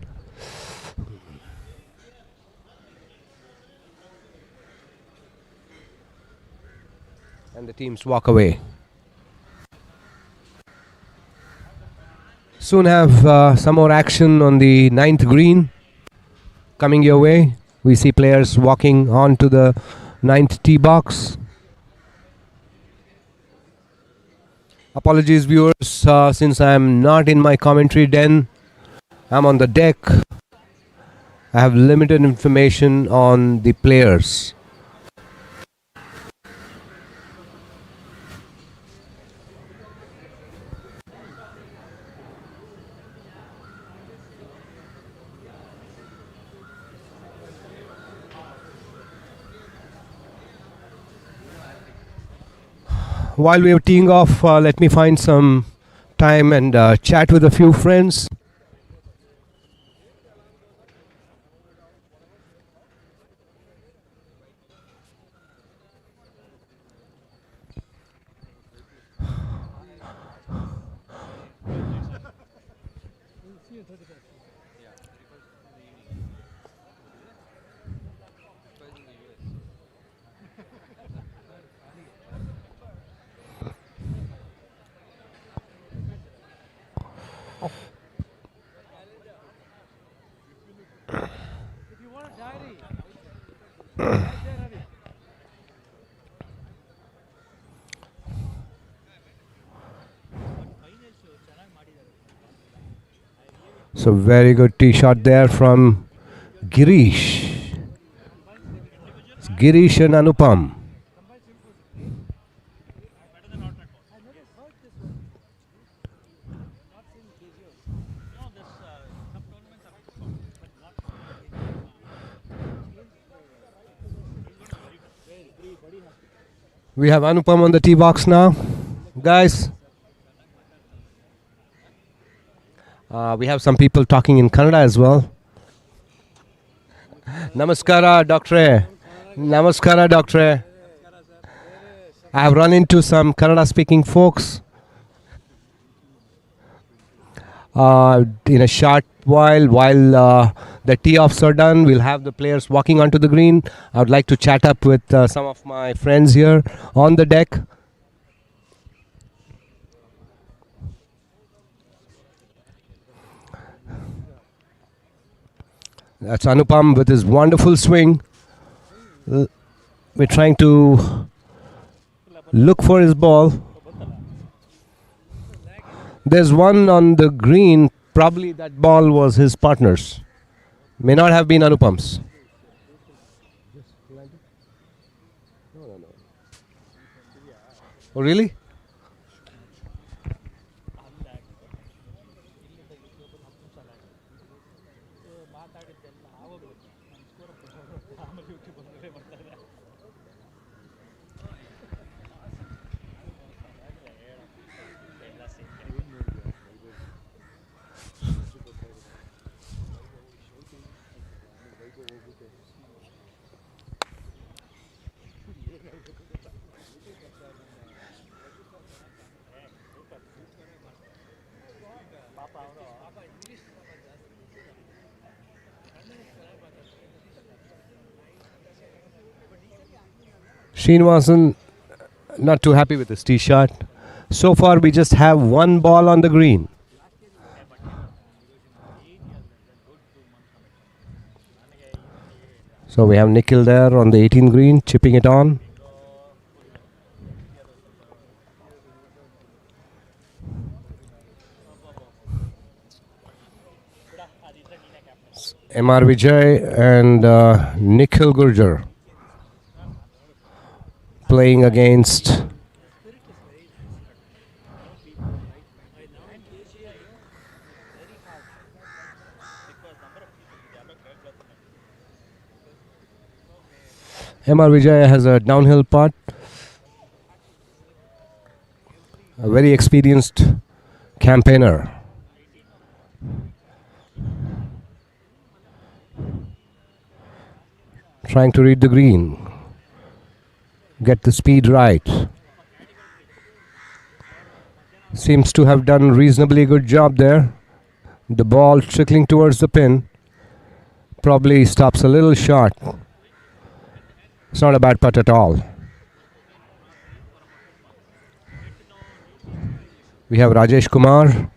And the teams walk away. Soon have some more action on the 9th green coming your way. We see players walking on to the 9th tee box. Apologies, viewers, since I am not in my commentary den. I'm on the deck. I have limited information on the players. While we are teeing off, let me find some time and chat with a few friends. So very good tee shot there from Girish. It's Girish and Anupam. We have Anupam on the tee box now. Guys, we have some people talking in Kannada as well. Namaskara, Doctor. Namaskara, Doctor. I have run into some Kannada speaking folks. In a short while the tee-offs are done, we'll have the players walking onto the green. I would like to chat up with some of my friends here on the deck. That's Anupam with his wonderful swing. We're trying to look for his ball. There's one on the green. Probably that ball was his partner's. May not have been Anupam's. Oh, really? Srinivasan not too happy with his tee shot. So far we just have one ball on the green. So we have Nikhil there on the 18 green, chipping it on. MR Vijay and Nikhil Gurjar playing against MR Vijay has a downhill putt. A very experienced campaigner. Trying to read the green. Get the speed right. Seems to have done a reasonably good job there. The ball trickling towards the pin. Probably stops a little short. It's not a bad putt at all. We have Rajesh Kumar.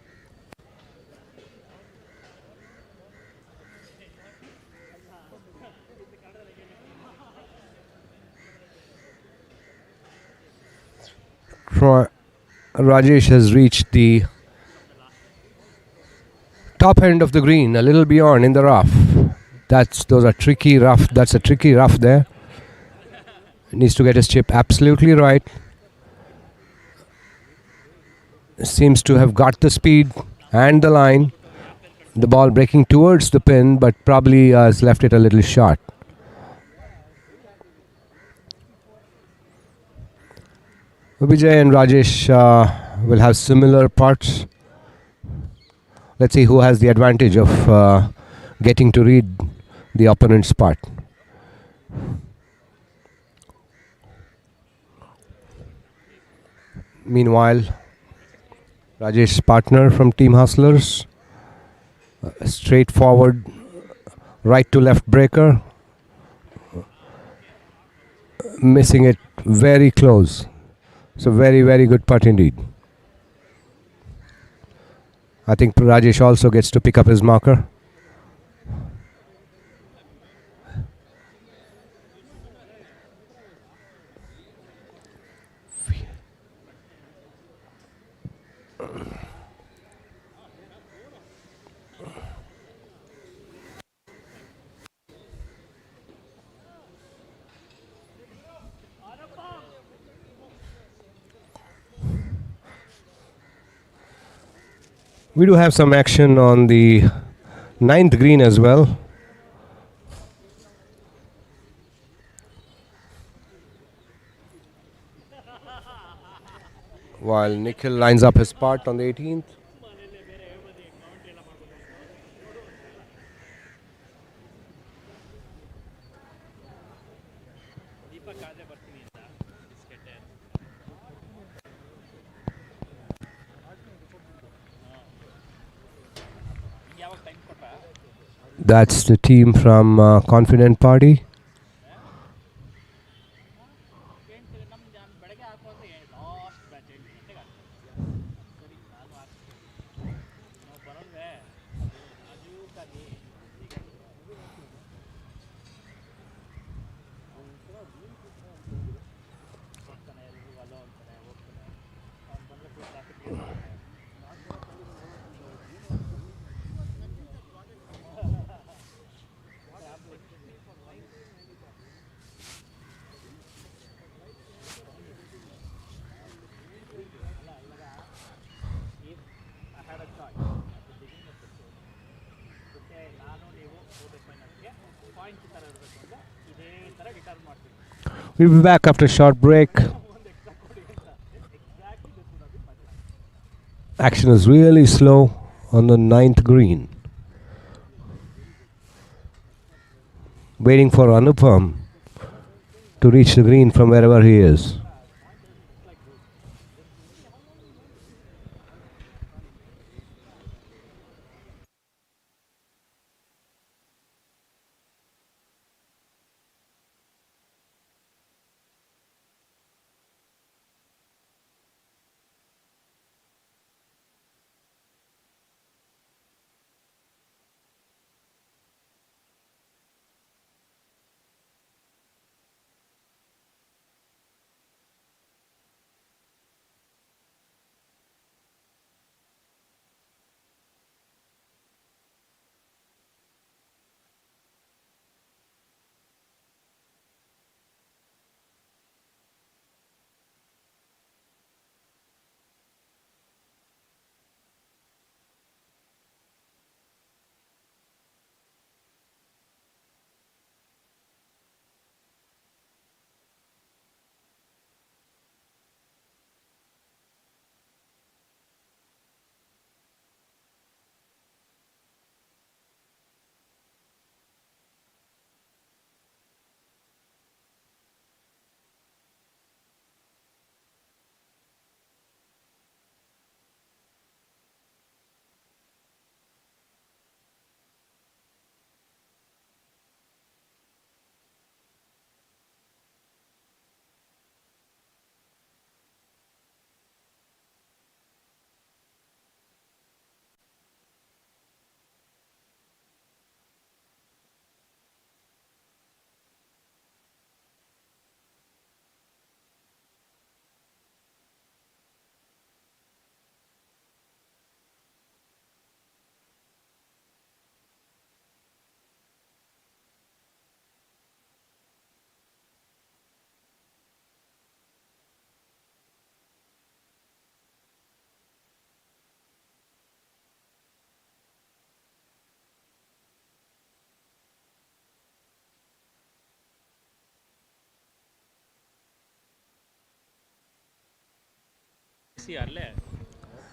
Rajesh has reached the top end of the green, a little beyond in the rough. Those are tricky rough. That's a tricky rough there. Needs to get his chip absolutely right. Seems to have got the speed and the line. The ball breaking towards the pin, but probably has left it a little short. Vijay and Rajesh will have similar parts. Let's see who has the advantage of getting to read the opponent's part. Meanwhile, Rajesh's partner from Team Hustlers, straightforward right to left breaker, missing it very close. So very, very good putt indeed. I think Rajesh also gets to pick up his marker. We do have some action on the 9th green as well. While Nikhil lines up his part on the 18th. That's the team from Confident Party. We'll be back after a short break. Action is really slow on the 9th green. Waiting for Anupam to reach the green from wherever he is.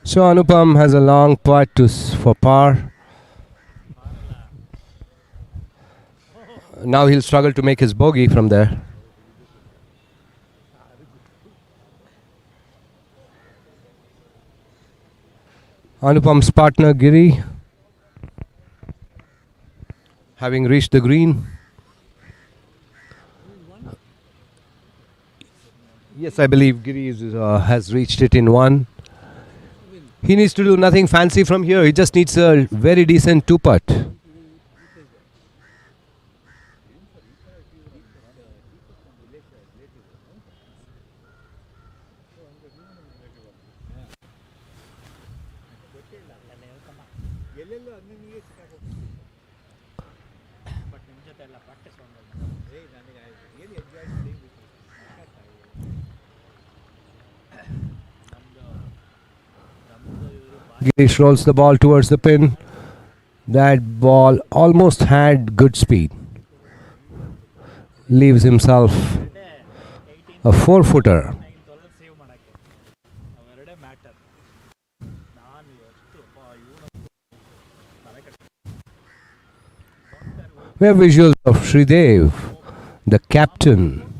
So Anupam has a long putt for par. Now he'll struggle to make his bogey from there. Anupam's partner Giri, having reached the green. Yes, I believe Giri has reached it in one. He needs to do nothing fancy from here. He just needs a very decent two putt. Girish rolls the ball towards the pin. That ball almost had good speed. Leaves himself a 4-footer. We have visuals of Shridev, the captain.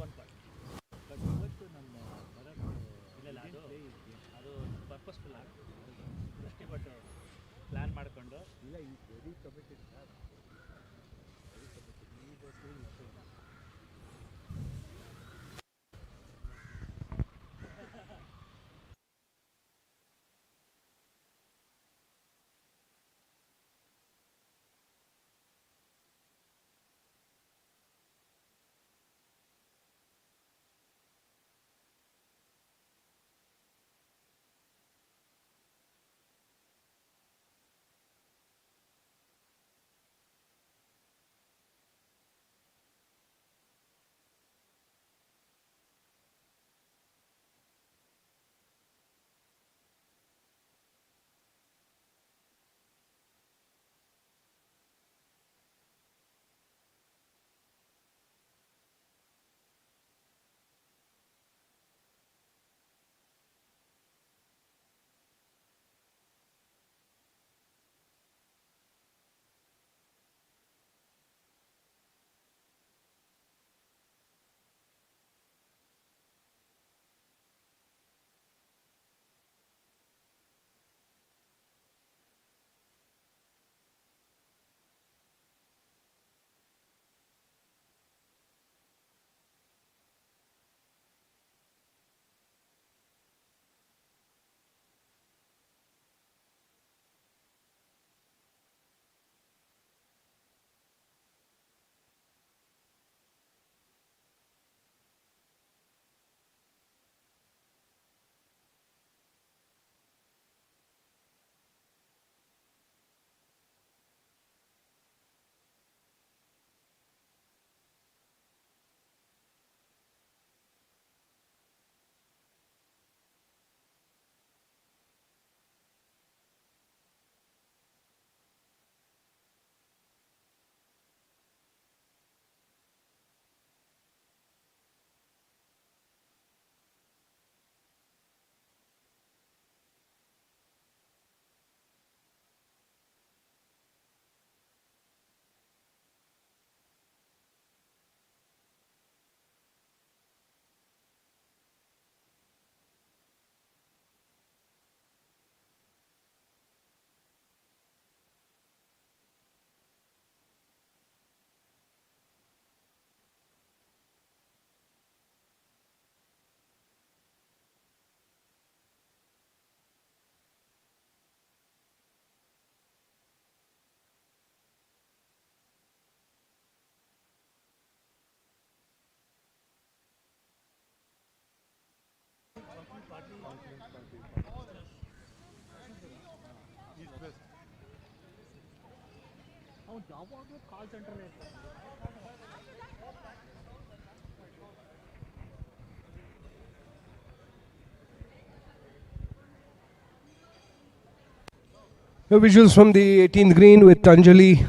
The visuals from the 18th green with Tanjali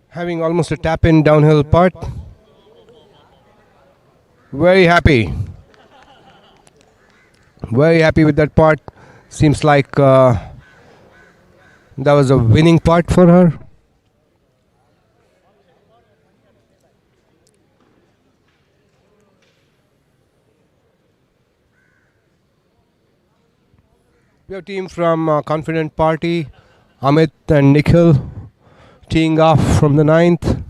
having almost a tap-in downhill putt. Very happy. Very happy with that part. Seems like that was a winning part for her. We have team from Confident Party, Amit and Nikhil teeing off from the ninth.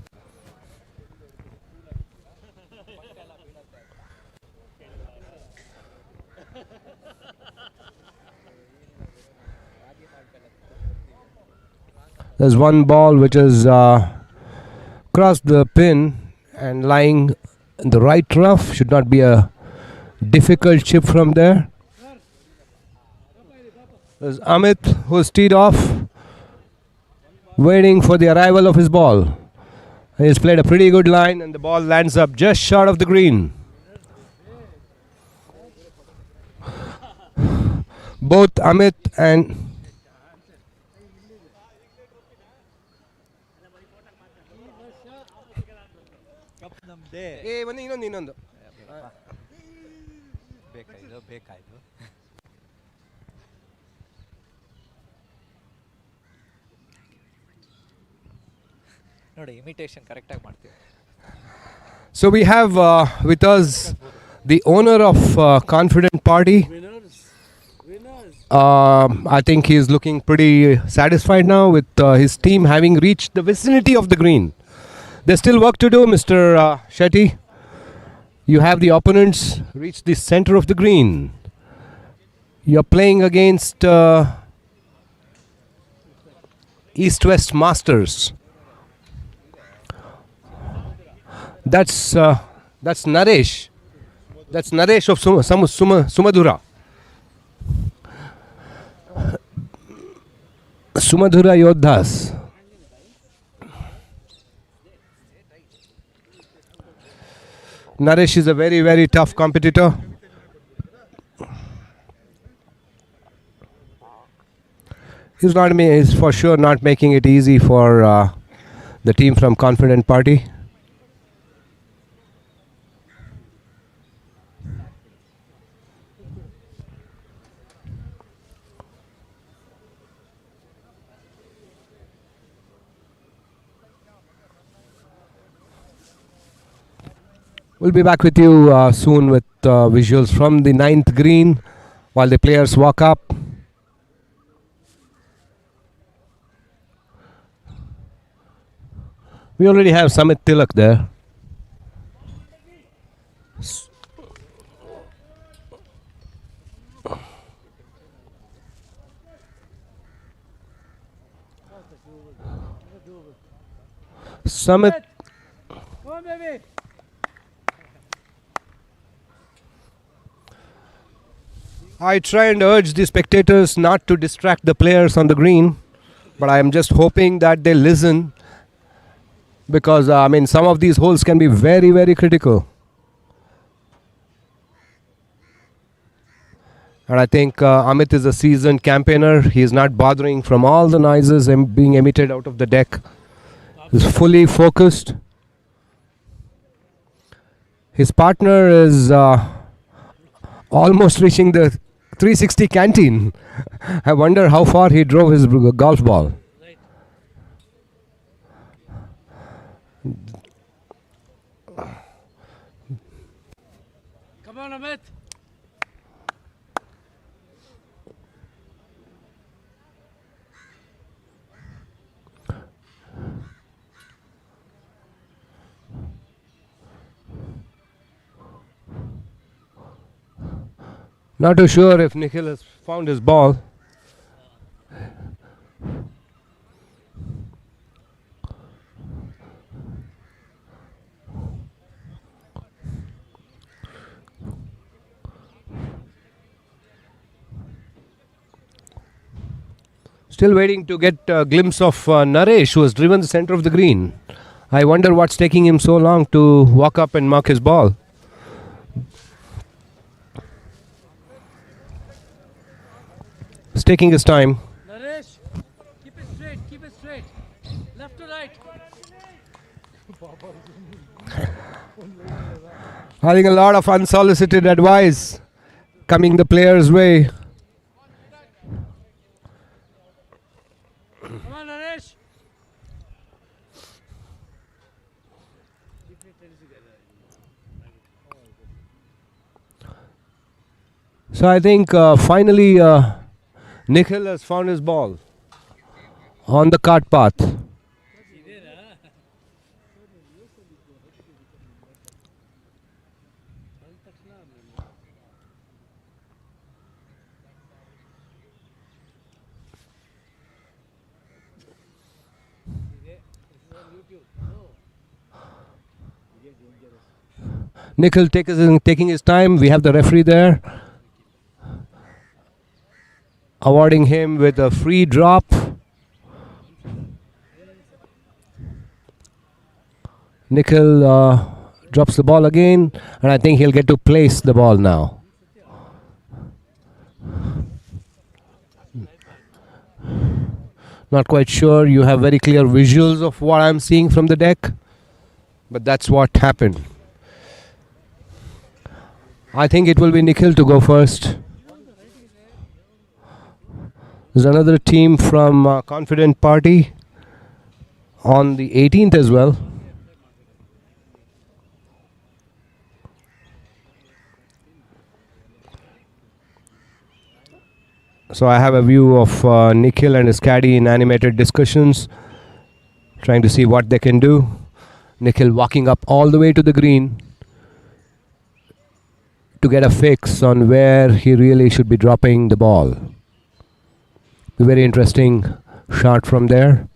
There's one ball which is crossed the pin and lying in the right rough. Should not be a difficult chip from there. There's Amit who's teed off, waiting for the arrival of his ball. He's played a pretty good line and the ball lands up just short of the green. Both Amit and ಇನ್ನೊಂದು ಬೇಕಾಯ್ತು ನೋಡಿ imitation ಕರೆಕ್ಟಾಗಿ ಮಾಡ್ತೀವಿ. So we have with us the owner of Confident Party. I think he is looking pretty satisfied now with his team having reached the vicinity of the green. There's still work to do, Mr. Shetty. You have the opponents reach the center of the green. You're playing against East-West Masters. That's Naresh. That's Naresh of Sumadura. Sumadura Yodhas. Naresh is a very, very tough competitor. He's for sure not making it easy for the team from Confident Party. We'll be back with you soon with visuals from the ninth green while the players walk up. We already have Samit Tilak there. Samit. Come on, baby. I try and urge the spectators not to distract the players on the green, but I am just hoping that they listen because some of these holes can be very, very critical. And I think Amit is a seasoned campaigner. He is not bothering from all the noises being emitted out of the deck. He's fully focused. His partner is almost reaching the 360 canteen. I wonder how far he drove his golf ball. Come on, Amit. Not too sure if Nikhil has found his ball. Still waiting to get a glimpse of Naresh, who has driven the center of the green. I wonder what's taking him so long to walk up and mark his ball. He's taking his time. Naresh, keep it straight, keep it straight. Left to right. Having a lot of unsolicited advice coming the player's way. Come on, Naresh. So I think finally Nikhil has found his ball on the cart path. Nikhil taking his time. We have the referee there, awarding him with a free drop. Nikhil drops the ball again, and I think he'll get to place the ball now. Not quite sure. You have very clear visuals of what I'm seeing from the deck, but that's what happened. I think it will be Nikhil to go first. There's another team from Confident Party on the 18th as well. So I have a view of Nikhil and his caddy in animated discussions, trying to see what they can do. Nikhil walking up all the way to the green to get a fix on where he really should be dropping the ball. A very interesting shot from there.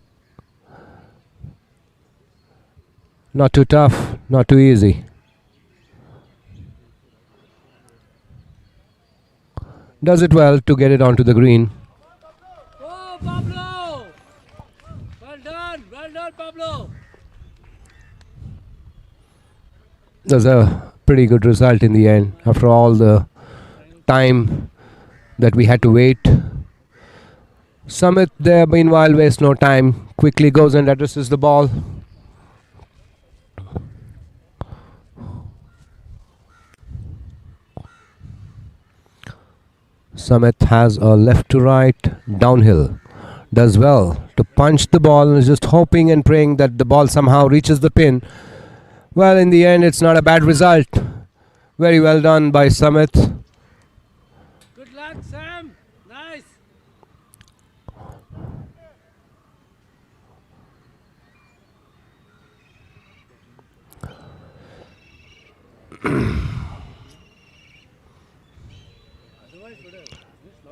Not too tough, not too easy. Does it well to get it onto the green. Oh, Pablo! Well done, Pablo. That's a pretty good result in the end after all the time that we had to wait. Sumit there meanwhile wastes no time, quickly goes and addresses the ball. Sumit has a left to right downhill, does well to punch the ball and is just hoping and praying that the ball somehow reaches the pin. Well, in the end, it's not a bad result. Very well done by Sumit. Good luck, Sam. Nice.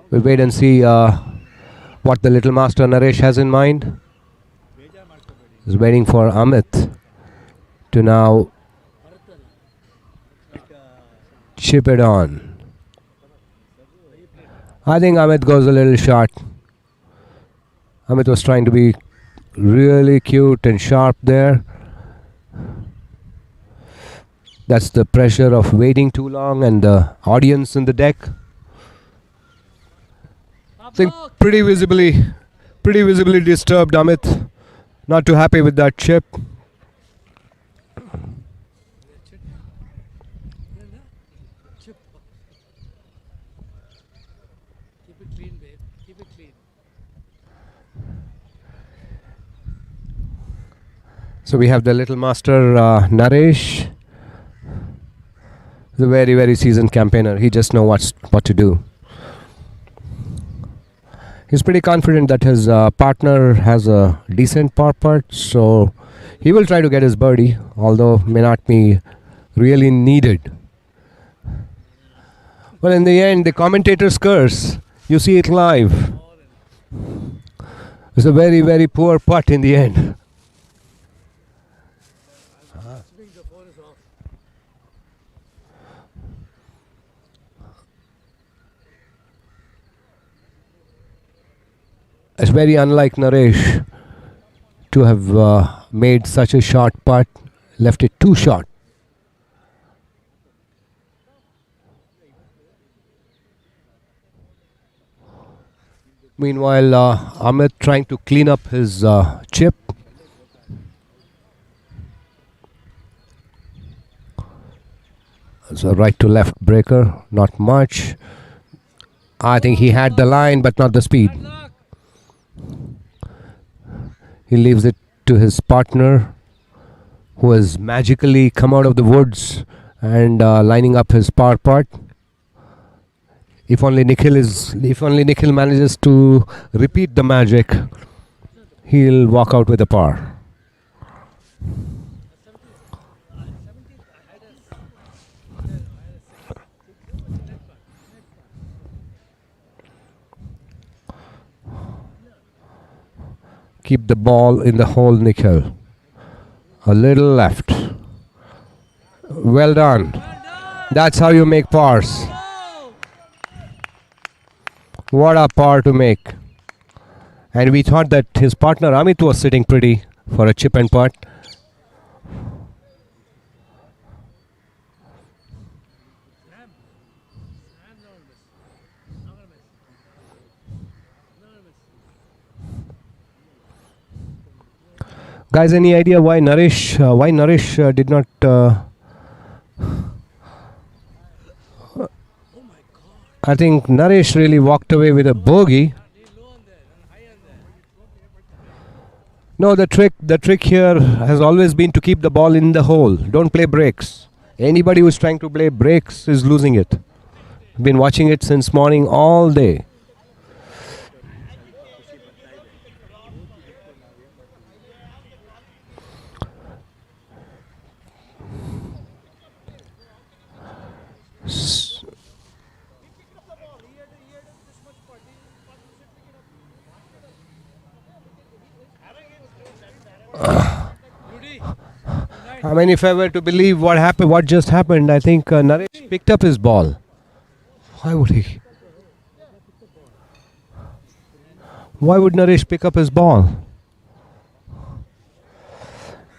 We'll wait and see what the little master Naresh has in mind. He's waiting for Amit to now chip it on. I think Amit goes a little short. Amit was trying to be really cute and sharp there. That's the pressure of waiting too long and the audience in the deck. I think pretty visibly disturbed Amit. Not too happy with that chip. Keep it clean, babe. Keep it clean. So we have the little master Naresh. He's a very, very seasoned campaigner. He just knows what to do. He's pretty confident that his partner has a decent par putt, so he will try to get his birdie, although may not be really needed. Well, in the end, the commentators curse. You see it live. It's a very, very poor putt in the end. It's very unlike Naresh to have made such a short putt, left it too short. Meanwhile, Amit trying to clean up his chip. So right to left breaker, not much. I think he had the line, but not the speed. He leaves it to his partner, who has magically come out of the woods and lining up his par putt. If only Nikhil manages to repeat the magic, he'll walk out with a par. Keep the ball in the hole, Nikhil. A little left. Well done. That's how you make pars. What a par to make. And we thought that his partner Amit was sitting pretty for a chip and putt. Guys, any idea why Naresh did not I think Naresh really walked away with a bogey. No, the trick here has always been to keep the ball in the hole. Don't play breaks. Anybody who's trying to play breaks is losing it. I've been watching it since morning all day. I mean, if I were to believe what just happened, I think Naresh picked up his ball. Why would he? Why would Naresh pick up his ball?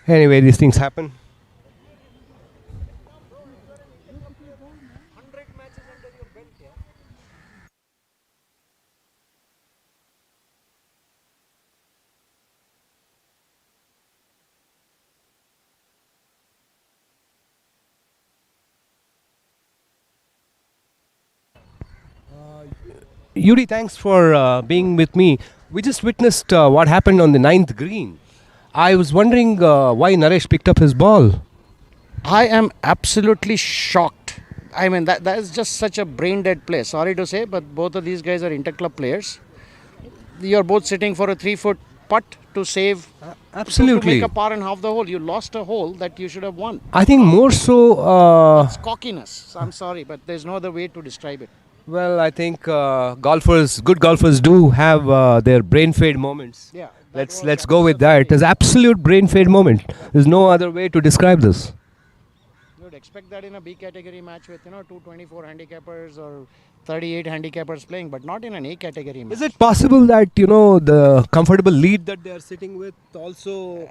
Anyway, these things happen. Yuri, thanks for being with me. We just witnessed what happened on the ninth green. I was wondering why Naresh picked up his ball. I am absolutely shocked. I mean, that is just such a brain dead play. Sorry to say, but both of these guys are interclub players. You're both sitting for a 3-foot putt to save. Absolutely. To make a par in half the hole. You lost a hole that you should have won. I think more so. It's cockiness. I'm sorry, but there's no other way to describe it. Well, I think good golfers do have their brain fade moments. Yeah. Let's go with that. It's absolute brain fade moment. There's no other way to describe this. You would expect that in a B category match with 224 handicappers or 38 handicappers playing, but not in an A category match. Is it possible that the comfortable lead that they are sitting with also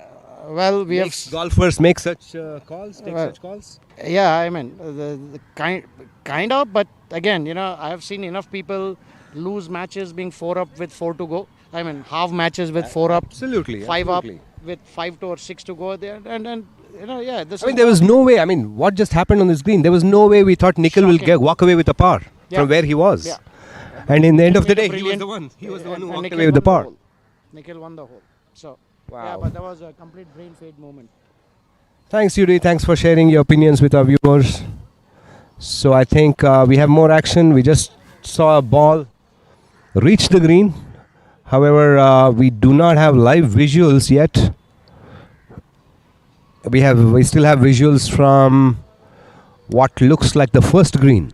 makes golfers make such calls, take such calls? Yeah, I mean the kind of, but again, I have seen enough people lose matches being 4 up with 4 to go. I mean, half matches with 4 up, absolutely, 5 up with 5 to or 6 to go there, and yeah. There was no way. I mean, what just happened on this green? There was no way we thought Nikhil will walk away with a par from where he was. Yeah. And in the end of the day, he was the one. He was the one who walked away with the par. Nikhil won the hole. So wow. Yeah, but that was a complete brain fade moment. Thanks, Yuri. Thanks for sharing your opinions with our viewers. So I think we have more action. We just saw a ball reach the green. However, we do not have live visuals yet. We still have visuals from what looks like the first green.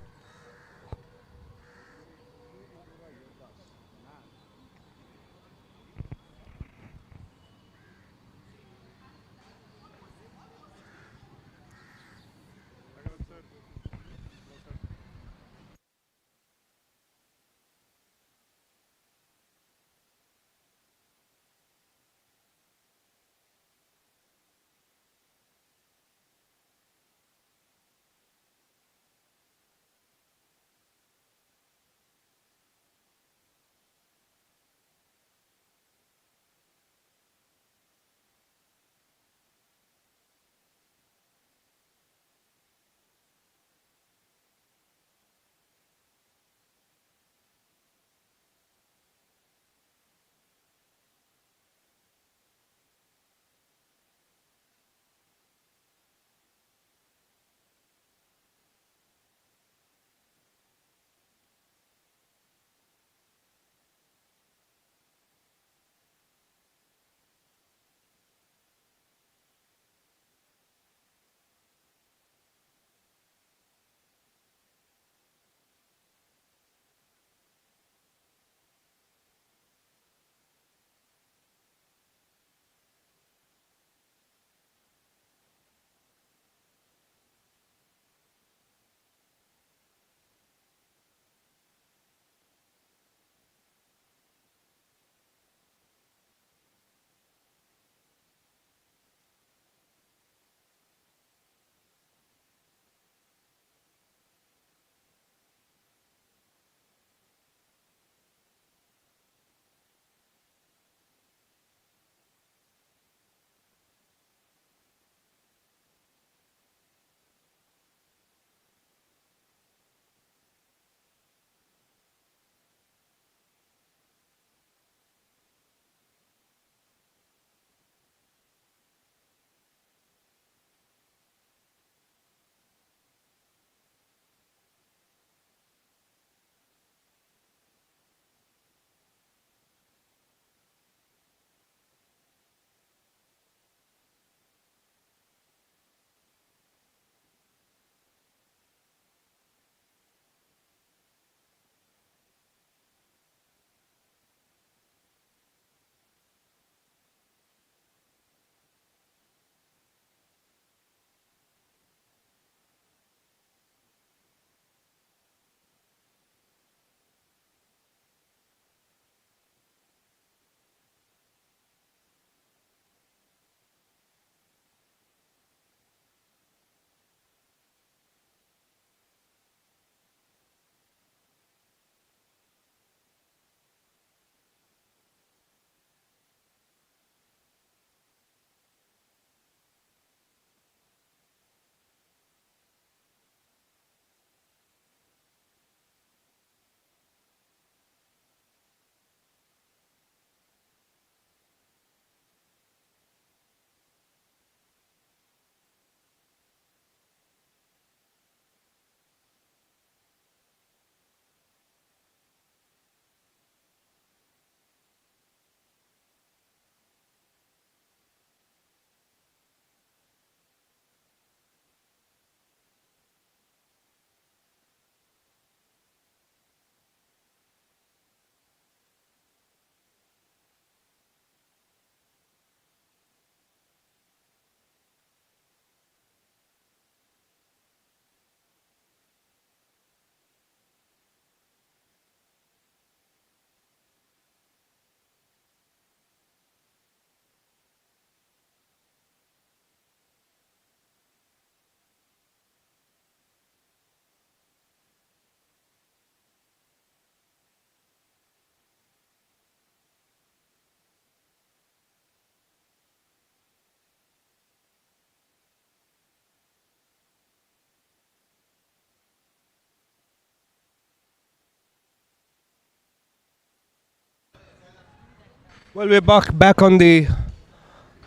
Well, we're back on the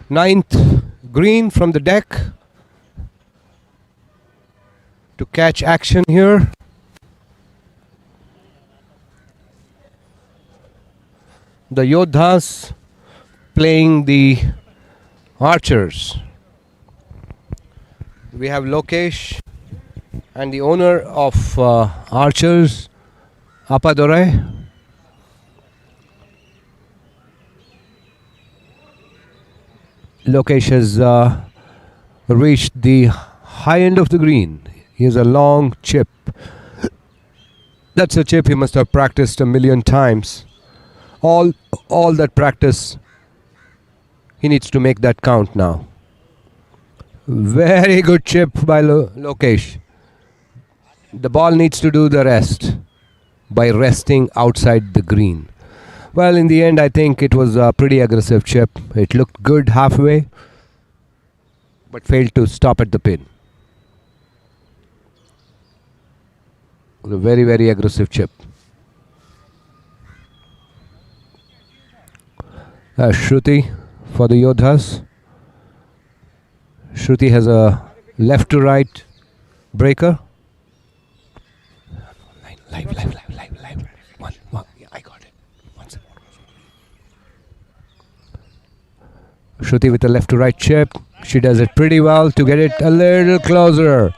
ninth green from the deck to catch action here. The Yodhas playing the Archers. We have Lokesh and the owner of Archers, Appadurai. Lokesh has reached the high end of the green. He has a long chip. That's a chip he must have practiced a million times. All that practice, he needs to make that count now. Very good chip by Lokesh. The ball needs to do the rest by resting outside the green. Well, in the end, I think it was a pretty aggressive chip. It looked good halfway, but failed to stop at the pin. It was a very, very aggressive chip. Shruti for the Yodhas. Shruti has a left to right breaker. Live. One. Yeah, I got it. One second. Shruti with a left to right chip. She does it pretty well to get it a little closer.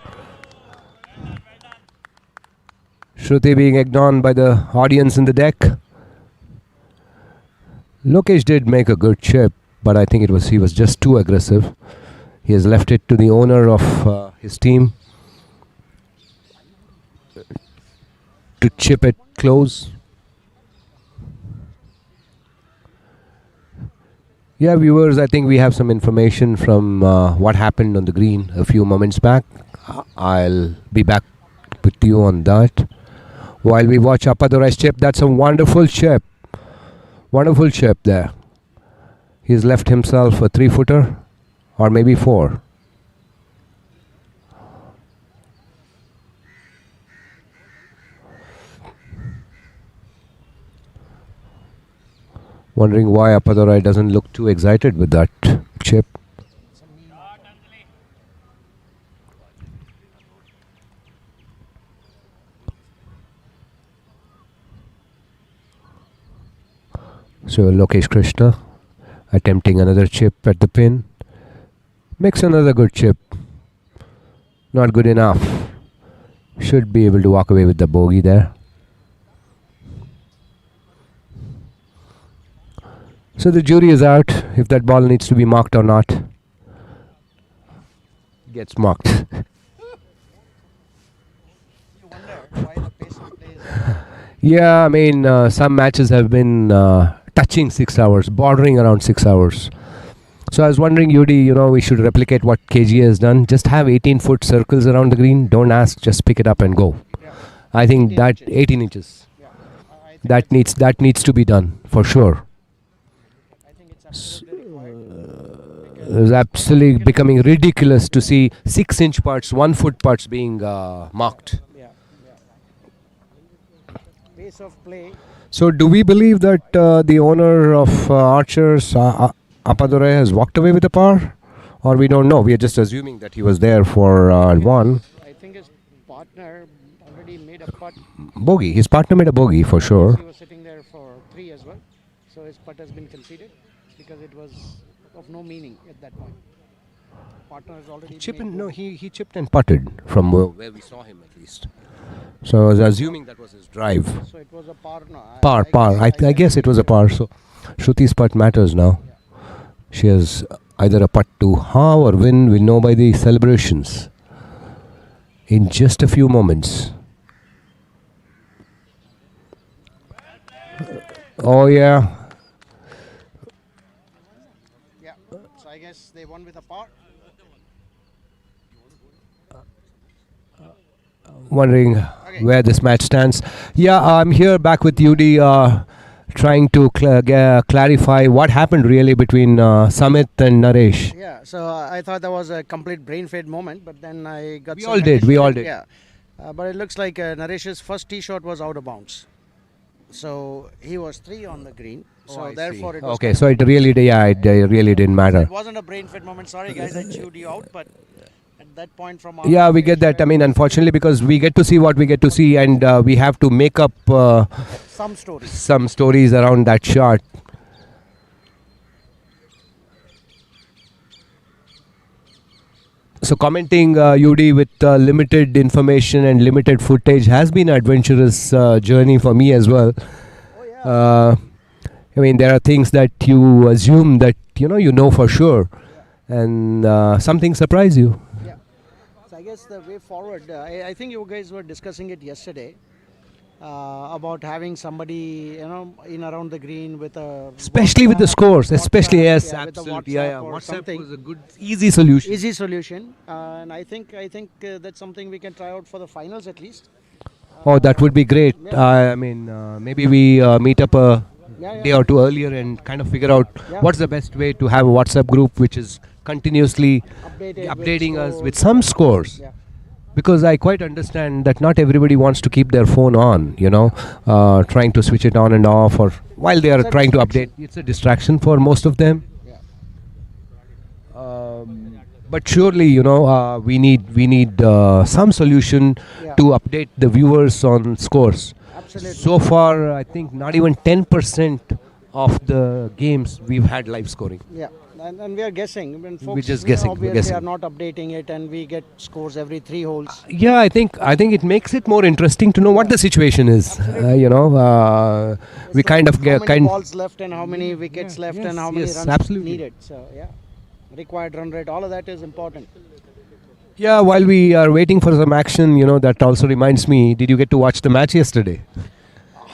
Shruti being egged on by the audience in the deck. Lokesh did make a good chip, but I think he was just too aggressive. He has left it to the owner of his team to chip it close. Yeah, viewers, I think we have some information from what happened on the green a few moments back. I'll be back with you on that. While we watch Appadurai's chip, that's a wonderful chip. Wonderful chip there. He's left himself a 3-footer or maybe 4. Wondering why Appadurai doesn't look too excited with that chip. So Lokesh Krishna attempting another chip at the pin. Makes another good chip. Not good enough. Should be able to walk away with the bogey there. So the jury is out if that ball needs to be marked or not. Gets marked. Yeah, I mean, some matches have been touching 6 hours, bordering around 6 hours. So I was wondering, Yudi, we should replicate what KGA has done. Just have 18-foot circles around the green. Don't ask, just pick it up and go. Yeah. I think that 18 inches. Yeah. That needs to be done for sure. I think it's absolutely becoming ridiculous to see 6-inch parts, 1-foot parts being marked. Pace of play. So do we believe that the owner of Archers, Appadurai, has walked away with a par? Or we don't know? We are just assuming that he was there for one. I think his partner already made a putt. Bogey. His partner made a bogey for sure. He was sitting there for 3 as well. So his putt has been conceded because it was of no meaning at that point. Partner has already he chipped and putted from where we saw him at least. So I was assuming that was his drive. So it was a par now. Par. I guess it was a par. So Shruti's putt matters now. Yeah. She has either a putt to halve or win. We'll know by the celebrations in just a few moments. Oh yeah. Yeah. So I guess they won with a par. Wondering where this match stands. Yeah, I'm here back with Yudi, trying to clarify what happened really between Samit and Naresh. Yeah, so I thought that was a complete brain fade moment, but then I got. We all did. Yeah, but it looks like Naresh's first tee shot was out of bounds. So he was 3 on the green. So I therefore, see. it was Okay, kind so of, it really, it really didn't matter. it wasn't a brain fit moment. Sorry, guys, I chewed you out, but at that point from our Yeah, we get that. I mean, unfortunately, because we get to see what we get to see, and we have to make up some stories. some stories around that shot. So commenting UD with limited information and limited footage has been an adventurous journey for me as well. I mean, there are things that you assume that you know for sure, and some things surprise you. Yeah. So I guess the way forward, I think you guys were discussing it yesterday about having somebody, in around the green with a Especially with the scores, especially WhatsApp, yes, with a absolutely. WhatsApp Yeah. or WhatsApp something. was a good, easy solution. Easy solution, and I think that's something we can try out for the finals at least. Oh, that would be great. I mean, maybe we meet up a Yeah. day or two earlier and kind of figure out what's the best way to have a WhatsApp group which is continuously updating us with some scores. Yeah. Because I quite understand that not everybody wants to keep their phone on, trying to switch it on and off, or while they are trying to update. It's a distraction for most of them. But surely, we need some solution to update the viewers on scores. Absolutely. So far, I think not even 10% of the games we've had live scoring. Yeah, and we are guessing. When folks, We're just guessing. Obviously, We're guessing. are not updating it, and we get scores every 3 holes. Yeah, I think it makes it more interesting to know what the situation is. We kind of How get many balls left and how many wickets left and how many runs absolutely. needed. So yeah, required run rate, all of that is important. Yeah, while we are waiting for some action, that also reminds me. Did you get to watch the match yesterday?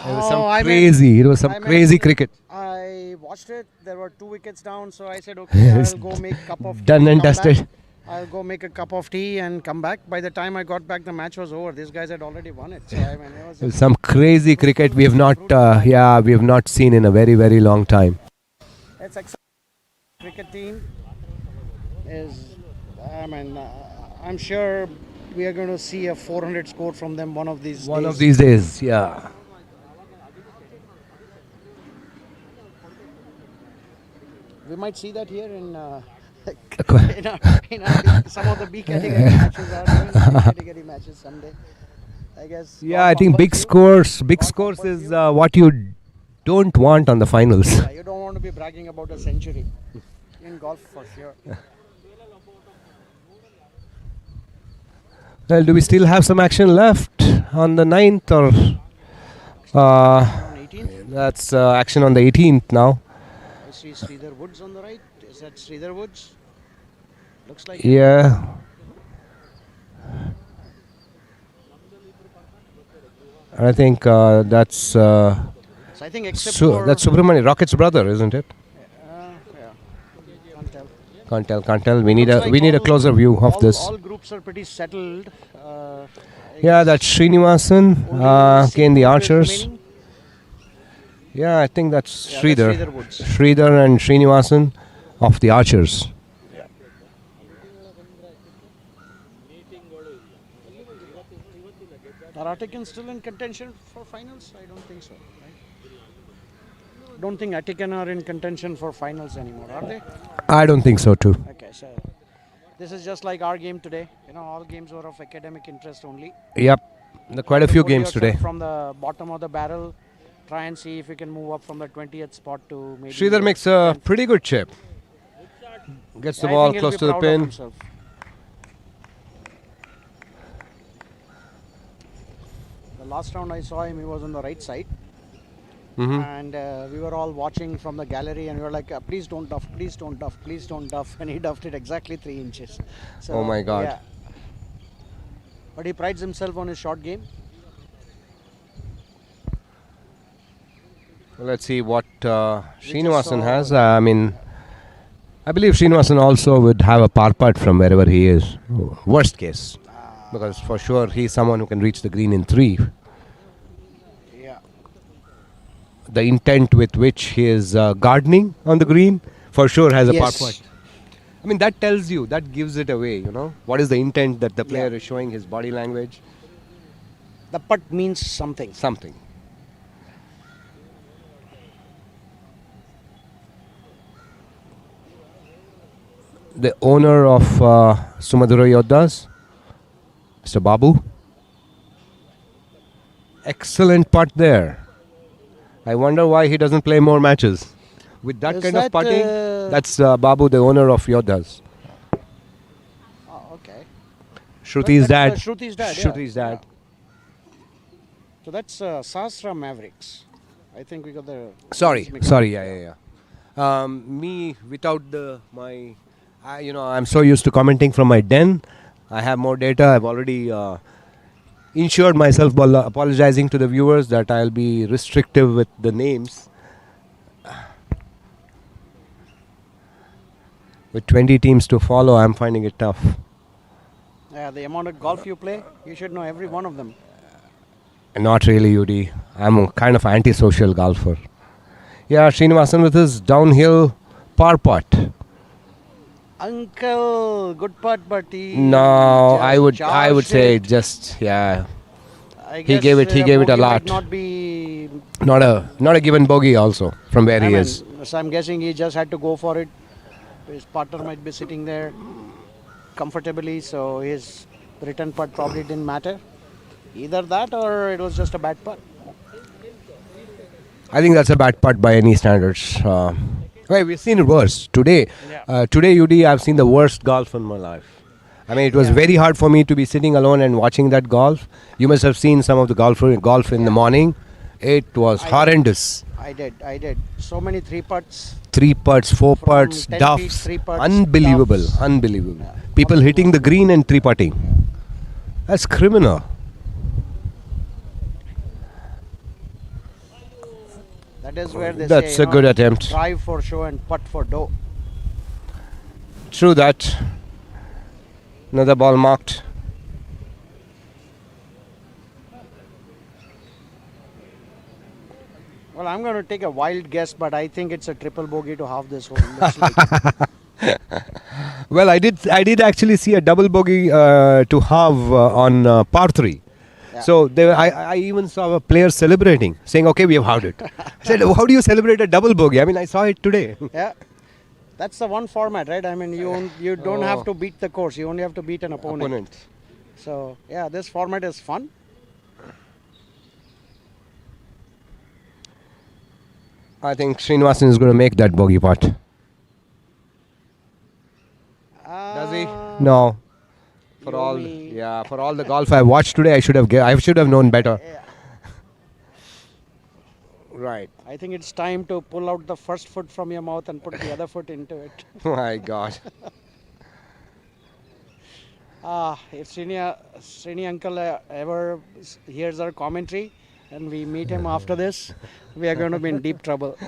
It was some crazy cricket. I watched it. There were 2 wickets down, so I said, okay, I'll go make a cup of tea. Done and come dusted. back. I'll go make a cup of tea and come back. By the time I got back, the match was over. These guys had already won it. So I mean, it was Some crazy cricket we have not seen in a very, very long time. It's exciting. Cricket team is, I'm sure we are going to see a 400 score from them one of these days. One of these days, yeah. We might see that here in some of the B category matches are doing B category matches someday. I guess. Yeah, I think big scores is what you don't want on the finals. Yeah, you don't want to be bragging about a century in golf for sure. Well, do we still have some action left on the 9th or? 18th? That's action on the 18th now. I see Sridhar Woods on the right. Is that Sridhar Woods? Looks like. Yeah. I think that's. So I think except for that's Subramani, Rocket's brother, isn't it? yeah. Can't tell. We need a closer view of this. All groups are pretty settled. Yeah, that's Srinivasan. Again, the archers. Yeah, I think that's Sridhar. Sridhar Woods. Sridhar and Srinivasan of the archers. Are Attican still in contention for finals? I don't think so. Right? Don't think Attican are in contention for finals anymore, are they? I don't think so too. Okay, so this is just like our game today. All games were of academic interest only. Yep, there are quite a few Put games yourself today. From the bottom of the barrel, try and see if you can move up from the 20th spot to maybe. Sridhar makes a pretty good chip. Gets the I ball think he'll close be to the proud of pin. himself. The last round I saw him, he was on the right side. And we were all watching from the gallery and we were like, please don't duff, please don't duff, please don't duff. And he duffed it exactly 3 inches. So, Oh my God. Yeah. But he prides himself on his short game. Let's see what Srinivasan has. I believe Srinivasan also would have a par putt from wherever he is. Worst case. Because for sure he's someone who can reach the green in 3. Yeah. The intent with which he is gardening on the green for sure has a par putt. That tells you, that gives it away, What is the intent that the player is showing, his body language? The putt means something. Something. the owner of Sumadura Yodhas, Mr. Babu. Excellent putt there. I wonder why he doesn't play more matches. With that Is kind that, of putting, that's Babu, the owner of Yodhas. Oh, okay. Shruti's dad. Shruti's dad. Shruti's dad. So that's Sasra Mavericks. I think we got the. Sorry. Yeah. Me without I'm so used to commenting from my den. I have more data. I've already insured myself by apologizing to the viewers that I'll be restrictive with the names. With 20 teams to follow, I'm finding it tough. Yeah, the amount of golf you play, you should know every one of them. Not really, UD. I'm a kind of antisocial golfer. Yeah, Srinivasan with his downhill par putt. Uncle, good putt, but he. No, I would say it. just yeah. I He guess, gave it a bogey lot. might not be. Not a given bogey also from where he is. So I'm guessing he just had to go for it. His partner might be sitting there comfortably, so his return putt probably didn't matter. Either that or it was just a bad putt. I think that's a bad putt by any standards. We've seen it worse today. Today, UD, I've seen the worst golf in my life. I mean, it was very hard for me to be sitting alone and watching that golf. You must have seen some of the golf in the morning. It was horrendous. I did. So many 3 putts. 3 putts, 4 putts, 10 duffs. feet, 3 putts, Unbelievable. duffs. Unbelievable. People hitting the green and 3 putting. That's criminal. That is where they That's say, a good attempt. Drive for show and putt for dough. True that. Another ball marked. Well, I'm going to take a wild guess, but I think it's a triple bogey to half this hole. Looks like. Well, I did actually see a double bogey to halve on par 3. Yeah. So I even saw a player celebrating, saying, "Okay, we have halved it." I said, "How do you celebrate a double bogey?" I mean, I saw it today. Yeah, that's the one format, right? I mean, you don't have to beat the course; you only have to beat an opponent. So yeah, this format is fun. I think Srinivasan is going to make that bogey putt. Does he? No. For all the golf I watched today, I should have known better. Yeah. Right. I think it's time to pull out the first foot from your mouth and put the other foot into it. My God. If Srini uncle ever hears our commentary and we meet him after this, we are going to be in deep trouble.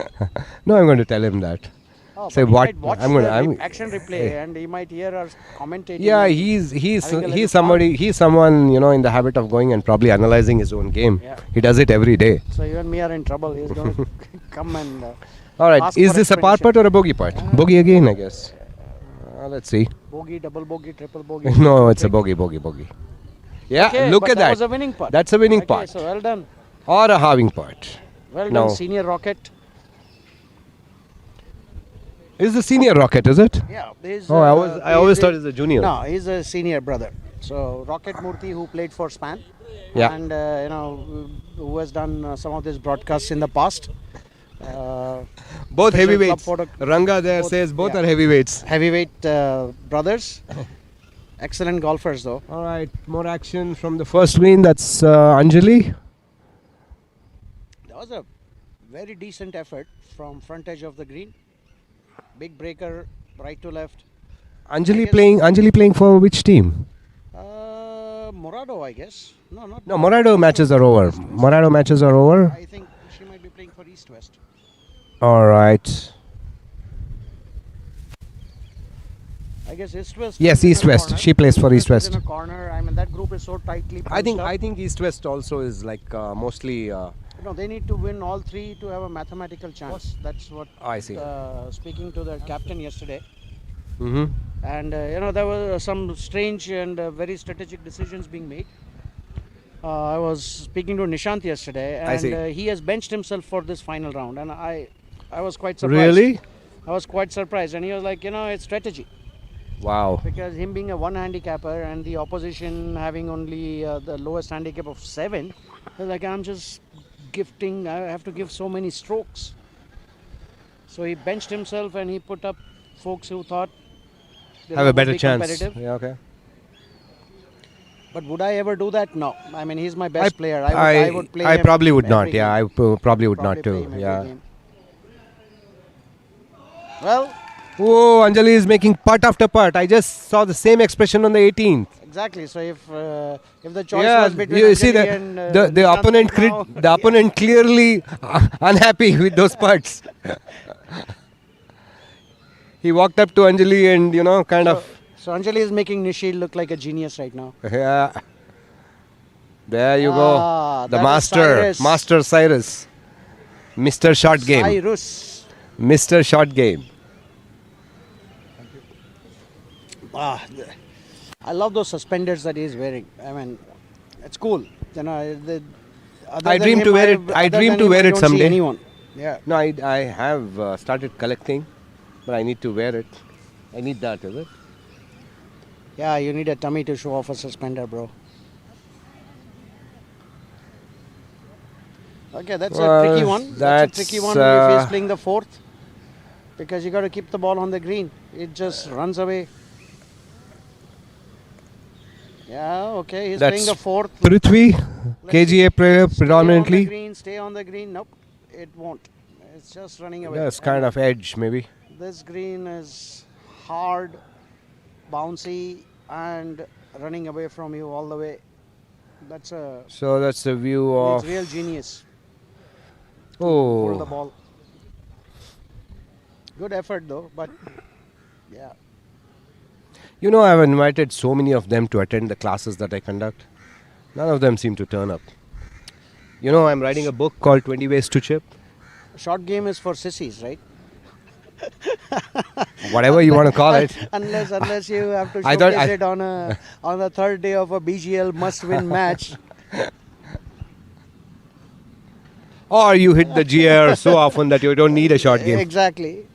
No, I'm going to tell him that. Say what? He might watch the action replay and he might hear us commentating. Yeah, he's someone in the habit of going and probably analyzing his own game. Yeah. He does it every day. So you and me are in trouble. He's going to come and. All right, is this a par putt or a bogey putt? Bogey again, I guess. Let's see. Bogey, double bogey, triple bogey. No, it's a bogey. Yeah, okay, look at that. That was a winning putt. That's a winning putt. So well done. Or a halving putt. Well done, Senior Rocket. Is the senior Rocket, is it? Yeah. I always thought he's a junior. No, he's a senior brother. So Rocket Murthy, who played for Span, and who has done some of these broadcasts in the past. Both heavyweights. Ranga there says both are heavyweights. Heavyweight brothers. Excellent golfers, though. All right, more action from the first green. That's Anjali. That was a very decent effort from front edge of the green. Big breaker, right to left. Anjali playing for which team? Morado, I guess. No, Morado matches are over. I think she might be playing for East West. All right. I guess East West. Yes, East West. She plays for East West. In a corner. I mean, that group is so tightly. I think East West also is like mostly. No, they need to win all 3 to have a mathematical chance. That's what I see. Speaking to the captain yesterday. Mm-hmm. And there were some strange and very strategic decisions being made. I was speaking to Nishant yesterday, and he has benched himself for this final round, and I was quite surprised. Really? I was quite surprised, and he was like, it's strategy. Wow. Because him being a one handicapper and the opposition having only the lowest handicap of 7, like I'm just gifting, I have to give so many strokes. So he benched himself and he put up folks who thought Have a better would be chance. competitive. Yeah, okay. But would I ever do that? No. I mean, he's my best player. I I would play him probably would every not. Yeah, game. probably would not play too. him every Yeah. game. Well, Oh, Anjali is making putt after putt. I just saw the same expression on the 18th. exactly. So if the choice Yeah, was between you see Anjali and the Nishant opponent now, the opponent clearly unhappy with those putts. He walked up to Anjali and kind of So Anjali is making Nishil look like a genius right now. yeah. There you Ah, go. The that is master, Cyrus. Master Cyrus, Mr. Short Game, Cyrus. Mr. Short Game. I love those suspenders that he's wearing. I mean, it's cool. You know, I dream to wear it. I dream to wear it don't see someday. anyone. Yeah. No, I have started collecting, but I need to wear it. I need that, is it? Yeah, you need a tummy to show off a suspender, bro. Okay, that's a tricky one. That's a tricky one if he's playing the 4th. Because you got to keep the ball on the green. It just runs away. Yeah, okay, he's playing the 4th. Prithvi, KGA player predominantly. Stay on the green. Nope, it won't. It's just running away. Yes, kind of edge maybe. This green is hard, bouncy, and running away from you all the way. That's a. So that's the view It's of. real genius. Hold the Oh, ball. Good effort though, but yeah. I've invited so many of them to attend the classes that I conduct. None of them seem to turn up. I'm writing a book called 20 Ways to Chip. Short game is for sissies, right? Whatever you want to call it. unless you have to I thought showcase it on the third day of a BGL must-win match. Or you hit the GR so often that you don't need a short game. Exactly.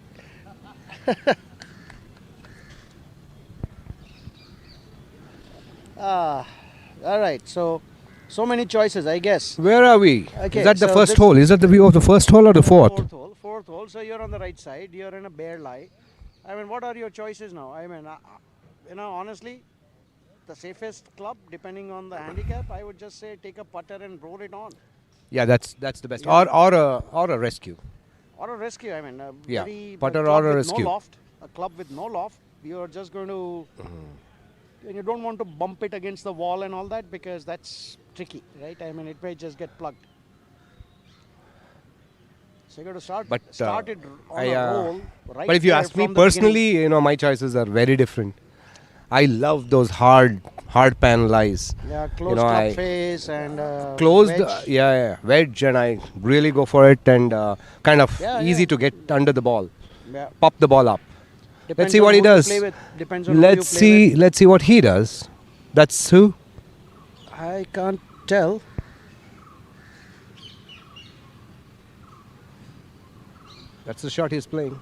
All right. So many choices, I guess. Where are we? Okay, Is that the so first this- hole? Is that the view of the first hole or the fourth? Fourth hole. So you're on the right side. You're in a bare lie. I mean, what are your choices now? I mean, honestly, the safest club, depending on the handicap, I would just say take a putter and roll it on. Yeah, that's the best. Yeah. Or a rescue. Or a rescue. I mean, Yeah, a putter club or a with rescue. No loft. A club with no loft. You're just going to. And you don't want to bump it against the wall and all that because that's tricky, right? I mean, it may just get plugged. So you got to start it on a roll. Right but if you there ask me from the beginning. personally, my choices are very different. I love those hard pan lies. Yeah, closed club face and Closed, wedge. wedge, and I really go for it and kind of easy to get under the ball. Yeah. Pop the ball up. Depends Let's see on what he who you does. play with. Depends on who you play with. Let's see what he does. That's who? I can't tell. That's the shot he's playing.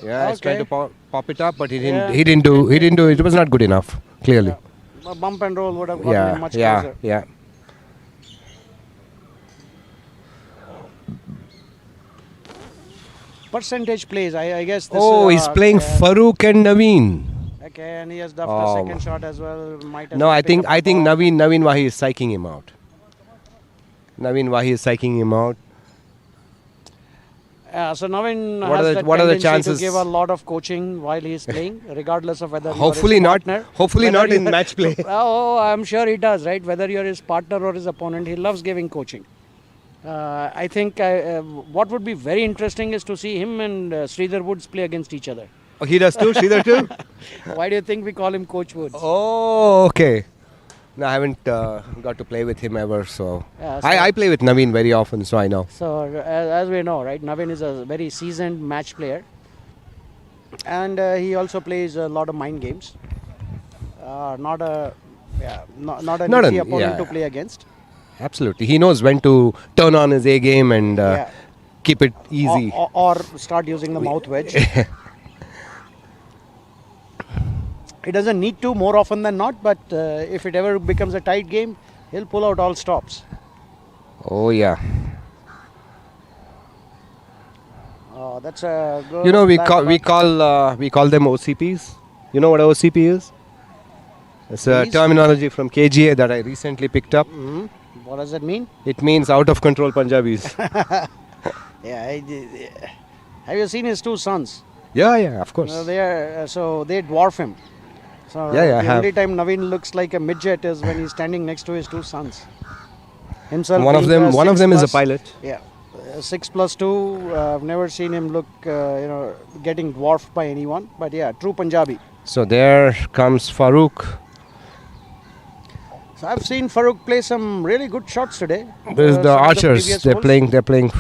Yeah, he's trying to Okay. pop it up, but he didn't. Yeah. He didn't do it. It was not good enough. Clearly. A bump and roll would have gotten him much closer. Yeah. Percentage plays. I guess this He's playing Farooq and Naveen. Okay, and he has duffed a second shot as well. Might as No, well I pick think up the ball. Naveen Wahi is psyching him out. Naveen Wahi is psyching him out. So Navin What has are the- that what are the tendency chances? to give a lot of coaching while he's playing, regardless of whether Hopefully you're his not. partner, Hopefully whether not in you're- match play. Oh, I'm sure he does, right? Whether you're his partner or his opponent, he loves giving coaching. I think what would be very interesting is to see him and Sridhar Woods play against each other. Oh, he does too. Sridhar too. Why do you think we call him Coach Woods? Oh, okay. No, I haven't got to play with him ever, so, Yeah, so- I play with Naveen very often, so I know. So as we know, right, Navin is a very seasoned match player, and he also plays a lot of mind games. Not an Not easy an- opponent yeah. to play against. Absolutely, he knows when to turn on his A game and Yeah. keep it easy. Or start using the mouth wedge. He doesn't need to more often than not, but if it ever becomes a tight game, he'll pull out all stops. Oh yeah. That's a good. You know, we black call them OCPs. You know what OCP is? It's a Please? terminology from KGA that I recently picked up. What does that mean? It means out of control Punjabis. Yeah. Have you seen his two sons? Yeah, of course. They dwarf him. So Yeah, I the have. only time Naveen looks like a midget is when he's standing next to his two sons. Himself. One of being them is a 6+, pilot. Yeah, 6+2. I've never seen him look, getting dwarfed by anyone. But yeah, true Punjabi. So there comes Farooq. So I've seen Farooq play some really good shots today. There's the some of archers. previous They're holes. playing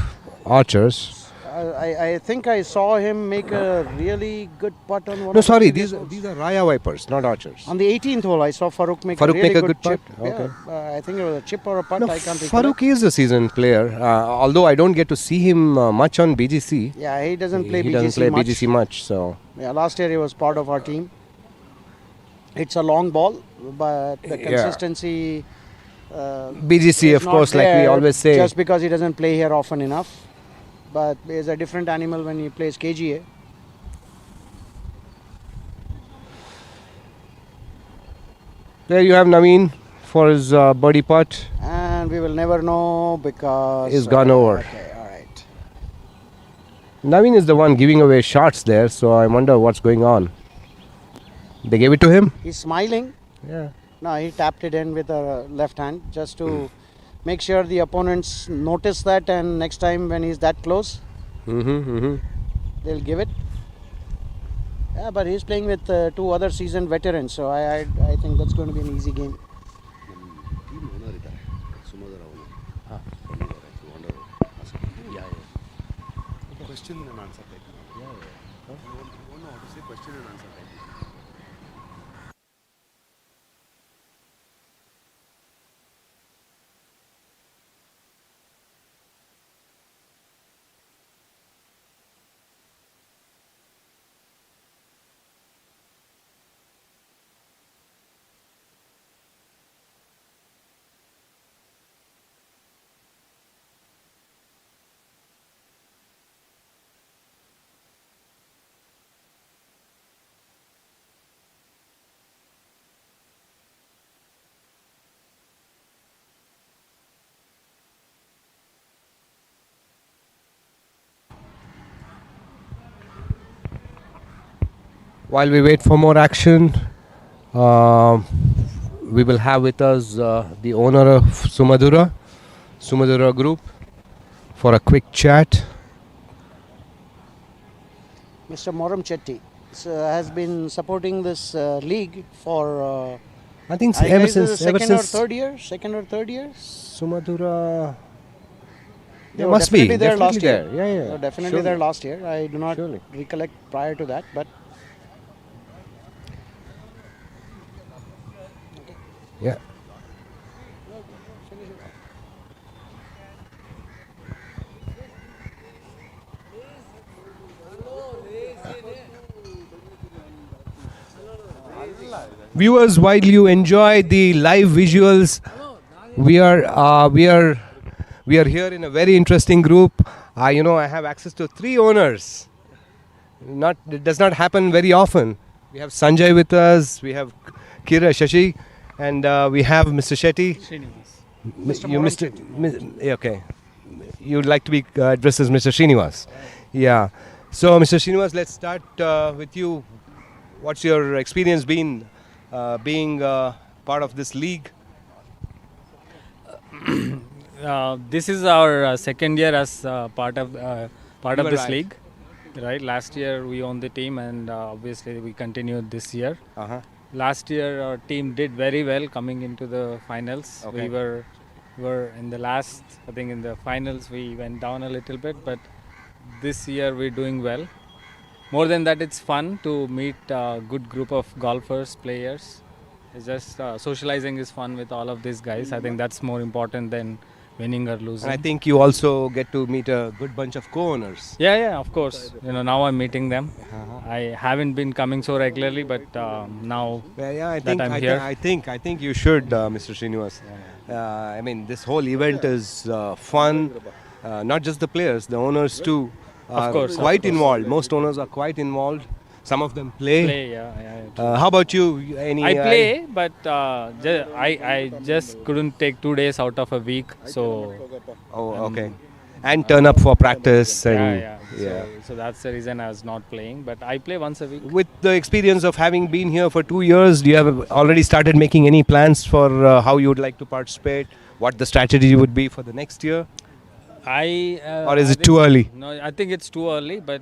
archers. I think I saw him make a really good putt on one. No, of the sorry, previous these holes. are Raya Vipers, not archers. On the 18th hole, I saw Farooq make a Farooq really make a good good putt? chip. Okay. Yeah, I think it was a chip or a putt. No, I can't recollect. Farooq is a seasoned player. Although I don't get to see him much on BGC. Yeah, he doesn't play He BGC doesn't play much. BGC much. So Yeah, last year he was part of our team. It's a long ball, but the Yeah. consistency. BGC, is of not course, like we there always say. Just because he doesn't play here often enough, but he's a different animal when he plays KGA. There you have Naveen for his birdie putt. And we will never know because It's gone over. Okay, all right. Naveen is the one giving away shots there, so I wonder what's going on. They gave it to him? He's smiling. Yeah. No, he tapped it in with a left hand just to make sure the opponents notice that, and next time when he's that close, they'll give it. Yeah, but he's playing with two other seasoned veterans, so I think that's going to be an easy game. Question and answer type. I want to say question and answer type. While we wait for more action, we will have with us the owner of Sumadura Group, for a quick chat. Mr. Moram Chetty has been supporting this league for. I think I ever guess this is since second or third year. Sumadura. They There were must be definitely there last year. Yeah, They were definitely there surely. last year. I do not Surely. recollect prior to that, but Yeah. Viewers, while you enjoy the live visuals, we are here in a very interesting group. I have access to 3 owners. It does not happen very often. We have Sanjay with us. We have Kira Shashi, and we have Mr. Shetty. Mr. You Moram Mr. Okay. You'd like to be addressed as Mr. Srinivas. Yeah. So, Mr. Srinivas, let's start with you. What's your experience been being part of this league? This is our second year as part of You were this right. league. Right. Last year we owned the team, and obviously we continued this year. Last year our team did very well coming into the finals. Okay. We were in the last. I think in the finals we went down a little bit, but this year we're doing well. More than that, it's fun to meet a good group of golfers, players. It's just socializing is fun with all of these guys. I think that's more important than winning or losing. And I think you also get to meet a good bunch of co-owners. Yeah, of course. Now I'm meeting them. I haven't been coming so regularly, but now I that I'm here, I think you should, Mr. Srinivas. I mean, this whole event is fun. Not just the players, the owners too Of are course, of quite course. involved. Most owners are quite involved. Some of them play. play. Yeah, true. How about you? I play, but I just couldn't take 2 days out of a week. So Oh, okay. And turn up for practice and yeah. So that's the reason I was not playing. But I play once a week. With the experience of having been here for 2 years, do you have already started making any plans for how you would like to participate? What the strategy would be for the next year? Or is I it too think- early? No, I think it's too early. But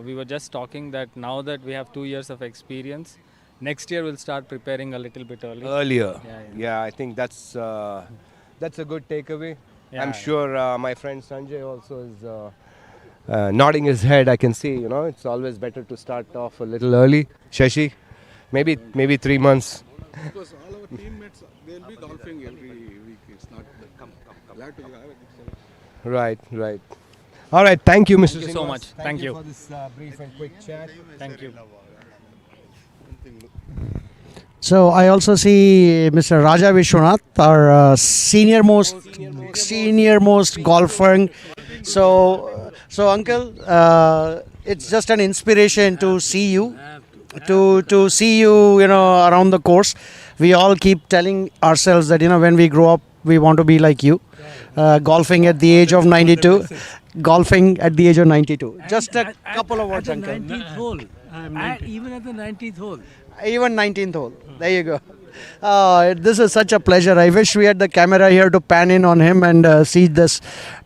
we were just talking that now that we have 2 years of experience, next year we'll start preparing a little bit early. Earlier. Yeah. I think that's a good takeaway. I'm Yeah. sure my friend Sanjay also is nodding his head. I can see, it's always better to start off a little early. Shashi, maybe 3 months. Because all our teammates, they'll be golfing every week. It's not glad to have it. Right. All right. Thank you, Mr. Thank you so Srinivas. much. Thank you. for this brief and quick chat. Thank you. So I also see Mr. Raja Vishwanath, our senior most golfer. So uncle, it's just an inspiration to see you, to see you, around the course. We all keep telling ourselves that when we grow up, we want to be like you, golfing at the age of 92. Golfing at the age of 92. Just a couple of words, uncle. 19th hole. Even at the 19th hole. Even 19th hole. There you go. This is such a pleasure. I wish we had the camera here to pan in on him and see this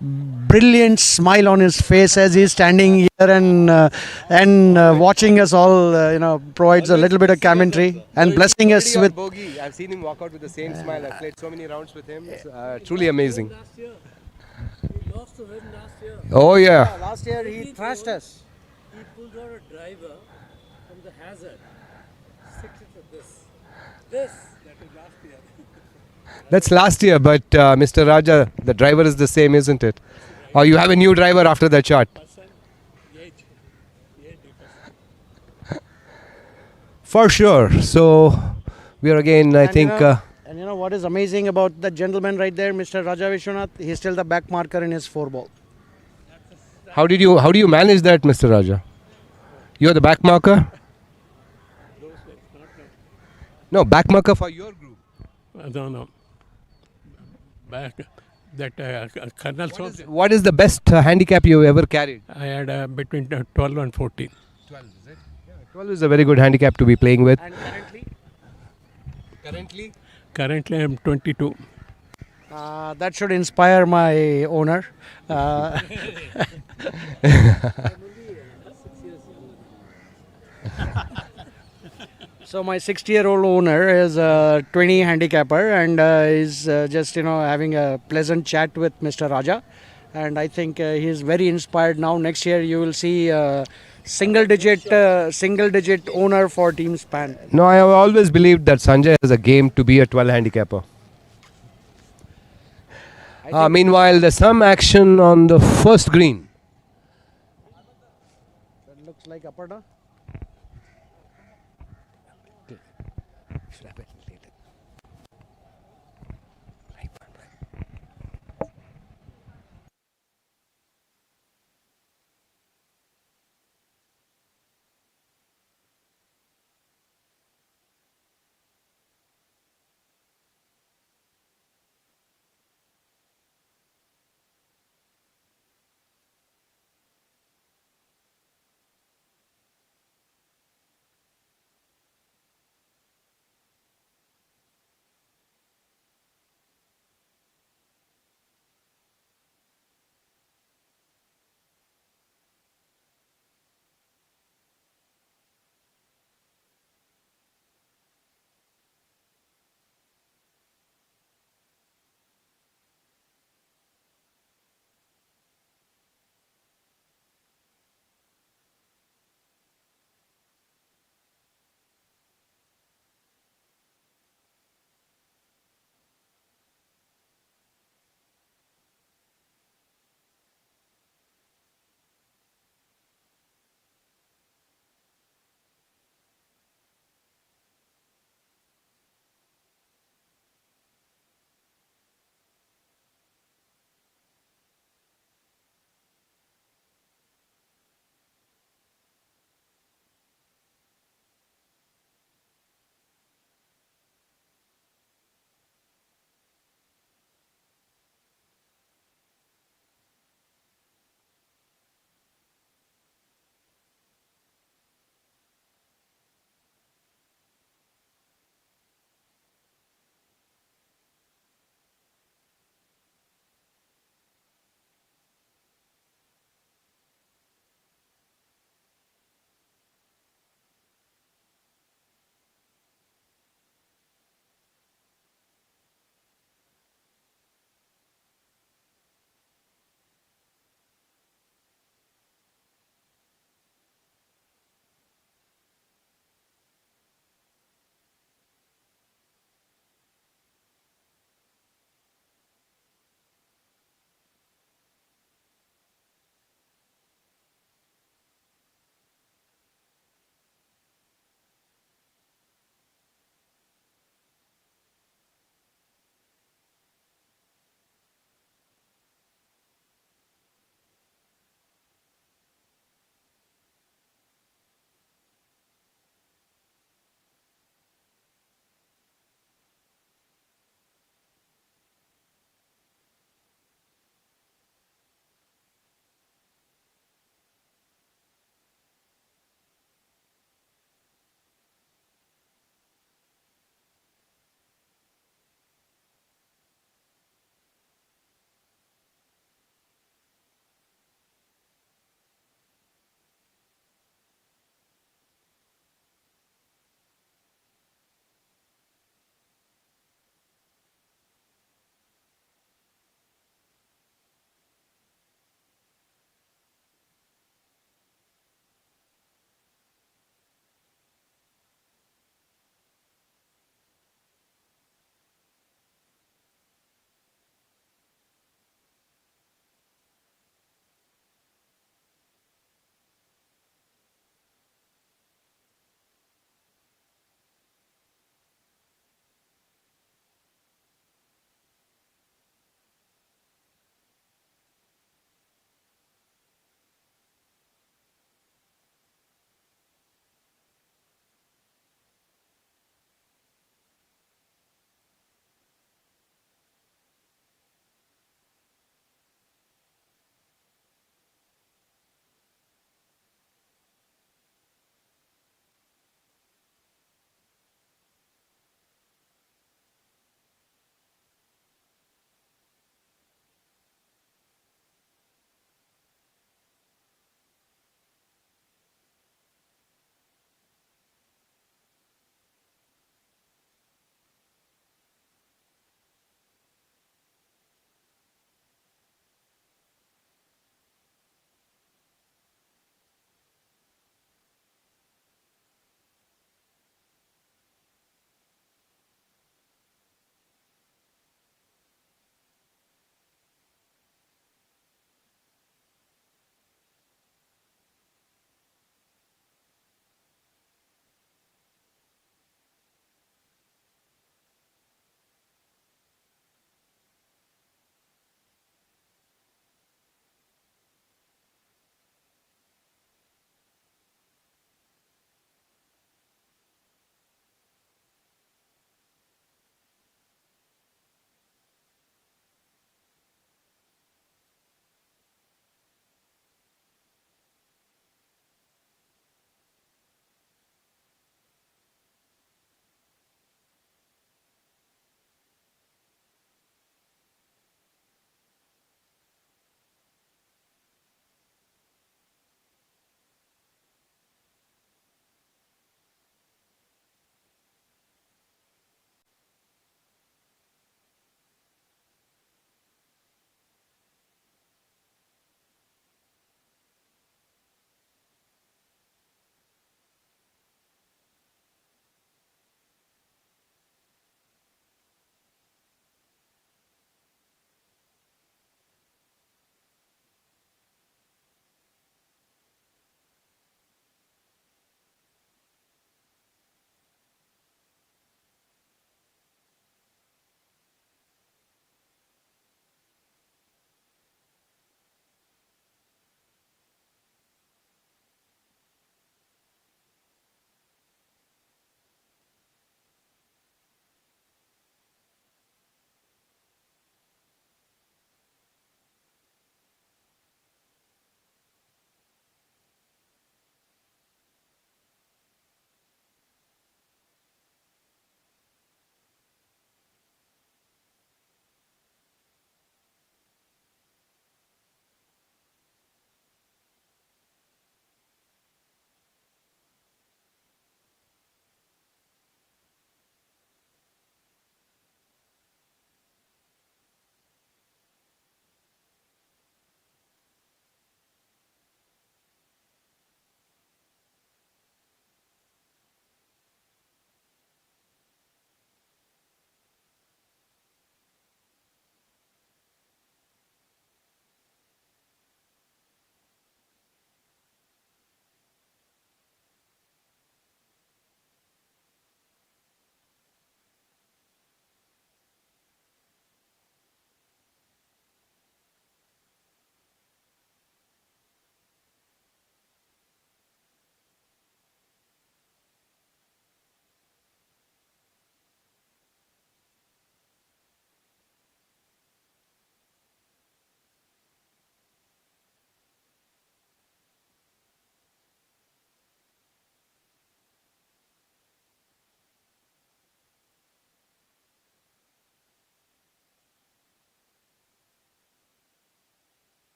brilliant smile on his face as he's standing here and watching us all. Provides a little bit of commentary and blessing us with. Bogey. I've seen him walk out with the same smile. I've played so many rounds with him. It's truly amazing. Last year. We lost to him last year. Oh yeah. Last year he thrashed us. He pulled out a driver from the hazard. 6 at this. That was last year. That's last year, but Mr. Raja, the driver is the same, isn't it? Or you have a new driver after that shot? For sure. So we are again, I think. And you know what is amazing about that gentleman right there, Mr. Raja Vishwanath? He's still the back marker in his 4-ball. How do you manage that, Mr. Raja? You're the back marker? No, back marker for your group. No. Back. That Colonel What is the best handicap you ever carried? I had between 12 and 14. 12, is it? Yeah, 12 is a very good handicap to be playing with. And currently? Currently I'm 22. That should inspire my owner. So my 60-year-old owner is a 20 handicapper and is just having a pleasant chat with Mr. Raja, and I think he is very inspired now. Next year you will see single digit owner for Team Span. No, I have always believed that Sanjay has a game to be a 12 handicapper. Meanwhile, there's some action on the first green. That looks like Aparna.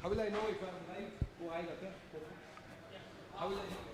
How will I know if I'm live? Oh, I got it. How will I know?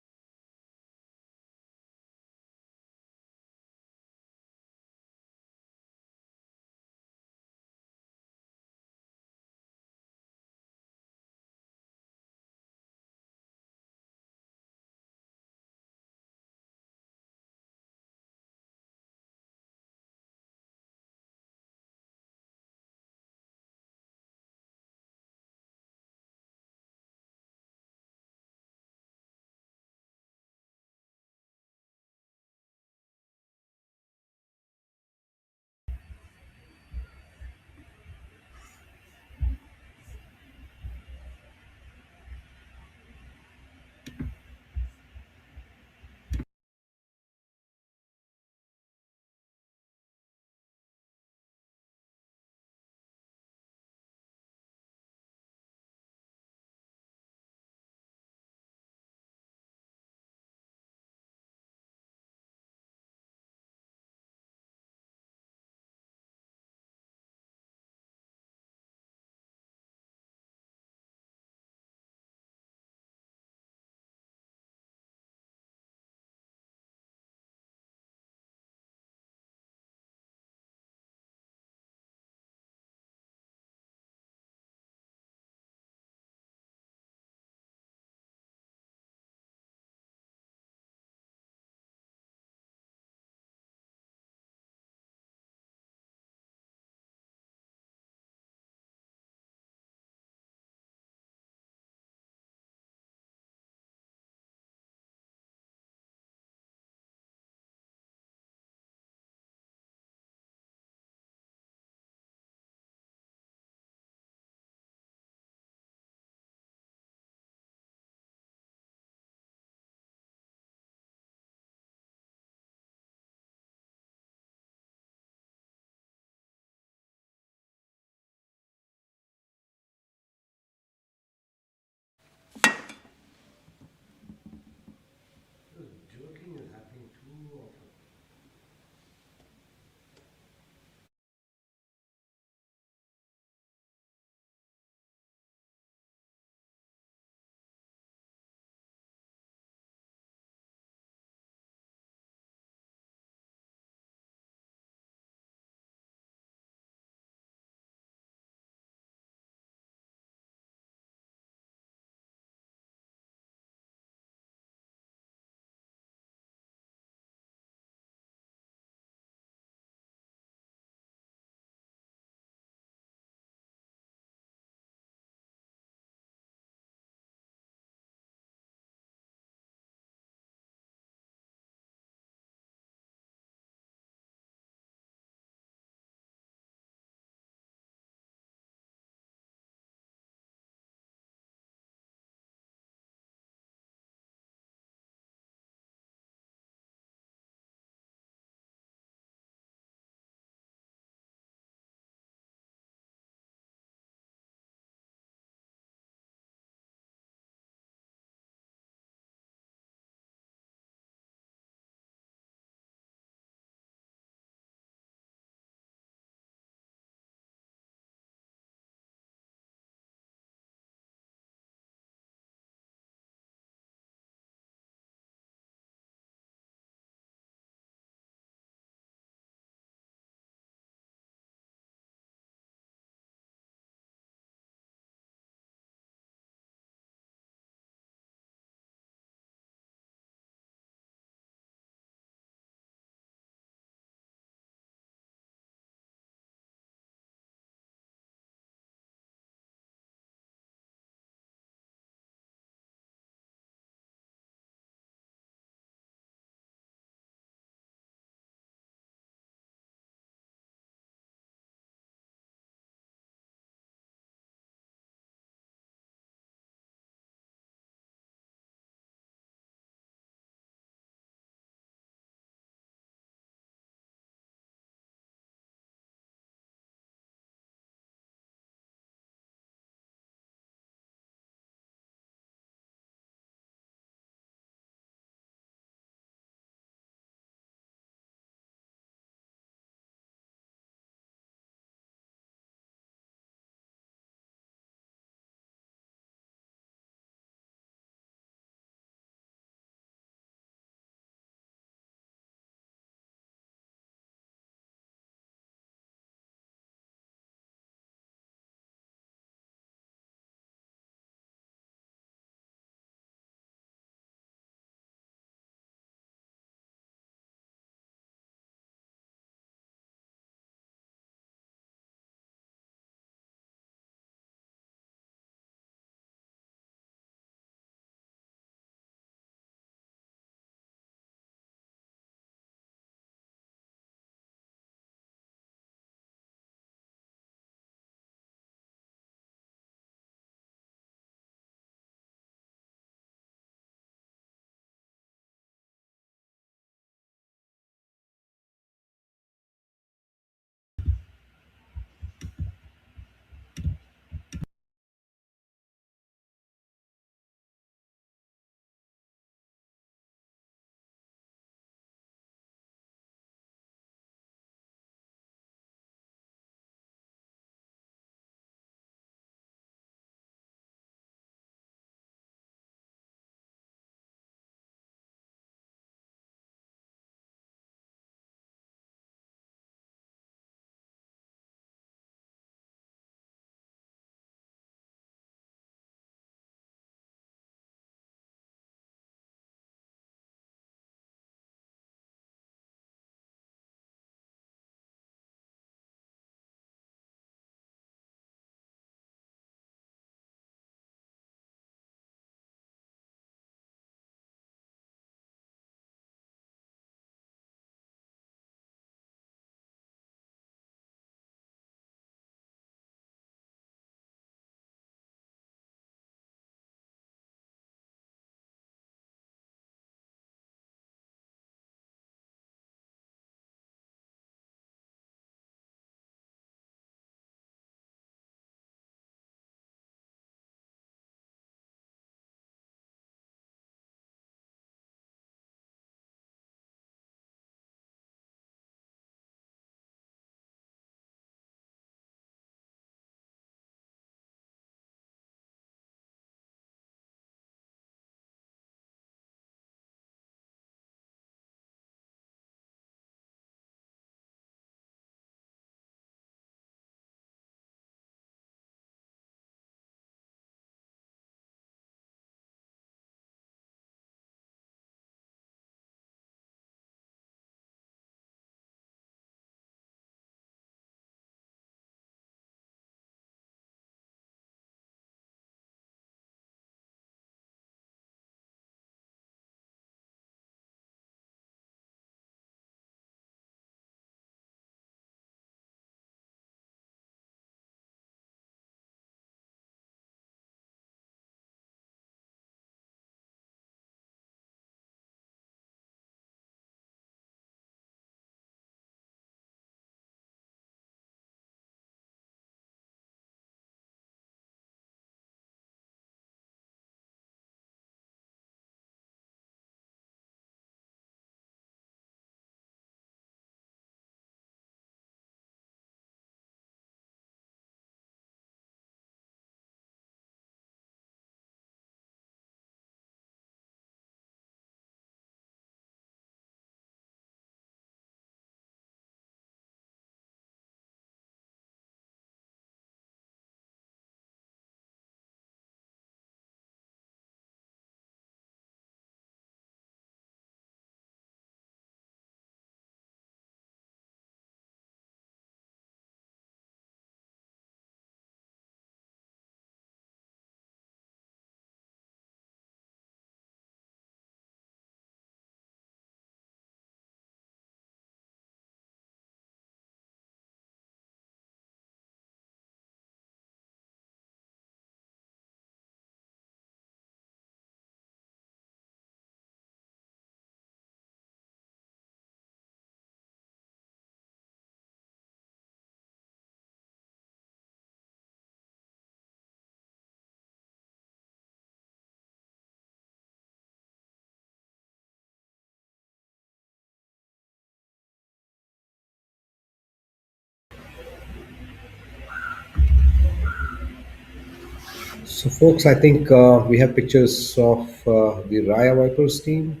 So, folks, I think we have pictures of the Raya Vipers team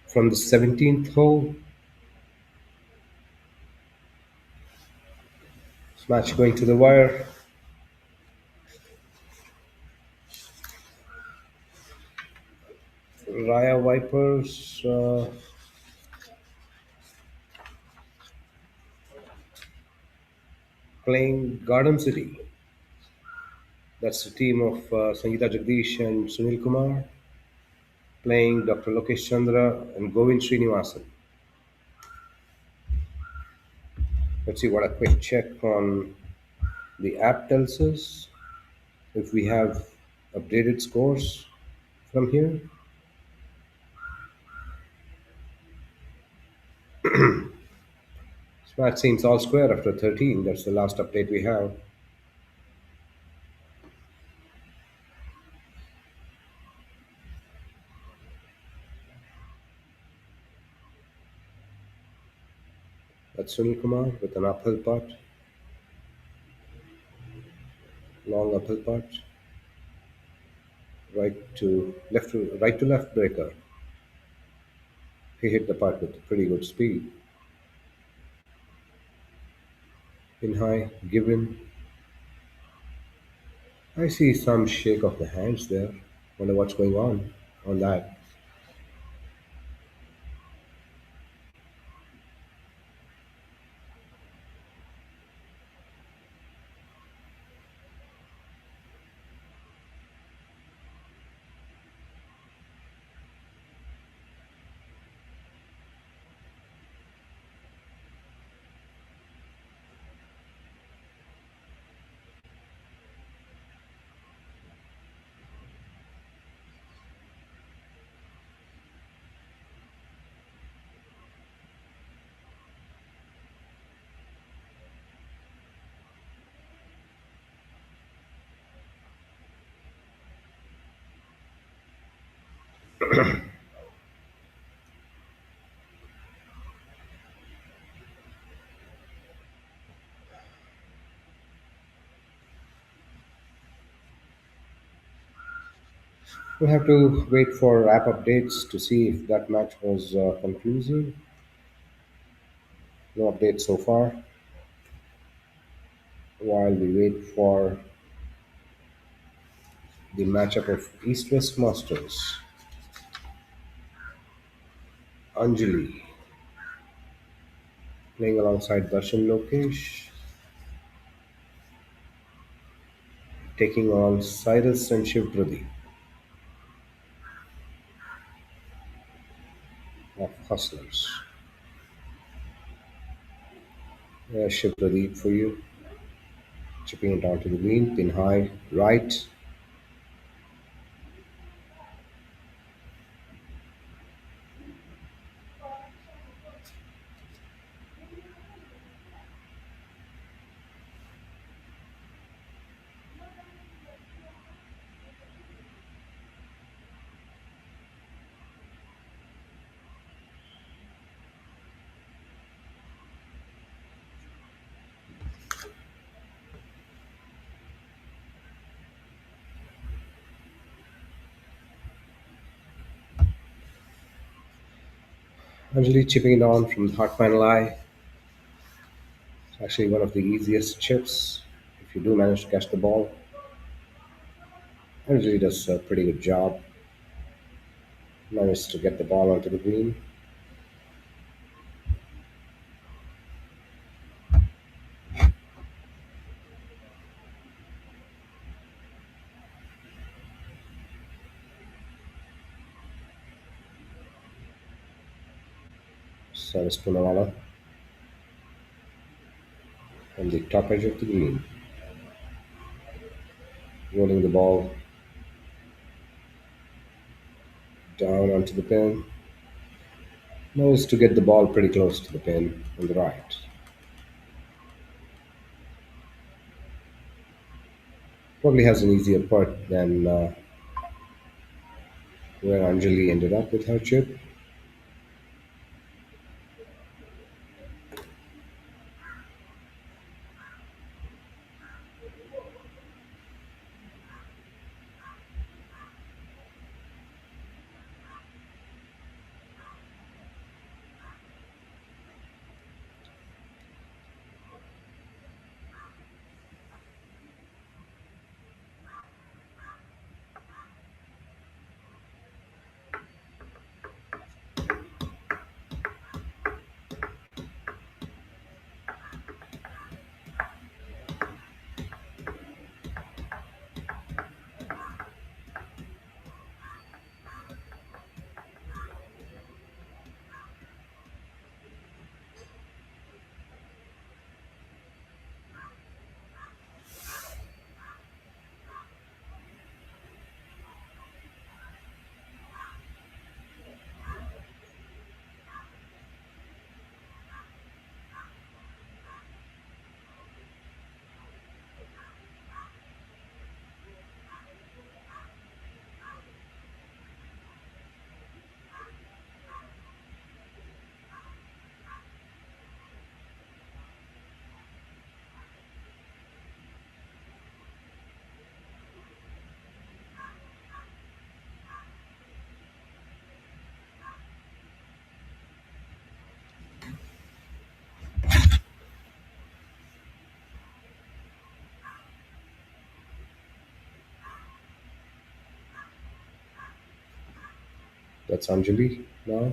from the 17th hole. This match going to the wire. Raya Vipers playing Garden City. That's the team of Sangeeta Jagdish and Sunil Kumar playing Dr. Lokesh Chandra and Govind Srinivasan. Let's see what a quick check on the app tells us. If we have updated scores from here, this match seems all square after 13. That's the last update we have. That's Sunil Kumar with an uphill putt, long uphill putt, right to left breaker. He hit the putt with pretty good speed. In high, given. I see some shake of the hands there. Wonder what's going on that. We'll have to wait for app updates to see if that match was conclusive. No updates so far. While we wait for the matchup of East West Masters, Anjali playing alongside Darshan Lokesh, taking on Cyrus and Shiv Pradeep of Hustlers. There's Shiv Pradeep for you, chipping it down to the green, pin high, right. Anjali chipping it on from the hot final eye. It's actually one of the easiest chips if you do manage to catch the ball. Anjali does a pretty good job. Managed to get the ball onto the green. Service to Nawala on the top edge of the green. Rolling the ball down onto the pin. Knows to get the ball pretty close to the pin on the right. Probably has an easier putt than where Anjali ended up with her chip. That's Anjali now.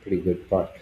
Pretty good putt.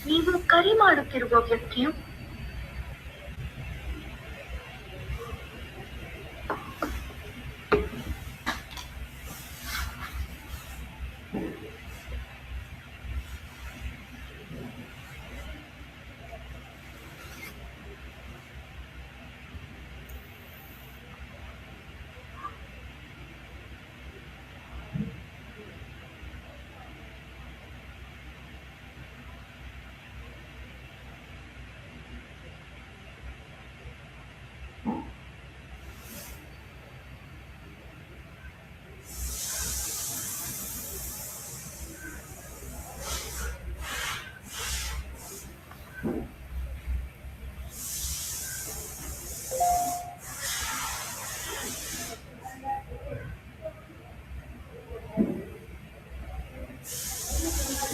ನೀವು ಕರೆ ಮಾಡುತ್ತಿರುವ ವ್ಯಕ್ತಿಯು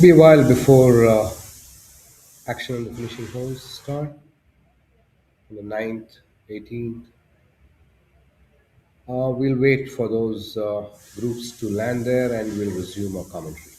Be a while before action on the finishing holes start. On the 9th, 18th. We'll wait for those groups to land there and we'll resume our commentary.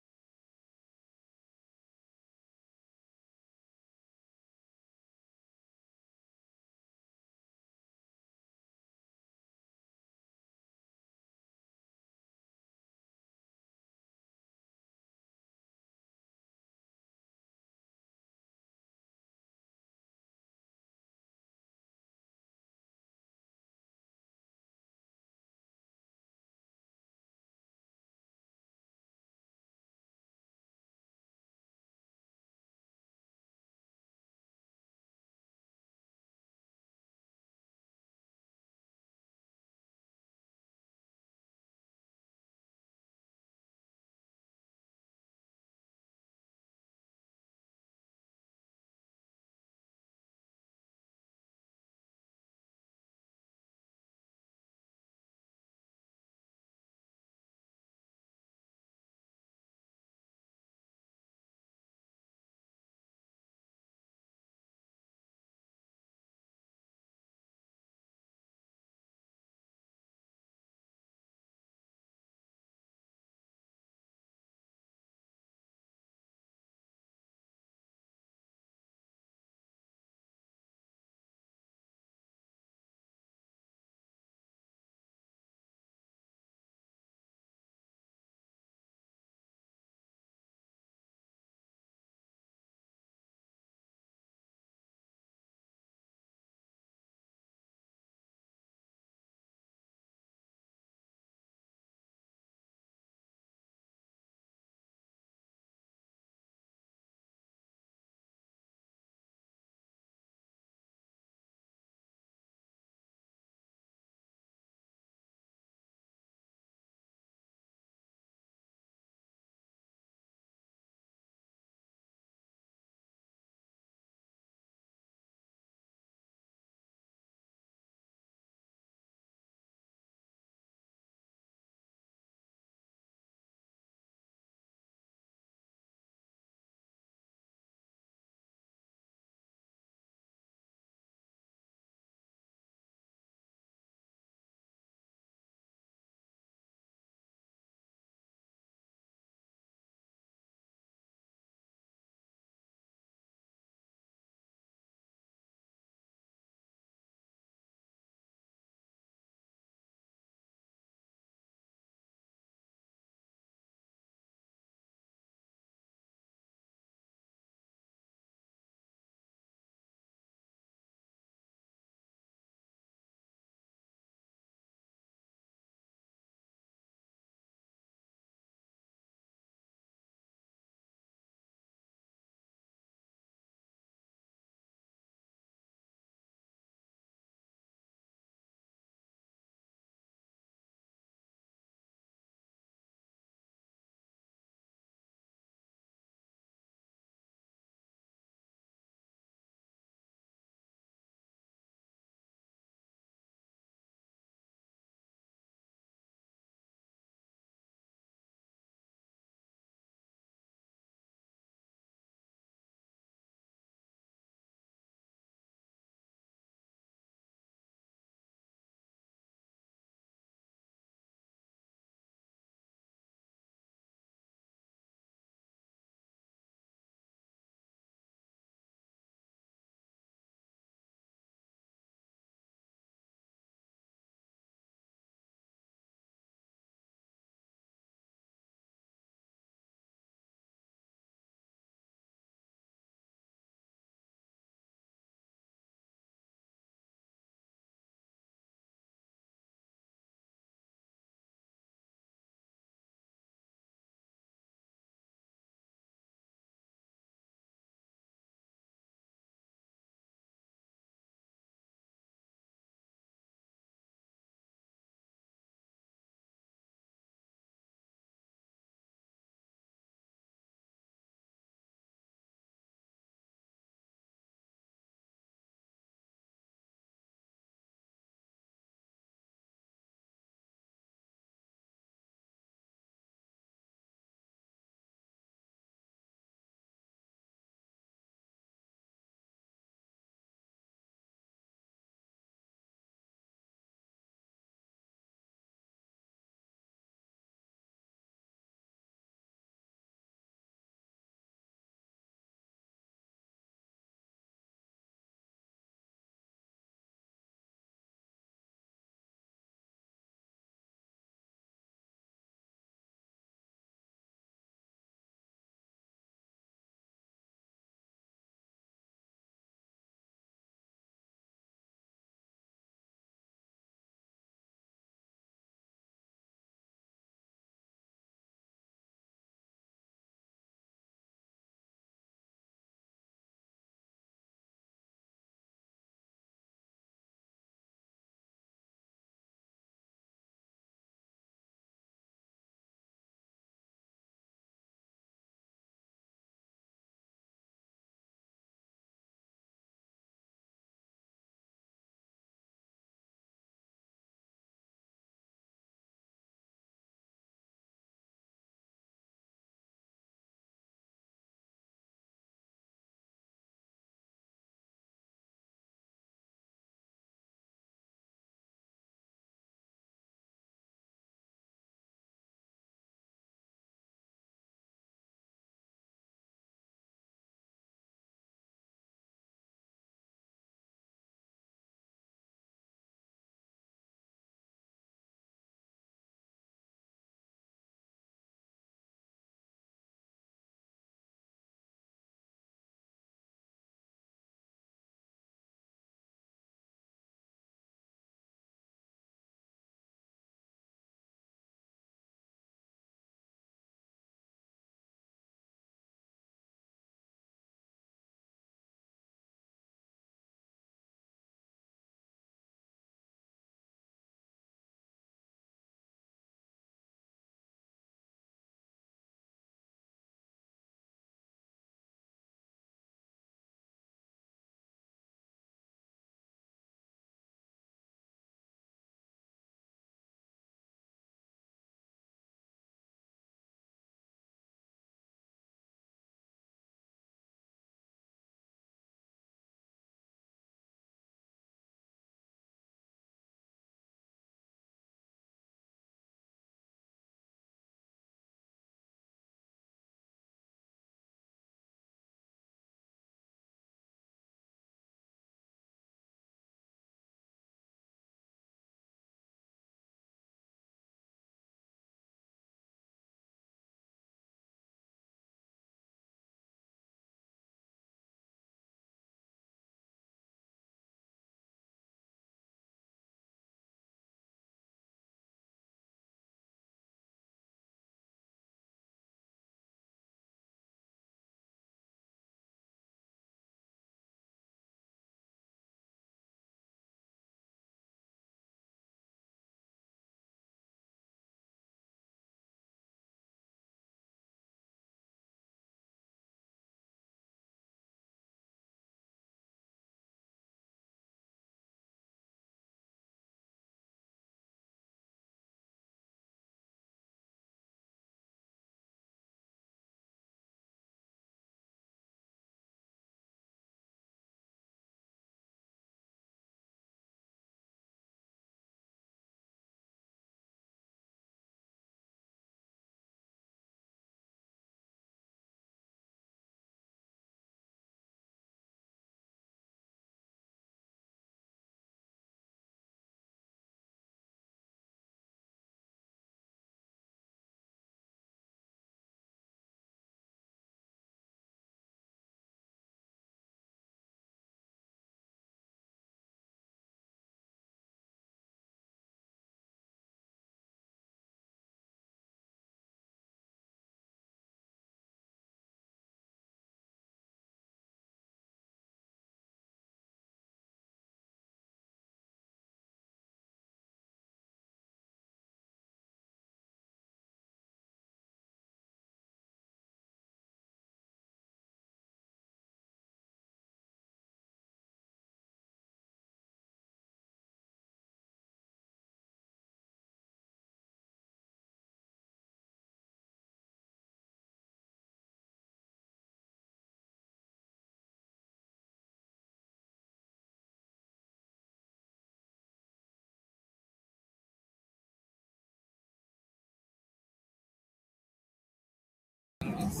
It's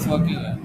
working. Yeah.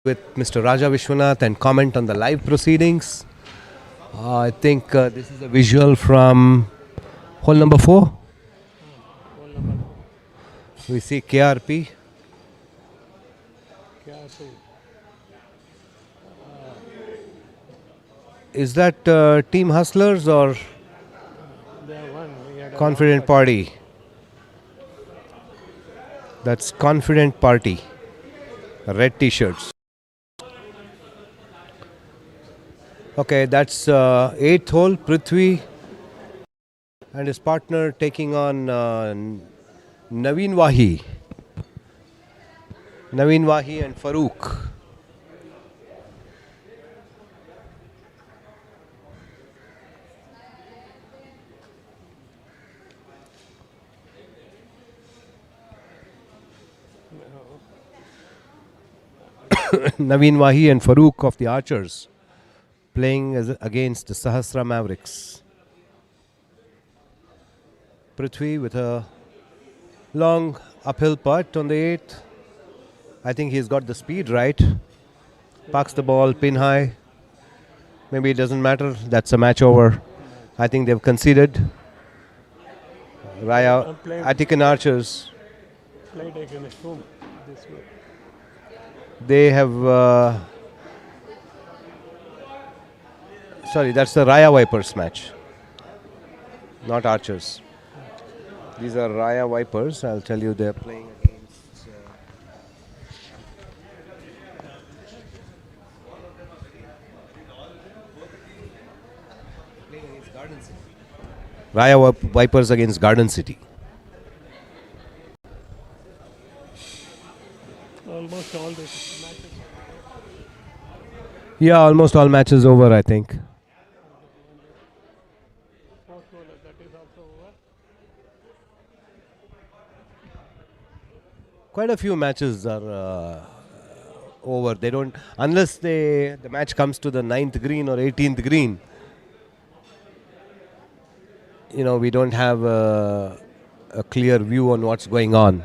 with Mr. Raja Vishwanath and comment on the live proceedings. I think this is a visual from hole number 4. We see KRP. Is that Team Hustlers or Confident Party? That's Confident Party. Red t-shirts. Okay, that's 8th hole. Prithvi and his partner taking on Naveen Wahi. Naveen Wahi and Farooq. Naveen Wahi and Farooq of the Archers playing against the Sahasra Mavericks. Prithvi with a long uphill putt on the 8th. I think he's got the speed right. Parks the ball pin high. Maybe it doesn't matter. That's a match over. I think they've conceded. Raya, Attican Archers. Played against whom this way? They have. Sorry, that's the Raya Vipers match. Not Archers. These are Raya Vipers. I'll tell you they're playing against. Garden City. Raya Vipers against Garden City. Almost all the matches. Yeah, almost all matches over, I think. That is also over. Quite a few matches are over. They don't, unless the match comes to the 9th green or 18th green. We don't have a clear view on what's going on.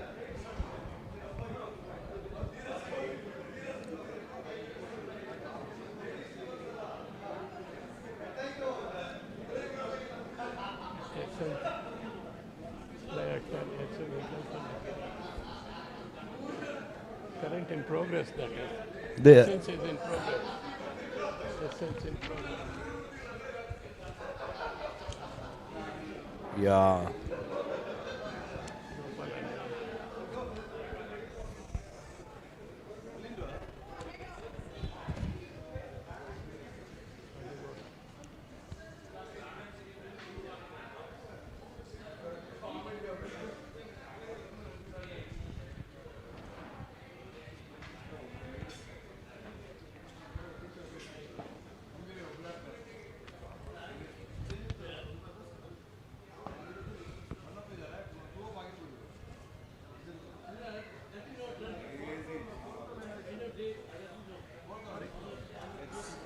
Current in progress, that is. The Essence is in progress. Essence in progress. Yeah.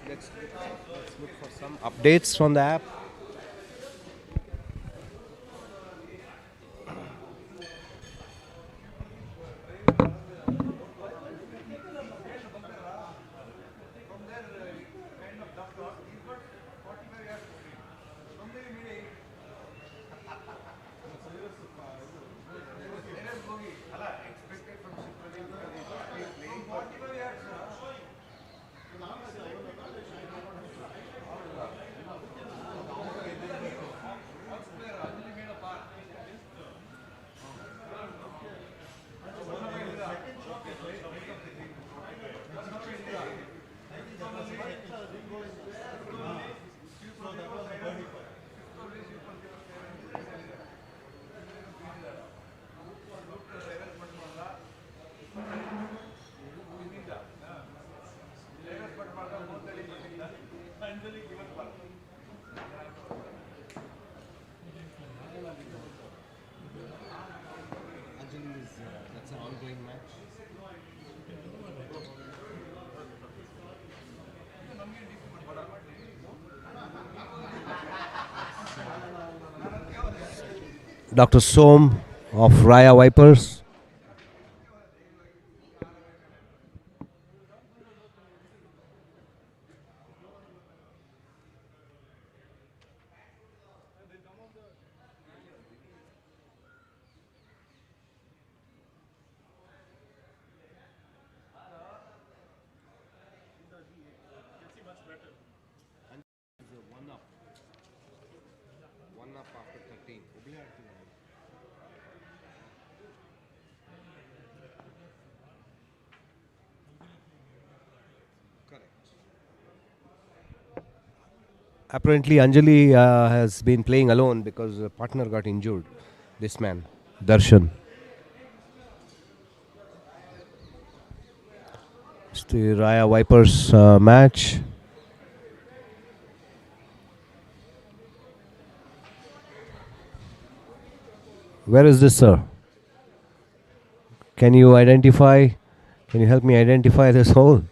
Let's look for some updates from the app. That's an ongoing match. Dr. Som of Raya Vipers. Apparently, Anjali has been playing alone because the partner got injured. This man, Darshan. It's the Raya Vipers match. Where is this, sir? Can you identify? Can you help me identify this hole?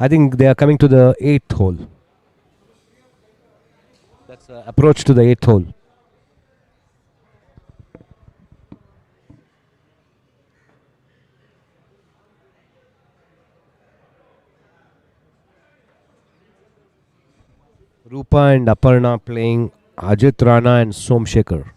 I think they are coming to the 8th hole. That's the approach to the 8th hole. Rupa and Aparna playing Ajit Rana and Somshekhar.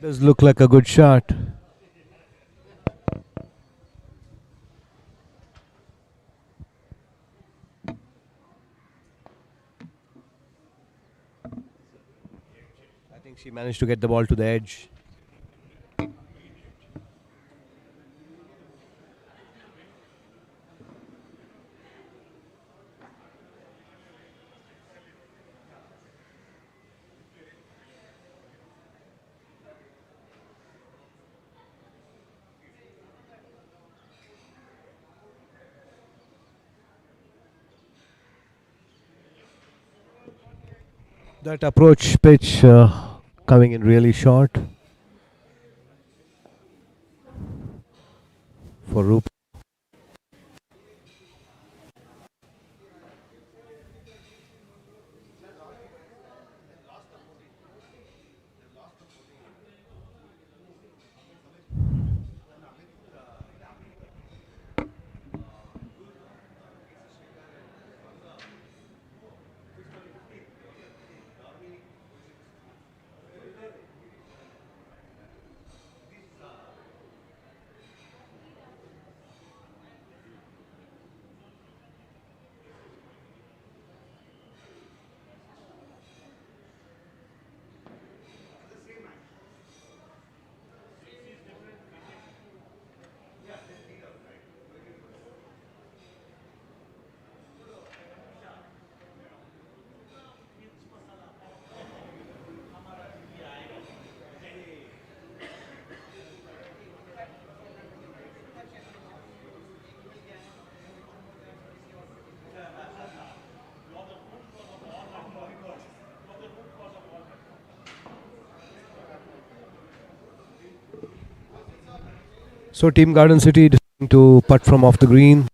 Does look like a good shot. I think she managed to get the ball to the edge. That approach pitch coming in really short for Rupa. So Team Garden City deciding to putt from off the green.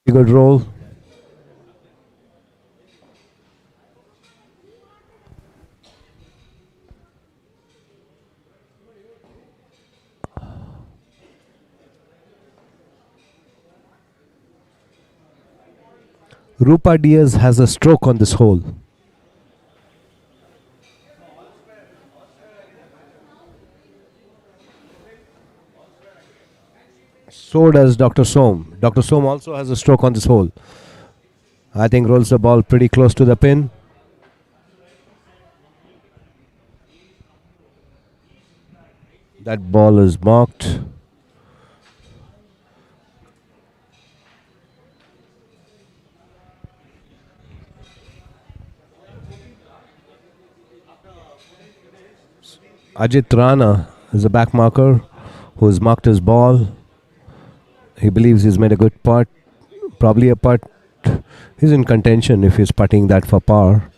Good roll. Rupa Diaz has a stroke on this hole. So does Dr. Som. Dr. Som also has a stroke on this hole. I think rolls the ball pretty close to the pin. That ball is marked. Ajit Rana is a back marker who's marked his ball. He believes he's made a good putt. Probably a putt. He's in contention if he's putting that for par.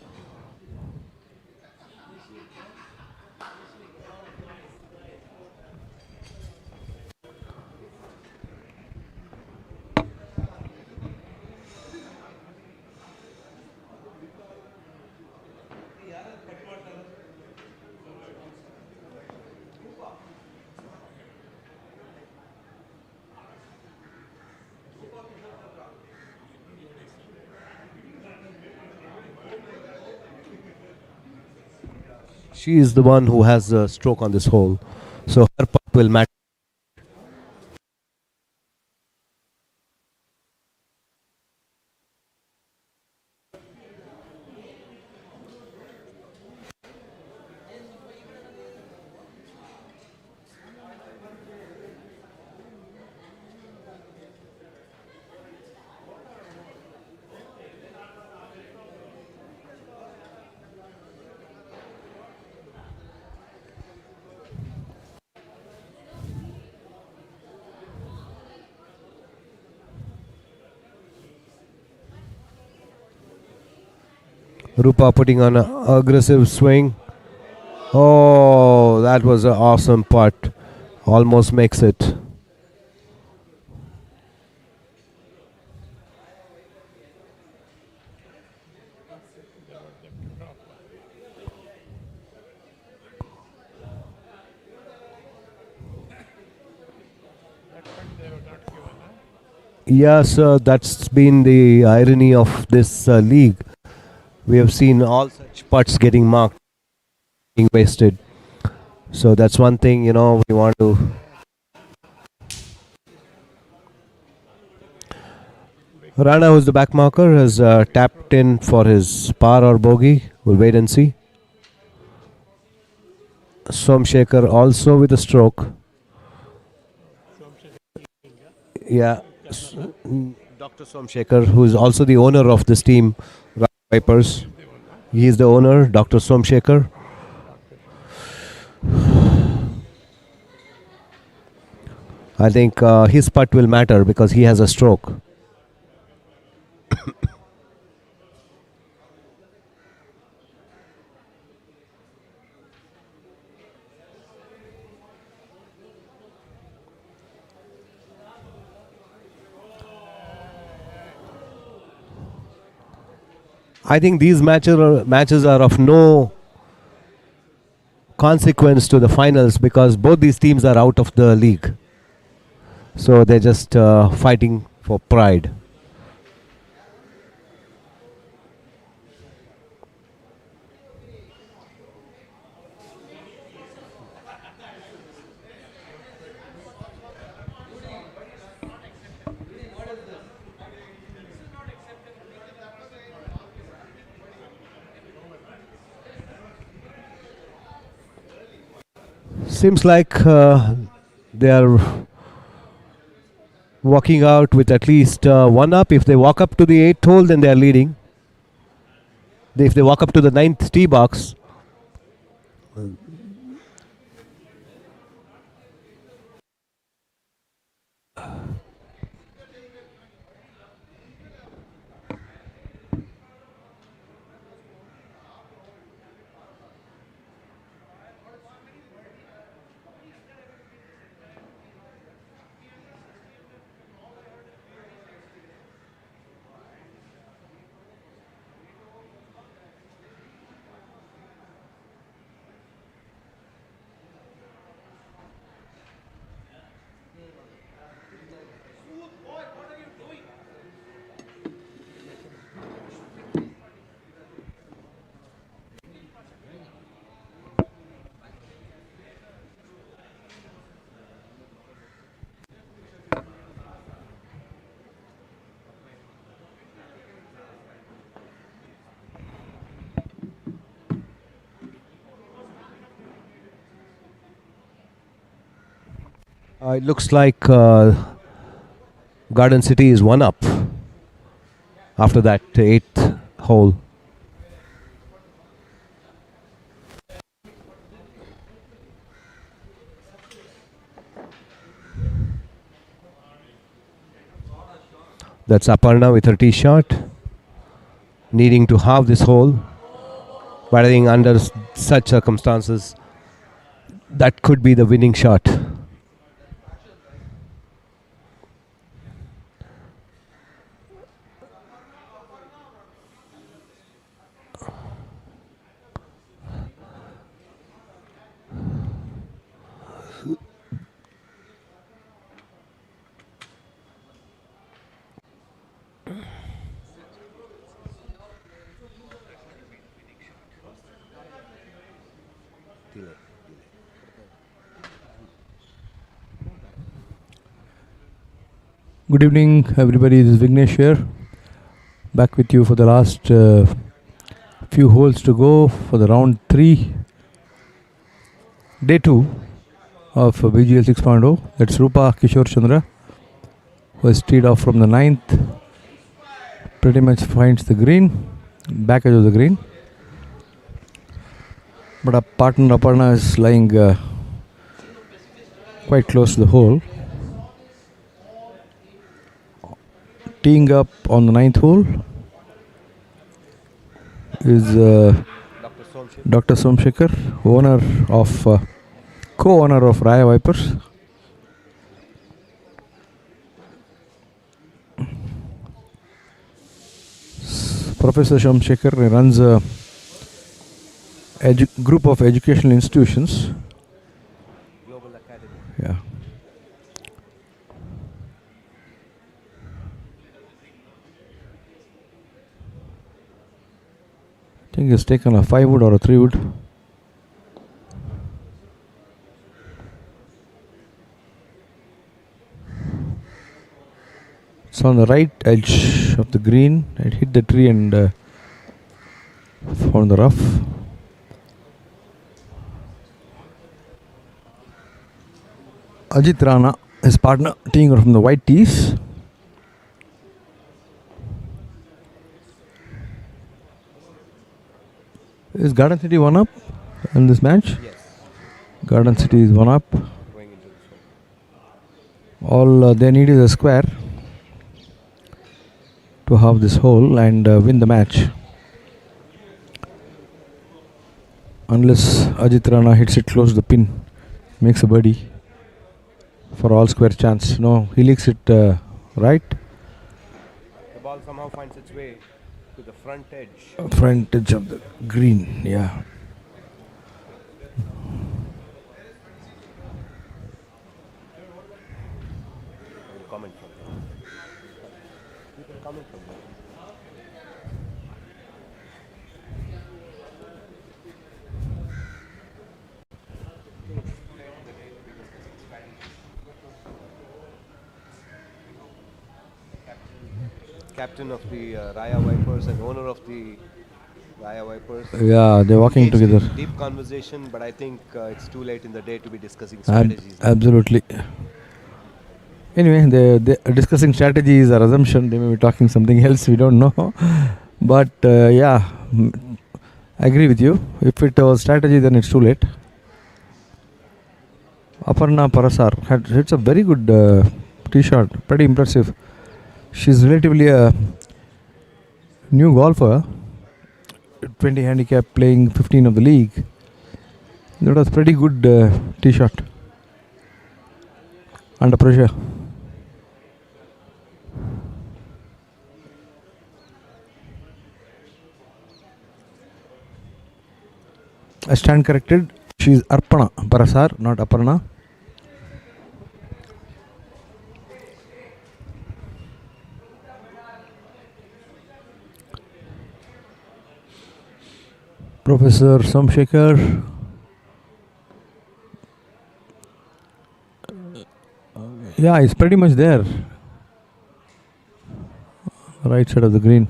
She is the one who has a stroke on this hole. So her putt will matter. Rupa putting on an aggressive swing. Oh, that was an awesome putt. Almost makes it. Yes, that's been the irony of this league. We have seen all such putts getting marked, being wasted. So that's one thing, we want to. Rana, who's the back marker, has tapped in for his par or bogey. We'll wait and see. Somshekhar also with a stroke. Yeah. Dr. Somshekhar, who is also the owner of this team, Vipers. He is the owner, Dr. Somshekhar. I think his putt will matter because he has a stroke. I think these matches are of no consequence to the finals because both these teams are out of the league. So they're just fighting for pride. Seems like they are walking out with at least one up. If they walk up to the 8th hole, then they are leading. If they walk up to the 9th tee box, it looks like Garden City is one up after that 8th hole. That's Aparna with her tee shot, needing to halve this hole. But I think under such circumstances, that could be the winning shot. Good evening, everybody. This is Vignesh here. Back with you for the last few holes to go for the round 3, day 2 of BGL 6.0. That's Rupa Kishore Chandra, who has teed off from the 9th. Pretty much finds the green, back edge of the green. But our partner Aparna is lying quite close to the hole. Teeing up on the 9th hole is Dr. Somshekhar, owner of co-owner of Raya Vipers. Professor Somshekhar runs a group of educational institutions. Global Academy. Yeah. I think he's taken a 5-wood or a 3-wood. It's on the right edge of the green. It hit the tree and found the rough. Ajit Rana, his partner, teeing from the white tees. Is Garden City 1 up in this match? Yes. Garden City is 1 up. Going into this one. All they need is a square to have this hole and win the match. Unless Ajit Rana hits it close to the pin, makes a birdie for all square chance. No, he leaks it right. The ball somehow finds its way to the front edge. Front edge of the green, yeah. I will comment from there. You can comment from there. Captain of the Raya Vipers and owner of the Raya Vipers. Yeah, they're walking Engaged in together. Deep conversation, but I think it's too late in the day to be discussing strategies. Absolutely. Anyway, they're discussing strategies or assumption. They may be talking something else. We don't know. But yeah, I agree with you. If it was strategy, then it's too late. Aparna Parasar hits a very good tee shot. Pretty impressive. She's relatively a new golfer. 20 handicap, playing 15 of the league. That was pretty good tee shot. Under pressure. I stand corrected. She's Arpana Parasar, not Aparna. Professor Somshekhar. Yeah, it's pretty much there. Right side of the green.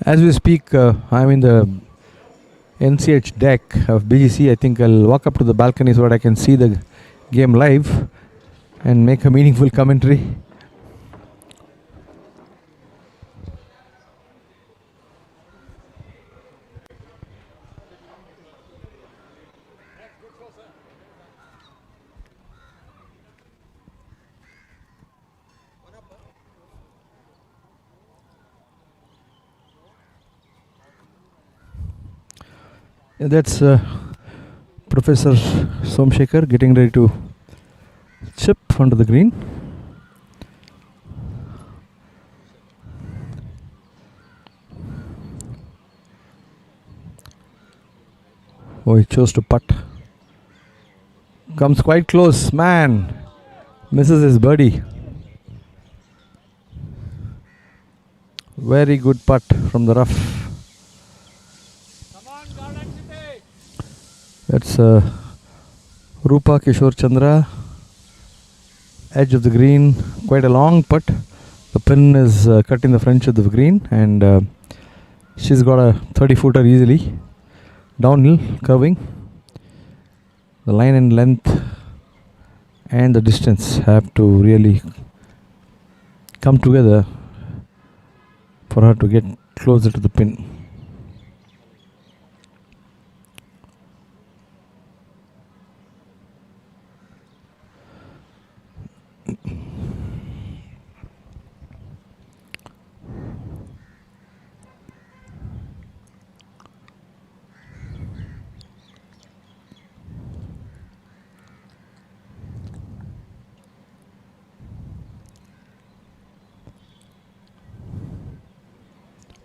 As we speak, I'm in the NCH deck of BGC. I think I'll walk up to the balcony so that I can see the game live and make a meaningful commentary. That's Professor Somshekhar getting ready to chip onto the green. Oh, he chose to putt. Comes quite close, man. Misses his birdie. Very good putt from the rough. That's Rupa Kishore Chandra. Edge of the green. Quite a long putt. The pin is cut in the front of the green, and she's got a 30-footer easily. Downhill, curving. The line and length and the distance have to really come together for her to get closer to the pin.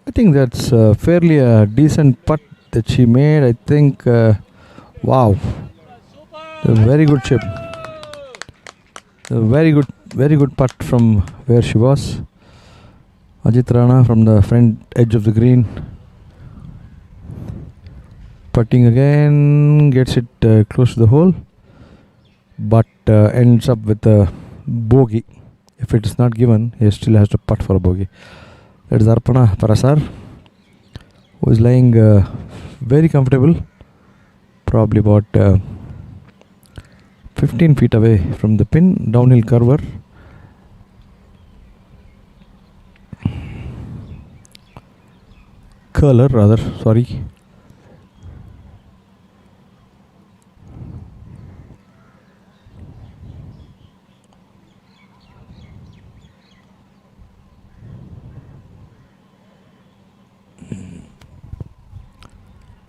I think that's fairly a decent putt that she made. I think, wow, a very good chip. A very good putt from where she was. Ajit Rana from the front edge of the green. Putting again, gets it close to the hole, but ends up with a bogey. If it is not given, he still has to putt for a bogey. That is Arpana Parasar, who is lying very comfortable, probably about 15 feet away from the pin, downhill curver. Curler rather, sorry.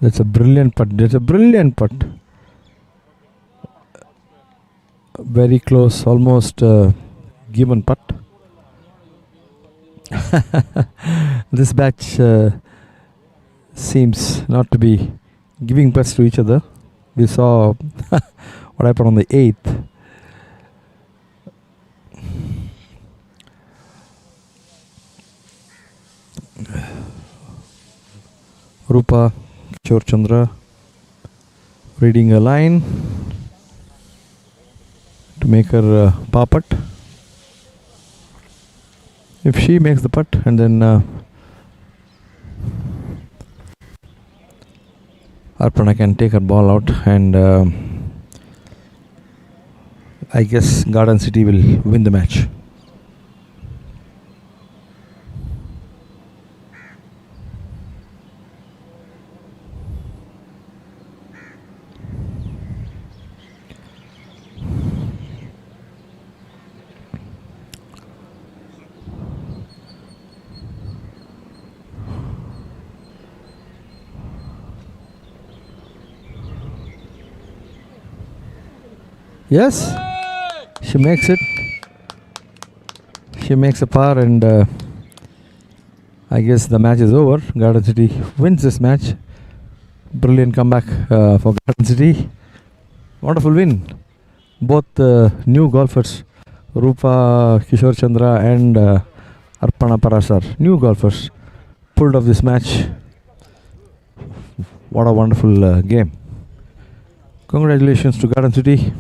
That's a brilliant putt. Very close, almost given putt. This batch seems not to be giving putts to each other. We saw what happened on the 8th. Rupa Kishore Chandra reading a line to make her par putt. If she makes the putt, and then Arpana can take her ball out, and I guess Garden City will win the match. Yes, she makes it. She makes a par, and I guess the match is over. Garden City wins this match. Brilliant comeback for Garden City. Wonderful win. Both new golfers, Rupa Kishore Chandra and Arpana Parasar, new golfers, pulled off this match. What a wonderful game. Congratulations to Garden City.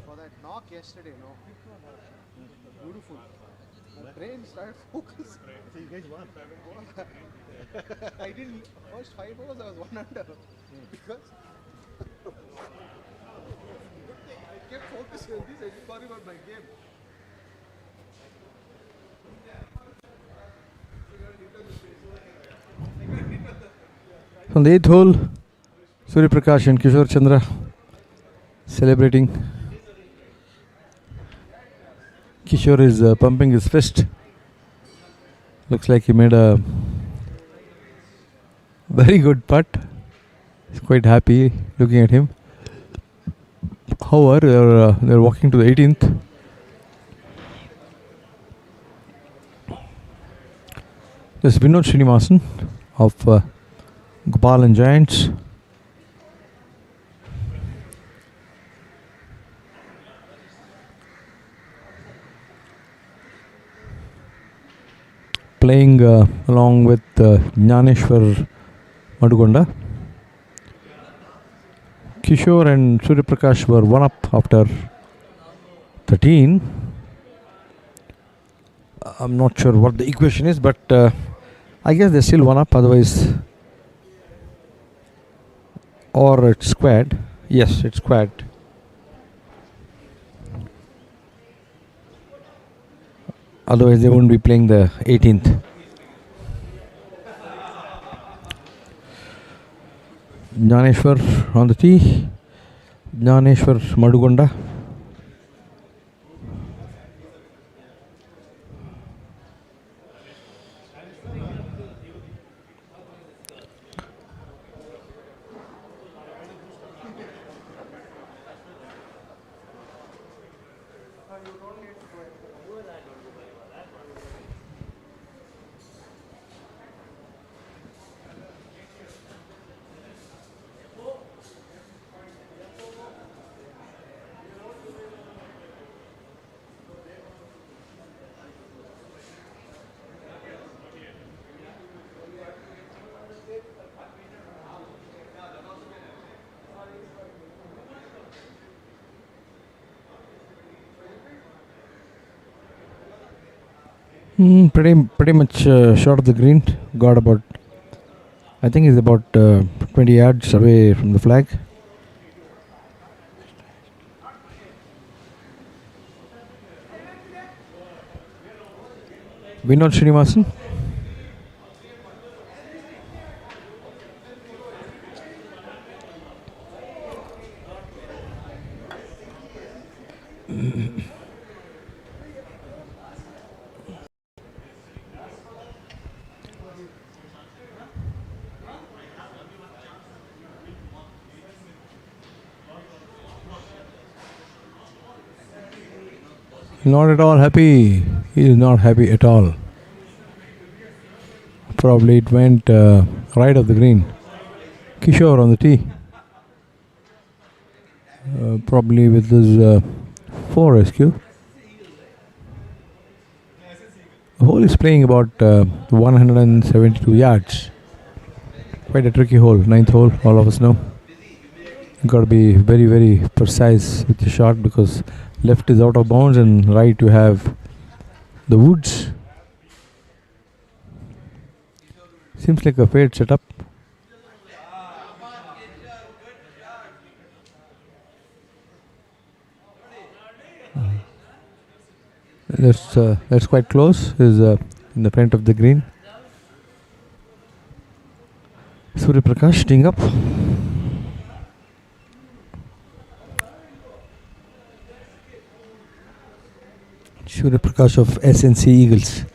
For that knock yesterday, no? Beautiful. My brain started focusing. So you guys won. I didn't. First 5 hours I was 1 under. Because I kept focusing on this. I didn't worry about my game. On the 8th hole, Surya Prakash and Kishore Chandra celebrating. Kishore is pumping his fist. Looks like he made a very good putt. He's quite happy looking at him. However, they're walking to the 18th. There's Vinod Srinivasan of Gopal and Giants. Playing along with Jnaneshwar Madugonda. Kishore and Surya Prakash were one up after 13. I'm not sure what the equation is, but I guess they're still one up, otherwise. Or it's squared. Yes, it's squared. Otherwise, they wouldn't be playing the 18th. Jnaneshwar on the tee. Jnaneshwar Madugonda. Pretty much short of the green. Got about, I think he's about 20 yards away from the flag. Vinod Srinivasan. Not at all happy. He is not happy at all. Probably it went right of the green. Kishore on the tee. Probably with his 4 SQ. The hole is playing about 172 yards. Quite a tricky hole. 9th hole, all of us know. You got to be very, very precise with your shot because left is out of bounds and right you have the woods. Seems like a fade setup. That's quite close. Is in the front of the green. Surya Prakash teeing up. Surya Prakash of SNC Eagles.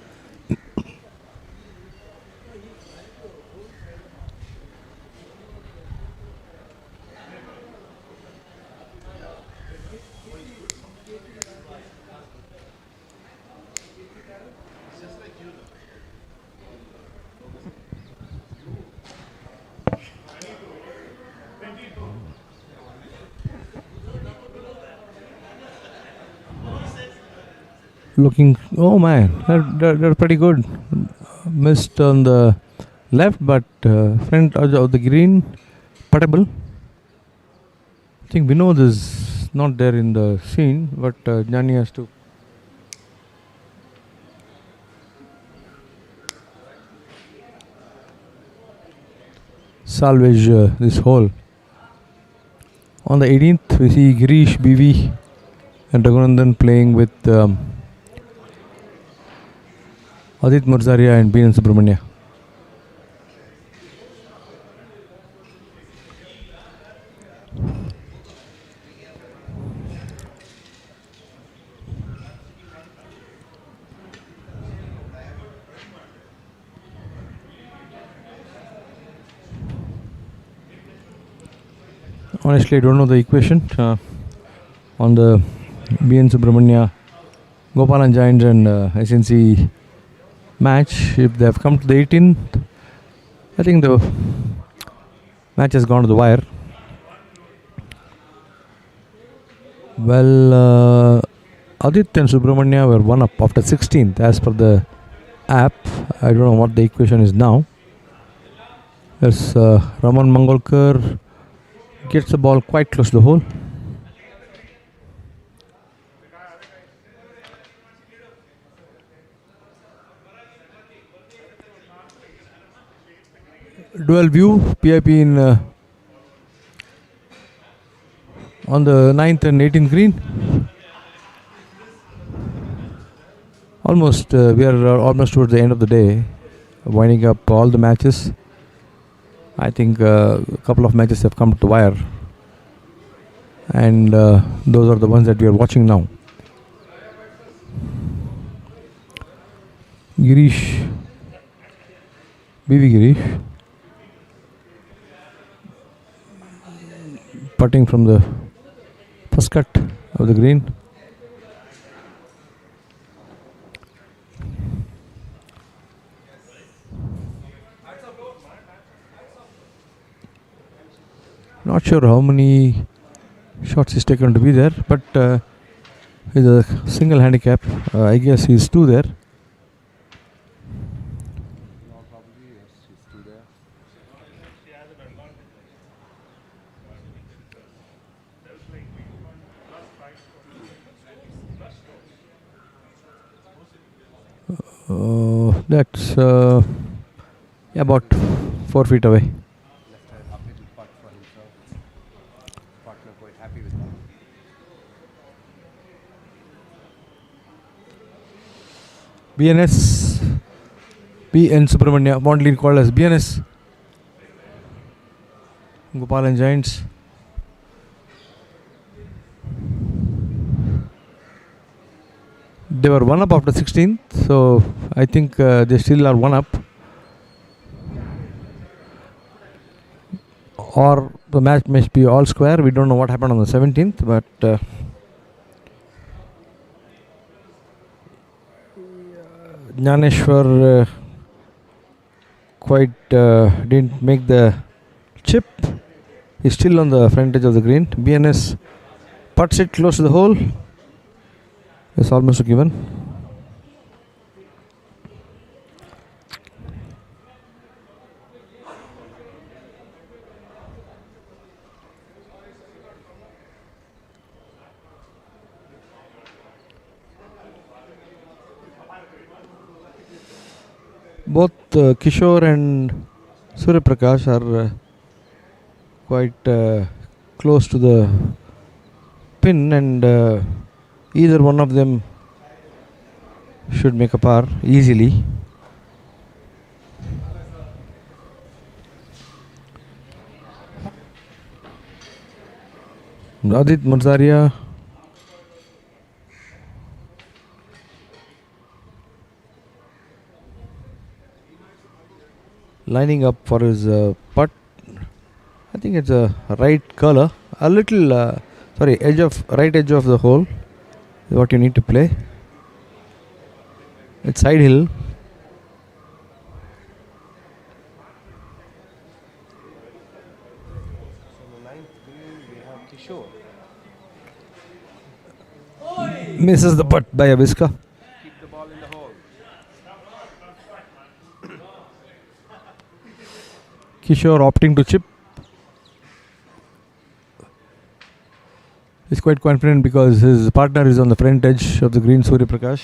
Looking, oh man, they're pretty good. Missed on the left, but front of the green, puttable. I think Vinod is not there in the scene, but Jnani has to. Salvage this hole. On the 18th, we see Girish, BV, and Raghunandan playing with Adit Murzaria and Beenan Subramania. Honestly, I don't know the equation on the BN Subramania, Gopalan Giants and SNC match. If they have come to the 18th, I think the match has gone to the wire. Well, Aditya and Subramania were one up after 16th as per the app. I don't know what the equation is now. Yes, Raman Mangolkar gets the ball quite close to the hole. Dual view, PIP in on the 9th and 18th green. Almost, we are almost towards the end of the day, winding up all the matches. I think a couple of matches have come to the wire, and those are the ones that we are watching now. Girish, BV Girish, putting from the first cut of the green. Not sure how many shots he's taken to be there, but with a single handicap, I guess he's two there. That's about 4 feet away. BNS, BN Subramania, fondly called as BNS, Gopalan Giants. They were one up after 16th, so I think they still are one up. Or the match must be all square. We don't know what happened on the 17th, but Jnaneshwar quite didn't make the chip. He's still on the front edge of the green. BNS puts it close to the hole. It's almost a given. Both Kishore and Surya Prakash are quite close to the pin, and either one of them should make a par easily. Adit Marzaria lining up for his putt. I think it's a right curler, a little right edge of the hole is what you need to play. It's side hill. Misses the putt by Aviska. Keep the ball in the hole. Kishore opting to chip. He's quite confident because his partner is on the front edge of the green, Surya Prakash.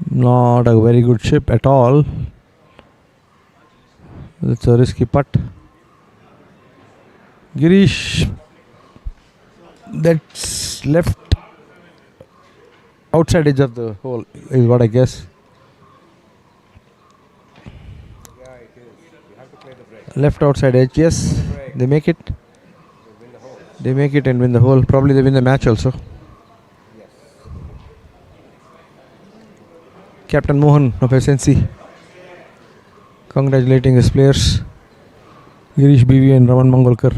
Not a very good chip at all. It's a risky putt. Girish, that's left outside edge of the hole is what I guess. Yeah, it is. You have to play the break. Left outside edge, yes. They make it. They make it and win the hole. Probably they win the match also. Yes. Captain Mohan of SNC congratulating his players. Girish BV and Raman Mangolkar.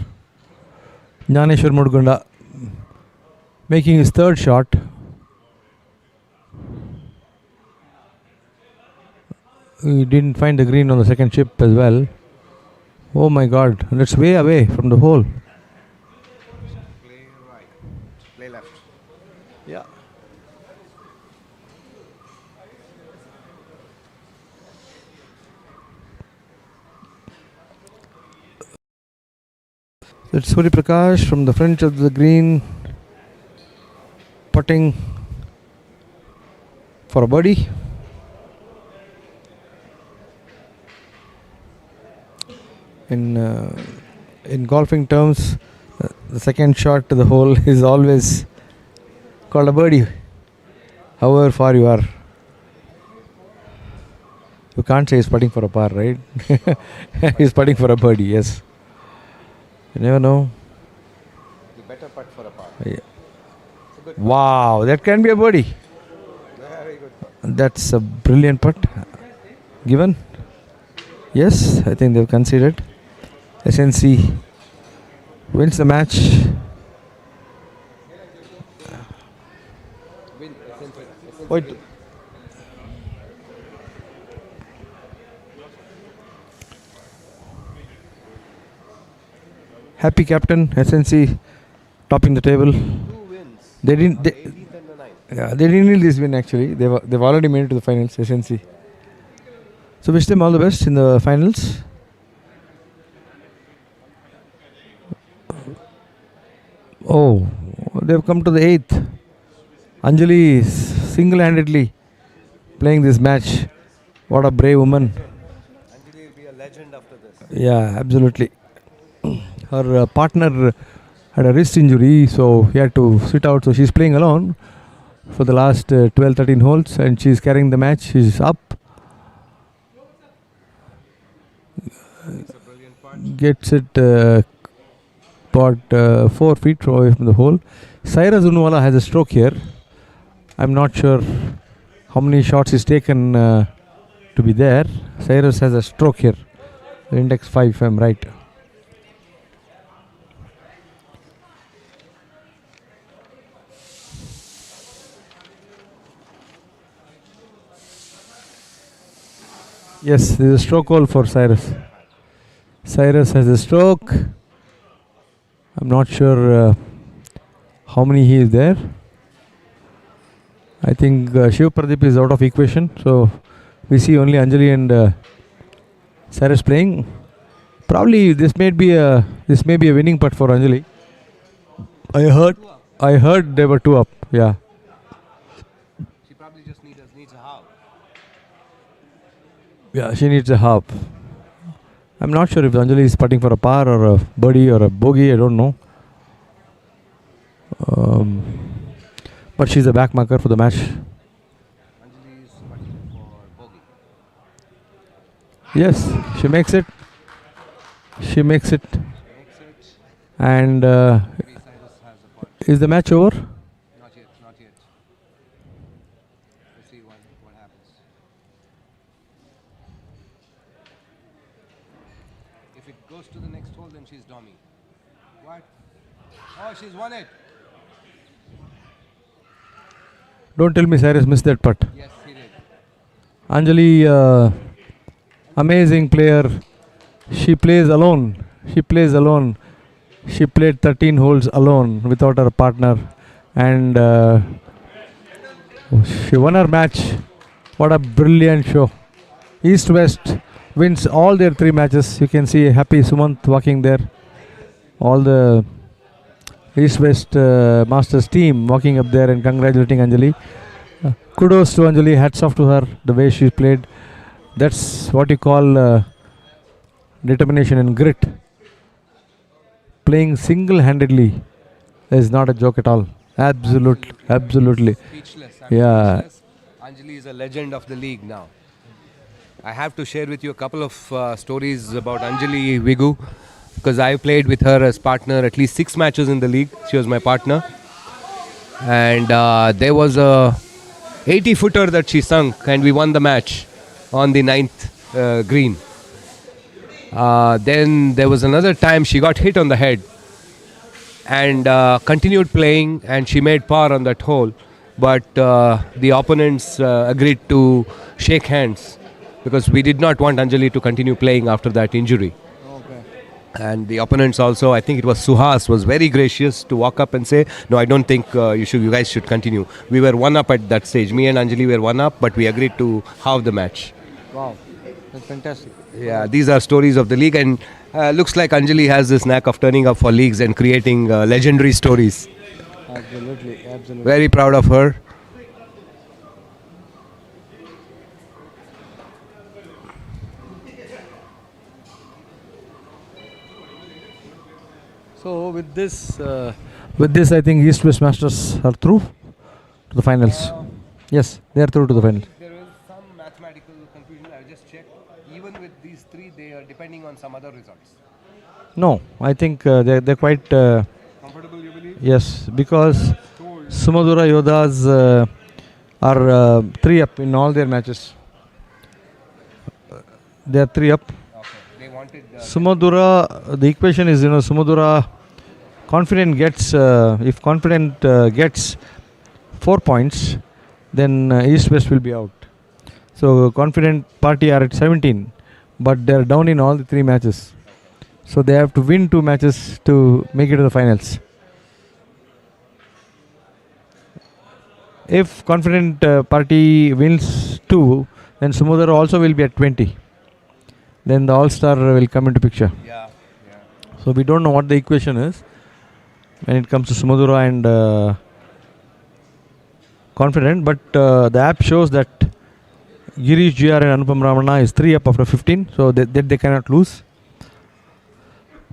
Jnaneshwar Mudgunda making his third shot. He didn't find the green on the second chip as well. Oh my god, that's way away from the hole. Play right. Play left. Yeah. That's Surya Prakash from the front of the green, putting for a birdie. In golfing terms, the second shot to the hole is always called a birdie, however far you are. You can't say he's putting for a par, right? He's putting for a birdie, yes. You never know. The better putt for a par. Yeah. Wow, that can be a birdie. Very good putt. That's a brilliant putt. Given? Yes, I think they've conceded. SNC wins the match. Wait. Happy captain, SNC topping the table. 2 wins. They didn't. The 18th and the 9th. Yeah, they didn't need this win actually. They've already made it to the finals. SNC. So wish them all the best in the finals. Oh, they've come to the 8th. Anjali is single-handedly playing this match. What a brave woman. Anjali will be a legend after this. Yeah, absolutely. Her partner had a wrist injury, so he had to sit out. So she's playing alone for the last 12-13 holes, and she's carrying the match. She's up. Gets it about 4 feet away from the hole. Cyrus Unwala has a stroke here. I'm not sure how many shots he's taken to be there. Cyrus has a stroke here. Index 5, if I'm right. Yes, there's a stroke hole for Cyrus. Cyrus has a stroke. I'm not sure how many he is there. I think Shiv Pradeep is out of equation, so we see only Anjali and Cyrus playing. Probably this may be a winning putt for Anjali. I heard they were 2 up. Yeah. She probably just needs a half. Yeah, she needs a half. I'm not sure if Anjali is putting for a par or a birdie or a bogey. I don't know. But she's a back marker for the match. Anjali is putting for bogey. Yes, she makes it. She makes it. And is the match over? Not yet, not yet. Let's see what happens. If it goes to the next hole, then she's Dommy. What? Oh, she's won it. Don't tell me Cyrus missed that putt. Yes, he did. Anjali, amazing player. She plays alone. She plays alone. She played 13 holes alone without her partner. And she won her match. What a brilliant show. East-West wins all their 3 matches. You can see happy Sumant walking there. All the East-West Masters team walking up there and congratulating Anjali. Kudos to Anjali. Hats off to her. The way she played. That's what you call determination and grit. Playing single-handedly is not a joke at all. Absolutely. Absolutely. Speechless. Yeah. Speechless. Anjali is a legend of the league now. I have to share with you a couple of stories about Anjali Vigu, because I played with her as partner at least 6 matches in the league. She was my partner. And there was a 80-footer that she sunk, and we won the match on the 9th green. Then there was another time she got hit on the head and continued playing, and she made par on that hole. But the opponents agreed to shake hands because we did not want Anjali to continue playing after that injury. Okay. And the opponents also, I think it was Suhas, was very gracious to walk up and say, "No, I don't think you guys should continue." We were one up at that stage. Me and Anjali were one up, but we agreed to halve the match. Wow, that's fantastic. Yeah, these are stories of the league, and looks like Anjali has this knack of turning up for leagues and creating legendary stories. Absolutely, absolutely. Very proud of her. So with this, I think East West Masters are through to the finals. Yes, they are through to the finals. There is some mathematical confusion. I just checked. Even with these three, they are depending on some other results. No, I think they're quite Comfortable, you believe? yes, because Sumadura Yodas are 3 up in all their matches. They are 3 up. Okay. They wanted. Sumadura, the equation is, Sumadura, Confident gets, if Confident gets 4 points, then East West will be out. So Confident party are at 17, but they are down in all the 3 matches. So they have to win 2 matches to make it to the finals. If Confident party wins 2, then Sumadura also will be at 20. Then the All-Star will come into picture. Yeah. So we don't know what the equation is when it comes to Sumadura and Confident, but the app shows that Girish GR and Anupam Ramana is 3 up after 15, so they cannot lose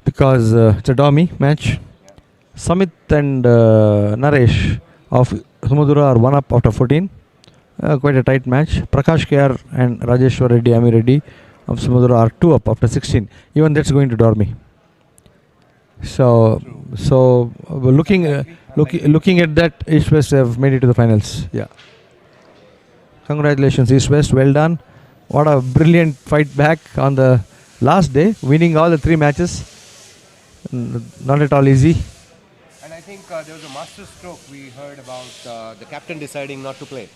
because it's a dummy match. Samit and Naresh of Sumadura are 1 up after 14. Quite a tight match. Prakash KR and Rajeshwar Reddy, Ami Reddy of Sumadura are 2 up after 16. Even that's going to Dormi. So looking at that, East West have made it to the finals. Yeah. Congratulations, East West. Well done. What a brilliant fight back on the last day, winning all the 3 matches. Not at all easy. And I think there was a master stroke we heard about the captain deciding not to play.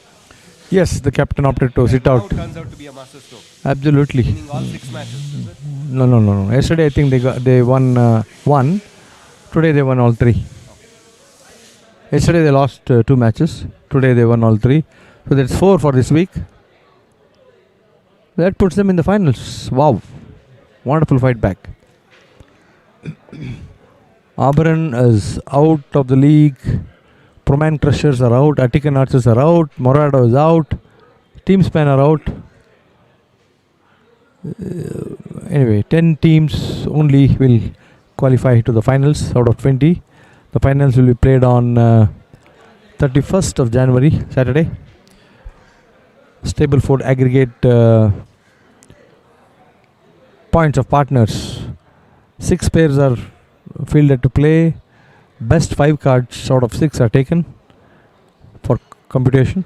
Yes, the captain opted to sit Now out. it turns out to be a master stroke. Absolutely. Winning all 6 matches, is it? No. Yesterday I think they won 1. Today they won all 3. Yesterday they lost 2 matches. Today they won all 3. So that's 4 for this week. That puts them in the finals. Wow. Wonderful fight back. Auburn is out of the league. Proman Crushers are out. Attican Archers are out. Morado is out. Team Span are out. Anyway, 10 teams only will qualify to the finals out of 20. The finals will be played on 31st of January, Saturday. Stableford aggregate points of partners. 6 pairs are fielded to play. Best 5 cards out of 6 are taken for computation.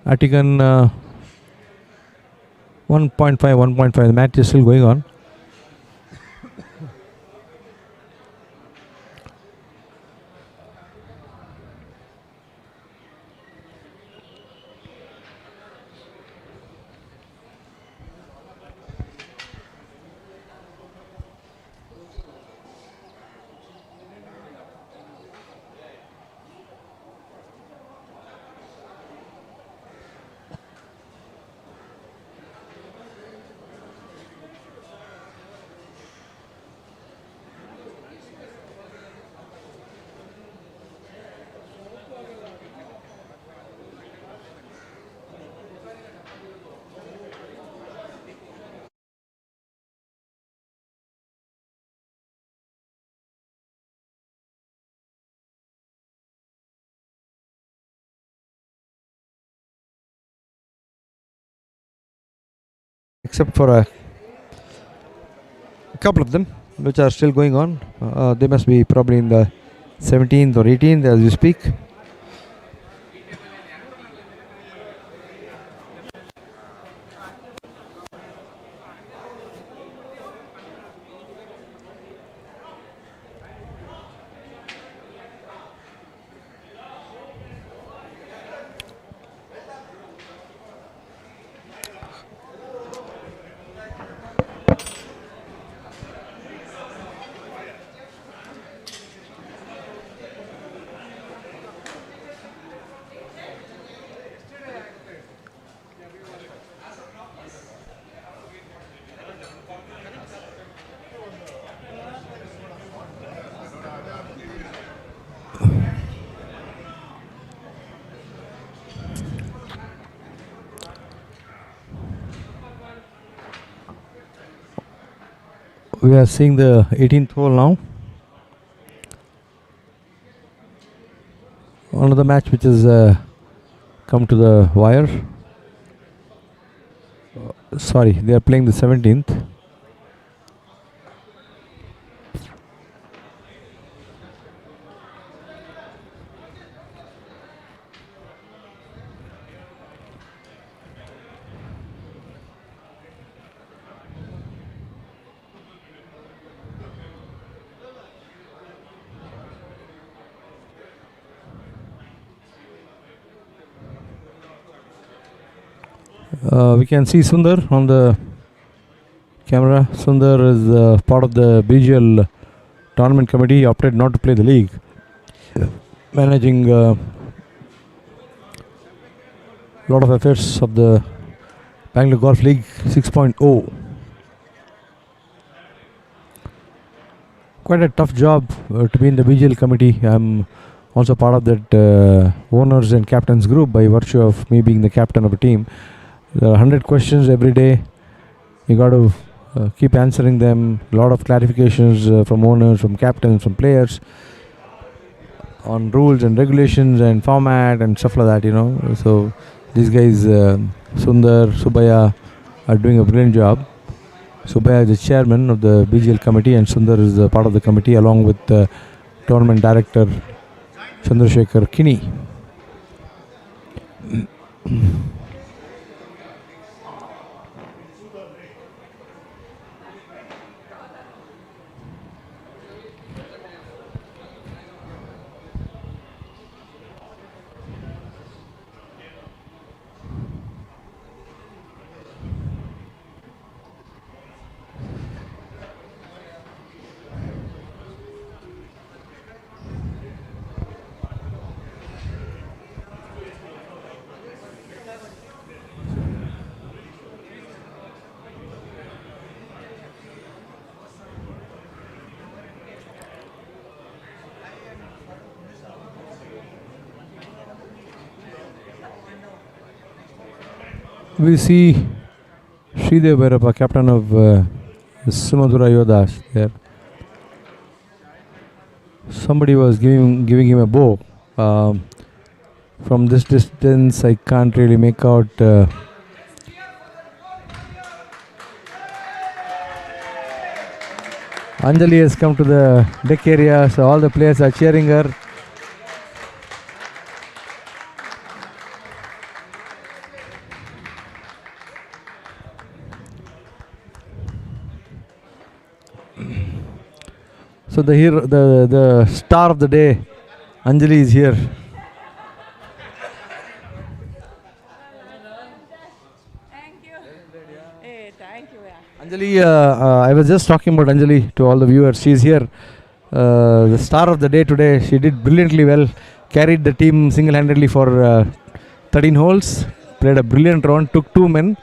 Attican 1.5. The match is still going on. Except for a couple of them which are still going on. They must be probably in the 17th or 18th as we speak. We are seeing the 18th hole now. Another match which has come to the wire. Sorry, they are playing the 17th. We can see Sundar on the camera. Sundar is part of the BGL tournament committee. He opted not to play the league, managing a lot of affairs of the Bangalore Golf League 6.0. Quite a tough job to be in the BGL committee. I'm also part of that owners and captains group by virtue of me being the captain of a team. There are 100 questions every day. You got to keep answering them. A lot of clarifications from owners, from captains, from players on rules and regulations and format and stuff like that, you know. So these guys, Sundar, Subaya, are doing a brilliant job. Subaya is the chairman of the BGL committee and Sundar is part of the committee along with tournament director Chandrasekhar Kini. We see Sridev Bhairappa, captain of Sumadura Yodas there. Somebody was giving him a bow. From this distance, I can't really make out. Anjali has come to the deck area, so all the players are cheering her. So the hero, the star of the day, Anjali is here. Anjali, I was just talking about Anjali to all the viewers. She is here, the star of the day today. She did brilliantly well, carried the team single-handedly for 13 holes, played a brilliant round, took 2 men,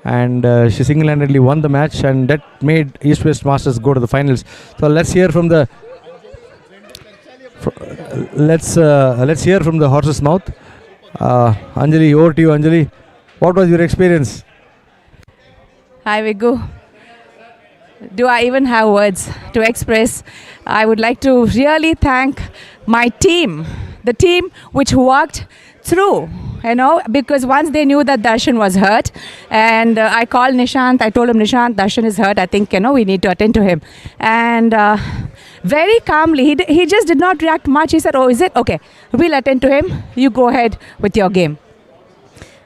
and she single-handedly won the match, and that made East West Masters go to the finals. So let's hear from the let's hear from the horse's mouth. Anjali, over to you, Anjali. What was your experience? Hi, Viggu. Do I even have words to express? I would like to really thank my team, the team which worked through, you know, because once they knew that Darshan was hurt, and I called Nishant, I told him, Nishant, Darshan is hurt, I think, you know, we need to attend to him. And very calmly, he just did not react much. He said, oh, is it? Okay, we'll attend to him. You go ahead with your game.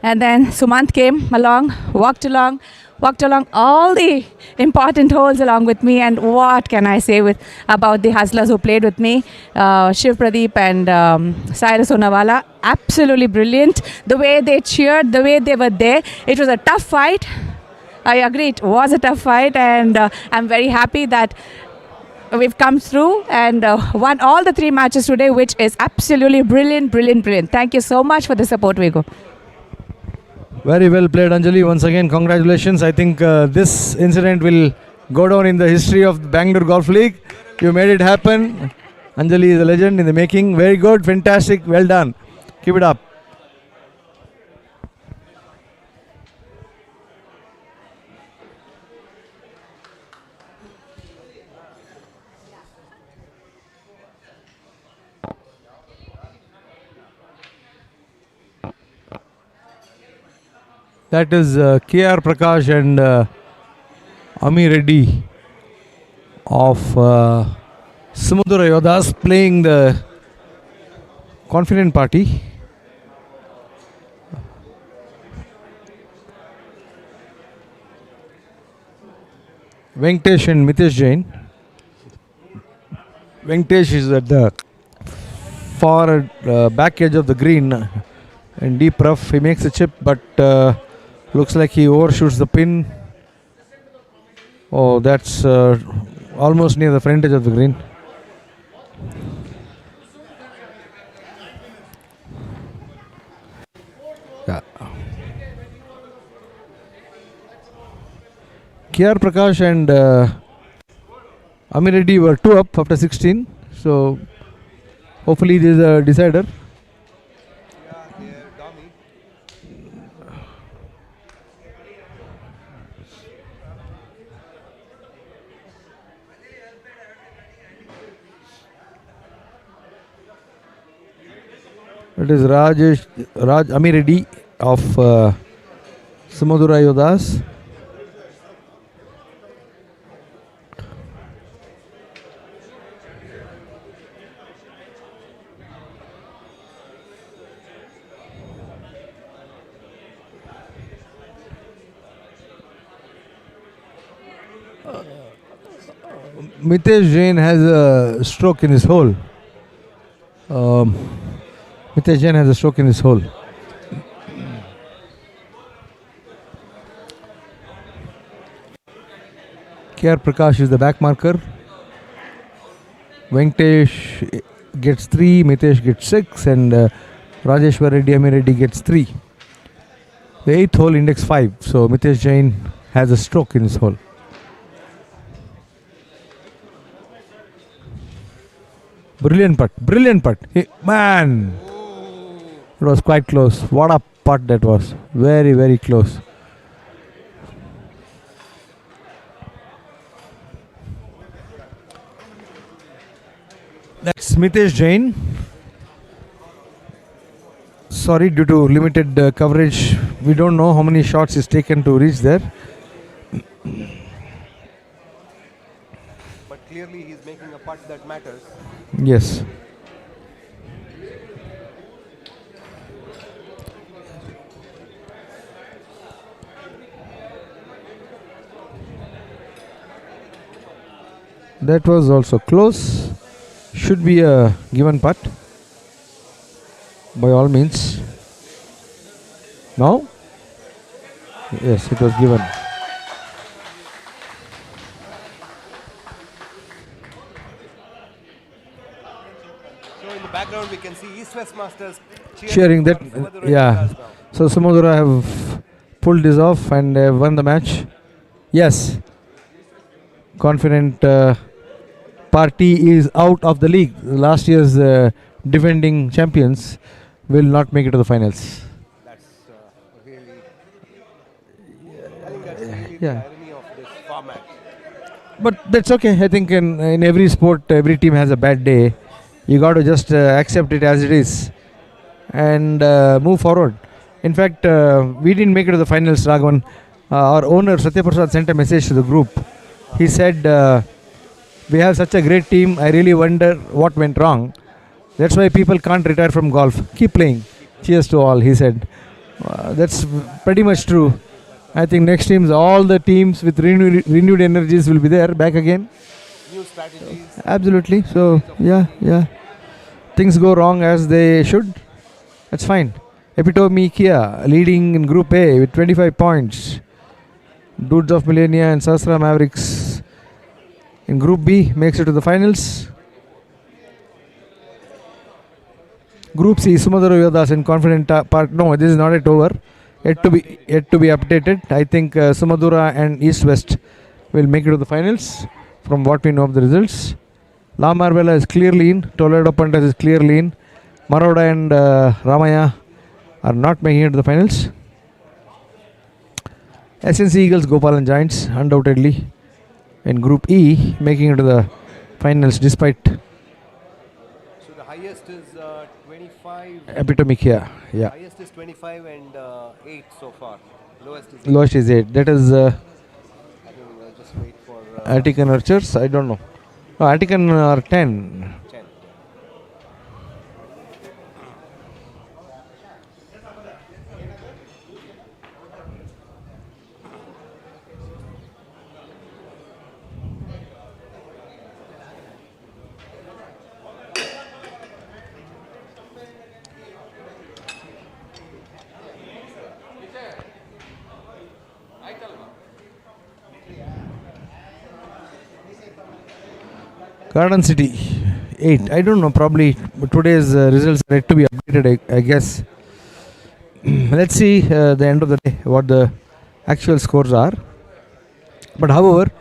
And then Sumant came along, walked along all the important holes along with me. And what can I say about the hustlers who played with me? Shiv Pradeep and Cyrus Onawala, absolutely brilliant. The way they cheered, the way they were there. It was a tough fight. I agree, it was a tough fight, and I'm very happy that we've come through and won all the 3 matches today, which is absolutely brilliant. Thank you so much for the support, Viggu. Very well played, Anjali. Once again, congratulations. I think this incident will go down in the history of the Bangalore Golf League. You made it happen. Anjali is a legend in the making. Very good, fantastic, well done. Keep it up. That is KR Prakash and Ami Reddy of Samudra Yodas playing the Confident Party. Venkatesh and Mitesh Jain. Venkatesh is at the far back edge of the green in deep rough. He makes a chip, but looks like he overshoots the pin. Oh, that's almost near the front edge of the green. Yeah. KR Prakash and Ami Reddy were 2 up after 16. So hopefully this is a decider. It is Raj Ami Reddy of Samudra Yodas. Mitesh Jain has a stroke in his hole. Mitesh Jain has a stroke in his hole. KR Prakash is the back marker. Venkatesh gets 3, Mitesh gets 6, and Rajeshwar Reddy, Ami Reddy gets 3. The 8th hole index 5, so Mitesh Jain has a stroke in his hole. Brilliant putt. Man, it was quite close. What a putt that was. Very, very close. That's Mitesh Jain. Sorry, due to limited coverage, we don't know how many shots is taken to reach there. But clearly he's making a putt that matters. Yes. That was also close. Should be a given putt. By all means. No? Yes, it was given. Background we can see East West Masters cheering that. Yeah. So Samudra have pulled this off and won the match. Yes. Confident Party is out of the league. Last year's defending champions will not make it to the finals. That's really, I think that's really Yeah. the irony of this format. But that's okay. I think in every sport, every team has a bad day. You got to just accept it as it is and move forward. In fact, we didn't make it to the finals, Raghavan. Our owner, Satya Prasad, sent a message to the group. He said, we have such a great team. I really wonder what went wrong. That's why people can't retire from golf. Keep playing. Cheers to all, he said. That's pretty much true. I think next teams, all the teams with renewed energies will be there, back again. New strategies. Absolutely. So, yeah. Things go wrong as they should. That's fine. Epitome Kia leading in Group A with 25 points. Dudes of Millennia and Sastra Mavericks in Group B makes it to the finals. Group C, Sumodara Yodas and Confident Park. No, this is not yet over. Yet to be updated. I think Sumodara and East West will make it to the finals from what we know of the results. La Marbella is clearly in. Toledo Pandas is clearly in. Maroda and Ramaya are not making it to the finals. SNC Eagles, Gopalan Giants, undoubtedly in Group E, making it to the finals despite. So the highest is 25. Epitome Kia, yeah. Highest is 25 and 8 so far. Lowest is 8. That is I think we'll just wait for Attica Nurtures. I don't know. No, Attica are 10. 10. Garden City 8. I don't know. Probably today's results are yet to be updated. I guess. Let's see the end of the day what the actual scores are. But however,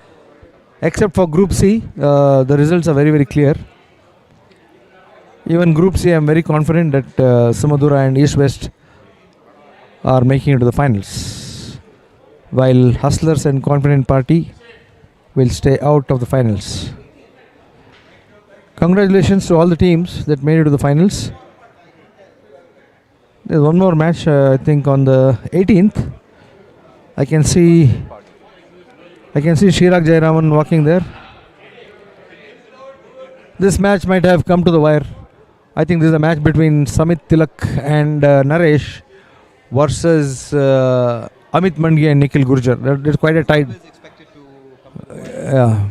except for Group C, the results are very, very clear. Even Group C, I'm very confident that Samadura and East West are making it to the finals, while Hustlers and Confident Party will stay out of the finals. Congratulations to all the teams that made it to the finals. There's one more match, I think, on the 18th. I can see Shirag Jayaraman walking there. This match might have come to the wire. I think this is a match between Samit Tilak and Naresh versus Amit Mandgi and Nikhil Gurjar. That's quite a tight. Yeah.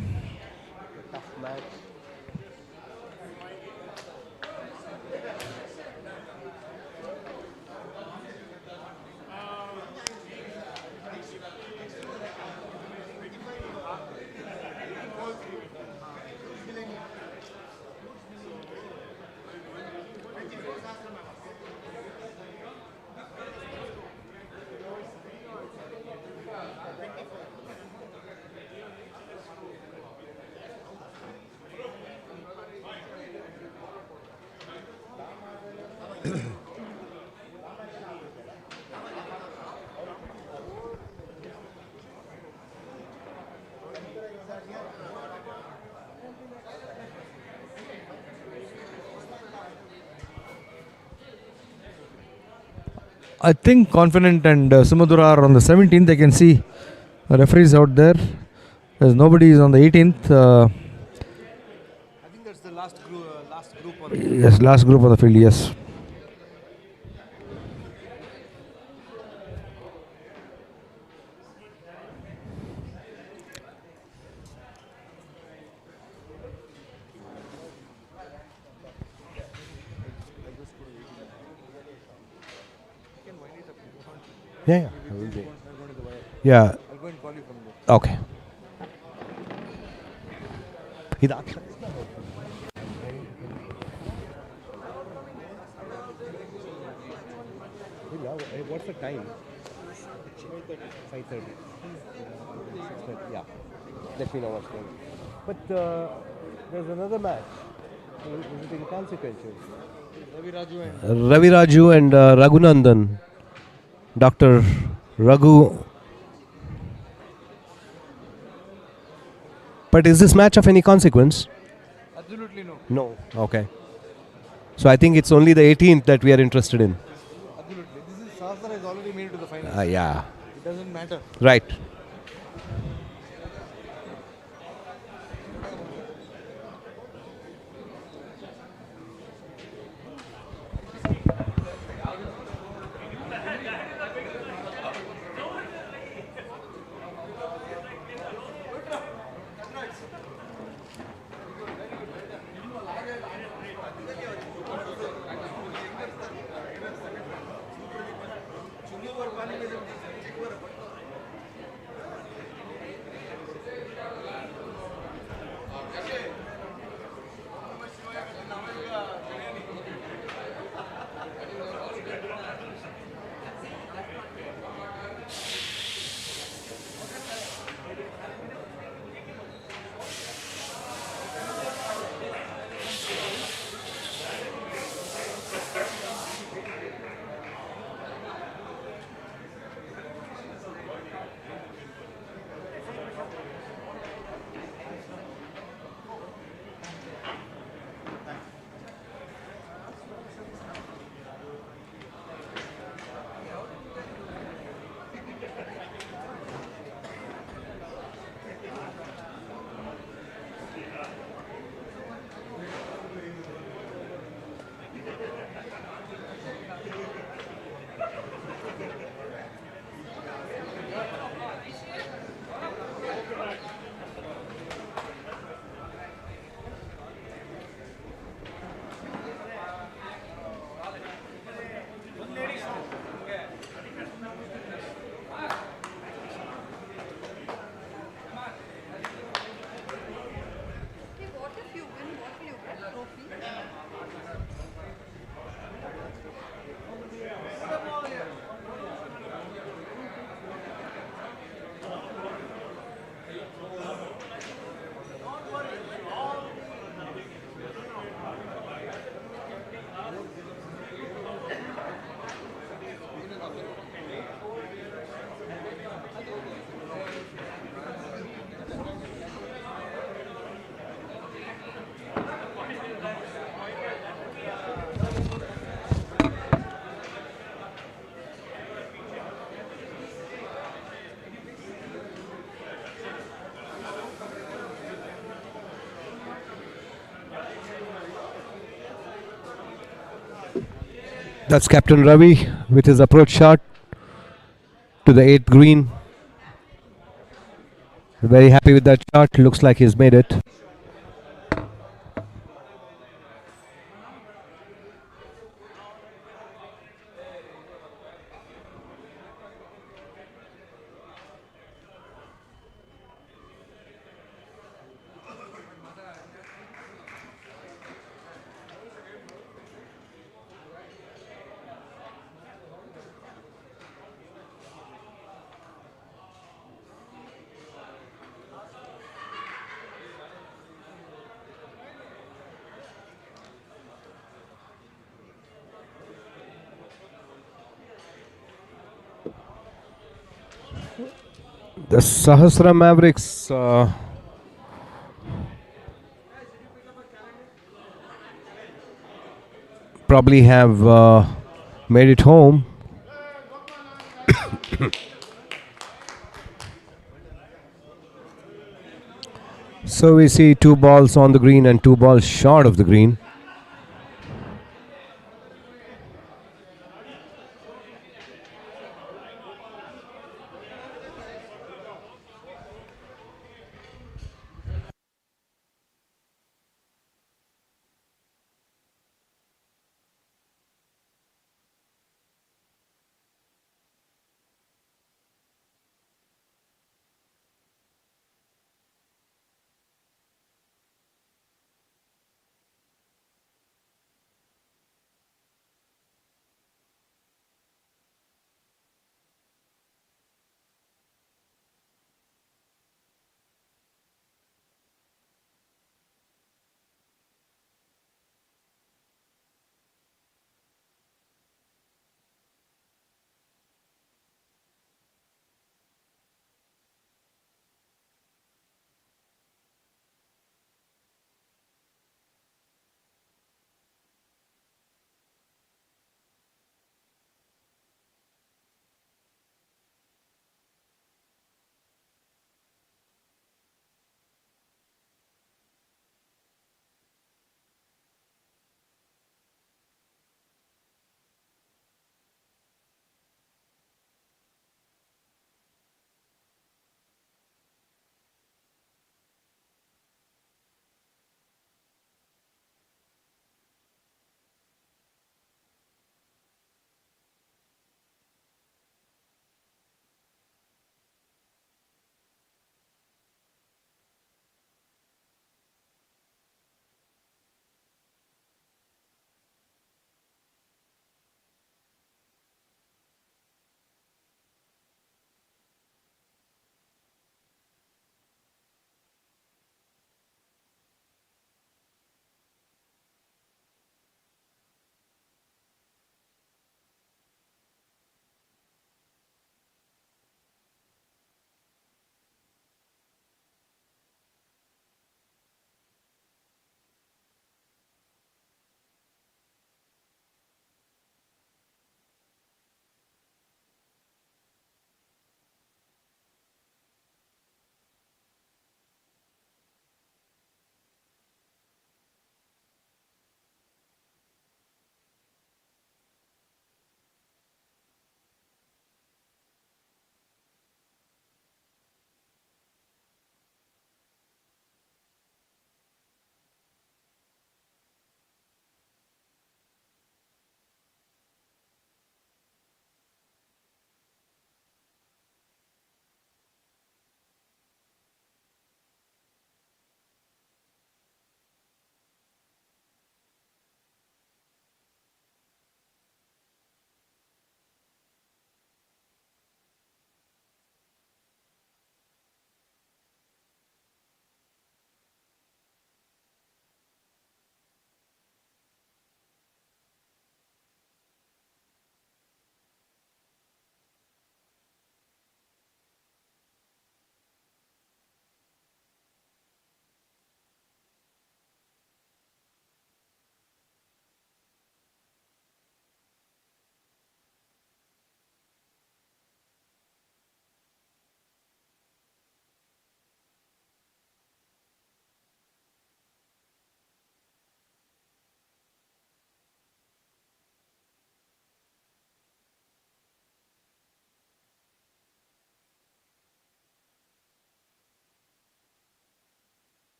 I think Confident and Sumadura are on the 17th. I can see referees out there. There's nobody is on the 18th. I think that's the last group on the field. Yes, last group on the field, yes. Yeah, I will be. Yeah. I'll go and call you from there. Okay. What's the time? 5:30. Yeah. Let me know what's going on. But there's another match. Is it inconsequential? Ravi Raju and Raghunandan. Dr. Raghu. But is this match of any consequence? Absolutely no. No. Okay. So I think it's only the 18th that we are interested in. Absolutely. This is Sahasra has already made it to the final. Yeah. It doesn't matter. Right. That's Captain Ravi with his approach shot to the 8th green. Very happy with that shot. Looks like he's made it. The Sahasra Mavericks probably have made it home. So we see 2 balls on the green and 2 balls short of the green.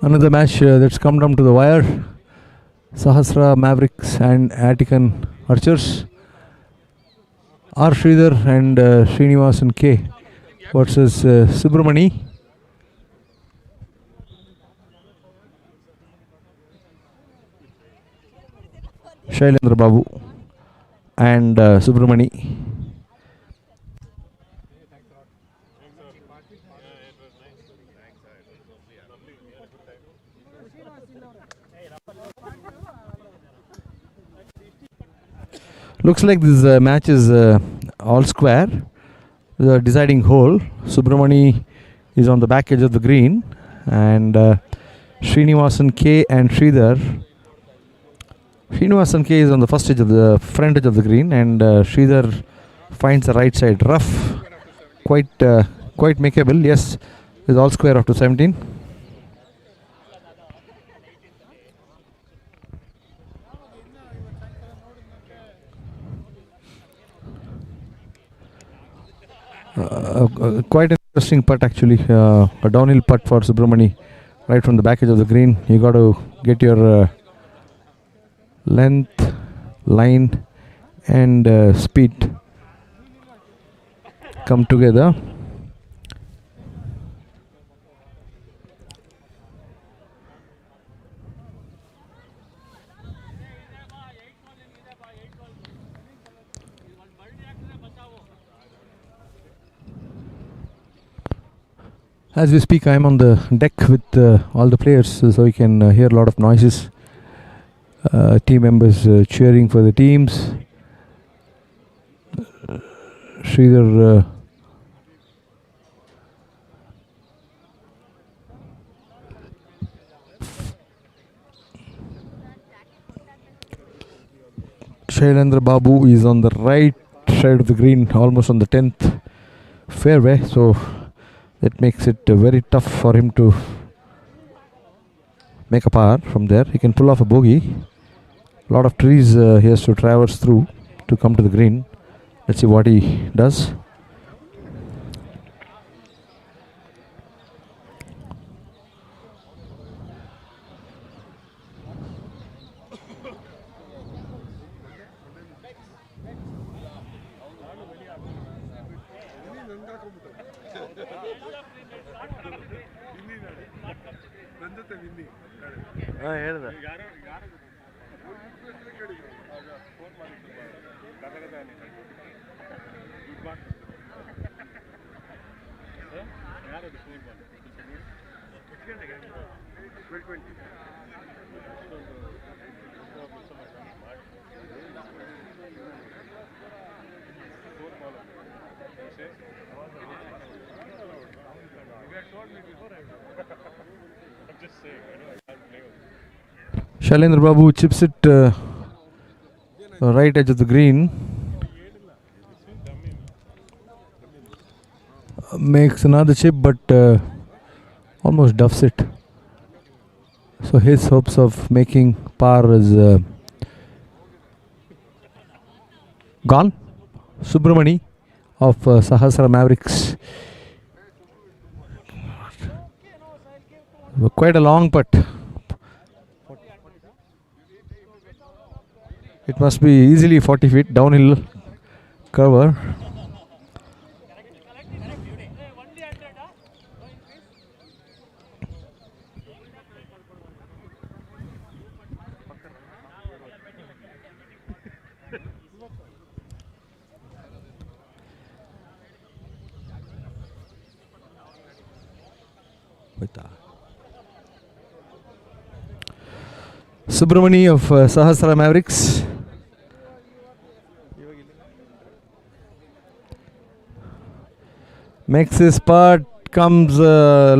Another match that's come down to the wire. Sahasra Mavericks and Attican Archers. R. Sridhar and Srinivasan K versus Subramani. Shailendra Babu and Subramani. Looks like this match is all square. The deciding hole. Subramani is on the back edge of the green, and Srinivasan K and Sridhar. Srinivasan K is on the first edge of the front edge of the green, and Sridhar finds the right side rough. Quite makeable. Yes, it's all square after 17. Quite an interesting putt actually. A downhill putt for Subramani, right from the back edge of the green. You got to get your length, line, and speed come together. As we speak, I am on the deck with all the players, so you can hear a lot of noises. Team members cheering for the teams. Sridhar Shailendra Babu is on the right side of the green, almost on the 10th fairway, so that makes it very tough for him to make a par from there. He can pull off a bogey. A lot of trees he has to traverse through to come to the green. Let's see what he does. ಹೇಳಿದೆ Shailendra Babu chips it right edge of the green. Makes another chip, but almost duffs it. So his hopes of making par is gone. Subramani of Sahasra Mavericks. Quite a long putt. It must be easily 40 feet downhill cover. Subramani of Sahasra Mavericks. Makes his putt, comes,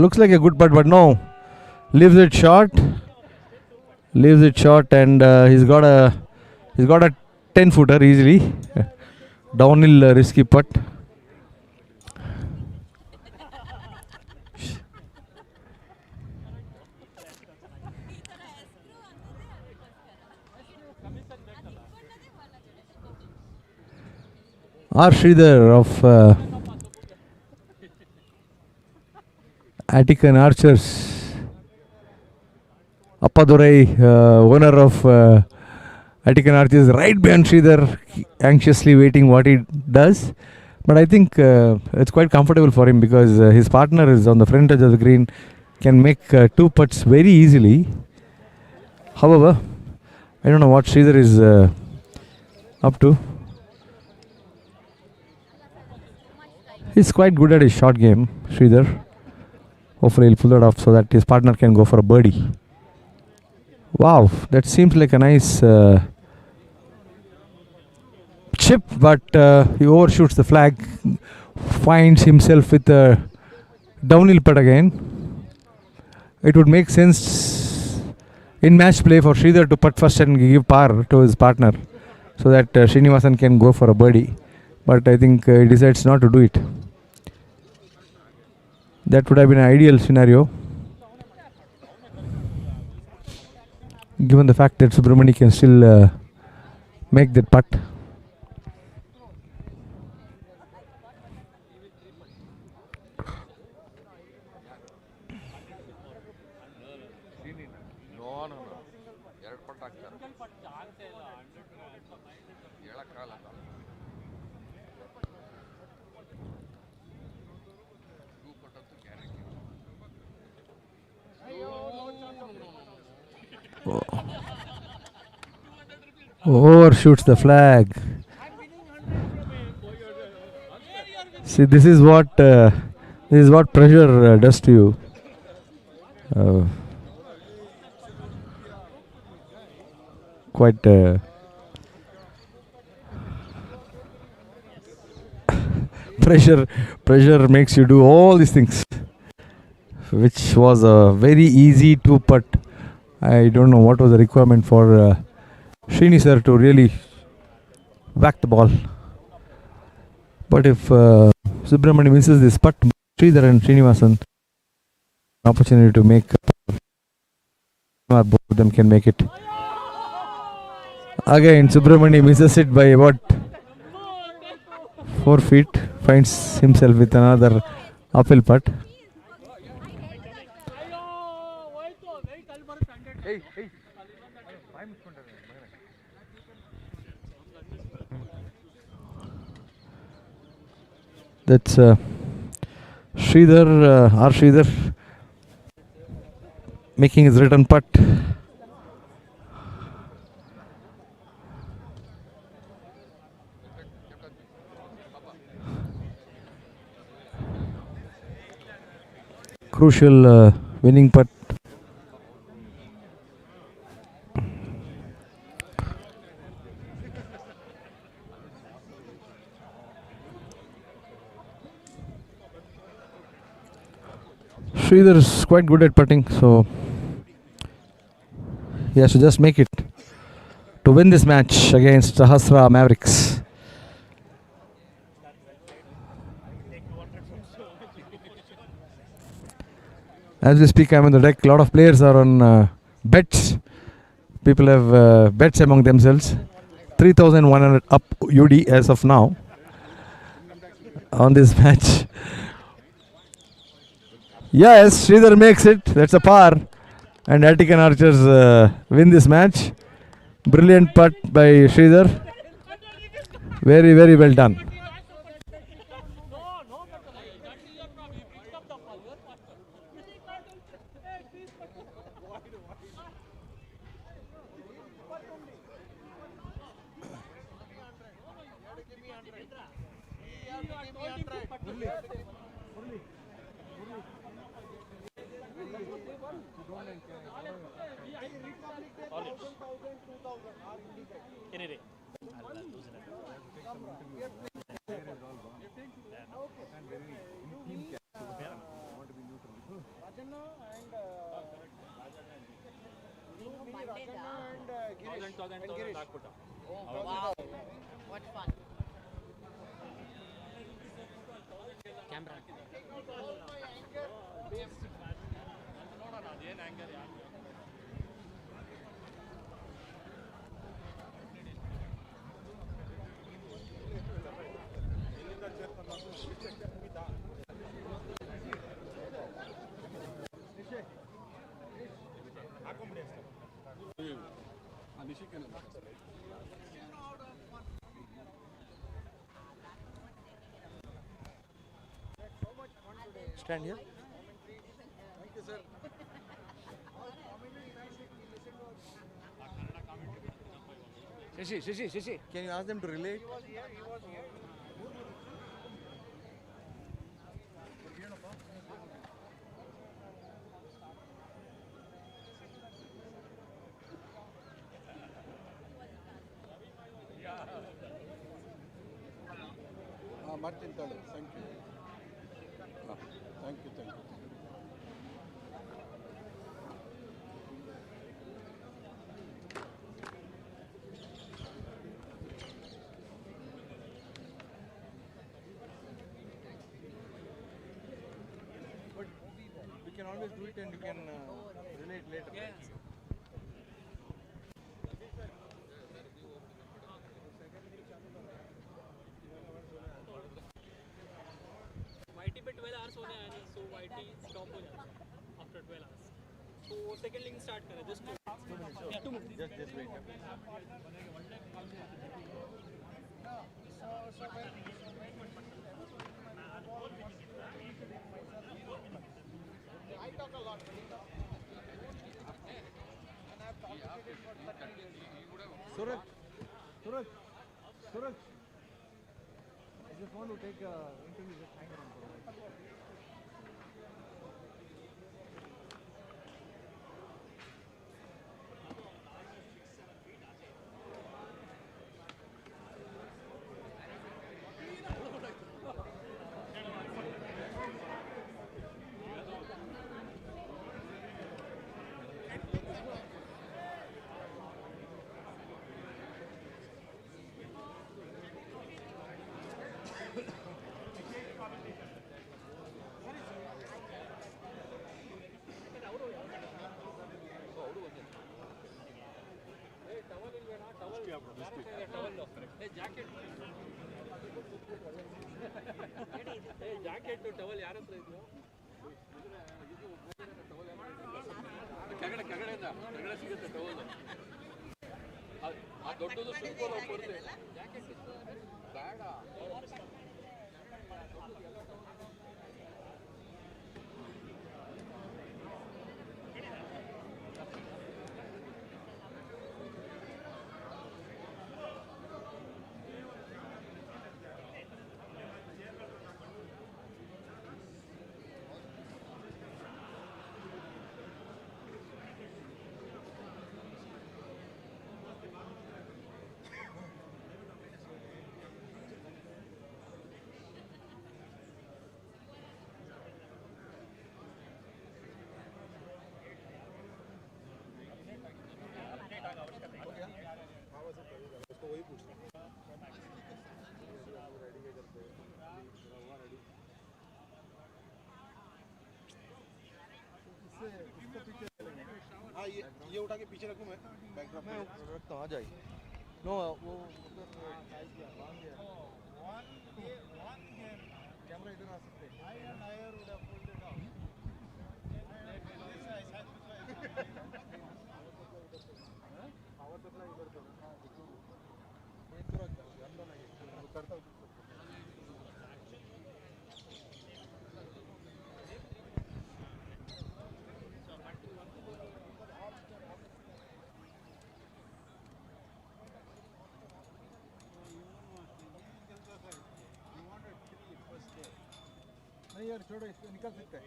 looks like a good putt, but no, leaves it short, and he's got a 10-footer easily. Downhill risky putt. R. Sridhar of Attican Archers Appadurai, owner of Attican Arches, right behind Sridhar, anxiously waiting what he does. But I think it's quite comfortable for him because his partner is on the front edge of the green, can make two putts very easily. However, I don't know what Sridhar is up to. He's quite good at his short game, Sridhar. Hopefully he'll pull that off so that his partner can go for a birdie. Wow, that seems like a nice chip, but he overshoots the flag, finds himself with a downhill putt again. It would make sense in match play for Sridhar to putt first and give par to his partner so that Srinivasan can go for a birdie. But I think he decides not to do it. That would have been an ideal scenario, given the fact that Subramani can still make that putt. Overshoots the flag. See, this is what pressure does to you. Quite pressure makes you do all these things, which was a very easy two putt. I don't know what was the requirement for Srini sir to really whack the ball. But if Subramani misses this putt, Sridhar and Srinivasan opportunity to make, or both of them can make it. Again, Subramani misses it by about 4 feet, finds himself with another uphill putt. That's Sridhar making his return putt. Crucial winning putt. Sridhar is quite good at putting, so he has to just make it to win this match against Sahasra Mavericks. As we speak, I'm on the deck. A lot of players are on bets. People have bets among themselves. 3,100 up UD as of now on this match. Yes, Sridhar makes it. That's a par. And Attican Archers win this match. Brilliant putt by Sridhar. Very, very well done. Wow, what fun. Camera. Stand here. Thank you, sir. Shishi. Can you ask them to relate? Martin Tadu, thank you. Thank you. But we can always do it and you can relate later. Yeah. YT पे 12 hours होने आए नहीं, so YT stop हो जाता है after 12 hours. तो second link start करें, just 2 minutes. 2 minutes. Just wait. I talk a lot. And I've communicated for 30 years. Suraj. I just want to take an interview. Just hang around for a while. Jacket towel ಯಾರ ಹತ್ರ ಇದೆಯೋ ಕೆಳಗಡೆ ಸಿಗುತ್ತೆ towel ಆ ದೊಡ್ಡದು super ಬರುತ್ತೆ jacket ಬೇಡ उसको वही पूछना इसको पीछे हाँ ये उठा के पीछे रखूँ मैं बैकड्रॉप मैं रखता हूँ आ जाइए नो वो उधर कैमरा इधर आ सकते पावर सप्लाई इधर तो करता हूँ नहीं यार छोड़ो इसको निकल सकते हैं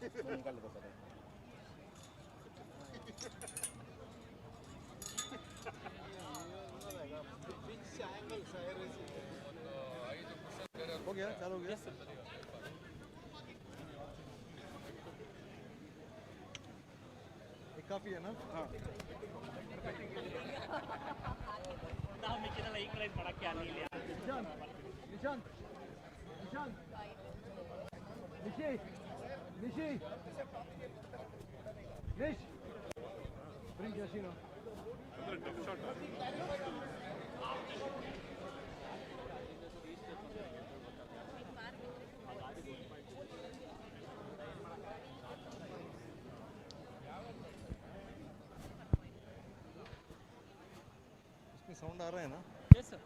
निकाल दो सर हो गया चालू हो गया एक काफी है ना हाँ Nishant Nishi Nish bring Yashino sound आ रहा है ना? Yes, sir.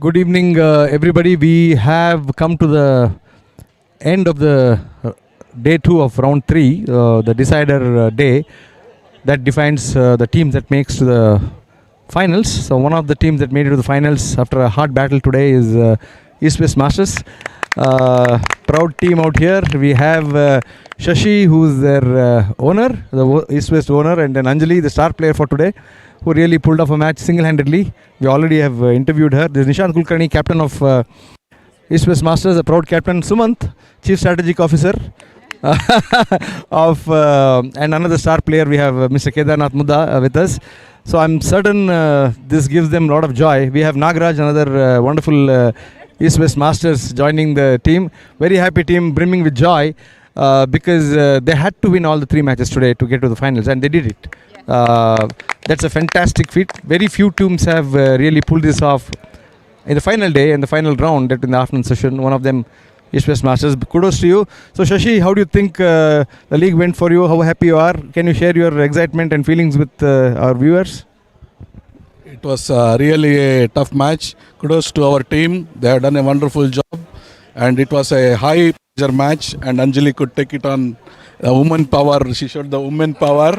Good evening, everybody. We have come to the end of the day 2 of round 3, the decider day that defines the teams that makes to the finals. So one of the teams that made it to the finals after a hard battle today is East West Masters. Proud team out here. We have Shashi, who's their owner, the East West owner, and then Anjali, the star player for today, who really pulled off a match single-handedly. We already have interviewed her. There's Nishant Kulkarni, captain of East West Masters, a proud captain. Sumant, chief strategic officer of and another star player. We have Mr. Kedarnath Mudda with us. So I'm certain this gives them a lot of joy. We have Nagaraj, another wonderful East West Masters, joining the team. Very happy team, brimming with joy because they had to win all the 3 matches today to get to the finals, and they did it. That's a fantastic feat. Very few teams have really pulled this off in the final day and the final round in the afternoon session. One of them, East West Masters. Kudos to you. So Shashi, how do you think the league went for you? How happy you are? Can you share your excitement and feelings with our viewers? It was really a tough match. Kudos to our team. They have done a wonderful job. And it was a high pressure match. And Anjali could take it on woman power. She showed the woman power.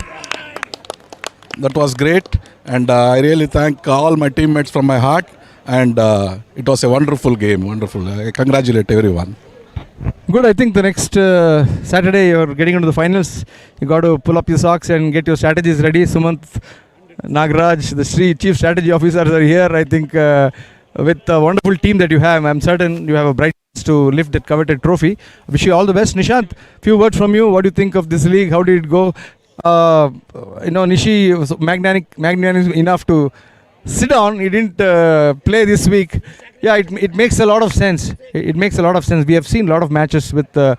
That was great. And I really thank all my teammates from my heart. And it was a wonderful game. Wonderful. I congratulate everyone. Good. I think the next Saturday you're getting into the finals. You got to pull up your socks and get your strategies ready. Sumant, Nagaraj, the chief strategy officers are here. I think with the wonderful team that you have, I'm certain you have a bright chance to lift that coveted trophy. Wish you all the best. Nishant, few words from you. What do you think of this league? How did it go? Nishi was magnanimous enough to sit down. He didn't play this week. Yeah, it makes a lot of sense. It makes a lot of sense. We have seen a lot of matches with 0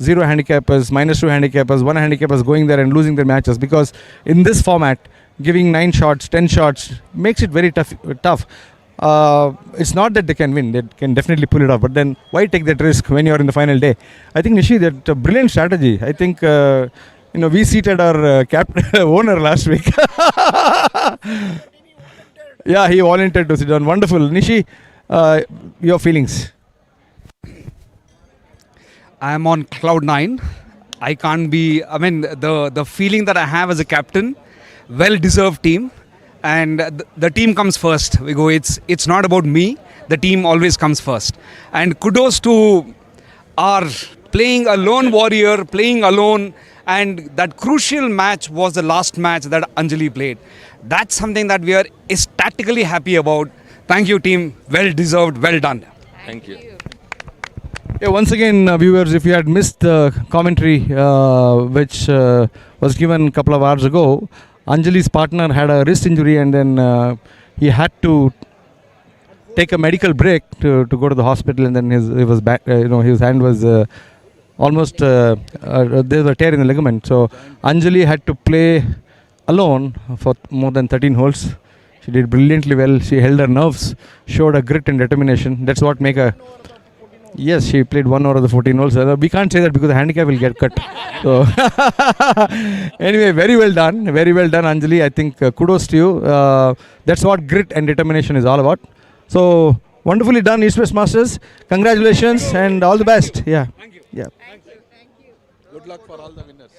handicappers, -2 handicappers, 1 handicappers going there and losing their matches, because in this format, giving 9 shots, 10 shots makes it very tough. It's not that they can win. They can definitely pull it off. But then why take that risk when you're in the final day? I think, Nishi, that's a brilliant strategy. I think we seated our owner last week. Yeah, he volunteered to sit down. Wonderful. Nishi, your feelings? I am on cloud 9. I can't be, the feeling that I have as a captain, well-deserved team. And the team comes first. We go, it's not about me. The team always comes first. And kudos to our playing a lone warrior, playing alone. And that crucial match was the last match that Anjali played. That's something that we are ecstatically happy about. Thank you, team. Well deserved, well done. Thank you. Yeah, once again, viewers, if you had missed the commentary which was given a couple of hours ago, Anjali's partner had a wrist injury, and then he had to take a medical break to go to the hospital, and then his hand was almost there was a tear in the ligament. So Anjali had to play alone for more than 13 holes. She did brilliantly well. She held her nerves, showed a grit and determination. That's what make her. Yes, she played 1 over the 14 holes. We can't say that because the handicap will get cut. So anyway, very well done, Anjali. I think kudos to you. That's what grit and determination is all about. So Wonderfully done, East West Masters. Congratulations and all the best. Yeah. Thank you. Yeah. Good luck for all the winners.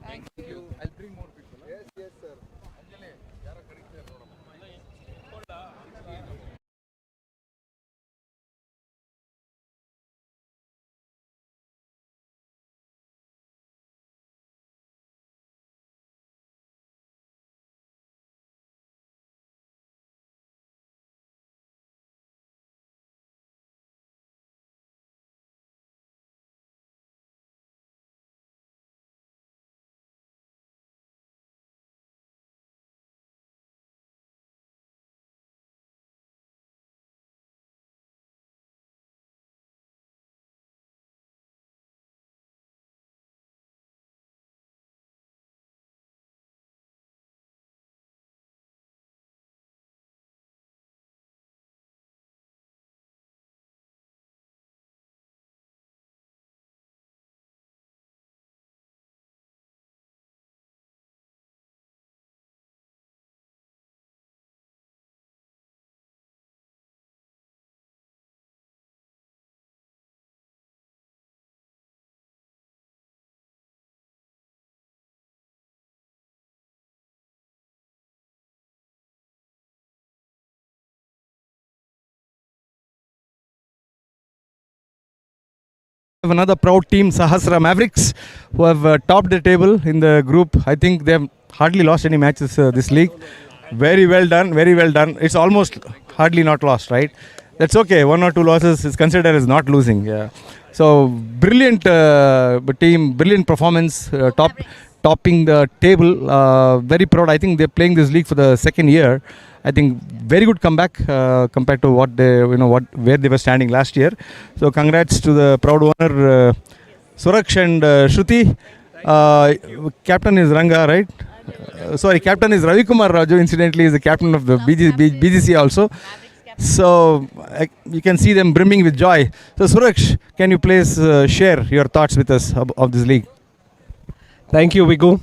Thank you. I'll bring more people. Yes, yes, sir. Have another proud team, Sahasra Mavericks, who have topped the table in the group. I think they have hardly lost any matches this league. Very well done, very well done. It's almost hardly not lost, right? That's okay. 1 or 2 losses is considered as not losing. Yeah. So brilliant team, brilliant performance, topping the table. Very proud. I think they're playing this league for the second year. I think very good comeback compared to what they, where they were standing last year. So congrats to the proud owner, Suraksh and Shruti. Captain is Ranga, right? Sorry, captain is Ravi Kumar Raju. Incidentally, is the captain of the BGC also. So you can see them brimming with joy. So Suraksh, can you please share your thoughts with us of this league? Thank you, Vigu.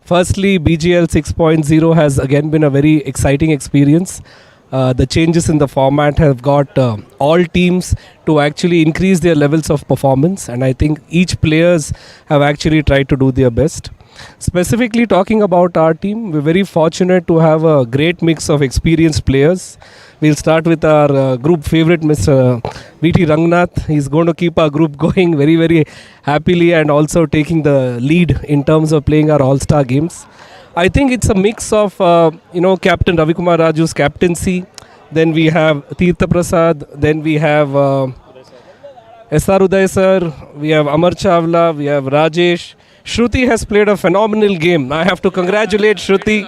Firstly, BGL 6.0 has again been a very exciting experience. The changes in the format have got all teams to actually increase their levels of performance, and I think each players have actually tried to do their best. Specifically talking about our team, we're very fortunate to have a great mix of experienced players. We'll start with our group favorite, Mr. VT Rangnath. He's going to keep our group going very, very happily and also taking the lead in terms of playing our all-star games. I think it's a mix of, Captain Ravi Kumar Raju's captaincy. Then we have Tirtha Prasad. Then we have SR Uday sir. We have Amar Chawla. We have Rajesh. Shruti has played a phenomenal game. I have to congratulate Shruti.